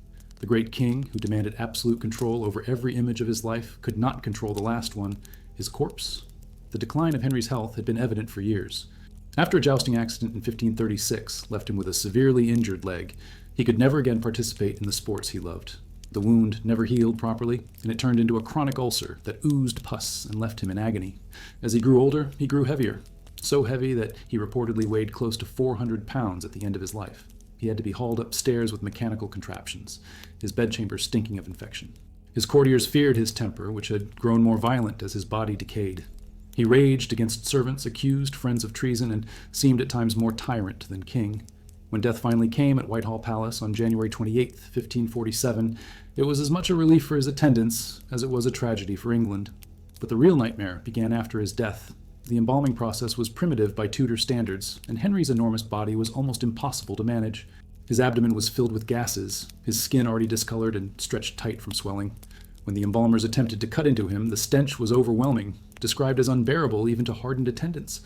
The great king, who demanded absolute control over every image of his life, could not control the last one, his corpse. The decline of Henry's health had been evident for years. After a jousting accident in 1536 left him with a severely injured leg, he could never again participate in the sports he loved. The wound never healed properly, and it turned into a chronic ulcer that oozed pus and left him in agony. As he grew older, he grew heavier, so heavy that he reportedly weighed close to 400 pounds at the end of his life. He had to be hauled upstairs with mechanical contraptions, his bedchamber stinking of infection. His courtiers feared his temper, which had grown more violent as his body decayed. He raged against servants, accused friends of treason, and seemed at times more tyrant than king. When death finally came at Whitehall Palace on January 28, 1547, it was as much a relief for his attendants as it was a tragedy for England. But the real nightmare began after his death. The embalming process was primitive by Tudor standards, and Henry's enormous body was almost impossible to manage. His abdomen was filled with gases, his skin already discolored and stretched tight from swelling. When the embalmers attempted to cut into him, the stench was overwhelming, described as unbearable even to hardened attendants.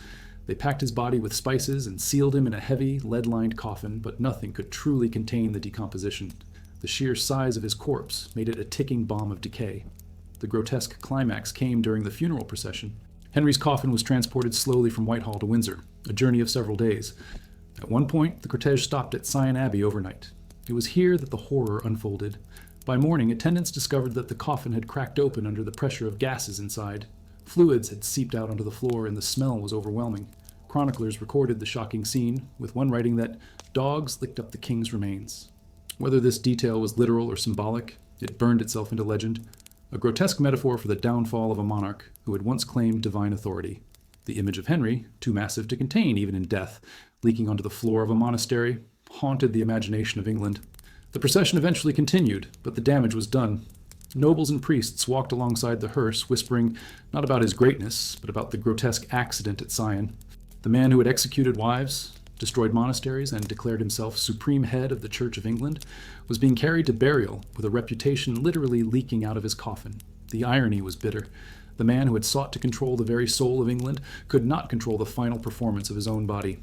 They packed his body with spices and sealed him in a heavy, lead-lined coffin, but nothing could truly contain the decomposition. The sheer size of his corpse made it a ticking bomb of decay. The grotesque climax came during the funeral procession. Henry's coffin was transported slowly from Whitehall to Windsor, a journey of several days. At one point, the cortege stopped at Sion Abbey overnight. It was here that the horror unfolded. By morning, attendants discovered that the coffin had cracked open under the pressure of gases inside. Fluids had seeped out onto the floor, and the smell was overwhelming. Chroniclers recorded the shocking scene, with one writing that dogs licked up the king's remains. Whether this detail was literal or symbolic, it burned itself into legend, a grotesque metaphor for the downfall of a monarch who had once claimed divine authority. The image of Henry, too massive to contain even in death, leaking onto the floor of a monastery, haunted the imagination of England. The procession eventually continued, but the damage was done. Nobles and priests walked alongside the hearse, whispering not about his greatness, but about the grotesque accident at Sion. The man who had executed wives, destroyed monasteries, and declared himself supreme head of the Church of England was being carried to burial with a reputation literally leaking out of his coffin. The irony was bitter. The man who had sought to control the very soul of England could not control the final performance of his own body.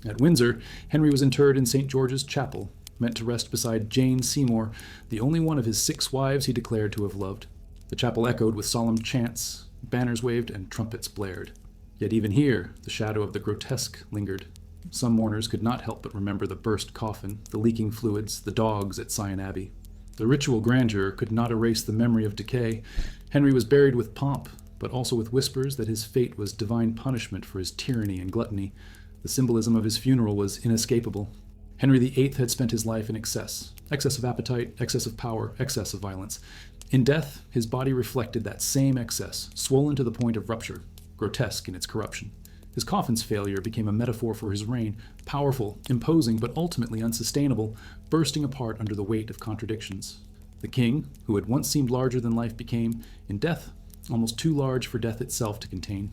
At Windsor, Henry was interred in St. George's Chapel, meant to rest beside Jane Seymour, the only one of his 6 wives he declared to have loved. The chapel echoed with solemn chants, banners waved, and trumpets blared. Yet even here, the shadow of the grotesque lingered. Some mourners could not help but remember the burst coffin, the leaking fluids, the dogs at Sion Abbey. The ritual grandeur could not erase the memory of decay. Henry was buried with pomp, but also with whispers that his fate was divine punishment for his tyranny and gluttony. The symbolism of his funeral was inescapable. Henry VIII had spent his life in excess of appetite, excess of power, excess of violence. In death, his body reflected that same excess, swollen to the point of rupture, grotesque in its corruption. His coffin's failure became a metaphor for his reign, powerful, imposing, but ultimately unsustainable, bursting apart under the weight of contradictions. The king, who had once seemed larger than life became, in death, almost too large for death itself to contain.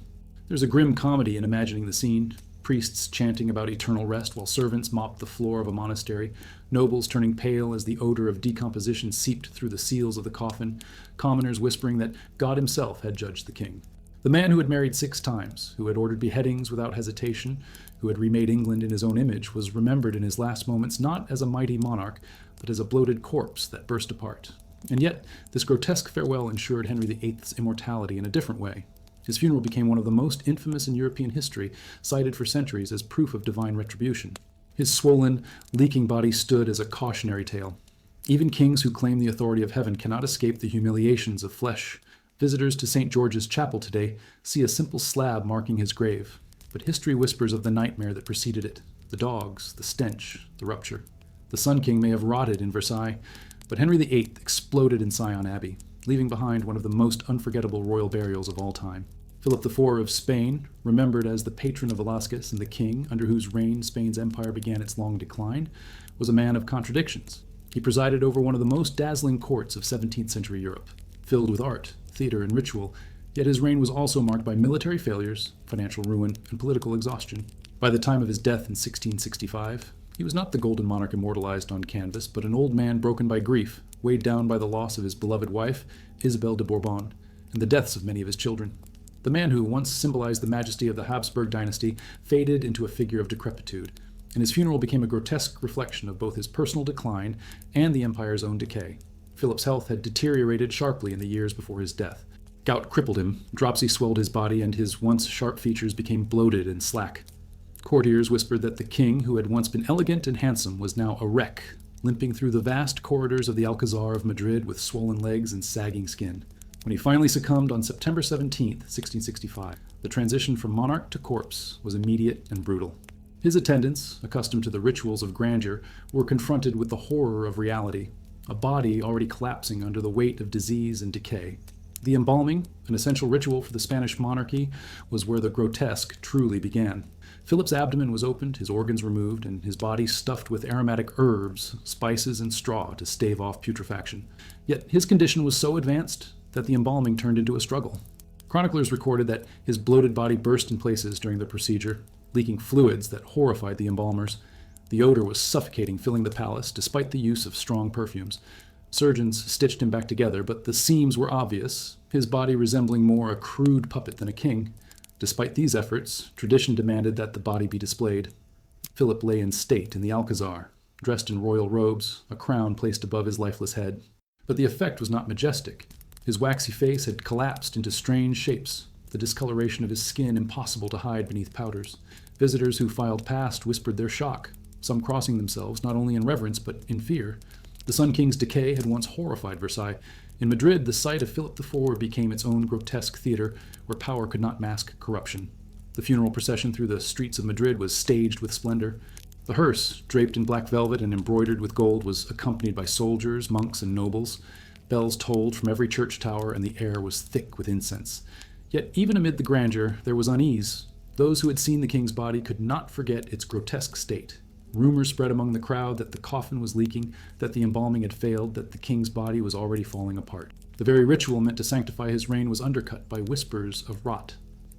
There's a grim comedy in imagining the scene. Priests chanting about eternal rest while servants mopped the floor of a monastery, nobles turning pale as the odor of decomposition seeped through the seals of the coffin, commoners whispering that God himself had judged the king. The man who had married 6 times, who had ordered beheadings without hesitation, who had remade England in his own image, was remembered in his last moments not as a mighty monarch, but as a bloated corpse that burst apart. And yet, this grotesque farewell ensured Henry VIII's immortality in a different way. His funeral became one of the most infamous in European history, cited for centuries as proof of divine retribution. His swollen, leaking body stood as a cautionary tale. Even kings who claim the authority of heaven cannot escape the humiliations of flesh. Visitors to St. George's Chapel today see a simple slab marking his grave, but history whispers of the nightmare that preceded it, the dogs, the stench, the rupture. The Sun King may have rotted in Versailles, but Henry VIII exploded in Sion Abbey, leaving behind one of the most unforgettable royal burials of all time. Philip IV of Spain, remembered as the patron of Velasquez and the king under whose reign Spain's empire began its long decline, was a man of contradictions. He presided over one of the most dazzling courts of 17th century Europe, filled with art, theater, and ritual, yet his reign was also marked by military failures, financial ruin, and political exhaustion. By the time of his death in 1665, he was not the golden monarch immortalized on canvas, but an old man broken by grief, weighed down by the loss of his beloved wife, Isabel de Bourbon, and the deaths of many of his children. The man who once symbolized the majesty of the Habsburg dynasty faded into a figure of decrepitude, and his funeral became a grotesque reflection of both his personal decline and the empire's own decay. Philip's health had deteriorated sharply in the years before his death. Gout crippled him, dropsy swelled his body, and his once sharp features became bloated and slack. Courtiers whispered that the king, who had once been elegant and handsome, was now a wreck, limping through the vast corridors of the Alcazar of Madrid with swollen legs and sagging skin. When he finally succumbed on September 17, 1665, the transition from monarch to corpse was immediate and brutal. His attendants, accustomed to the rituals of grandeur, were confronted with the horror of reality, a body already collapsing under the weight of disease and decay. The embalming, an essential ritual for the Spanish monarchy, was where the grotesque truly began. Philip's abdomen was opened, his organs removed, and his body stuffed with aromatic herbs, spices, and straw to stave off putrefaction. Yet his condition was so advanced that the embalming turned into a struggle. Chroniclers recorded that his bloated body burst in places during the procedure, leaking fluids that horrified the embalmers. The odor was suffocating, filling the palace, despite the use of strong perfumes. Surgeons stitched him back together, but the seams were obvious, his body resembling more a crude puppet than a king. Despite these efforts, tradition demanded that the body be displayed. Philip lay in state in the Alcazar, dressed in royal robes, a crown placed above his lifeless head. But the effect was not majestic. His waxy face had collapsed into strange shapes, the discoloration of his skin impossible to hide beneath powders. Visitors who filed past whispered their shock, some crossing themselves not only in reverence but in fear. The Sun King's decay had once horrified Versailles. In Madrid, the sight of Philip IV became its own grotesque theater where power could not mask corruption. The funeral procession through the streets of Madrid was staged with splendor. The hearse, draped in black velvet and embroidered with gold, was accompanied by soldiers, monks, and nobles. Bells tolled from every church tower, and the air was thick with incense. Yet even amid the grandeur, there was unease. Those who had seen the king's body could not forget its grotesque state. Rumors spread among the crowd that the coffin was leaking, that the embalming had failed, that the king's body was already falling apart. The very ritual meant to sanctify his reign was undercut by whispers of rot.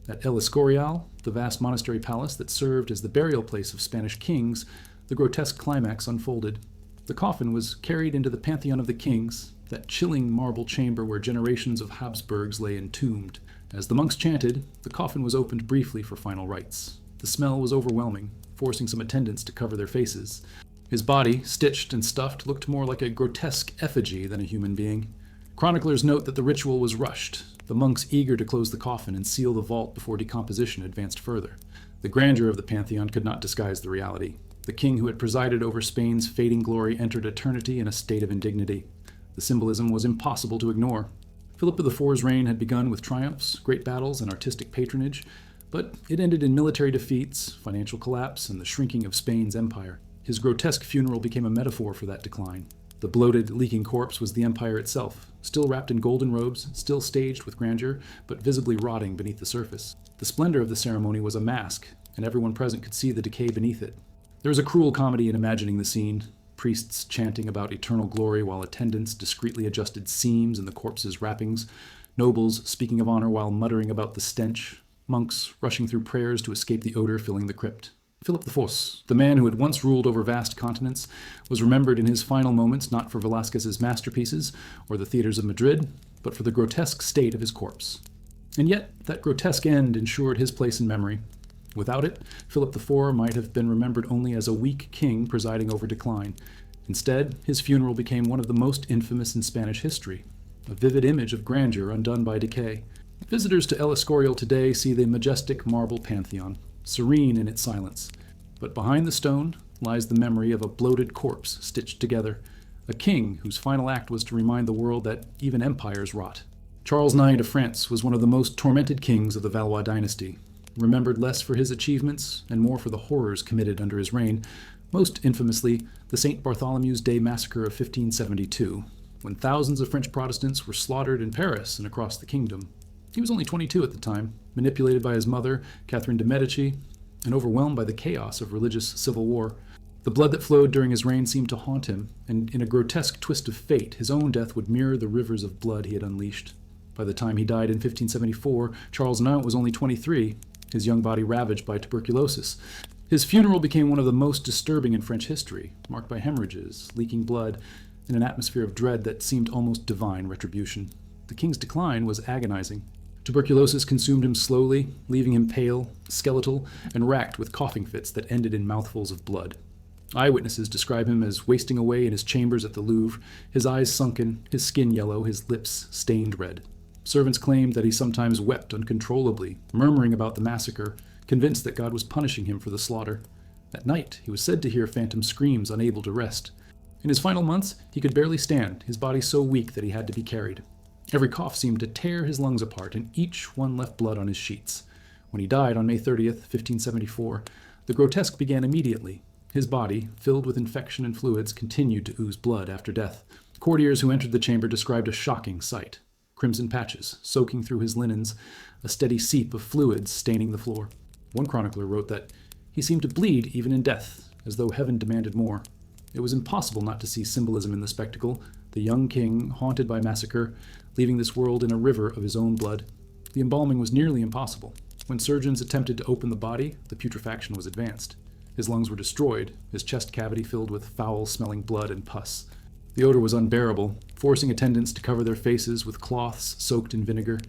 At El Escorial, the vast monastery palace that served as the burial place of Spanish kings, the grotesque climax unfolded. The coffin was carried into the Pantheon of the Kings, that chilling marble chamber where generations of Habsburgs lay entombed. As the monks chanted, the coffin was opened briefly for final rites. The smell was overwhelming, forcing some attendants to cover their faces. His body, stitched and stuffed, looked more like a grotesque effigy than a human being. Chroniclers note that the ritual was rushed, the monks eager to close the coffin and seal the vault before decomposition advanced further. The grandeur of the Pantheon could not disguise the reality. The king who had presided over Spain's fading glory entered eternity in a state of indignity. The symbolism was impossible to ignore. Philip IV's reign had begun with triumphs, great battles, and artistic patronage, but it ended in military defeats, financial collapse, and the shrinking of Spain's empire. His grotesque funeral became a metaphor for that decline. The bloated, leaking corpse was the empire itself, still wrapped in golden robes, still staged with grandeur, but visibly rotting beneath the surface. The splendor of the ceremony was a mask, and everyone present could see the decay beneath it. There was a cruel comedy in imagining the scene, priests chanting about eternal glory while attendants discreetly adjusted seams in the corpse's wrappings, nobles speaking of honor while muttering about the stench, monks rushing through prayers to escape the odor filling the crypt. Philip IV, the man who had once ruled over vast continents, was remembered in his final moments not for Velázquez's masterpieces or the theaters of Madrid, but for the grotesque state of his corpse. And yet, that grotesque end ensured his place in memory. Without it, Philip IV might have been remembered only as a weak king presiding over decline. Instead, his funeral became one of the most infamous in Spanish history, a vivid image of grandeur undone by decay. Visitors to El Escorial today see the majestic marble Pantheon, serene in its silence. But behind the stone lies the memory of a bloated corpse stitched together, a king whose final act was to remind the world that even empires rot. Charles IX of France was one of the most tormented kings of the Valois dynasty, remembered less for his achievements and more for the horrors committed under his reign, most infamously the St. Bartholomew's Day massacre of 1572, when thousands of French Protestants were slaughtered in Paris and across the kingdom. He was only 22 at the time, manipulated by his mother, Catherine de' Medici, and overwhelmed by the chaos of religious civil war. The blood that flowed during his reign seemed to haunt him, and in a grotesque twist of fate, his own death would mirror the rivers of blood he had unleashed. By the time he died in 1574, Charles IX was only 23, his young body ravaged by tuberculosis. His funeral became one of the most disturbing in French history, marked by hemorrhages, leaking blood, and an atmosphere of dread that seemed almost divine retribution. The king's decline was agonizing. Tuberculosis consumed him slowly, leaving him pale, skeletal, and racked with coughing fits that ended in mouthfuls of blood. Eyewitnesses describe him as wasting away in his chambers at the Louvre, his eyes sunken, his skin yellow, his lips stained red. Servants claimed that he sometimes wept uncontrollably, murmuring about the massacre, convinced that God was punishing him for the slaughter. At night, he was said to hear phantom screams, unable to rest. In his final months, he could barely stand, his body so weak that he had to be carried. Every cough seemed to tear his lungs apart, and each one left blood on his sheets. When he died on May 30th, 1574, the grotesque began immediately. His body, filled with infection and fluids, continued to ooze blood after death. Courtiers who entered the chamber described a shocking sight. Crimson patches soaking through his linens, a steady seep of fluids staining the floor. One chronicler wrote that he seemed to bleed even in death, as though heaven demanded more. It was impossible not to see symbolism in the spectacle, the young king, haunted by massacre, leaving this world in a river of his own blood. The embalming was nearly impossible. When surgeons attempted to open the body, the putrefaction was advanced. His lungs were destroyed, his chest cavity filled with foul-smelling blood and pus. The odor was unbearable, forcing attendants to cover their faces with cloths soaked in vinegar.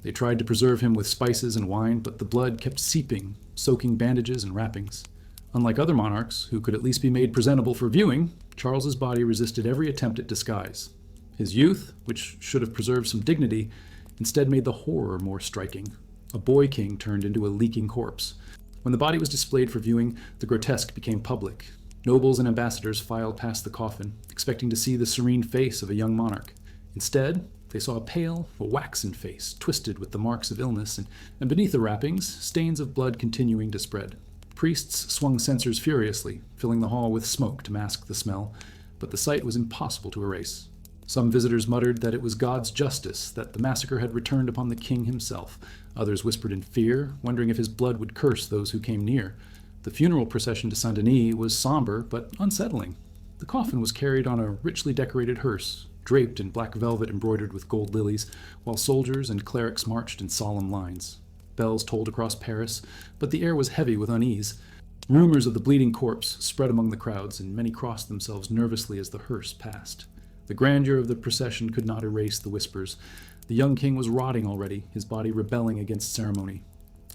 They tried to preserve him with spices and wine, but the blood kept seeping, soaking bandages and wrappings. Unlike other monarchs, who could at least be made presentable for viewing, Charles's body resisted every attempt at disguise. His youth, which should have preserved some dignity, instead made the horror more striking. A boy king turned into a leaking corpse. When the body was displayed for viewing, the grotesque became public. Nobles and ambassadors filed past the coffin, expecting to see the serene face of a young monarch. Instead, They saw a waxen face, twisted with the marks of illness, and beneath the wrappings, stains of blood continuing to spread. Priests swung censers furiously, filling the hall with smoke to mask the smell, but the sight was impossible to erase. Some visitors muttered that it was God's justice, that the massacre had returned upon the king himself. Others whispered in fear, wondering if his blood would curse those who came near. The funeral procession to Saint Denis was somber but unsettling. The coffin was carried on a richly decorated hearse, draped in black velvet embroidered with gold lilies, while soldiers and clerics marched in solemn lines. Bells tolled across Paris, but the air was heavy with unease. Rumors of the bleeding corpse spread among the crowds, and many crossed themselves nervously as the hearse passed. The grandeur of the procession could not erase the whispers. The young king was rotting already, his body rebelling against ceremony.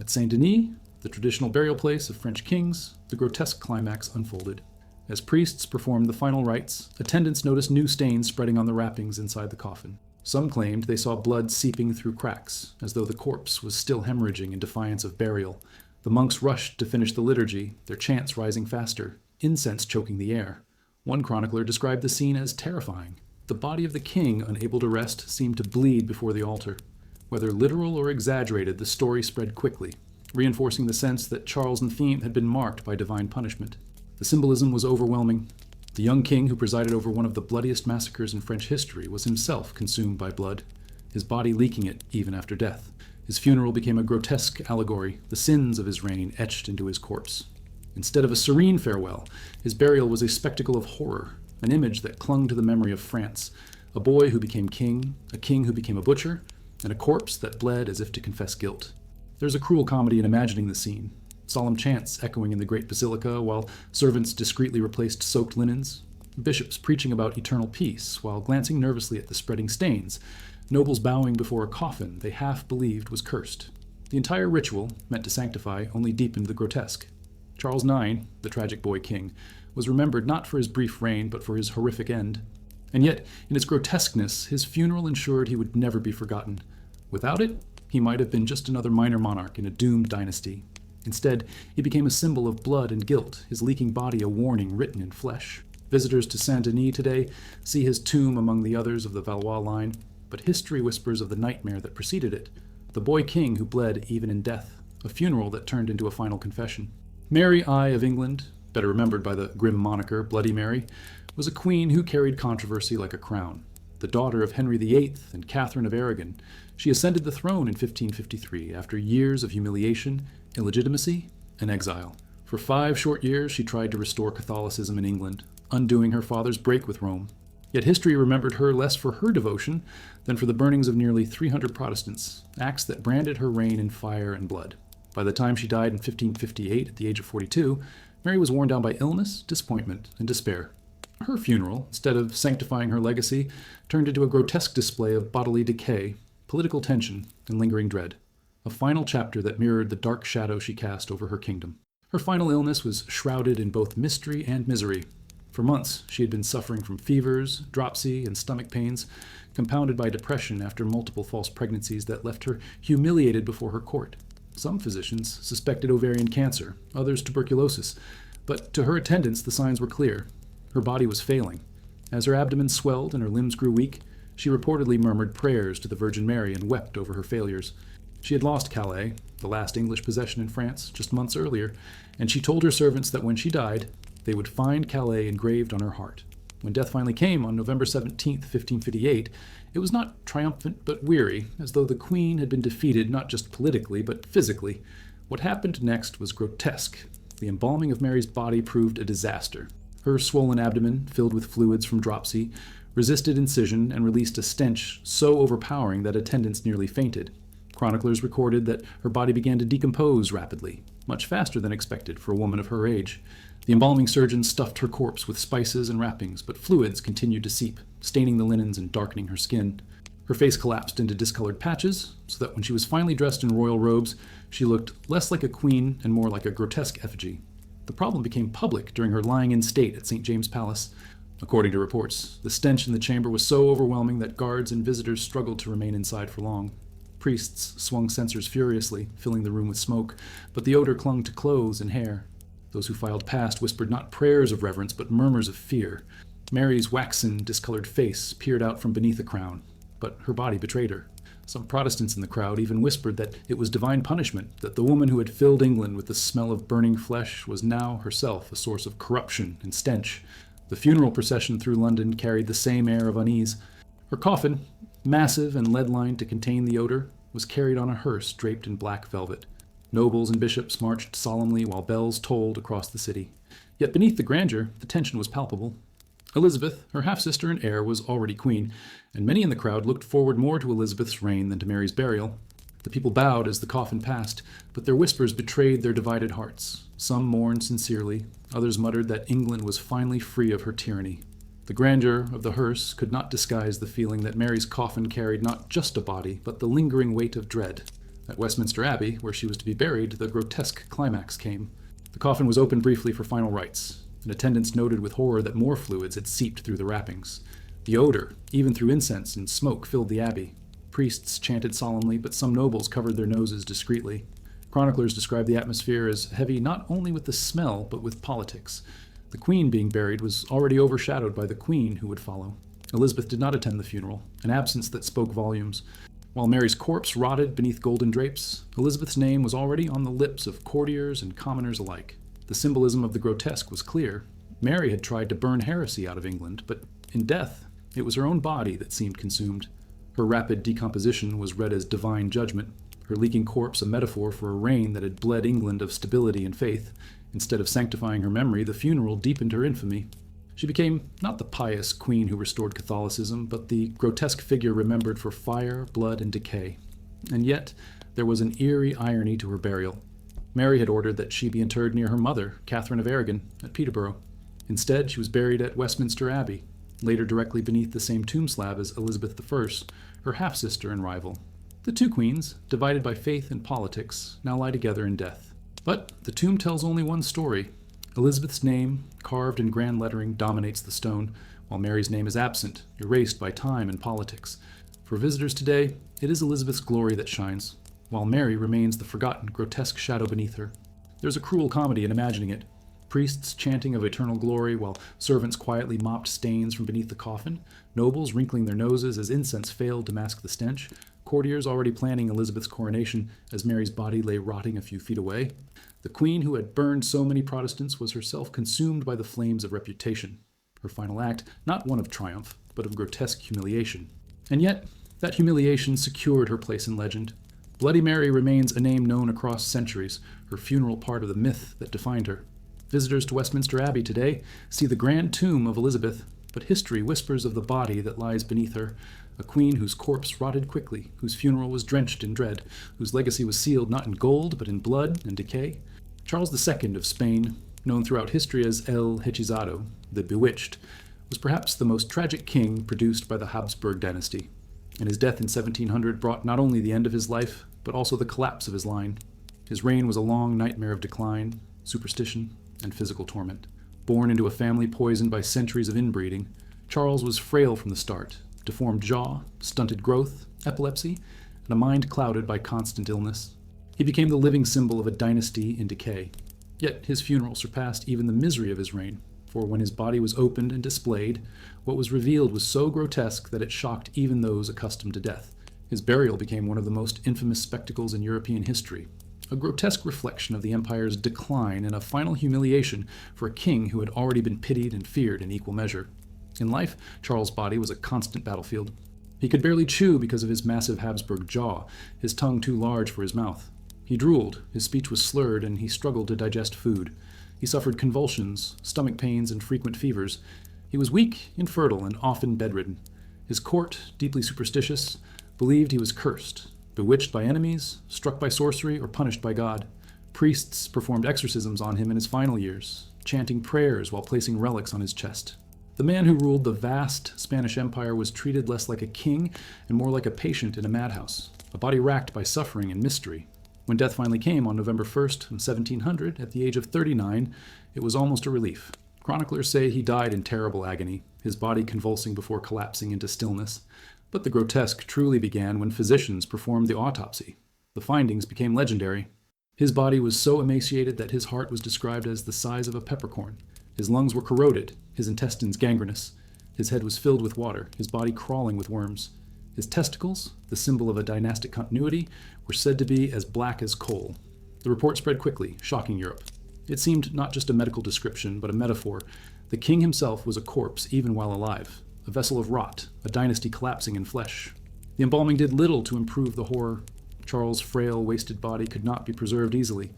At Saint Denis, the traditional burial place of French kings, the grotesque climax unfolded. As priests performed the final rites, attendants noticed new stains spreading on the wrappings inside the coffin. Some claimed they saw blood seeping through cracks, as though the corpse was still hemorrhaging in defiance of burial. The monks rushed to finish the liturgy, their chants rising faster, incense choking the air. One chronicler described the scene as terrifying. The body of the king, unable to rest, seemed to bleed before the altar. Whether literal or exaggerated, the story spread quickly, reinforcing the sense that Charles' theme had been marked by divine punishment. The symbolism was overwhelming. The young king who presided over one of the bloodiest massacres in French history was himself consumed by blood, his body leaking it even after death. His funeral became a grotesque allegory, the sins of his reign etched into his corpse. Instead of a serene farewell, his burial was a spectacle of horror, an image that clung to the memory of France, a boy who became king, a king who became a butcher, and a corpse that bled as if to confess guilt. There's a cruel comedy in imagining the scene. Solemn chants echoing in the great basilica, while servants discreetly replaced soaked linens, bishops preaching about eternal peace, while glancing nervously at the spreading stains, nobles bowing before a coffin they half believed was cursed. The entire ritual, meant to sanctify, only deepened the grotesque. Charles IX, the tragic boy king, was remembered not for his brief reign, but for his horrific end. And yet, in its grotesqueness, his funeral ensured he would never be forgotten. Without it, he might have been just another minor monarch in a doomed dynasty. Instead, he became a symbol of blood and guilt, his leaking body a warning written in flesh. Visitors to Saint Denis today see his tomb among the others of the Valois line, but history whispers of the nightmare that preceded it, the boy king who bled even in death, a funeral that turned into a final confession. Mary I of England, better remembered by the grim moniker Bloody Mary, was a queen who carried controversy like a crown. The daughter of Henry VIII and Catherine of Aragon, she ascended the throne in 1553 after years of humiliation, illegitimacy, and exile. For 5 short years, she tried to restore Catholicism in England, undoing her father's break with Rome. Yet history remembered her less for her devotion than for the burnings of nearly 300 Protestants, acts that branded her reign in fire and blood. By the time she died in 1558 at the age of 42, Mary was worn down by illness, disappointment, and despair. Her funeral, instead of sanctifying her legacy, turned into a grotesque display of bodily decay, political tension, and lingering dread. A final chapter that mirrored the dark shadow she cast over her kingdom. Her final illness was shrouded in both mystery and misery. For months, she had been suffering from fevers, dropsy, and stomach pains, compounded by depression after multiple false pregnancies that left her humiliated before her court. Some physicians suspected ovarian cancer, others tuberculosis, but to her attendants the signs were clear. Her body was failing. As her abdomen swelled and her limbs grew weak, she reportedly murmured prayers to the Virgin Mary and wept over her failures. She had lost Calais, the last English possession in France, just months earlier, and she told her servants that when she died, they would find Calais engraved on her heart. When death finally came on November 17, 1558, it was not triumphant but weary, as though the queen had been defeated not just politically but physically. What happened next was grotesque. The embalming of Mary's body proved a disaster. Her swollen abdomen, filled with fluids from dropsy, resisted incision and released a stench so overpowering that attendants nearly fainted. Chroniclers recorded that her body began to decompose rapidly, much faster than expected for a woman of her age. The embalming surgeons stuffed her corpse with spices and wrappings, but fluids continued to seep, staining the linens and darkening her skin. Her face collapsed into discolored patches, so that when she was finally dressed in royal robes, she looked less like a queen and more like a grotesque effigy. The problem became public during her lying in state at St. James Palace. According to reports, the stench in the chamber was so overwhelming that guards and visitors struggled to remain inside for long. Priests swung censers furiously, filling the room with smoke, but the odor clung to clothes and hair. Those who filed past whispered not prayers of reverence, but murmurs of fear. Mary's waxen, discolored face peered out from beneath a crown. but her body betrayed her. Some Protestants in the crowd even whispered that it was divine punishment, that the woman who had filled England with the smell of burning flesh was now herself a source of corruption and stench. The funeral procession through London carried the same air of unease. Her coffin, massive and lead-lined to contain the odor, was carried on a hearse draped in black velvet. Nobles and bishops marched solemnly while bells tolled across the city. Yet beneath the grandeur, the tension was palpable. Elizabeth, her half-sister and heir, was already queen, and many in the crowd looked forward more to Elizabeth's reign than to Mary's burial. The people bowed as the coffin passed, but their whispers betrayed their divided hearts. Some mourned sincerely, others muttered that England was finally free of her tyranny. The grandeur of the hearse could not disguise the feeling that Mary's coffin carried not just a body, but the lingering weight of dread. At Westminster Abbey, where she was to be buried, the grotesque climax came. The coffin was opened briefly for final rites, and attendants noted with horror that more fluids had seeped through the wrappings. The odor, even through incense and smoke, filled the abbey. Priests chanted solemnly, but some nobles covered their noses discreetly. Chroniclers describe the atmosphere as heavy not only with the smell, but with politics. The queen being buried was already overshadowed by the queen who would follow. Elizabeth did not attend the funeral, an absence that spoke volumes. While Mary's corpse rotted beneath golden drapes, Elizabeth's name was already on the lips of courtiers and commoners alike. The symbolism of the grotesque was clear. Mary had tried to burn heresy out of England, but in death, it was her own body that seemed consumed. Her rapid decomposition was read as divine judgment, her leaking corpse a metaphor for a reign that had bled England of stability and faith. Instead of sanctifying her memory, the funeral deepened her infamy. She became not the pious queen who restored Catholicism, but the grotesque figure remembered for fire, blood, and decay. And yet, there was an eerie irony to her burial. Mary had ordered that she be interred near her mother, Catherine of Aragon, at Peterborough. Instead, she was buried at Westminster Abbey, later directly beneath the same tomb slab as Elizabeth I, her half-sister and rival. The two queens, divided by faith and politics, now lie together in death. But the tomb tells only one story. Elizabeth's name, carved in grand lettering, dominates the stone, while Mary's name is absent, erased by time and politics. For visitors today, it is Elizabeth's glory that shines, while Mary remains the forgotten, grotesque shadow beneath her. There's a cruel comedy in imagining it. Priests chanting of eternal glory, while servants quietly mopped stains from beneath the coffin, nobles wrinkling their noses as incense failed to mask the stench, courtiers already planning Elizabeth's coronation as Mary's body lay rotting a few feet away. The queen who had burned so many Protestants was herself consumed by the flames of reputation. Her final act, not one of triumph, but of grotesque humiliation. And yet, that humiliation secured her place in legend. Bloody Mary remains a name known across centuries, her funeral part of the myth that defined her. Visitors to Westminster Abbey today see the grand tomb of Elizabeth, but history whispers of the body that lies beneath her, a queen whose corpse rotted quickly, whose funeral was drenched in dread, whose legacy was sealed not in gold but in blood and decay. Charles II of Spain, known throughout history as El Hechizado, the Bewitched, was perhaps the most tragic king produced by the Habsburg dynasty, and his death in 1700 brought not only the end of his life, but also the collapse of his line. His reign was a long nightmare of decline, superstition, and physical torment. Born into a family poisoned by centuries of inbreeding, Charles was frail from the start, deformed jaw, stunted growth, epilepsy, and a mind clouded by constant illness. He became the living symbol of a dynasty in decay. Yet his funeral surpassed even the misery of his reign, for when his body was opened and displayed, what was revealed was so grotesque that it shocked even those accustomed to death. His burial became one of the most infamous spectacles in European history, a grotesque reflection of the empire's decline and a final humiliation for a king who had already been pitied and feared in equal measure. In life, Charles' body was a constant battlefield. He could barely chew because of his massive Habsburg jaw, his tongue too large for his mouth. He drooled, his speech was slurred, and he struggled to digest food. He suffered convulsions, stomach pains, and frequent fevers. He was weak, infertile, and often bedridden. His court, deeply superstitious, believed he was cursed, bewitched by enemies, struck by sorcery, or punished by God. Priests performed exorcisms on him in his final years, chanting prayers while placing relics on his chest. The man who ruled the vast Spanish Empire was treated less like a king and more like a patient in a madhouse, a body racked by suffering and mystery. When death finally came on November 1st, 1700, at the age of 39, it was almost a relief. Chroniclers say he died in terrible agony, his body convulsing before collapsing into stillness. But the grotesque truly began when physicians performed the autopsy. The findings became legendary. His body was so emaciated that his heart was described as the size of a peppercorn. His lungs were corroded, his intestines gangrenous. His head was filled with water, his body crawling with worms. His testicles, the symbol of a dynastic continuity, were said to be as black as coal. The report spread quickly, shocking Europe. It seemed not just a medical description, but a metaphor. The king himself was a corpse even while alive, a vessel of rot, a dynasty collapsing in flesh. The embalming did little to improve the horror. Charles' frail, wasted body could not be preserved easily.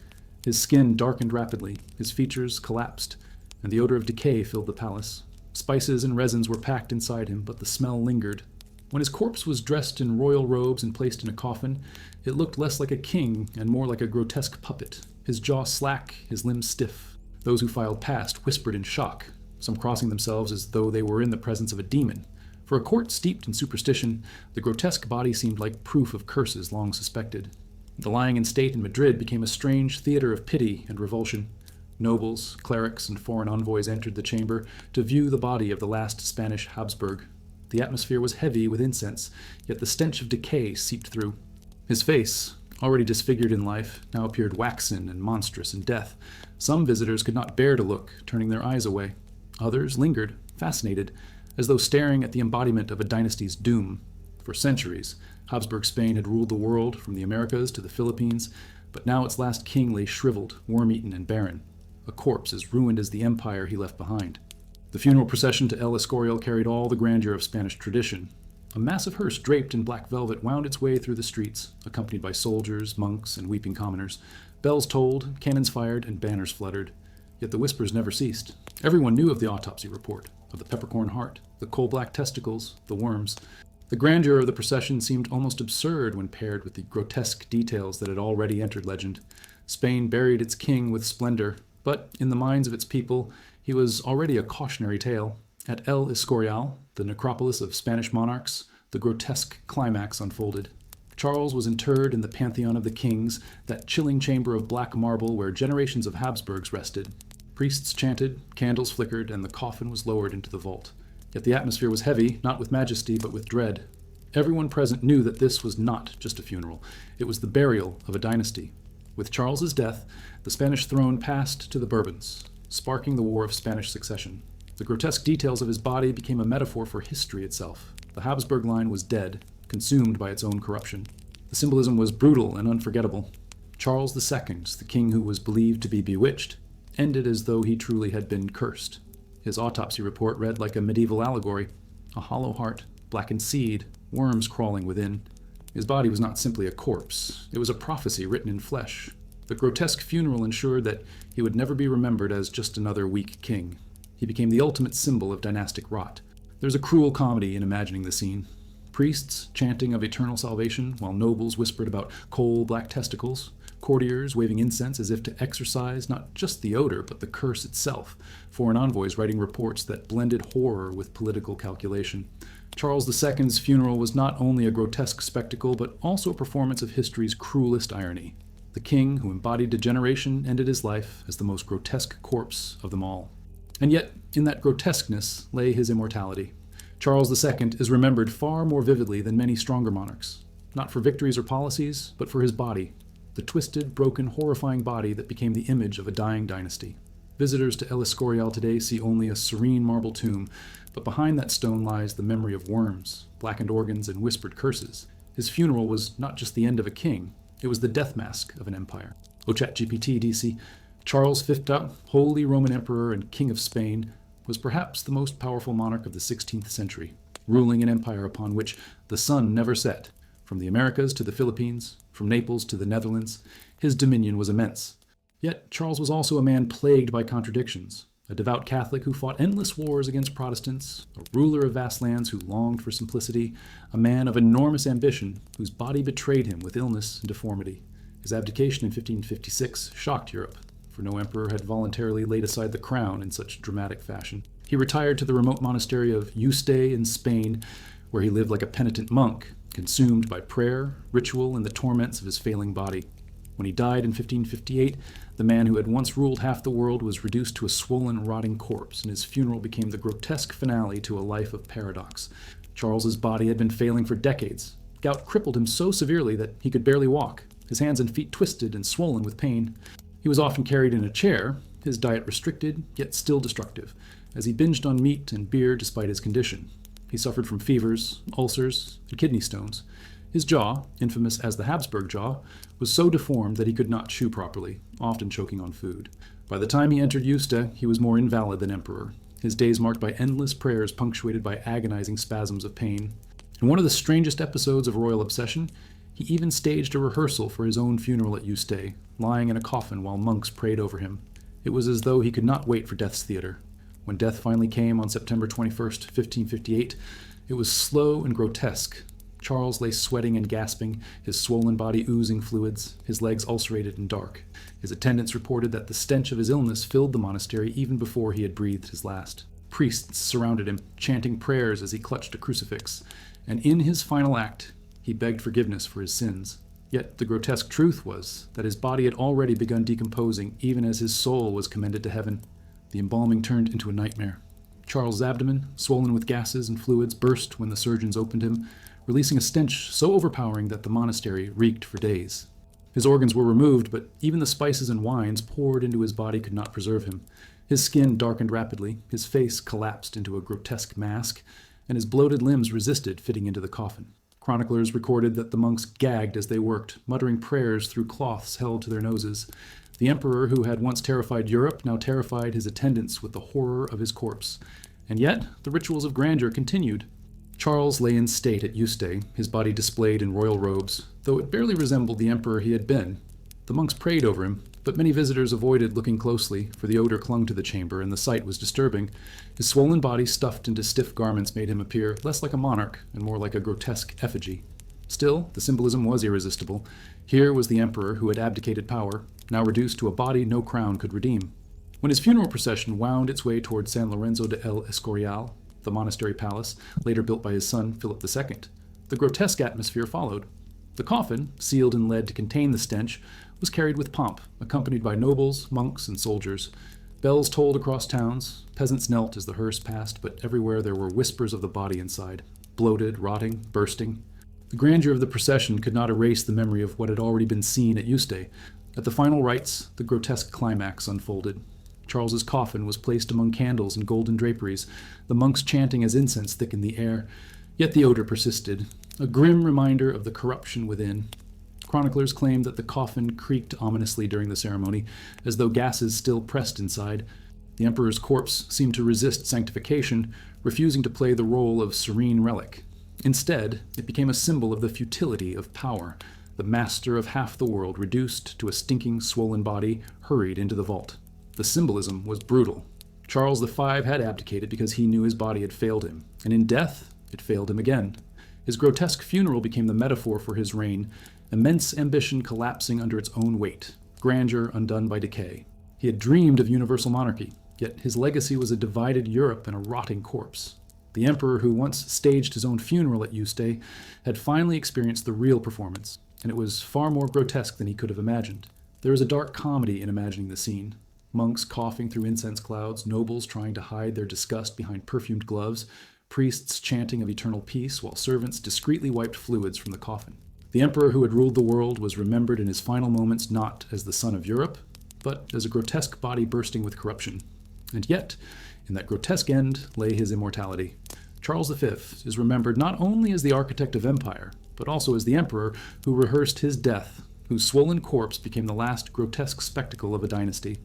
His skin darkened rapidly, his features collapsed, and the odor of decay filled the palace. Spices and resins were packed inside him, but the smell lingered. When his corpse was dressed in royal robes and placed in a coffin, it looked less like a king and more like a grotesque puppet, his jaw slack, his limbs stiff. Those who filed past whispered in shock, some crossing themselves as though they were in the presence of a demon. For a court steeped in superstition, the grotesque body seemed like proof of curses long suspected. The lying in state in Madrid became a strange theater of pity and revulsion. Nobles, clerics, and foreign envoys entered the chamber to view the body of the last Spanish Habsburg. The atmosphere was heavy with incense, yet the stench of decay seeped through. His face, already disfigured in life, now appeared waxen and monstrous in death. Some visitors could not bear to look, turning their eyes away. Others lingered, fascinated, as though staring at the embodiment of a dynasty's doom. For centuries, Habsburg Spain had ruled the world from the Americas to the Philippines, but now its last king lay shriveled, worm-eaten, and barren, a corpse as ruined as the empire he left behind. The funeral procession to El Escorial carried all the grandeur of Spanish tradition. A massive hearse draped in black velvet wound its way through the streets, accompanied by soldiers, monks, and weeping commoners. Bells tolled, cannons fired, and banners fluttered. Yet the whispers never ceased. Everyone knew of the autopsy report, of the peppercorn heart, the coal-black testicles, the worms. The grandeur of the procession seemed almost absurd when paired with the grotesque details that had already entered legend. Spain buried its king with splendor, but in the minds of its people, he was already a cautionary tale. At El Escorial, the necropolis of Spanish monarchs, the grotesque climax unfolded. Charles was interred in the Pantheon of the Kings, that chilling chamber of black marble where generations of Habsburgs rested. Priests chanted, candles flickered, and the coffin was lowered into the vault. Yet the atmosphere was heavy, not with majesty, but with dread. Everyone present knew that this was not just a funeral. It was the burial of a dynasty. With Charles's death, the Spanish throne passed to the Bourbons, sparking the War of Spanish Succession. The grotesque details of his body became a metaphor for history itself. The Habsburg line was dead, consumed by its own corruption. The symbolism was brutal and unforgettable. Charles II, the king who was believed to be bewitched, ended as though he truly had been cursed. His autopsy report read like a medieval allegory. A hollow heart, blackened seed, worms crawling within. His body was not simply a corpse. It was a prophecy written in flesh. The grotesque funeral ensured that he would never be remembered as just another weak king. He became the ultimate symbol of dynastic rot. There's a cruel comedy in imagining the scene. Priests chanting of eternal salvation, while nobles whispered about coal-black testicles. Courtiers waving incense as if to exorcise not just the odor, but the curse itself. Foreign envoys writing reports that blended horror with political calculation. Charles II's funeral was not only a grotesque spectacle, but also a performance of history's cruelest irony. The king who embodied a generation ended his life as the most grotesque corpse of them all. And yet, in that grotesqueness lay his immortality. Charles II is remembered far more vividly than many stronger monarchs, not for victories or policies, but for his body, the twisted, broken, horrifying body that became the image of a dying dynasty. Visitors to El Escorial today see only a serene marble tomb, but behind that stone lies the memory of worms, blackened organs, and whispered curses. His funeral was not just the end of a king, it was the death mask of an empire. Oh, ChatGPT, DC, Charles V, Holy Roman Emperor and King of Spain, was perhaps the most powerful monarch of the 16th century, ruling an empire upon which the sun never set. From the Americas to the Philippines, from Naples to the Netherlands, his dominion was immense. Yet Charles was also a man plagued by contradictions, a devout Catholic who fought endless wars against Protestants, a ruler of vast lands who longed for simplicity, a man of enormous ambition whose body betrayed him with illness and deformity. His abdication in 1556 shocked Europe, for no emperor had voluntarily laid aside the crown in such dramatic fashion. He retired to the remote monastery of Yuste in Spain, where he lived like a penitent monk, consumed by prayer, ritual, and the torments of his failing body. When he died in 1558, the man who had once ruled half the world was reduced to a swollen, rotting corpse, and his funeral became the grotesque finale to a life of paradox. Charles's body had been failing for decades. Gout crippled him so severely that he could barely walk, his hands and feet twisted and swollen with pain. He was often carried in a chair, his diet restricted, yet still destructive, as he binged on meat and beer despite his condition. He suffered from fevers, ulcers, and kidney stones. His jaw, infamous as the Habsburg jaw, was so deformed that he could not chew properly, often choking on food. By the time he entered Yuste, he was more invalid than emperor, his days marked by endless prayers punctuated by agonizing spasms of pain. In one of the strangest episodes of royal obsession, he even staged a rehearsal for his own funeral at Yuste, lying in a coffin while monks prayed over him. It was as though he could not wait for death's theater. When death finally came on September 21st, 1558, it was slow and grotesque. Charles lay sweating and gasping, his swollen body oozing fluids, his legs ulcerated and dark. His attendants reported that the stench of his illness filled the monastery even before he had breathed his last. Priests surrounded him, chanting prayers as he clutched a crucifix, and in his final act, he begged forgiveness for his sins. Yet the grotesque truth was that his body had already begun decomposing even as his soul was commended to heaven. The embalming turned into a nightmare. Charles's abdomen, swollen with gases and fluids, burst when the surgeons opened him, releasing a stench so overpowering that the monastery reeked for days. His organs were removed, but even the spices and wines poured into his body could not preserve him. His skin darkened rapidly, his face collapsed into a grotesque mask, and his bloated limbs resisted fitting into the coffin. Chroniclers recorded that the monks gagged as they worked, muttering prayers through cloths held to their noses. The emperor, who had once terrified Europe, now terrified his attendants with the horror of his corpse. And yet, the rituals of grandeur continued. Charles lay in state at Yuste, his body displayed in royal robes, though it barely resembled the emperor he had been. The monks prayed over him, but many visitors avoided looking closely, for the odor clung to the chamber and the sight was disturbing. His swollen body stuffed into stiff garments made him appear less like a monarch and more like a grotesque effigy. Still, the symbolism was irresistible. Here was the emperor who had abdicated power, now reduced to a body no crown could redeem. When his funeral procession wound its way toward San Lorenzo de El Escorial, the monastery palace, later built by his son Philip II, the grotesque atmosphere followed. The coffin, sealed in lead to contain the stench, was carried with pomp, accompanied by nobles, monks, and soldiers. Bells tolled across towns, peasants knelt as the hearse passed, but everywhere there were whispers of the body inside, bloated, rotting, bursting. The grandeur of the procession could not erase the memory of what had already been seen at Yuste. At the final rites, the grotesque climax unfolded. Charles's coffin was placed among candles and golden draperies, the monks chanting as incense thickened the air. Yet the odor persisted, a grim reminder of the corruption within. Chroniclers claim that the coffin creaked ominously during the ceremony, as though gases still pressed inside. The emperor's corpse seemed to resist sanctification, refusing to play the role of serene relic. Instead, it became a symbol of the futility of power. The master of half the world, reduced to a stinking, swollen body, hurried into the vault. The symbolism was brutal. Charles V had abdicated because he knew his body had failed him, and in death, it failed him again. His grotesque funeral became the metaphor for his reign, immense ambition collapsing under its own weight, grandeur undone by decay. He had dreamed of universal monarchy, yet his legacy was a divided Europe and a rotting corpse. The emperor who once staged his own funeral at Yuste had finally experienced the real performance, and it was far more grotesque than he could have imagined. There is a dark comedy in imagining the scene. Monks coughing through incense clouds, nobles trying to hide their disgust behind perfumed gloves, priests chanting of eternal peace while servants discreetly wiped fluids from the coffin. The emperor who had ruled the world was remembered in his final moments not as the son of Europe, but as a grotesque body bursting with corruption. And yet, in that grotesque end lay his immortality. Charles V is remembered not only as the architect of empire, but also as the emperor who rehearsed his death, whose swollen corpse became the last grotesque spectacle of a dynasty.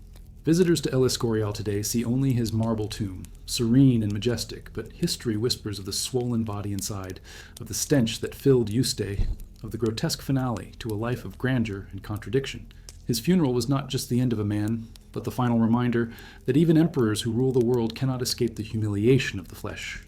Visitors to El Escorial today see only his marble tomb, serene and majestic, but history whispers of the swollen body inside, of the stench that filled Yuste, of the grotesque finale to a life of grandeur and contradiction. His funeral was not just the end of a man, but the final reminder that even emperors who rule the world cannot escape the humiliation of the flesh.